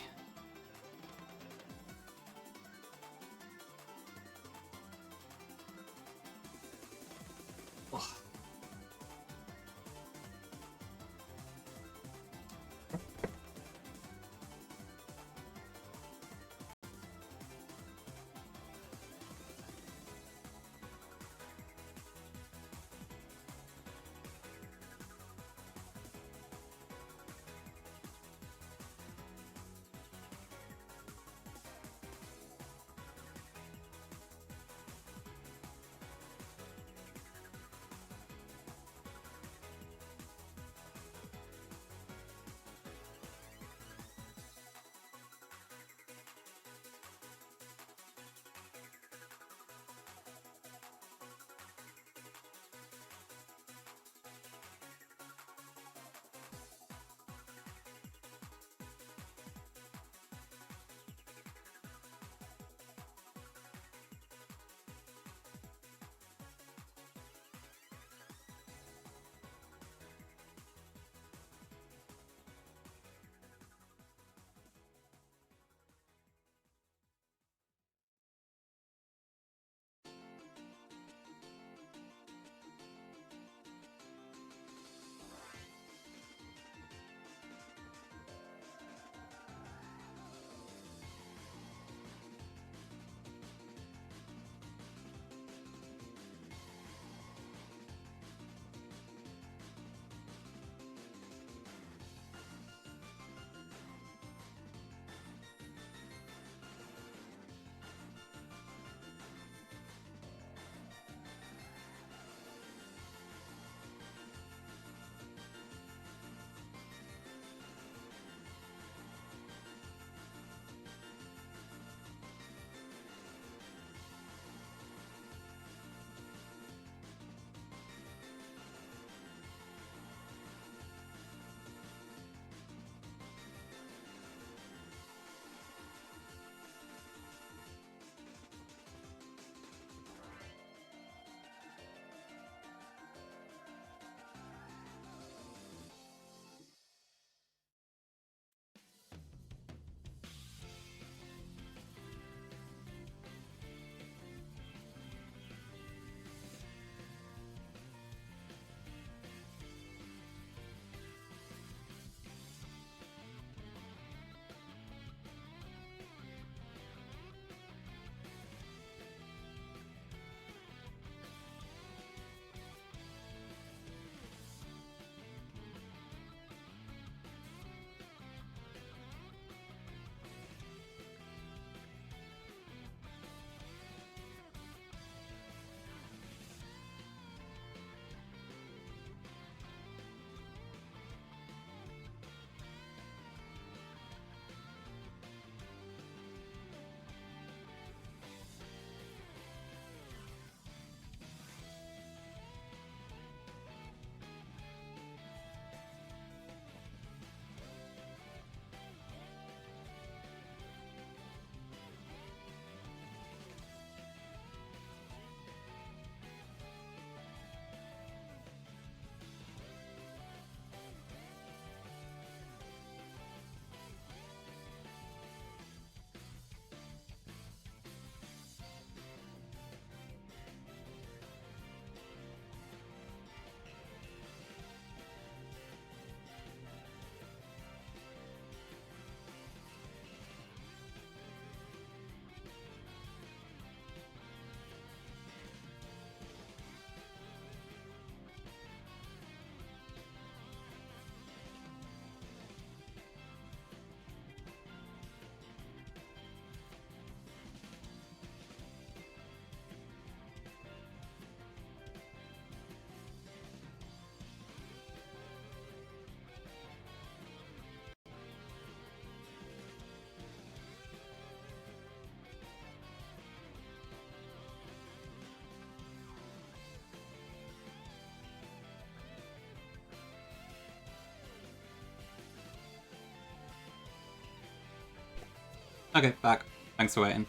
A: Okay, back. Thanks for waiting.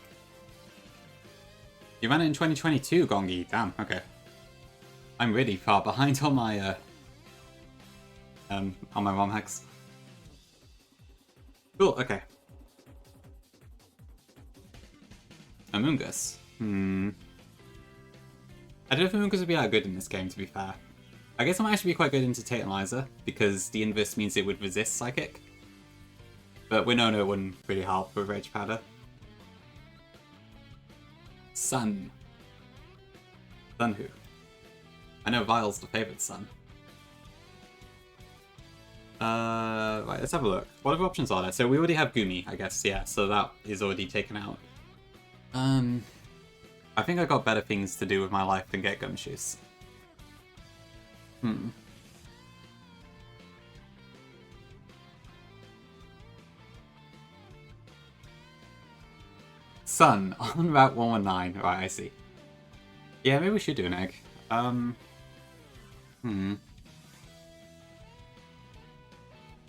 A: You ran it in 2022, Gongi. Damn, okay. I'm really far behind on my ROM hacks. Cool, okay. Among Us. I don't know if Among Us would be that good in this game, to be fair. I guess it might actually be quite good into Tantalizer, because the inverse means it would resist Psychic. But we know it wouldn't really help with Rage Powder. Sun. Sun who? I know Vile's the favourite Sun. Right, let's have a look. What other options are there? So we already have Gumi, I guess, yeah, so that is already taken out. I think I got better things to do with my life than get Gumshoes. Sun, on Route 119. Right, I see. Yeah, maybe we should do an egg. I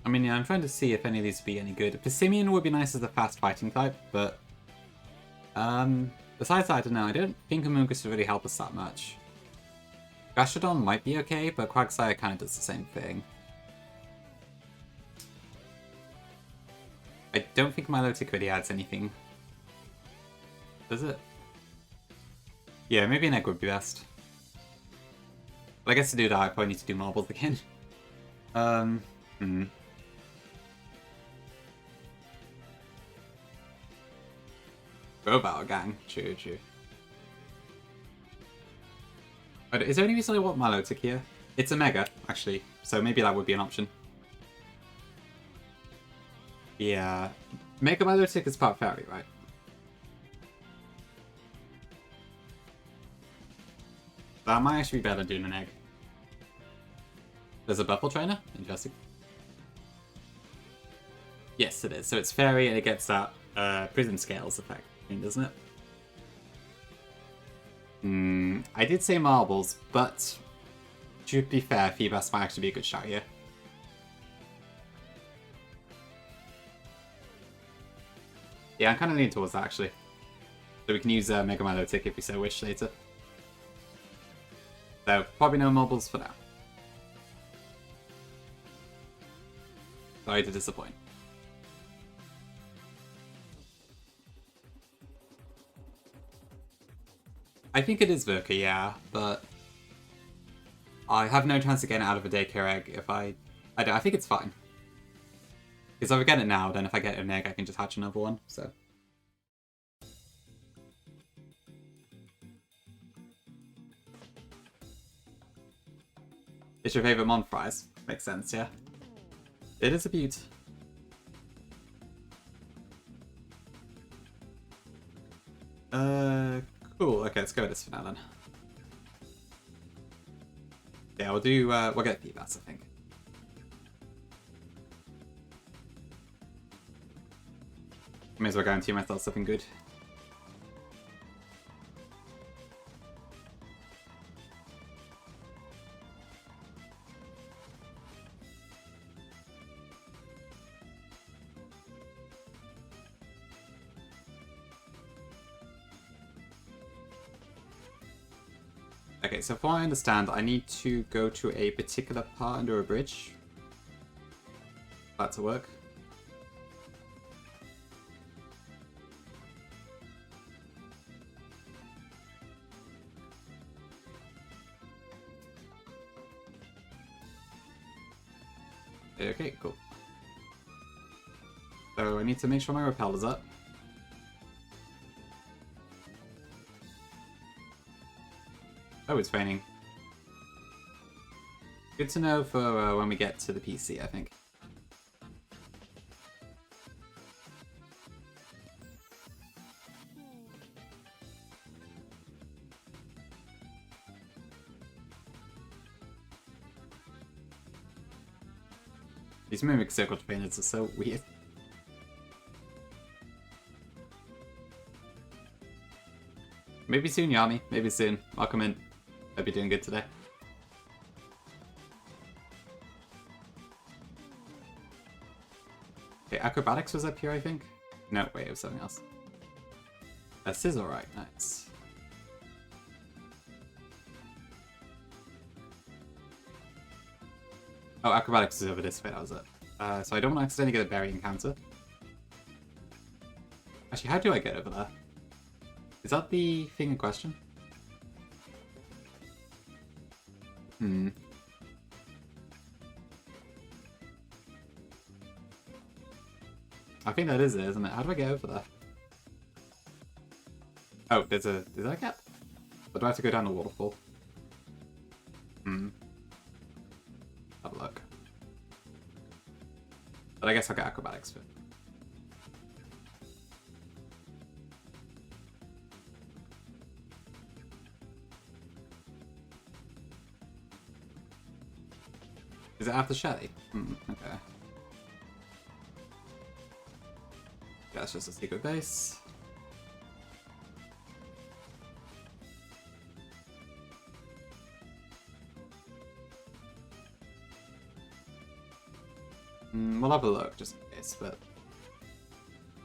A: mean, yeah, I'm trying to see if any of these would be any good. Persimmon would be nice as a fast fighting type, but... besides that, I don't know. I don't think Amoonguss would really help us that much. Gastrodon might be okay, but Quagsire kind of does the same thing. I don't think Milotic really adds anything. Does it? Yeah, maybe an egg would be best. But I guess to do that, I probably need to do marbles again. Robot gang. True, true. Is there any reason I want Milotic here? It's a Mega, actually, so maybe that would be an option. Yeah. Mega Milotic is part Fairy, right? That might actually be better doing an egg. There's a Buffle Trainer? Interesting. Yes, it is. So it's Fairy and it gets that Prism Scales effect, doesn't it? I did say Marbles, but to be fair, Feebas might actually be a good shot here. Yeah, I'm kind of leaning towards that, actually. So we can use Mega Milotic if we so wish later. So, probably no Marbles for now. Sorry to disappoint. I think it is Verka, yeah, but I have no chance of getting it out of a daycare egg if I think it's fine. Because if I get it now, then if I get an egg, I can just hatch another one, so. It's your favourite Mon fries. Makes sense, yeah. It is a beaut. Cool. Okay, let's go with this for now then. Yeah, we'll get Feebas, I think. May as well guarantee myself something good. Okay, so from what I understand, I need to go to a particular part under a bridge. For that to work. Okay, cool. So I need to make sure my rappel is up. Oh, it's raining. Good to know for when we get to the PC, I think. These Mimic Circle trainers are so weird. Maybe soon, Yami. Maybe soon. I'll come in. Hope you're doing good today. Okay, Acrobatics was up here, I think. No, wait, it was something else. Scissor, right? Nice. Oh, acrobatics is over this way, that was it. So I don't want to accidentally get a berry encounter. Actually, how do I get over there? Is that the thing in question? I think that is it, isn't it? How do I get over there? Oh, there's a gap? Or do I have to go down the waterfall? Have a look. But I guess I'll get acrobatics first. Is it after Shelly? Okay. Yeah, it's just a secret base. We'll have a look, just in case, but...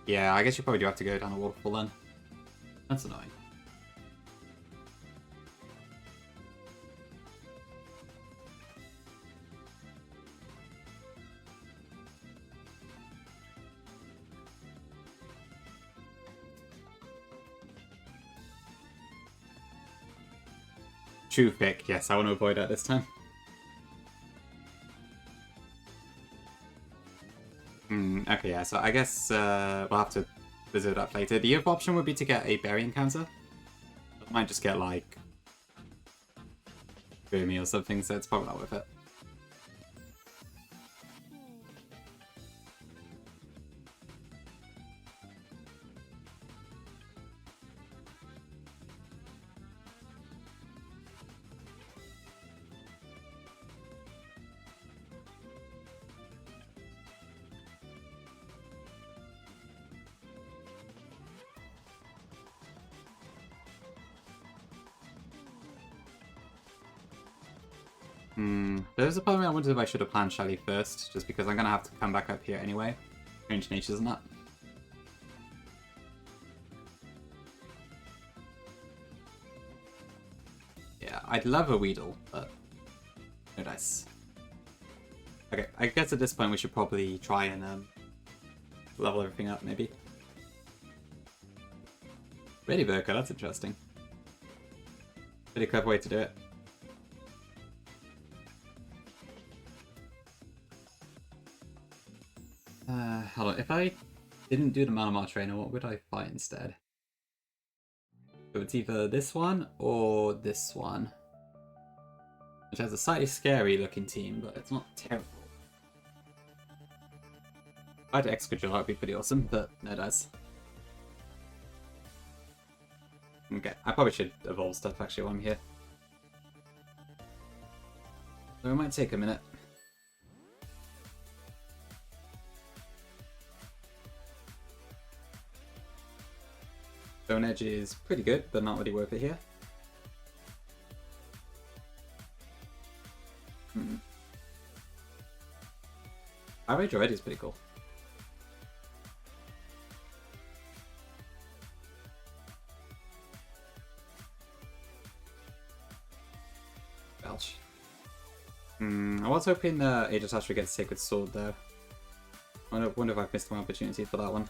A: Yeah, I guess you probably do have to go down the waterfall then. That's annoying. True pick, yes, I want to avoid that this time. Okay, yeah, so I guess we'll have to visit that later. The other option would be to get a berry encounter. I might just get, like, Boomy or something, so it's probably not worth it. There's a part of me I wondered if I should have planned Shelly first, just because I'm going to have to come back up here anyway. Strange nature, isn't it? Yeah, I'd love a Weedle, but no dice. Okay, I guess at this point we should probably try and level everything up, maybe. Ready Burker, that's interesting. Pretty clever way to do it. Hold on, if I didn't do the Malamar Trainer, what would I fight instead? So it's either this one or this one. Which has a slightly scary looking team, but it's not terrible. If I had to Excadrill, that would be pretty awesome, but no dice. Okay, I probably should evolve stuff actually while I'm here. So it might take a minute. Stone Edge is pretty good, but not really worth it here. Average already is pretty cool. Belch. I was hoping Aegis Astra gets Sacred Sword though. I wonder if I've missed my opportunity for that one.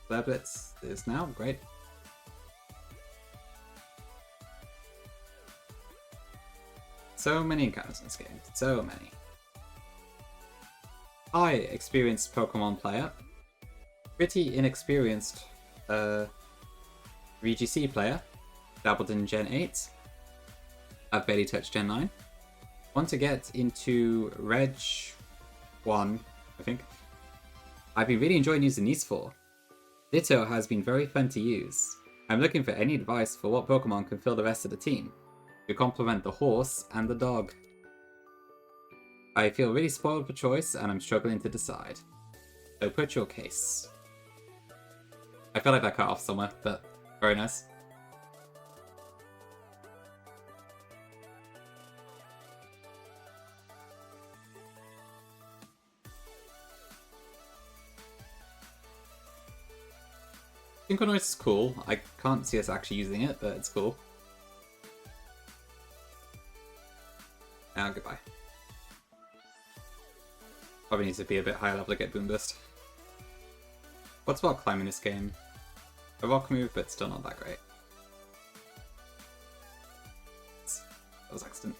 A: Flare Blitz is now great. So many encounters in this game. So many. Hi, experienced Pokemon player. Pretty inexperienced VGC player. Dabbled in Gen 8. I've barely touched Gen 9. Want to get into Reg 1, I think. I've been really enjoying using these four. Ditto has been very fun to use. I'm looking for any advice for what Pokemon can fill the rest of the team to complement the horse and the dog. I feel really spoiled for choice and I'm struggling to decide. So put your case. I feel like that cut off somewhere, but very nice. Synchro noise is cool. I can't see us actually using it, but it's cool. Now goodbye. Probably needs to be a bit higher level to get Boom Burst. What's about climbing this game? A rock move, but still not that great. That was accident.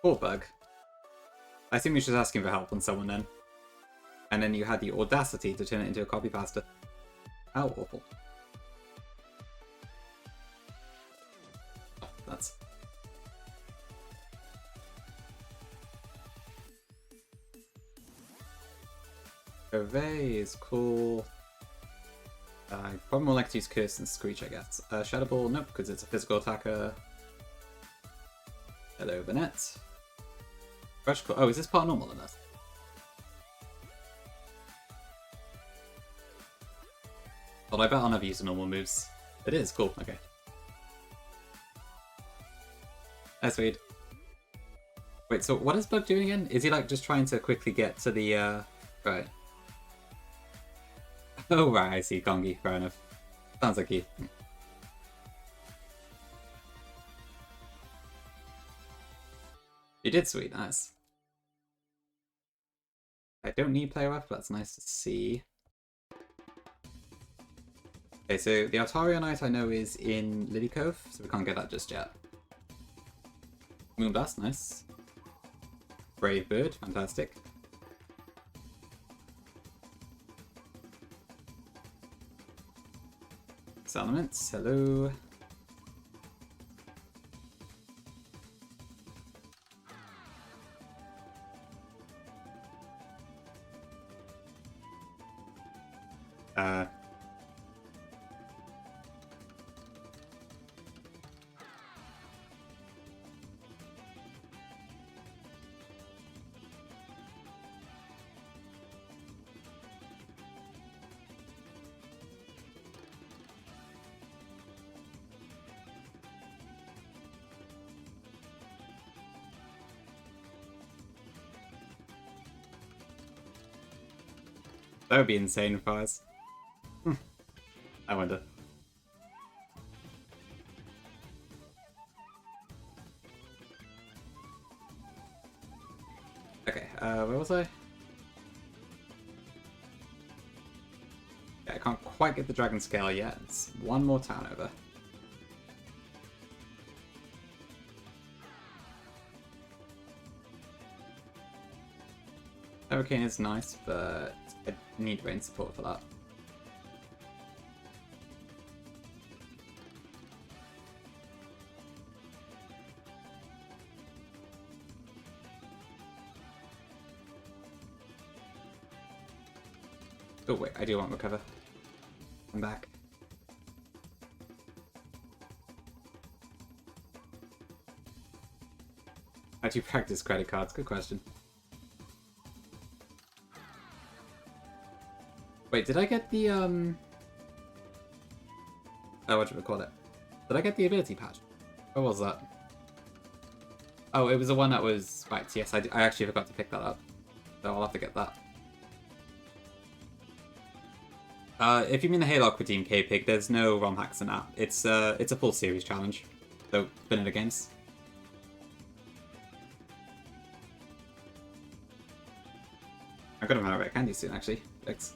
A: Poor bug. I assume you're just asking for help on someone then. And then you had the audacity to turn it into a copy pasta. How awful. Oh, that's... Survey is cool. Probably more likely to use Curse than Screech, I guess. Shadow Ball, nope, because it's a physical attacker. Hello, Burnett. Rush Claw. Oh, is this part normal in this? Well, I bet I'll never use the normal moves. It is, cool, okay. That's sweet. Wait, so what is Bug doing again? Is he like just trying to quickly get to the, right. Oh, right, I see, Gongi, fair enough. Sounds like he. You did sweet, nice. I don't need player ref, but that's nice to see. Okay, so the Altaria Knight I know is in Lily Cove, so we can't get that just yet. Moonblast, nice. Brave Bird, fantastic. Elements, hello. That would be insane if I was. I wonder. Okay, where was I? Yeah, I can't quite get the Dragon Scale yet. It's one more town over. Hurricane is nice, but I need rain support for that. Oh wait, I do want recover. I'm back. How do you practice credit cards? Good question. Wait, did I get the, oh, whatchamacallit? Did I get the ability patch? What was that? Oh, it was the one that was... Right, yes, I actually forgot to pick that up. So I'll have to get that. If you mean the Haylock Redeem K-Pig, there's no ROM hacks in that. It's a full series challenge. So, vanilla games. I'm gonna run out of candy soon, actually. Thanks.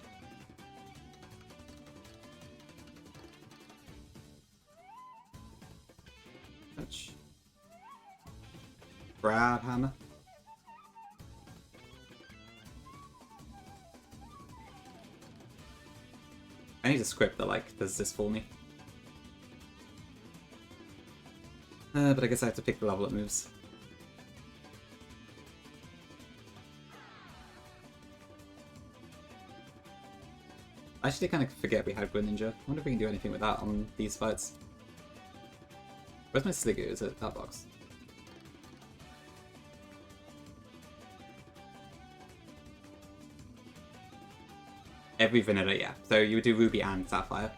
A: Grab hammer. I need a script that like does this for me. But I guess I have to pick the level it moves. I actually kind of forget we had Greninja. I wonder if we can do anything with that on these fights. Where's my Sliggoo? Is it that box? Every vanilla, yeah. So you would do Ruby and Sapphire.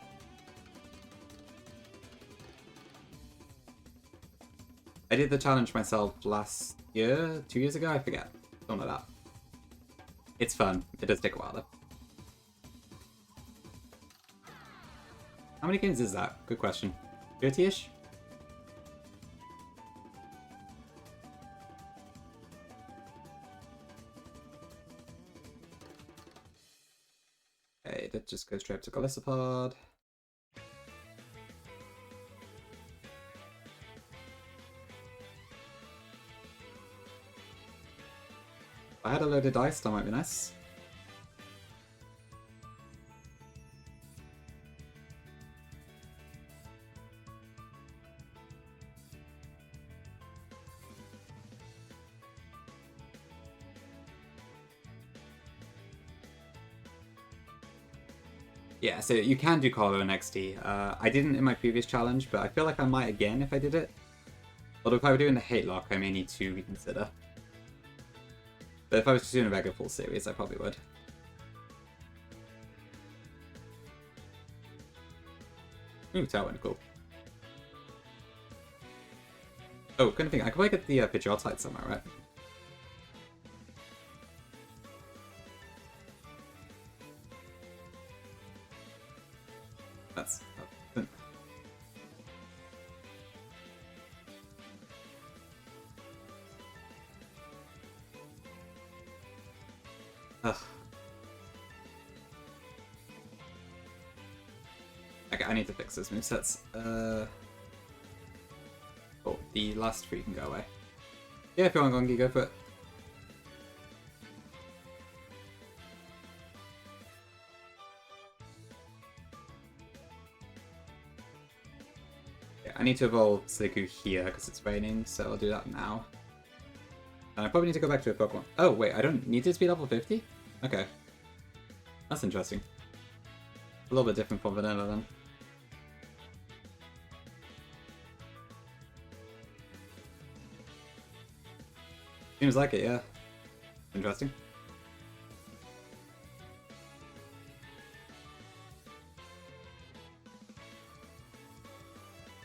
A: I did the challenge myself last year, 2 years ago, I forget. Something like that. It's fun. It does take a while though. How many games is that? Good question. 30-ish? Okay, that just goes straight to Golisopod. If I had a load of dice, that might be nice. Yeah, so you can do Carlo in XD. I didn't in my previous challenge, but I feel like I might again if I did it. Although if I were doing the hate lock, I may need to reconsider. But if I was just doing a regular full series, I probably would. Ooh, Tailwind, cool. Oh, couldn't think. I could probably get the Pidgeot type somewhere, right? That's... Ugh. Okay, I need to fix those movesets. Oh, the last three can go away. Yeah, if you want Gongi, go for it. Yeah, I need to evolve Sliggoo here because it's raining, so I'll do that now. And I probably need to go back to a Pokemon. Oh, wait, I don't need it to be level 50? Okay. That's interesting. A little bit different from Vanilla then. Seems like it, yeah. Interesting.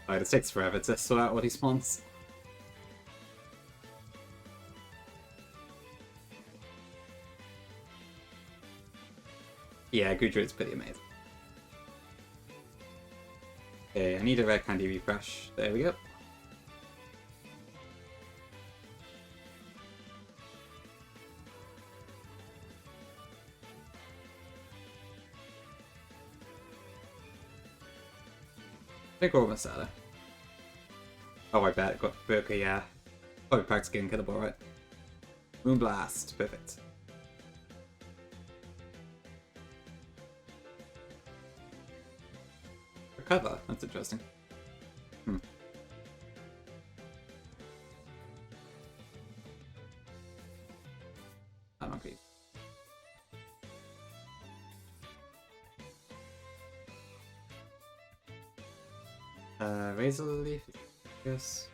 A: Alright, it takes forever to sort out what he spawns. Yeah, Gudrid's pretty amazing. Okay, I need a red candy refresh. There we go. I think we're almost out there. Oh, I bet. Got Burka, yeah. Probably practically unkillable, right? Moonblast. Perfect. Recover. That's interesting. I'm okay. Razor Leaf, yes.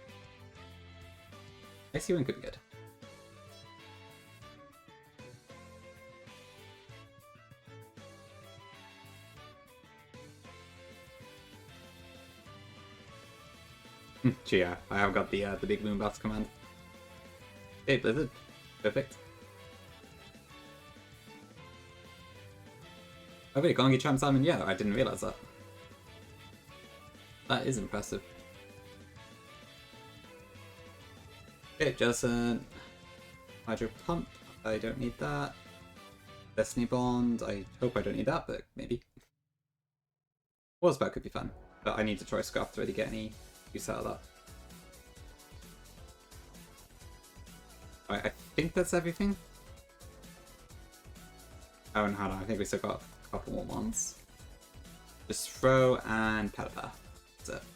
A: Icy Wind could be good. Yeah, I have got the big Moonblast command. Hey, Blizzard. Perfect. Oh wait, Gongi Charm Salmon, yeah, I didn't realize that. That is impressive. Okay, Jellicent. Hydro Pump, I don't need that. Destiny Bond, I hope I don't need that, but maybe. Warspout could be fun, but I need to try Scarf to really get any use out of that. Alright, I think that's everything. Oh, and hold on, I think we still got a couple more ones. Just Throw and Pelipper. That's it.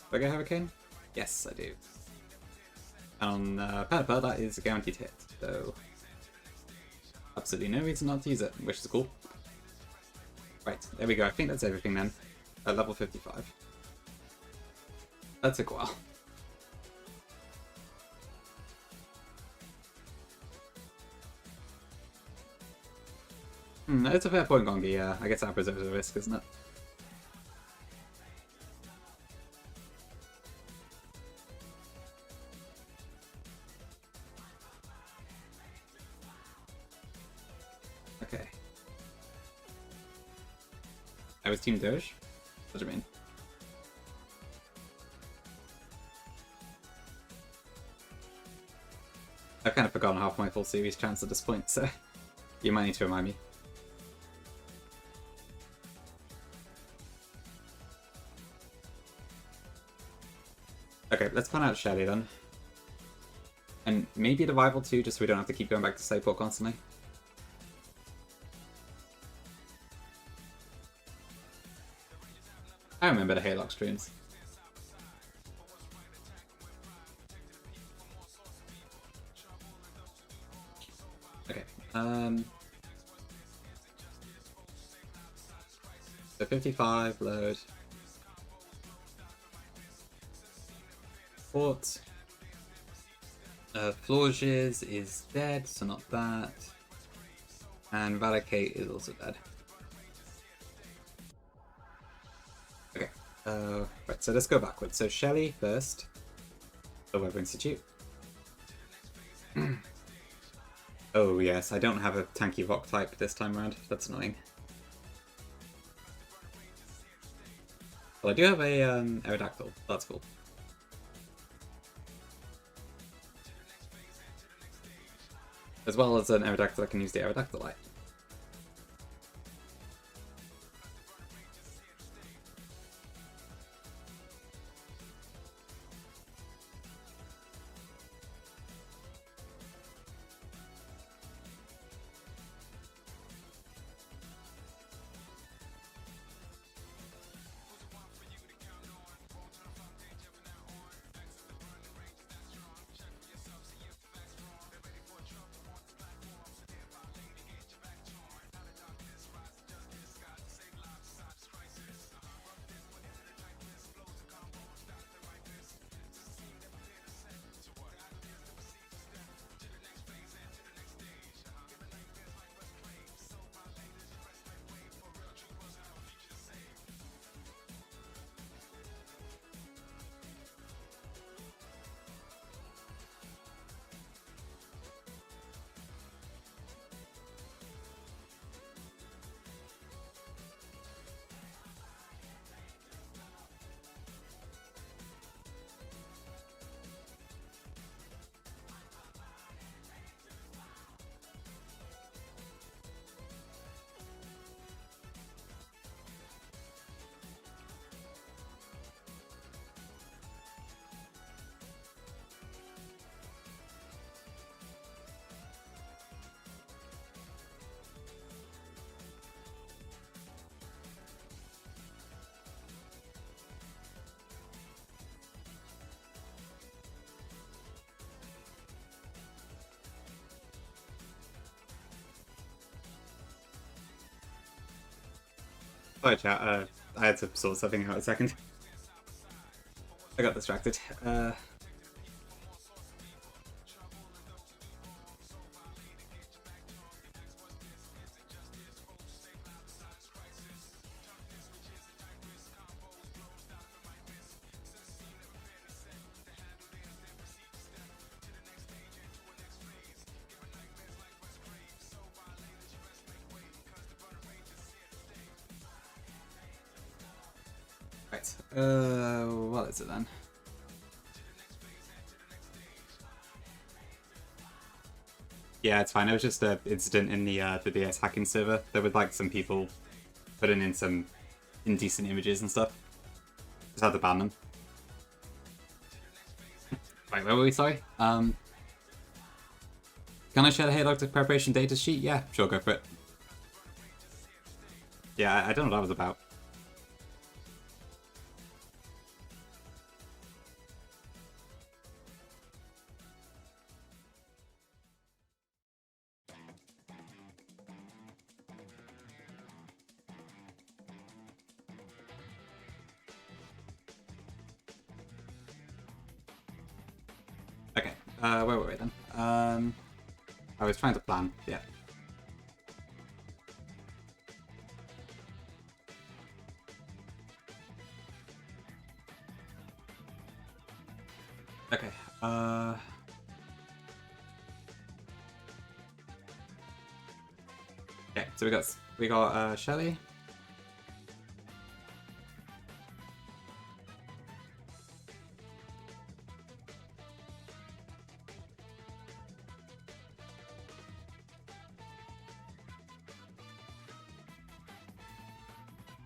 A: Do I get Hurricane? Yes, I do. And on Pelipper, that is a guaranteed hit, so absolutely no reason not to use it, which is cool. Right, there we go. I think that's everything then. At level 55. That took a while. It's a fair point, Gongi. Yeah, I guess Abra's over the risk, isn't it? Okay. I was Team Doge? What do you mean? I've kind of forgotten half my full series chance at this point, so you might need to remind me. Okay, let's plan out Shelly then. And maybe the rival too, just so we don't have to keep going back to Slayport constantly. I remember the Haylock streams. Okay, so 55, load. Fort. Florges is dead, so not that. And Valakate is also dead. Okay, right, so let's go backwards. So Shelly first. The Weather Institute. Oh yes, I don't have a tanky rock type this time around. That's annoying. Well, I do have a Aerodactyl. That's cool. As well as an Aerodactyl, I can use the Aerodactyl Light. Sorry, chat. I had to sort something out a second. I got distracted. Right. What is it then? Yeah, it's fine. It was just an incident in the DS hacking server. There were like some people putting in some indecent images and stuff. Just had to ban them. Right, where were we? Sorry. Can I share the Halo preparation data sheet? Yeah, sure, go for it. Yeah, I don't know what that was about. Where were we then? I was trying to plan, yeah. Okay, okay, so we got Shelly.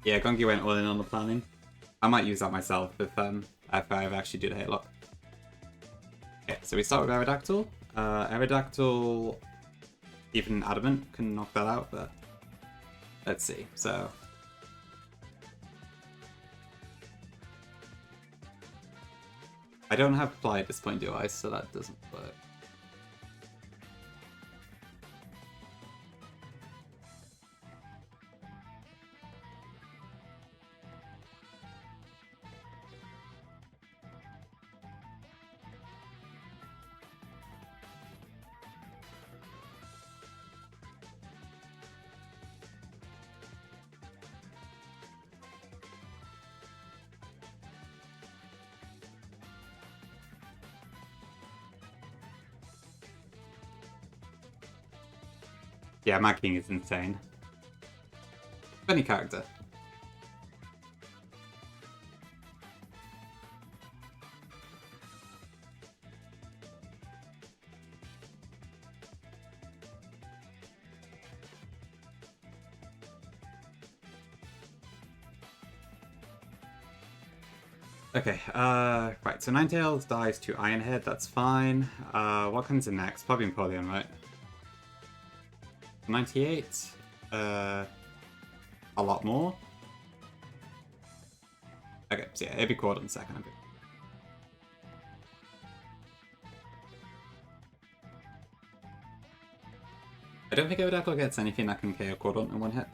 A: Yeah, Gongi went all in on the planning. I might use that myself if I ever actually do the hit lock. Okay, so we start with Aerodactyl. Aerodactyl, even Adamant can knock that out, but let's see. So I don't have Fly at this point, do I? So that doesn't work. Yeah, Mad King is insane. Funny character. Okay, right, so Ninetales dies to Ironhead, that's fine. What comes in next? Probably Empoleon, right? 98, a lot more. Okay, so yeah, it'd be Cordon second. I don't think Aerodactyl gets anything that can KO Cordon in one hit.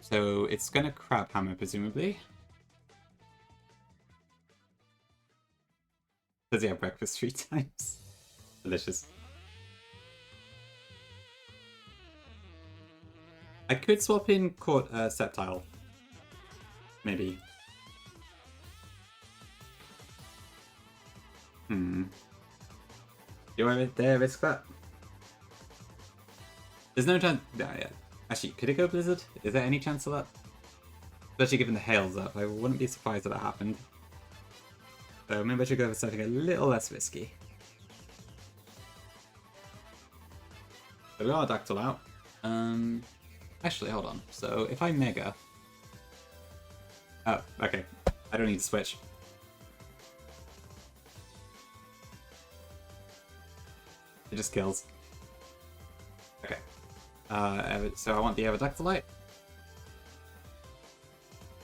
A: So it's gonna Crab Hammer, presumably. Does he have breakfast 3 times? Delicious. I could swap in Sceptile. Maybe. Do I dare risk that? There's no chance. Yeah. Actually, could it go Blizzard? Is there any chance of that? Especially given the hails up, I wouldn't be surprised if that happened. So maybe I should go for something a little less risky. So we got our Dactyl out. Actually, hold on. So if I Mega... Oh, okay. I don't need to switch. It just kills. Okay. So I want the Aerodactylite.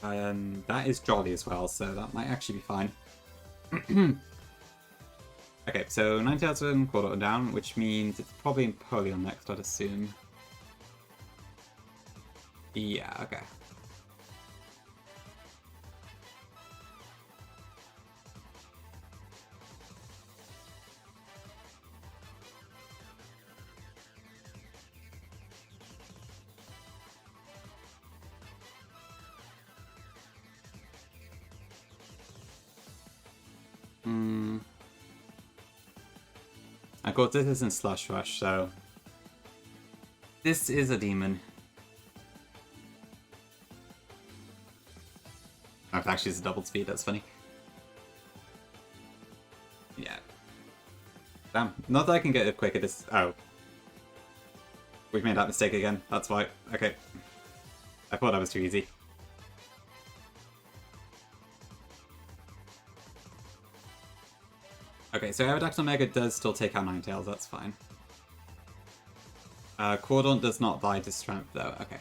A: That is Jolly as well, so that might actually be fine. Okay, so 9000 Quarter down, which means it's probably Empoleon next, I'd assume. Yeah, okay. Of course, this isn't Slush Rush, so... This is a demon. Oh, it actually is a double speed, that's funny. Yeah. Damn, not that I can get it quicker, this... Oh. We've made that mistake again, that's why. Okay. I thought that was too easy. Okay, so Aerodactyl Mega does still take out Ninetales, that's fine. Cordon does not die to Strength though, okay.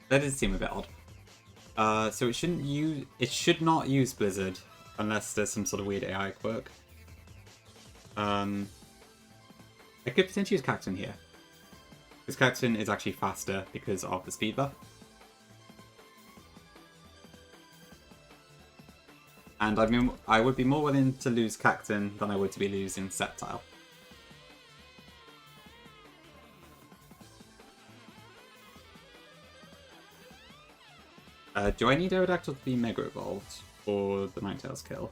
A: That does seem a bit odd. So it should not use Blizzard. Unless there's some sort of weird AI quirk. I could potentially use Cactus here. Because Cactus is actually faster because of the speed buff. And I would be more willing to lose Cactus than I would to be losing Sceptile. Do I need Aerodactyl to be Mega Evolved for the Ninetales kill?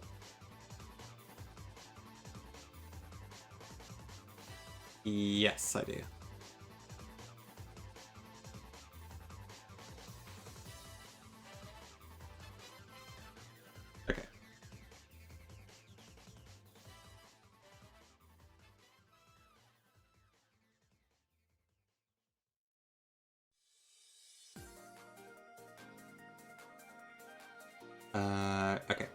A: Yes, I do. Okay. Okay.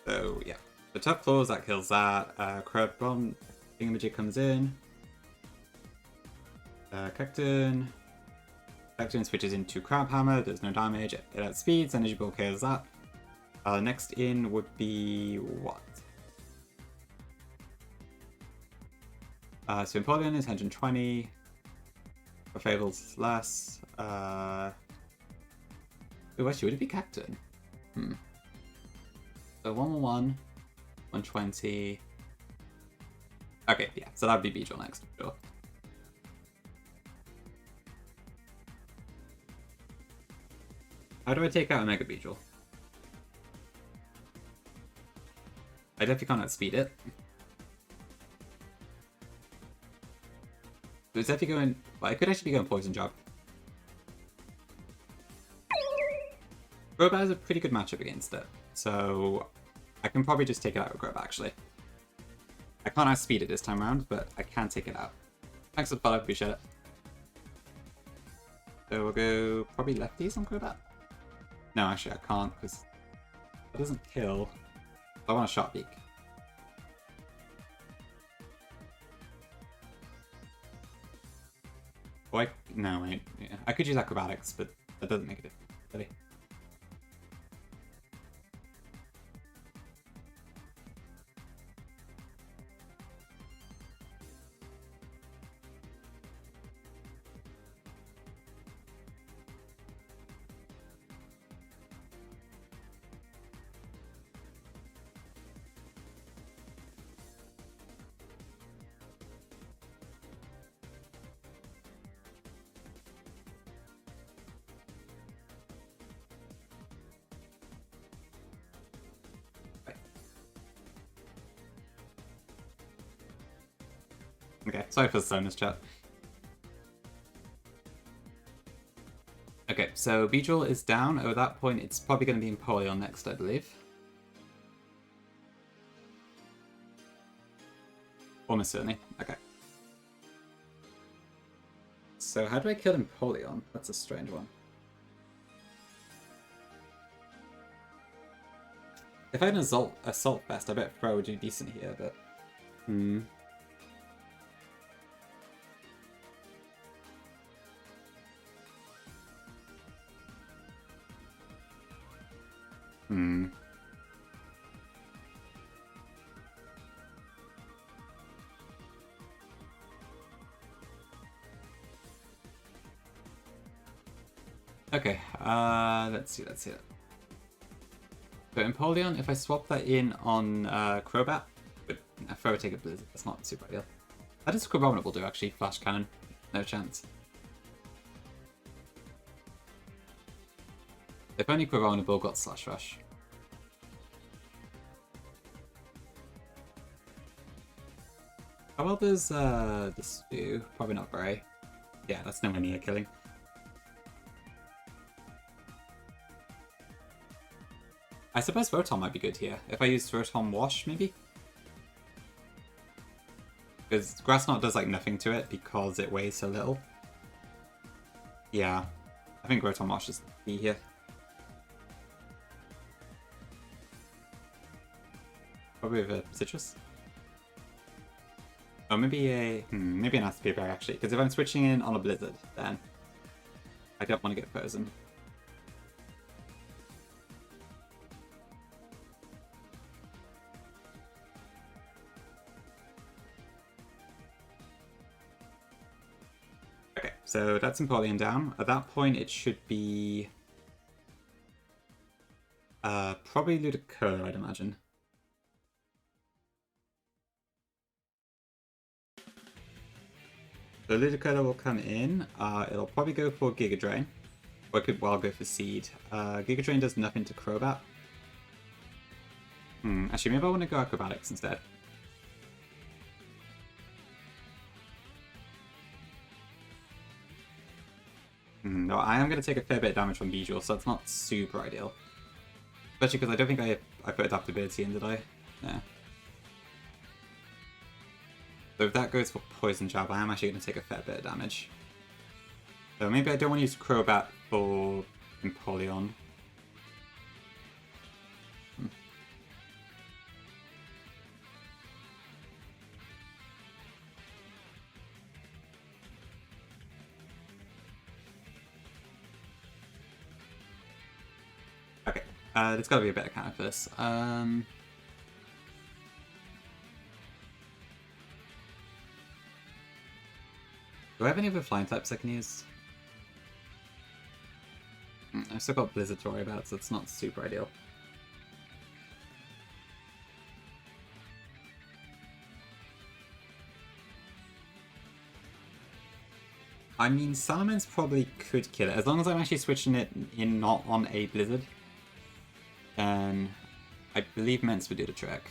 A: So, yeah. The Tough Claws, that kills that. Crab Bomb Thingamajig comes in. Cactus switches into Crab Hammer, there's no damage, it outspeeds, Energy Ball kills that. Next in would be what? So Empoleon is 120. For Fables less. Oh, actually, would it be Cactus? So 111, 120. Okay, yeah, so that would be Beedrill next, sure. How do I take out a Mega Beedrill? I definitely can't outspeed it. So it's definitely going... Well, I could actually be going Poison Jab. Crobat is a pretty good matchup against it, so I can probably just take it out with Crobat, actually. I can't outspeed it this time around, but I can take it out. Thanks for the follow, appreciate it. So we'll go probably lefties on Crobat. No, actually I can't, because it doesn't kill. I want a Shot Beak. Oh, no, wait. Yeah. I could use Acrobatics, but that doesn't make a difference, really. Okay, sorry for the slowness, chat. Okay, so Beedrill is down. At that point, it's probably going to be Empoleon next, I believe. Almost certainly. Okay. So how do I kill Empoleon? That's a strange one. If I had an Assault Vest, I bet Throw would do decent here, but... Okay, let's see. So Empoleon, if I swap that in on Crobat, but Throw would take a Blizzard, that's not super ideal. How does Crabominable do, actually? Flash Cannon? No chance. If only Crabominable got Slash Rush. How well does this do? Probably not very. Yeah, that's nowhere near killing. I suppose Rotom might be good here. If I use Rotom Wash, maybe? Because Grass Knot does like nothing to it because it weighs so little. Yeah, I think Rotom Wash is the key here. Probably with a Citrus. Oh, maybe maybe an Aspie Berry actually, because if I'm switching in on a Blizzard, then I don't want to get frozen. so that's Empoleon down. At that point, it should be probably Ludicolo, I'd imagine. So Ludicolo will come in. It'll probably go for Giga Drain, or it could well go for Seed. Giga Drain does nothing to Crobat. Actually, maybe I want to go Acrobatics instead. No, I am going to take a fair bit of damage from Bijou, so that's not super ideal. Especially because I don't think I put Adaptability in, did I? Yeah. So if that goes for Poison Jab, I am actually going to take a fair bit of damage. So maybe I don't want to use Crobat for Empoleon. Okay, there's got to be a better counter for this. Do I have any other flying types I can use? I've still got Blizzard to worry about, so it's not super ideal. I mean, Salamence probably could kill it, as long as I'm actually switching it in not on a Blizzard. Then I believe Mence would do the trick.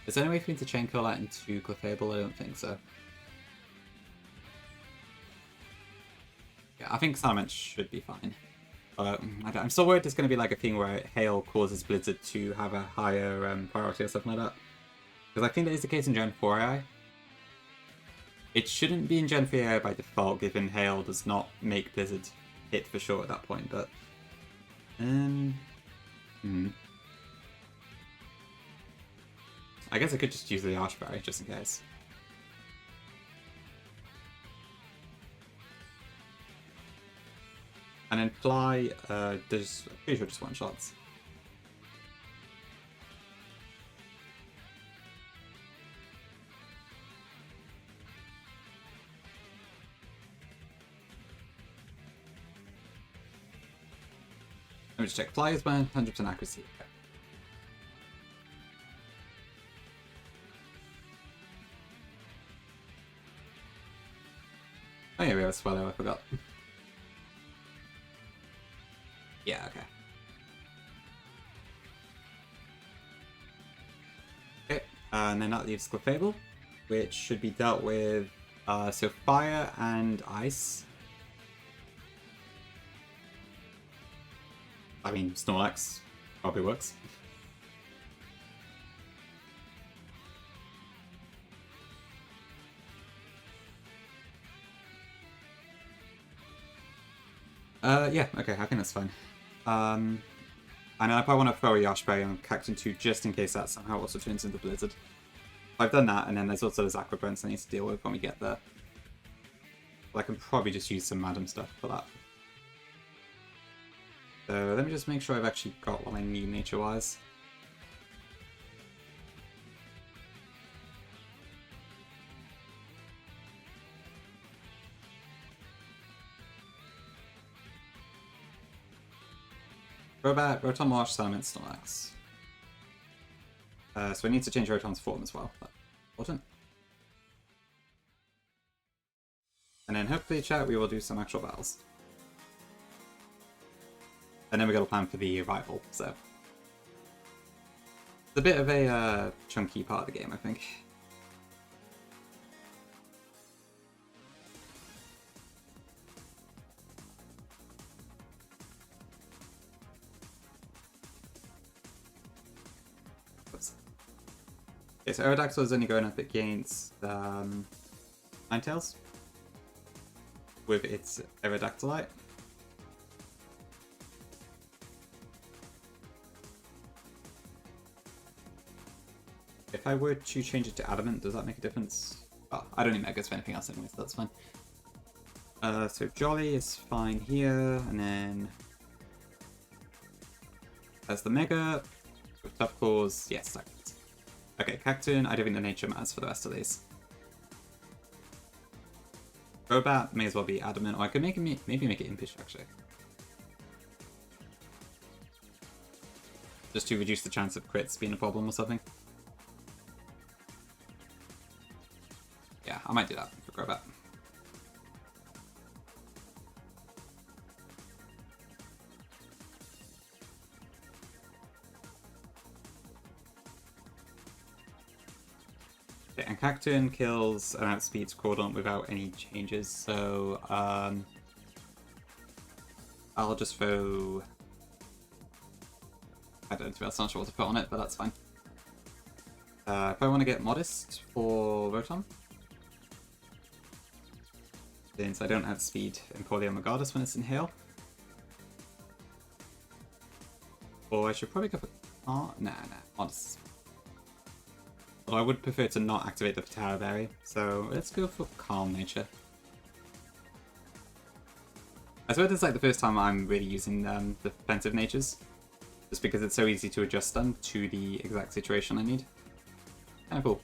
A: Is there any way for me to chain curl that into Clefable? I don't think so. Yeah, I think Salamence should be fine. I'm still worried there's going to be like a thing where Hail causes Blizzard to have a higher priority or something like that. Because I think that is the case in Gen 4 AI. It shouldn't be in Gen 3 AI by default, given Hail does not make Blizzard hit for sure at that point, but... I guess I could just use the Archberry, just in case. And then Fly, there's pretty sure just one-shots. Let me just check. Fly is 100% accuracy. Okay. Oh yeah, we have a Swallow, I forgot. Yeah, okay. Okay, and then that leaves Clefable, which should be dealt with, so Fire and Ice. I mean, Snorlax probably works. Yeah, okay, I think that's fine. And I probably want to throw a Yashberry on Cactus 2 just in case that somehow also turns into Blizzard. I've done that, and then there's also the Aqua Burns I need to deal with when we get there. But I can probably just use some Madam stuff for that. So let me just make sure I've actually got what I need nature-wise. Crobat, Rotom Wash, Salamence, Snorlax. So I need to change Rotom's form as well. But important. And then hopefully, chat, we will do some actual battles. And then we got a plan for the rival, so. It's a bit of a chunky part of the game, I think. Okay, so Aerodactyl is only going up against Ninetales with its Aerodactylite. If I were to change it to Adamant, does that make a difference? Oh, I don't need Megas for anything else anyway, so that's fine. So Jolly is fine here, and then as the Mega, with Tough Claws, yes, that counts. Okay, Cacturn, I don't think the nature matters for the rest of these. Crobat may as well be Adamant, or I could maybe make it Impish, actually. Just to reduce the chance of crits being a problem or something. Yeah, I might do that for Crobat. Okay, and Cacturn kills and outspeeds Crawdaunt without any changes, so I'll just throw... I don't know, I'm not sure what to put on it, but that's fine. If I want to get Modest for Rotom, since I don't outspeed Empoleon regardless when it's in Hail. Or I should probably go for... Oh, nah, Modest. Although I would prefer to not activate the Patara Berry, so let's go for Calm Nature. I swear this is like the first time I'm really using the defensive natures, just because it's so easy to adjust them to the exact situation I need. Kinda cool.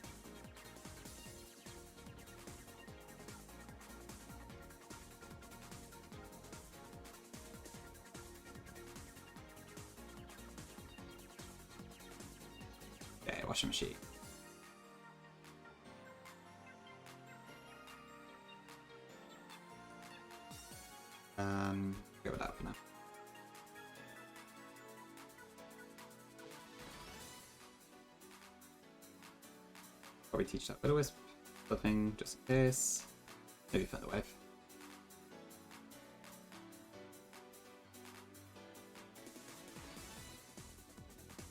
A: Okay, washing machine. Go with that for now. Probably teach that Will-O-Wisp. Something just in case. Maybe Feather Wave.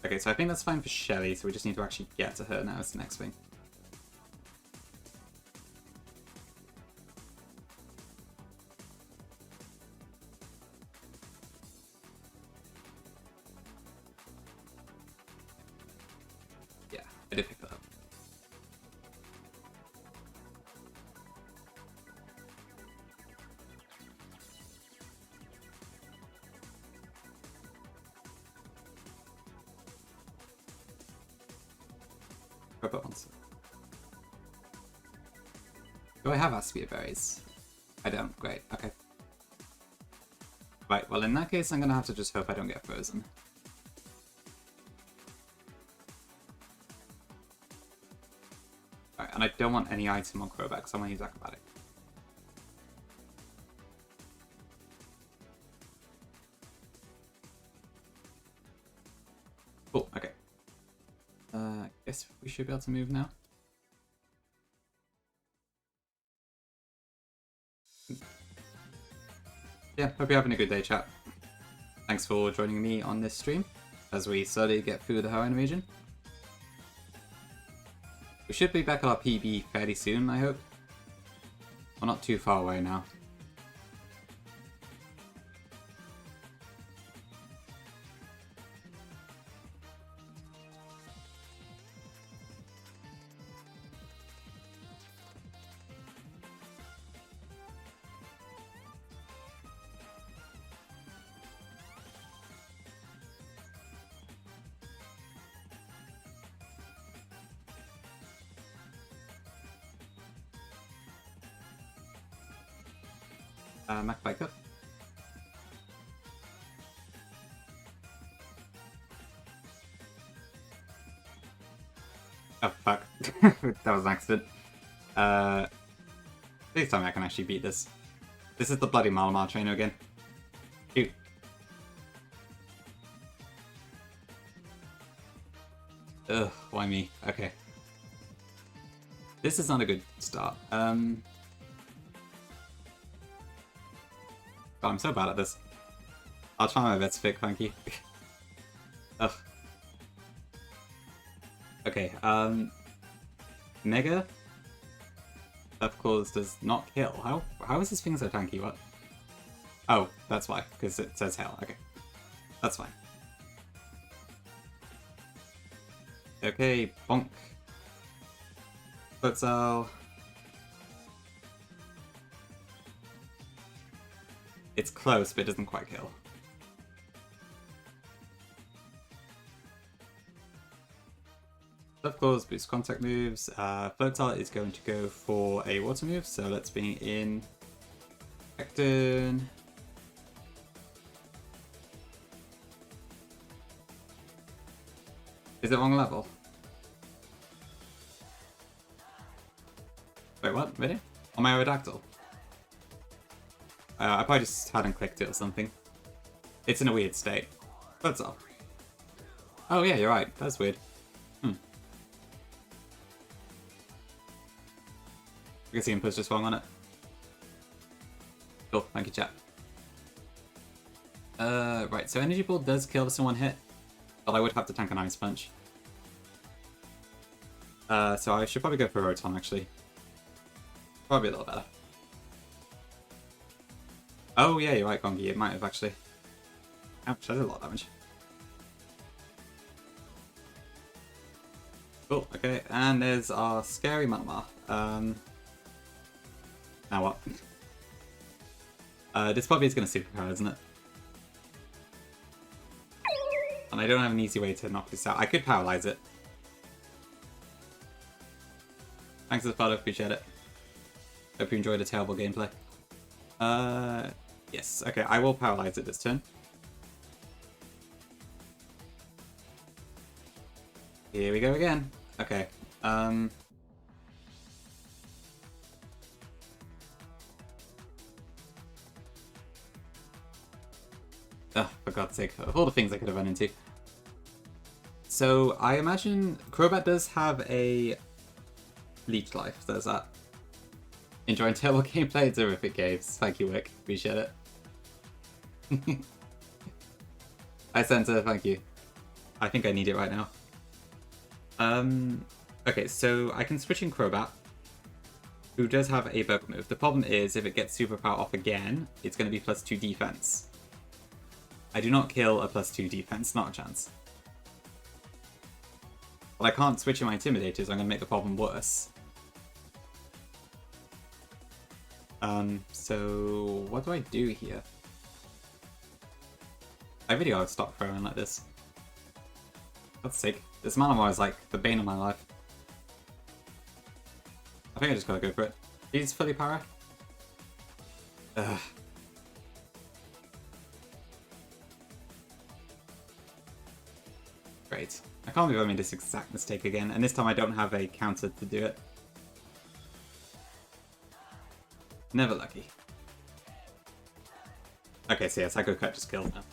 A: Okay, so I think that's fine for Shelly, so we just need to actually get to her now as the next thing. Yeah, I did pick that up. Do I have Aspia Berries? I don't. Great. Okay. Right, well in that case I'm gonna have to just hope I don't get frozen. Alright, and I don't want any item on Crobat because I want to use Acrobatic. Cool, okay. I guess we should be able to move now. Yeah, hope you're having a good day, chat. Thanks for joining me on this stream as we slowly get through the Hoenn region. We should be back at our PB fairly soon, I hope. We're not too far away now. Mac bike up. Oh fuck. That was an accident. This time I can actually beat this. This is the bloody Malamar trainer again. Shoot. Ugh, why me? Okay. This is not a good start. God, I'm so bad at this. I'll try my best to pick Funky. Ugh. Okay, Mega? Tough Claws does not kill. How is this thing so tanky? What? Oh, that's why, because it says hell. Okay. That's fine. Okay, bonk. Futsal. It's close, but it doesn't quite kill. Left claws boost contact moves. Floatile is going to go for a water move, so let's bring in Hecton. Is it wrong level? Wait, what? Really? On my Aerodactyl? I probably just hadn't clicked it or something. It's in a weird state. That's all. Oh yeah, you're right. That's weird. I guess the input's just wrong on it. Cool, thank you, chat. Right, so Energy Ball does kill this in one hit, but I would have to tank an Ice Punch. So I should probably go for Rotom, actually. Probably a little better. Oh yeah, you're right, Gongi, it might have actually. Ouch, that did a lot of damage. Cool, okay, and there's our scary Manamar. Now what? This probably is going to superpower, isn't it? And I don't have an easy way to knock this out. I could paralyze it. Thanks for the follow, appreciate it. Hope you enjoyed a terrible gameplay. Yes, okay, I will paralyze it this turn. Here we go again. Okay, oh, for God's sake, of all the things I could have run into. So, I imagine Crobat does have a Leech Life, there's that. Enjoying terrible gameplay, terrific games. Thank you, Wick. Appreciate it. Hi, Santa, thank you. I think I need it right now. Okay, so I can switch in Crobat, who does have a Bug move. The problem is, if it gets Superpower off again, it's going to be +2 defense. I do not kill a +2 defense, not a chance. But I can't switch in my Intimidators, I'm going to make the problem worse. So what do I do here? I really gotta stop throwing like this. That's sick. This Manamar is like the bane of my life. I think I just gotta go for it. He's fully para. Ugh. Great. I can't believe I made this exact mistake again, and this time I don't have a counter to do it. Never lucky. Okay, so yeah, Psycho Cut just killed now.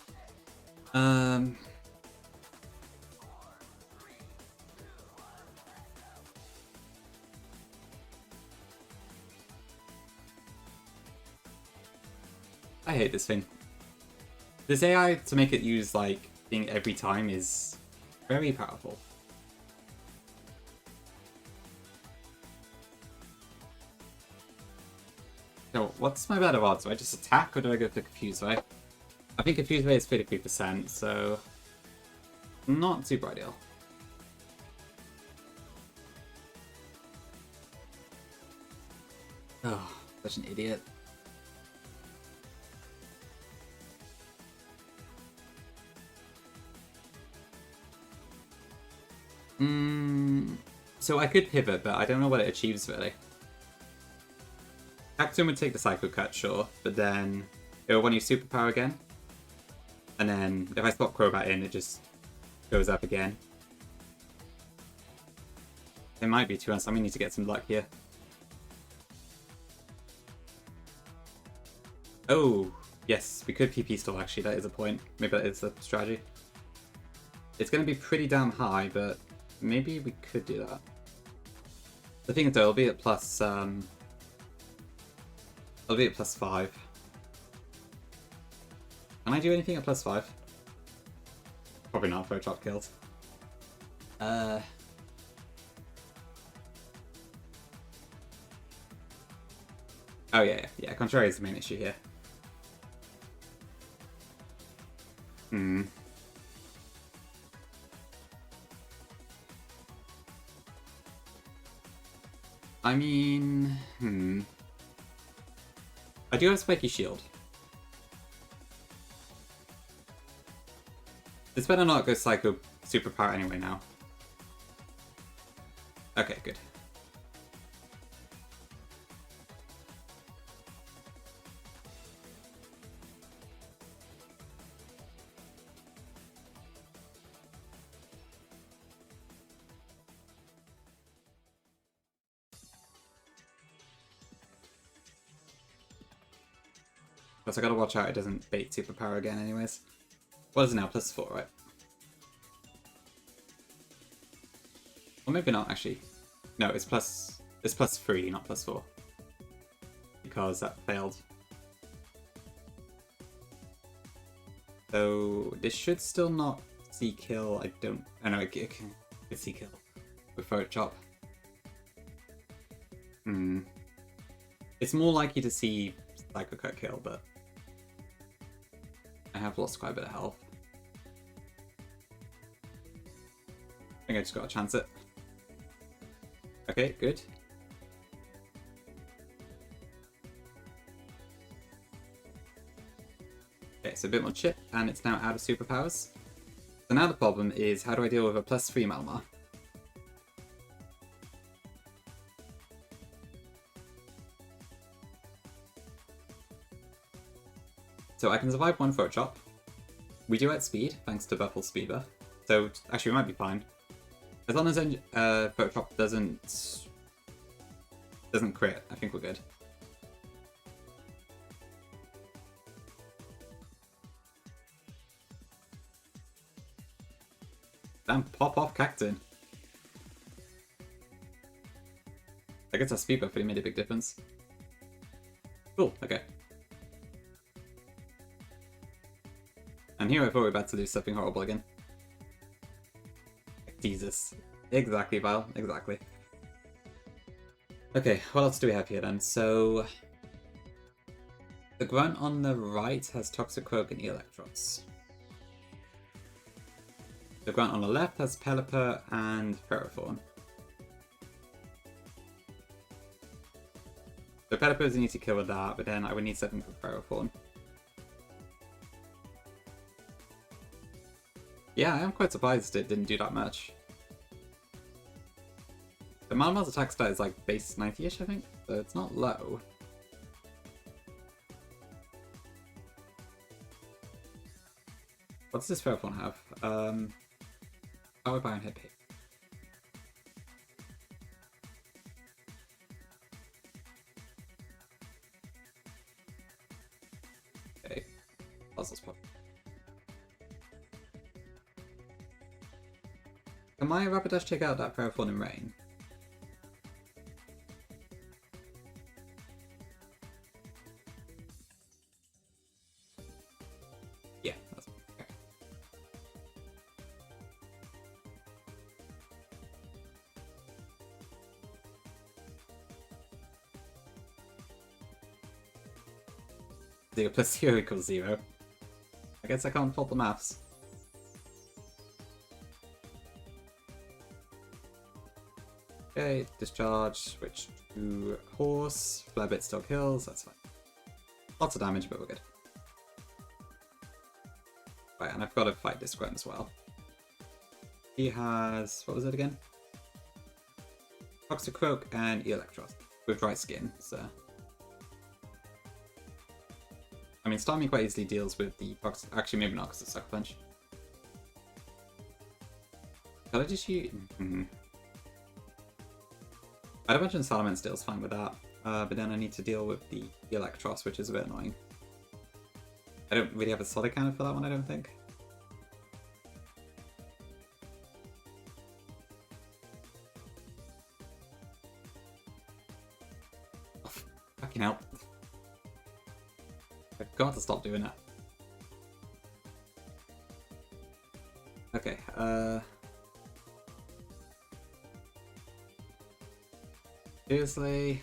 A: I hate this thing. This AI, to make it use, like, thing every time is very powerful. So, what's my better odds? Do I just attack or do I go for Confuse Ray? I think Confuse Ray is 53%, so not super ideal. Oh, such an idiot. So I could pivot, but I don't know what it achieves really. Cactum would take the Psycho Cut, sure, but then it will want to use Superpower again. And then if I swap Crobat in, it just goes up again. It might be, to be honest, I need to get some luck here. Oh, yes, we could PP stall actually, that is a point. Maybe that is the strategy. It's going to be pretty damn high, but maybe we could do that. The thing is though, it'll be at plus, it'll be at +5. Can I do anything at +5? Probably not, for a chop kills. Oh yeah, Contrary is the main issue here. I mean, I do have Spiky Shield. This better not go Psycho Superpower anyway now. Okay, good. Plus I gotta watch out it doesn't bait superpower again anyways. What is it now? +4, right? Or maybe not, actually. No, it's +3, not +4. Because that failed. So this should still not see kill. I don't... I know it can see kill with Throat Chop. It's more likely to see Psycho Cut kill, but I have lost quite a bit of health. I think I just gotta chance it. Okay, good. Okay, so a bit more chip, and it's now out of superpowers. So now the problem is, how do I deal with a +3 Malmar? So I can survive one Throat Chop. We do at speed, thanks to Buffle's speed buff. So actually we might be fine. As long as Throat Chop doesn't crit, I think we're good. Damn, pop off Cactin. I guess our speed buff really made a big difference. Cool, okay. And here I thought we were about to do something horrible again. Jesus. Exactly, Vile. Exactly. Okay, what else do we have here then? So... the grunt on the right has Toxic Croak and Electros. The grunt on the left has Pelipper and Ferrothorn. So Pelipper is an easy kill with that, but then I would need something for Ferrothorn. Yeah, I am quite surprised it didn't do that much. The Malmar's attack stat is like base 90-ish, I think, so it's not low. What does this Ferrothorn have? Power Byron Head Pick. Okay, puzzle spot. Can my Rapidash take out that Ferrothorn in Rain? Yeah, that's okay. Zero plus 0 equals 0. I guess I can't fault the maths. Okay, discharge, switch to horse, Flarebit still kills, that's fine. Lots of damage, but we're good. Right, and I've got to fight this grunt as well. He has, what was it again? Toxic Croak and Electros with dry skin, so... I mean, Starmie quite easily deals with the toxic... Actually, maybe not, because it's Sucker Punch. Can I just use... I'd imagine Salamence deals fine with that, but then I need to deal with the Electros, which is a bit annoying. I don't really have a solid counter for that one, I don't think. Oh, fucking hell. I've got to stop doing that. Okay, seriously?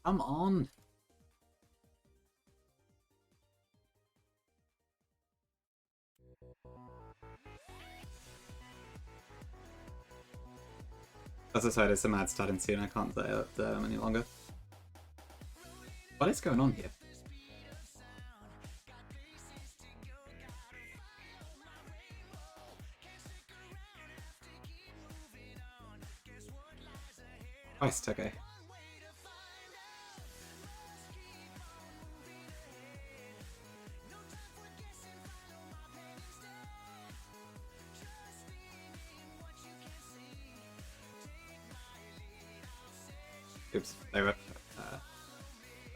A: Come on! As I said, it's a mad stat in soon, I can't play it any longer. What is going on here? Christ, okay. Oops, that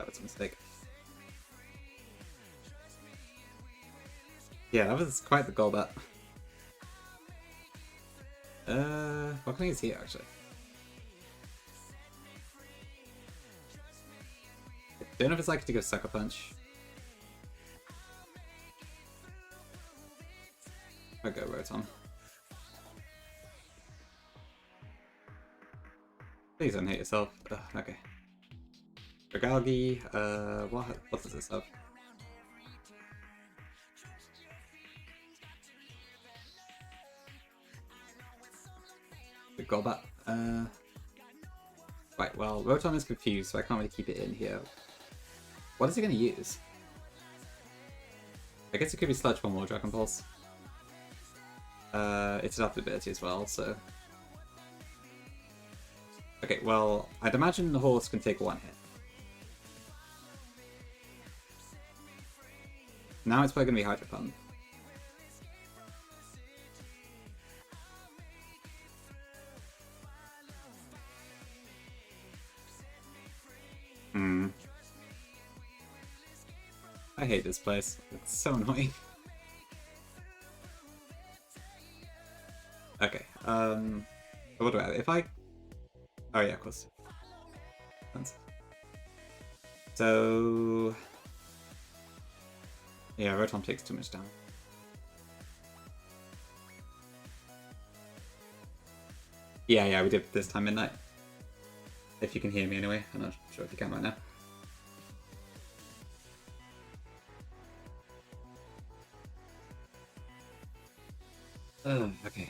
A: was a mistake. Yeah, that was quite the goal bet. What can I use here, actually? I don't know if it's likely to go Sucker Punch. I'll go Rotom. Please don't hate yourself. Ugh, okay. Regalgi, what does this have? Good Golbat. Right, well, Rotom is confused, so I can't really keep it in here. What is he going to use? I guess it could be Sludge Bomb or Dragon Pulse. It's adaptability as well, so... Okay, well, I'd imagine the horse can take one hit. Now it's probably going to be Hydro Pump. I hate this place. It's so annoying. Okay, what do I have? If I... Oh yeah, of course. So... Yeah, Rotom takes too much damage. Yeah, we did this time midnight. If you can hear me anyway. I'm not sure if you can right now. Okay.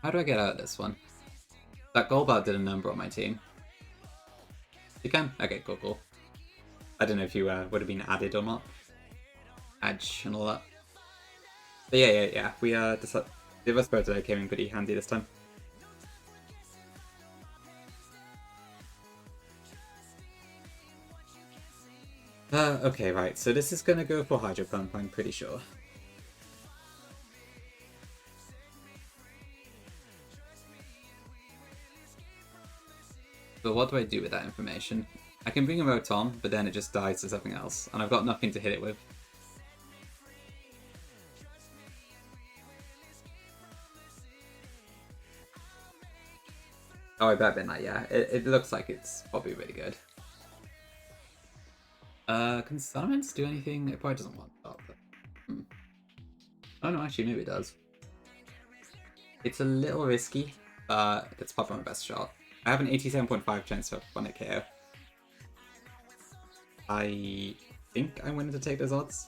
A: How do I get out of this one? That Golbat did a number on my team. You can? Okay, cool. I don't know if you would have been added or not. Edge and all that. But yeah. We decided the other spell today came in pretty handy this time. Okay, right. So this is gonna go for Hydro Pump, I'm pretty sure. But what do I do with that information? I can bring a Rotom, but then it just dies to something else, and I've got nothing to hit it with. Oh, I bet that, yeah. It looks like it's probably really good. Can Salamence do anything? It probably doesn't want that, but... Oh no, actually, maybe it does. It's a little risky, but it's probably my best shot. I have an 87.5 chance of one hit KO. I think I'm willing to take those odds.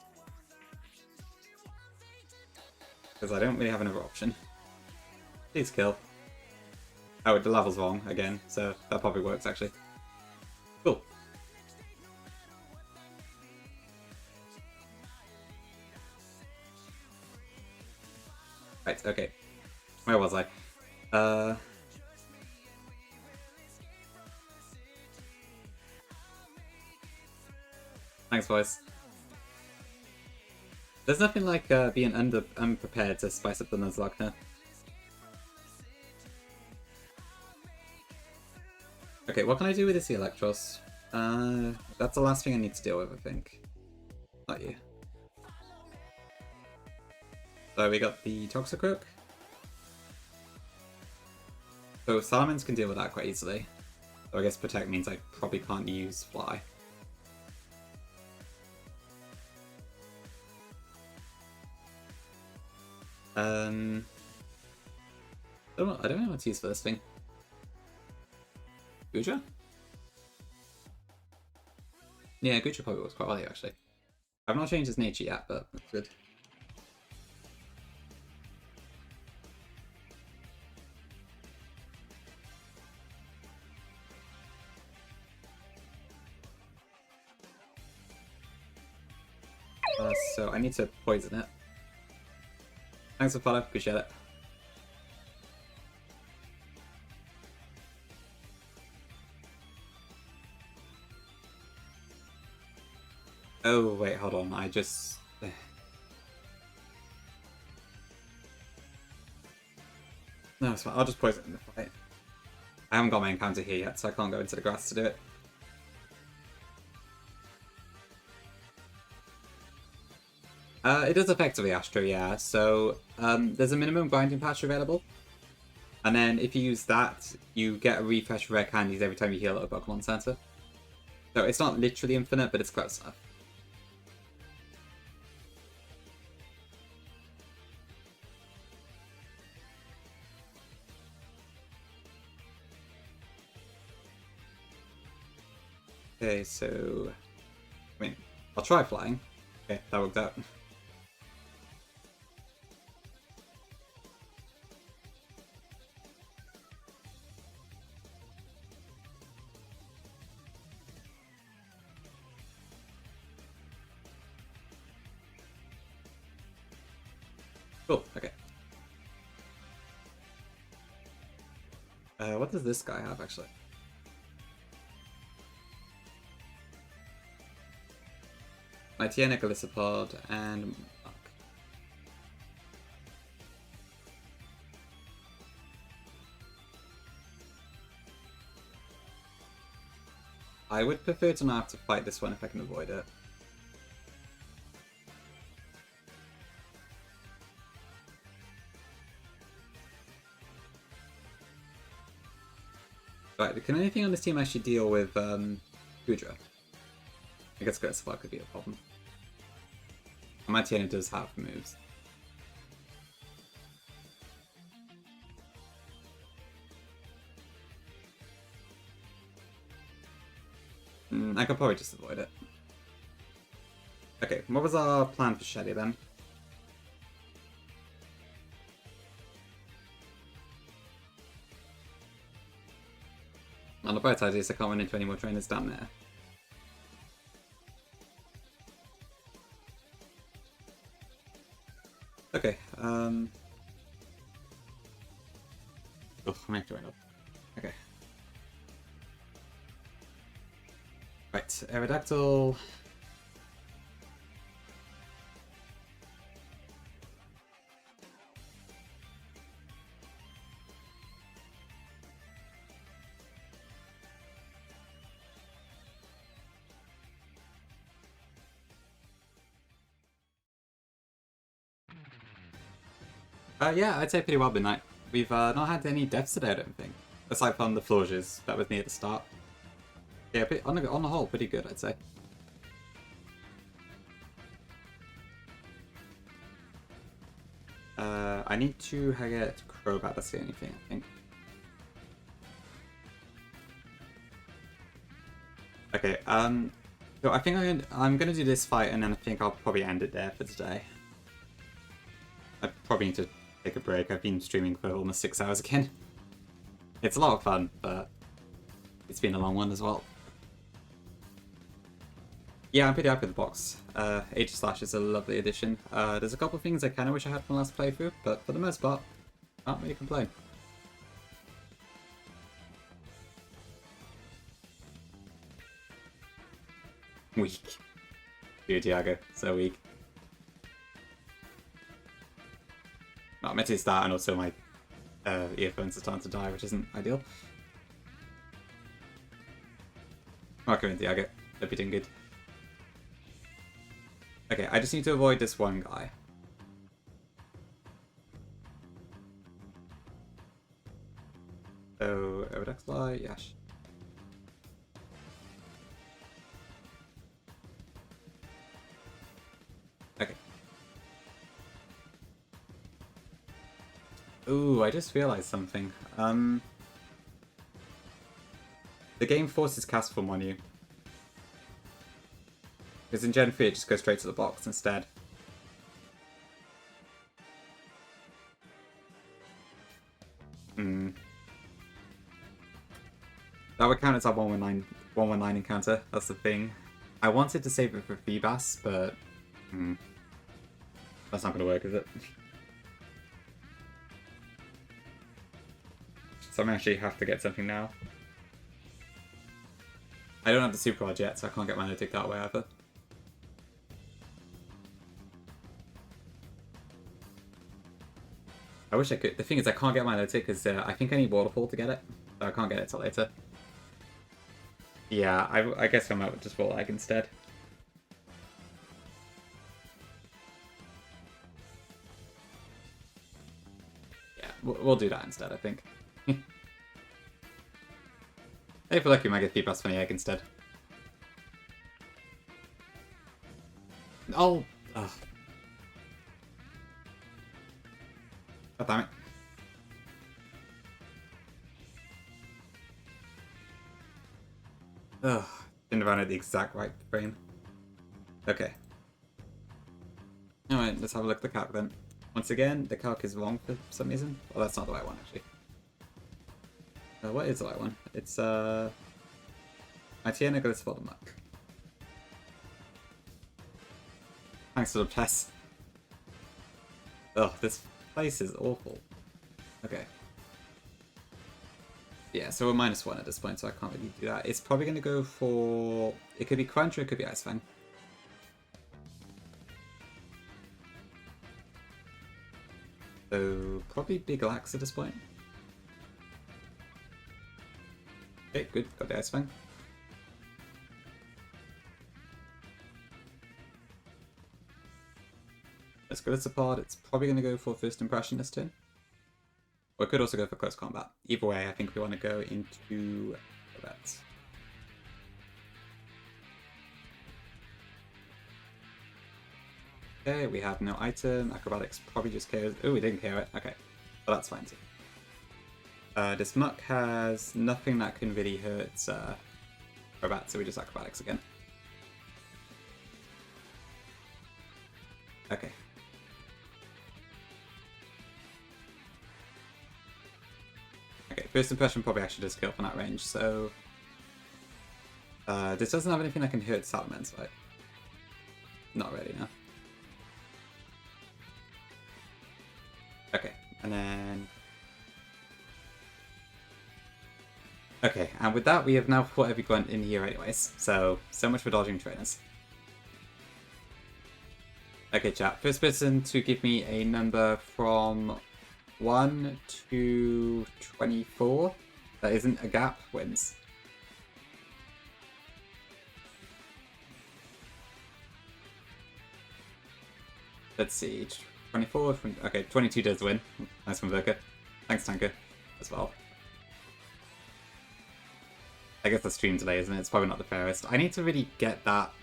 A: Because I don't really have another option. Please kill. Oh, the level's wrong again, so that probably works actually. Cool. Right, okay. Where was I? Thanks, boys. There's nothing like being unprepared to spice up the Nuzlocke here. Okay, what can I do with this Electros? That's the last thing I need to deal with, I think. Not you. So we got the Toxicroak. So Salamence can deal with that quite easily. So I guess Protect means I probably can't use Fly. I don't know what to use for this thing. Guja? Yeah, Guja probably works quite well here, actually. I've not changed his nature yet, but that's good. So I need to poison it. Thanks for follow, appreciate it. Oh, wait, hold on, I just... No, it's fine, I'll just poison it in the fight. I haven't got my encounter here yet, so I can't go into the grass to do it. It is effectively Astro, yeah. So there's a minimum grinding patch available. And then if you use that, you get a refresh of rare candies every time you heal at a Pokemon Center. So it's not literally infinite, but it's close enough. Okay, so... I mean, I'll try flying. Okay, that worked out. Cool, okay. What does this guy have, actually? My Tiana Glisopod and Mark. I would prefer to not have to fight this one if I can avoid it. Right, can anything on this team actually deal with Goodra? I guess Glisopod could be a problem. And my Tiana does have moves. I could probably just avoid it. Okay, what was our plan for Shelly then? On the bright side is I can't run into any more trainers down there. Okay, Oh, I'm actually right up. Okay. Right, Aerodactyl. Yeah, I'd say pretty well been night. We've not had any deaths today, I don't think. Aside from the Florges that was near the start. Yeah, on the whole, pretty good, I'd say. I need to get Crobat, that's the only thing, I think. Okay, so I think I'm gonna do this fight and then I think I'll probably end it there for today. I probably need to take a break. I've been streaming for almost 6 hours again. It's a lot of fun, but it's been a long one as well. Yeah, I'm pretty happy with the box. H/Slash is a lovely addition. There's a couple of things I kind of wish I had from the last playthrough, but for the most part, can't really complain. Weak. Dude, Diago, so weak. Not meant to start, and also my earphones are starting to die, which isn't ideal. Okay, Diago. Hope you're doing good. Okay, I just need to avoid this one guy. So, Aerodactyl, yes. Okay. Ooh, I just realized something. The game forces cast form on you. Because in Gen 3 it just goes straight to the box instead. That would count as our 119 encounter, that's the thing. I wanted to save it for Feebas, but Hmm. That's not gonna work, is it? So I'm actually have to get something now. I don't have the super rod yet, so I can't get my Nuzlocke that way either. I wish I could. The thing is, I can't get my Nuzlocke because I think I need Waterfall to get it. So I can't get it till later. Yeah, I guess I might just roll Egg instead. Yeah, we'll do that instead, I think. Hey, if we're lucky, we might get feedback from the Egg instead. Oh! Ugh. God damn it. Ugh. Didn't run at the exact right frame. Okay. Alright, let's have a look at the calc then. Once again, the calc is wrong for some reason. Well, that's not the right one, actually. What is the right one? It's, Itiana goes for the muck. Thanks for the test. Ugh, this place is awful. Okay. Yeah, so we're -1 at this point, so I can't really do that. It's probably going to go for... It could be Crunch or it could be Ice Fang. So, probably Big Lax at this point. Okay, good. Got the Ice Fang. Let's go to support. It's probably going to go for First Impression this turn. Or it could also go for Close Combat. Either way, I think we want to go into that. Okay, we have no item. Acrobatics probably just KOs. Oh, we didn't KO it. Okay. Well, that's fine too. This muck has nothing that can really hurt Acrobat, so we just Acrobatics again. Okay. Okay, First Impression probably actually does kill from that range, so... this doesn't have anything that can hurt Salamence, right? Not really, no. Okay, and then... Okay, and with that we have now put every grunt in here anyways, so much for dodging trainers. Okay chat, first person to give me a number from 1 to 24 that isn't a gap wins. Let's see, 24, okay, 22 does win. Nice one, Verka. Thanks, Tanker, as well. I guess the stream delay, isn't it? It's probably not the fairest. I need to really get that,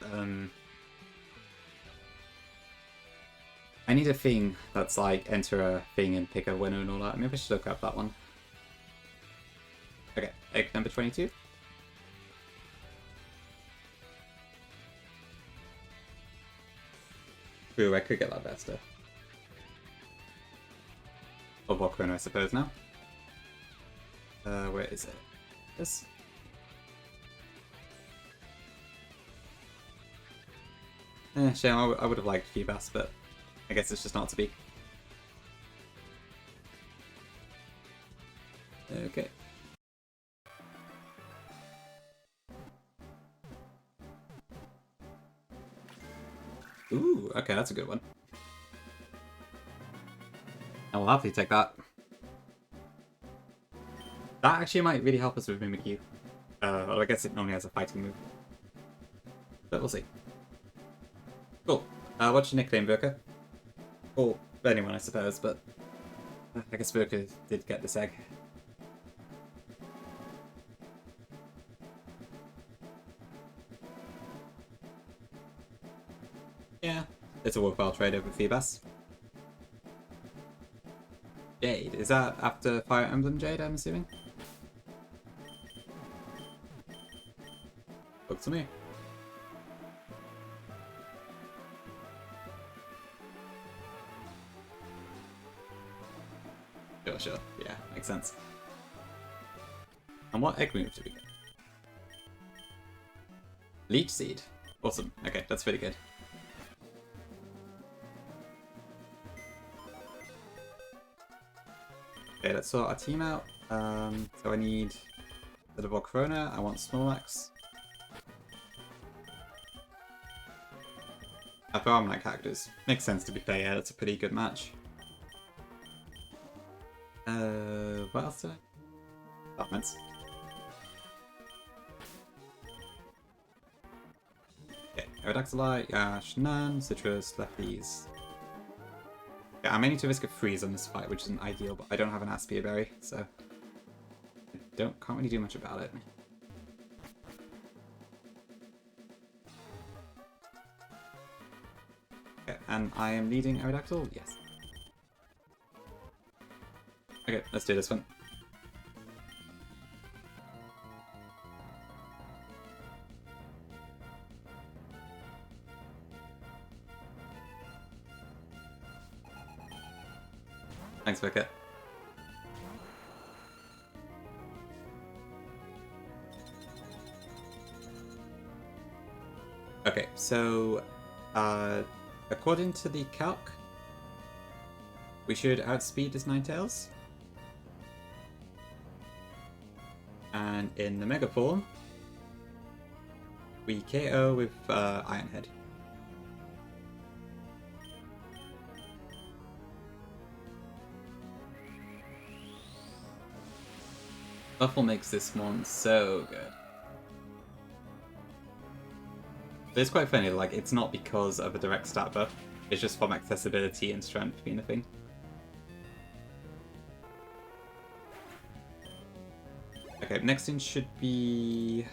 A: I need a thing that's like, enter a thing and pick a winner and all that. Maybe I should look up that one. Okay, egg number 22. Ooh, I could get that Vesta. Or Volcano, I suppose, now. Where is it? This? Shame, I would have liked Feebas, but I guess it's just not to be. Okay. Ooh, okay, that's a good one. I will happily take that. That actually might really help us with Mimikyu. Well, I guess it normally has a fighting move. But we'll see. Cool. What's your nickname, Verka? Or anyone, I suppose, but I guess Verka did get this egg. Yeah, it's a worthwhile trade over Feebas. Jade, is that after Fire Emblem Jade, I'm assuming? Look to me. Sure, yeah, makes sense. And what egg move do we get? Leech Seed. Awesome. Okay, that's pretty good. Okay, let's sort our team out. So I need the Volcarona, I want Snorlax. I throw on my characters. Makes sense to be fair, yeah, that's a pretty good match. What else did I? Supplements. Okay, Aerodactyl, Yash, none, Citrus, Lefties. Yeah, I may need to risk a freeze on this fight, which isn't ideal, but I don't have an Aspia Berry, so can't really do much about it. Okay, and I am leading Aerodactyl? Yes. Okay, let's do this one. Thanks, Wicket. Okay, so according to the calc, we should outspeed this Ninetales. And in the Mega form, we KO with Ironhead. Buffle makes this one so good. But it's quite funny, like, it's not because of a direct stat buff, it's just from accessibility and strength being a thing. Okay, next in should be,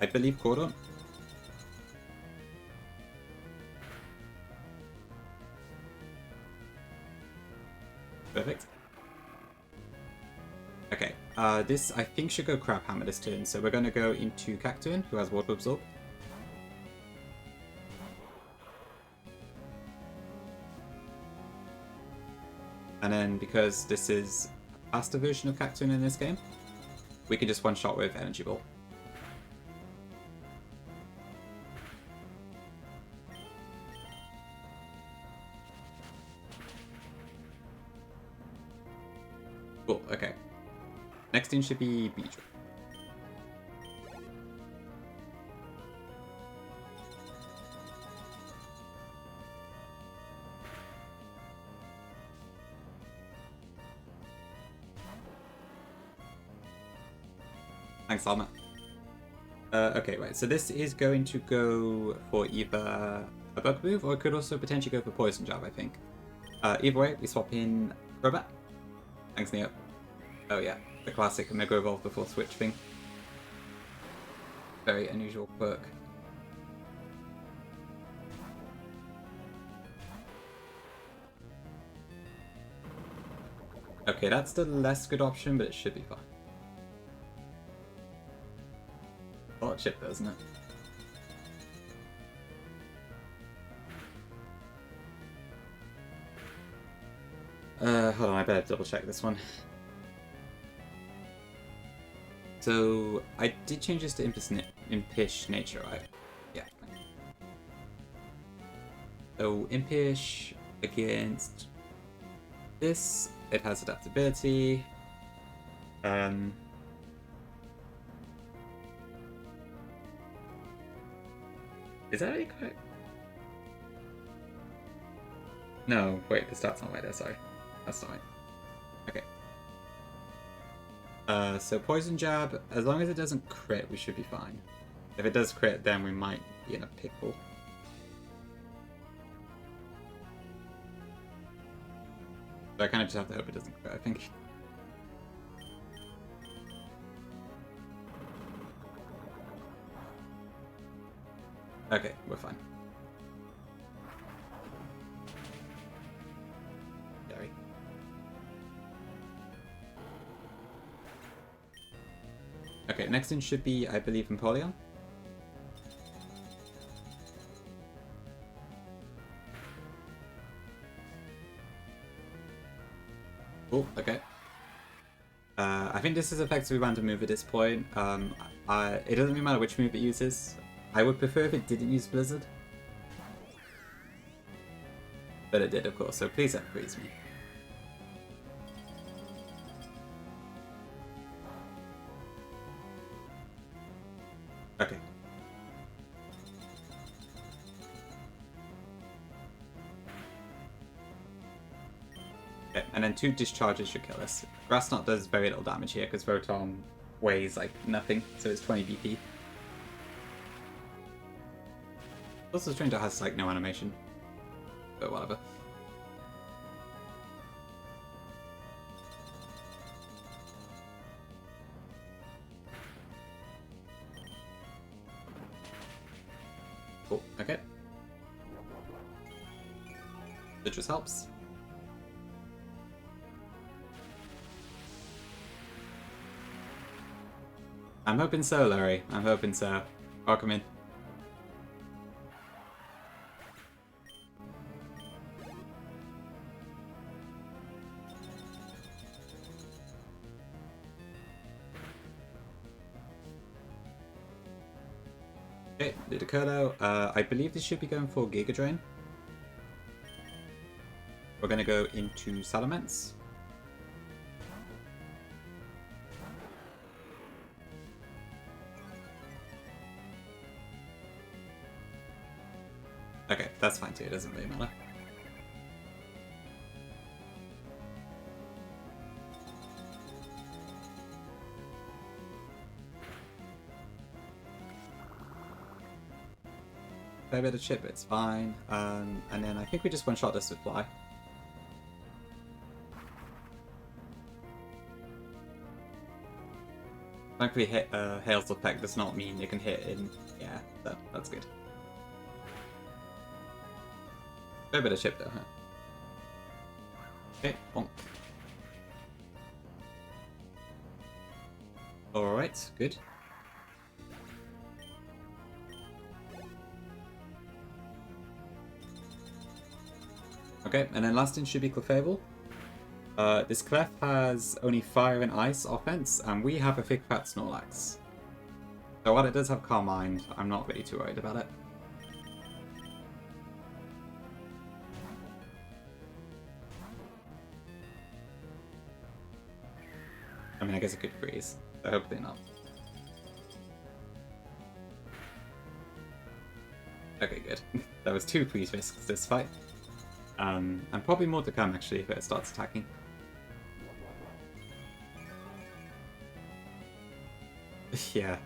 A: I believe, Cordon. Perfect. Okay, this I think should go Crab Hammer this turn, so we're going to go into Cacturn, who has Water Absorb. And then, because this is a faster version of Cacturn in this game, we can just one-shot with Energy Ball. Cool, okay. Next in should be Beedrill. Thanks, Alma. Okay, right, so this is going to go for either a Bug Move, or it could also potentially go for Poison Jab, I think. Either way, we swap in Crobat. Thanks, Neo. Oh yeah, the classic Mega Evolve before Switch thing. Very unusual quirk. Okay, that's the less good option, but it should be fine. A lot of chip though, isn't it? Hold on, I better double check this one. So, I did change this to Impish Nature, right? Yeah. So, Impish against this, it has adaptability. Is that really correct? No, wait, the stat's not right there, sorry. That's not right. Okay. So Poison Jab, as long as it doesn't crit, we should be fine. If it does crit, then we might be in a pickle. So I kind of just have to hope it doesn't crit, I think. Okay, we're fine. Sorry. Okay, next in should be, I believe, Empoleon. Oh, okay. I think this is effectively random move at this point. It doesn't really matter which move it uses. I would prefer if it didn't use Blizzard. But it did, of course, so please don't freeze me. And then 2 discharges should kill us. Grass Knot does very little damage here because Rotom weighs like nothing, so it's 20 BP. Also, Stranger has like no animation, but whatever. Cool, okay. Citrus helps. I'm hoping so, Larry. I'm hoping so. Welcome in. Okay, Ludicolo. I believe this should be going for Giga Drain. We're going to go into Salamence. Okay, that's fine too, it doesn't really matter. Fair bit of chip, it's fine. And then I think we just one-shot this with Fly. Thankfully, Hail's effect does not mean you can hit in. Yeah, that's good. Fair bit of chip though, huh? Okay, bonk. Alright, good. Okay, and then last in should be Clefable. This Clef has only Fire and Ice offense, and we have a Thick Fat Snorlax. So while it does have Calm Mind, I'm not really too worried about it. I mean, I guess it could freeze, so hopefully not. Okay, good. That was 2 freeze risks this fight. And probably more to come, actually, if it starts attacking. Yeah,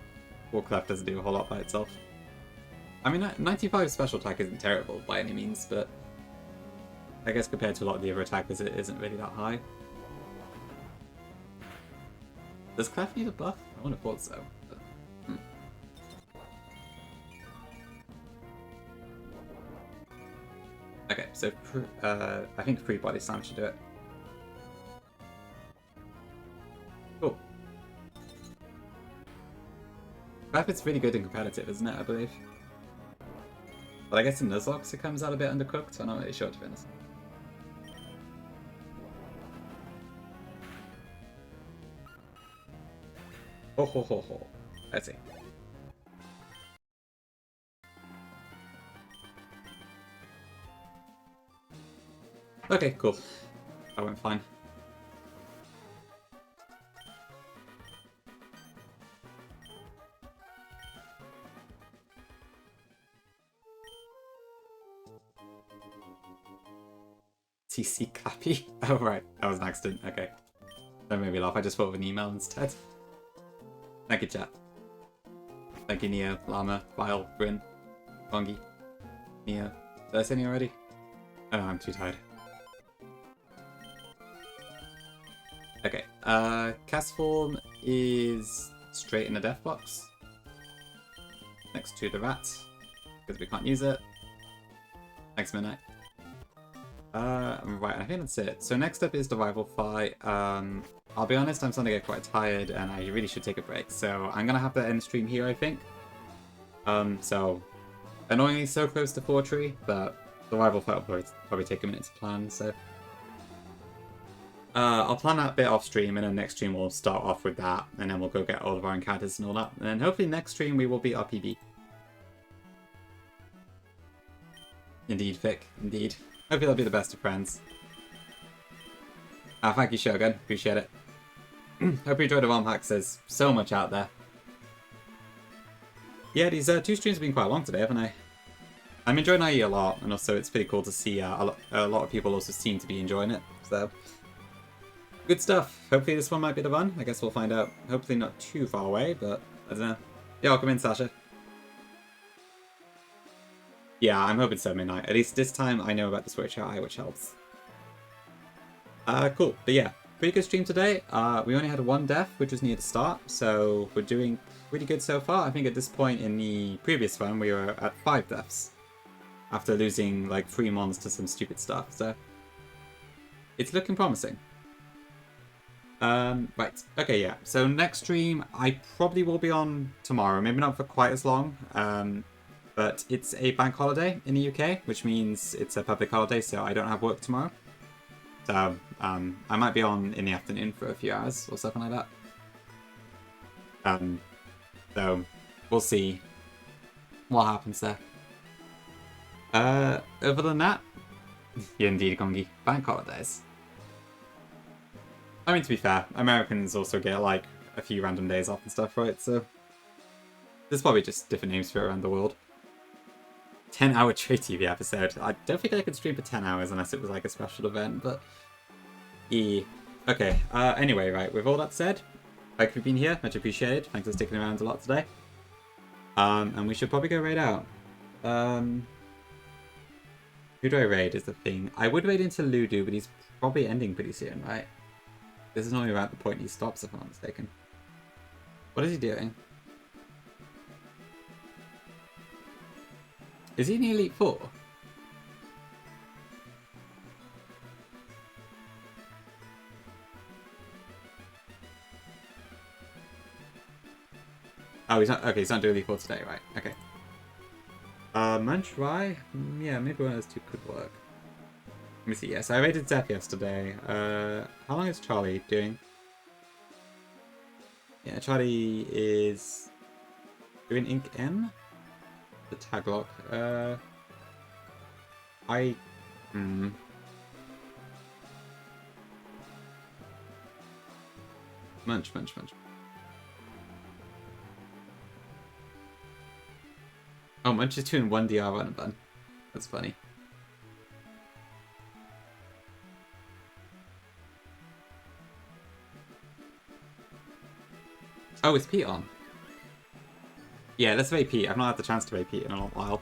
A: Warcraft doesn't do a whole lot by itself. I mean, 95 special attack isn't terrible by any means, but I guess compared to a lot of the other attackers, it isn't really that high. Does Clef need a buff? I wouldn't have thought so. But, Okay, so I think free body slam should do it. Cool. Clef is really good in competitive, isn't it, I believe? But I guess in Nuzlocke it comes out a bit undercooked, I'm not really sure to be honest. Ho ho ho ho. I see. Okay, cool. That went fine. TC Clappy? Oh right, that was an accident, okay. Don't make me laugh, I just thought of an email instead. Thank you, chat. Thank you, Neo, Llama, Vile, Bryn, Bongi, Neo. Did I say Neo already? Oh, I'm too tired. Okay, Cast Form is straight in the death box. Next to the rat, because we can't use it. Thanks, Midnight. Right, I think that's it. So next up is the rival fight. I'll be honest, I'm starting to get quite tired and I really should take a break. So I'm gonna have to end the stream here, I think. So annoyingly so close to 4-tree, but the rival fight will probably take a minute to plan, so. I'll plan that bit off stream, and then next stream we'll start off with that, and then we'll go get all of our encounters and all that. And then hopefully next stream we will beat our PB. Indeed, Vic. Indeed. Hopefully they'll be the best of friends. Thank you, Shogun. Appreciate it. Hope you enjoyed the ROM hacks. There's so much out there. Yeah, these 2 streams have been quite long today, haven't I? I'm enjoying IE a lot, and also it's pretty cool to see a lot of people also seem to be enjoying it. So Good stuff. Hopefully this one might be the one. I guess we'll find out. Hopefully not too far away, but I don't know. Yeah, welcome in, Sasha. Yeah, I'm hoping so, midnight. At least this time I know about the Switch Eye, which helps. Cool. But yeah, pretty good stream today. We only had one death, which was near the start, so we're doing pretty good so far. I think at this point in the previous one, we were at 5 deaths. After losing, like, 3 mons to some stupid stuff, so... It's looking promising. Right. Okay, yeah. So next stream, I probably will be on tomorrow. Maybe not for quite as long. But it's a bank holiday in the UK, which means it's a public holiday, so I don't have work tomorrow. So, I might be on in the afternoon for a few hours or something like that. So, we'll see what happens there. Other than that, yeah, indeed, Gongi. Bank holidays. I mean, to be fair, Americans also get, like, a few random days off and stuff, right? So, there's probably just different names for it around the world. 10-hour Trade TV episode. I don't think I could stream for 10 hours unless it was like a special event, but... Okay, anyway, right, with all that said, thank you for being here, much appreciated. Thanks for sticking around a lot today. And we should probably go raid out. Who do I raid is the thing. I would raid into Ludo, but he's probably ending pretty soon, right? This is normally around the point he stops, if I'm not mistaken. What is he doing? Is he in the Elite Four? Oh, he's not. Okay, he's not doing Elite Four today, right? Okay. Munch, Rye? Yeah, maybe one of those two could work. Let me see. Yes, I rated Zeph yesterday. How long is Charlie doing? Yeah, Charlie is doing Ink M. The tag lock. Munch. Oh, Munch is doing 1 DR run and bun. That's funny. Oh, is Pete on? Yeah, let's raid Pete. I've not had the chance to raid Pete in a long while.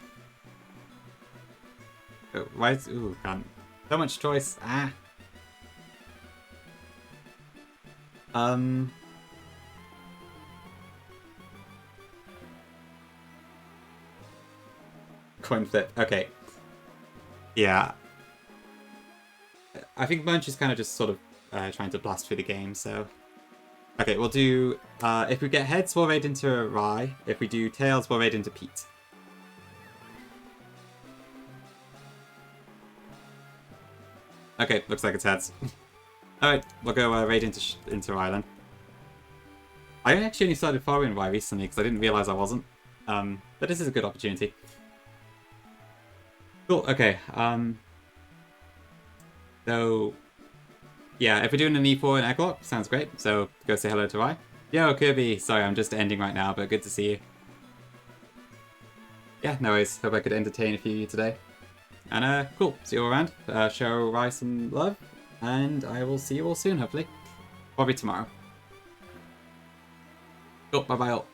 A: Oh, why is... Ooh, can't. So much choice. Ah. Coin flip. Okay. Yeah. I think Munch is kind of just sort of trying to blast through the game, so... Okay, we'll do... if we get heads, we'll raid into Rye. If we do tails, we'll raid into Pete. Okay, looks like it's heads. Alright, we'll go raid into Rye then. I actually only started following Rye recently because I didn't realise I wasn't. But this is a good opportunity. Cool, okay. So... Yeah, if we're doing an E4 and Egglock, sounds great. So, go say hello to Rye. Yo, Kirby! Sorry, I'm just ending right now, but good to see you. Yeah, no worries. Hope I could entertain a few of you today. And, cool. See you all around. Show Rye some love. And I will see you all soon, hopefully. Probably tomorrow. Cool, bye-bye all.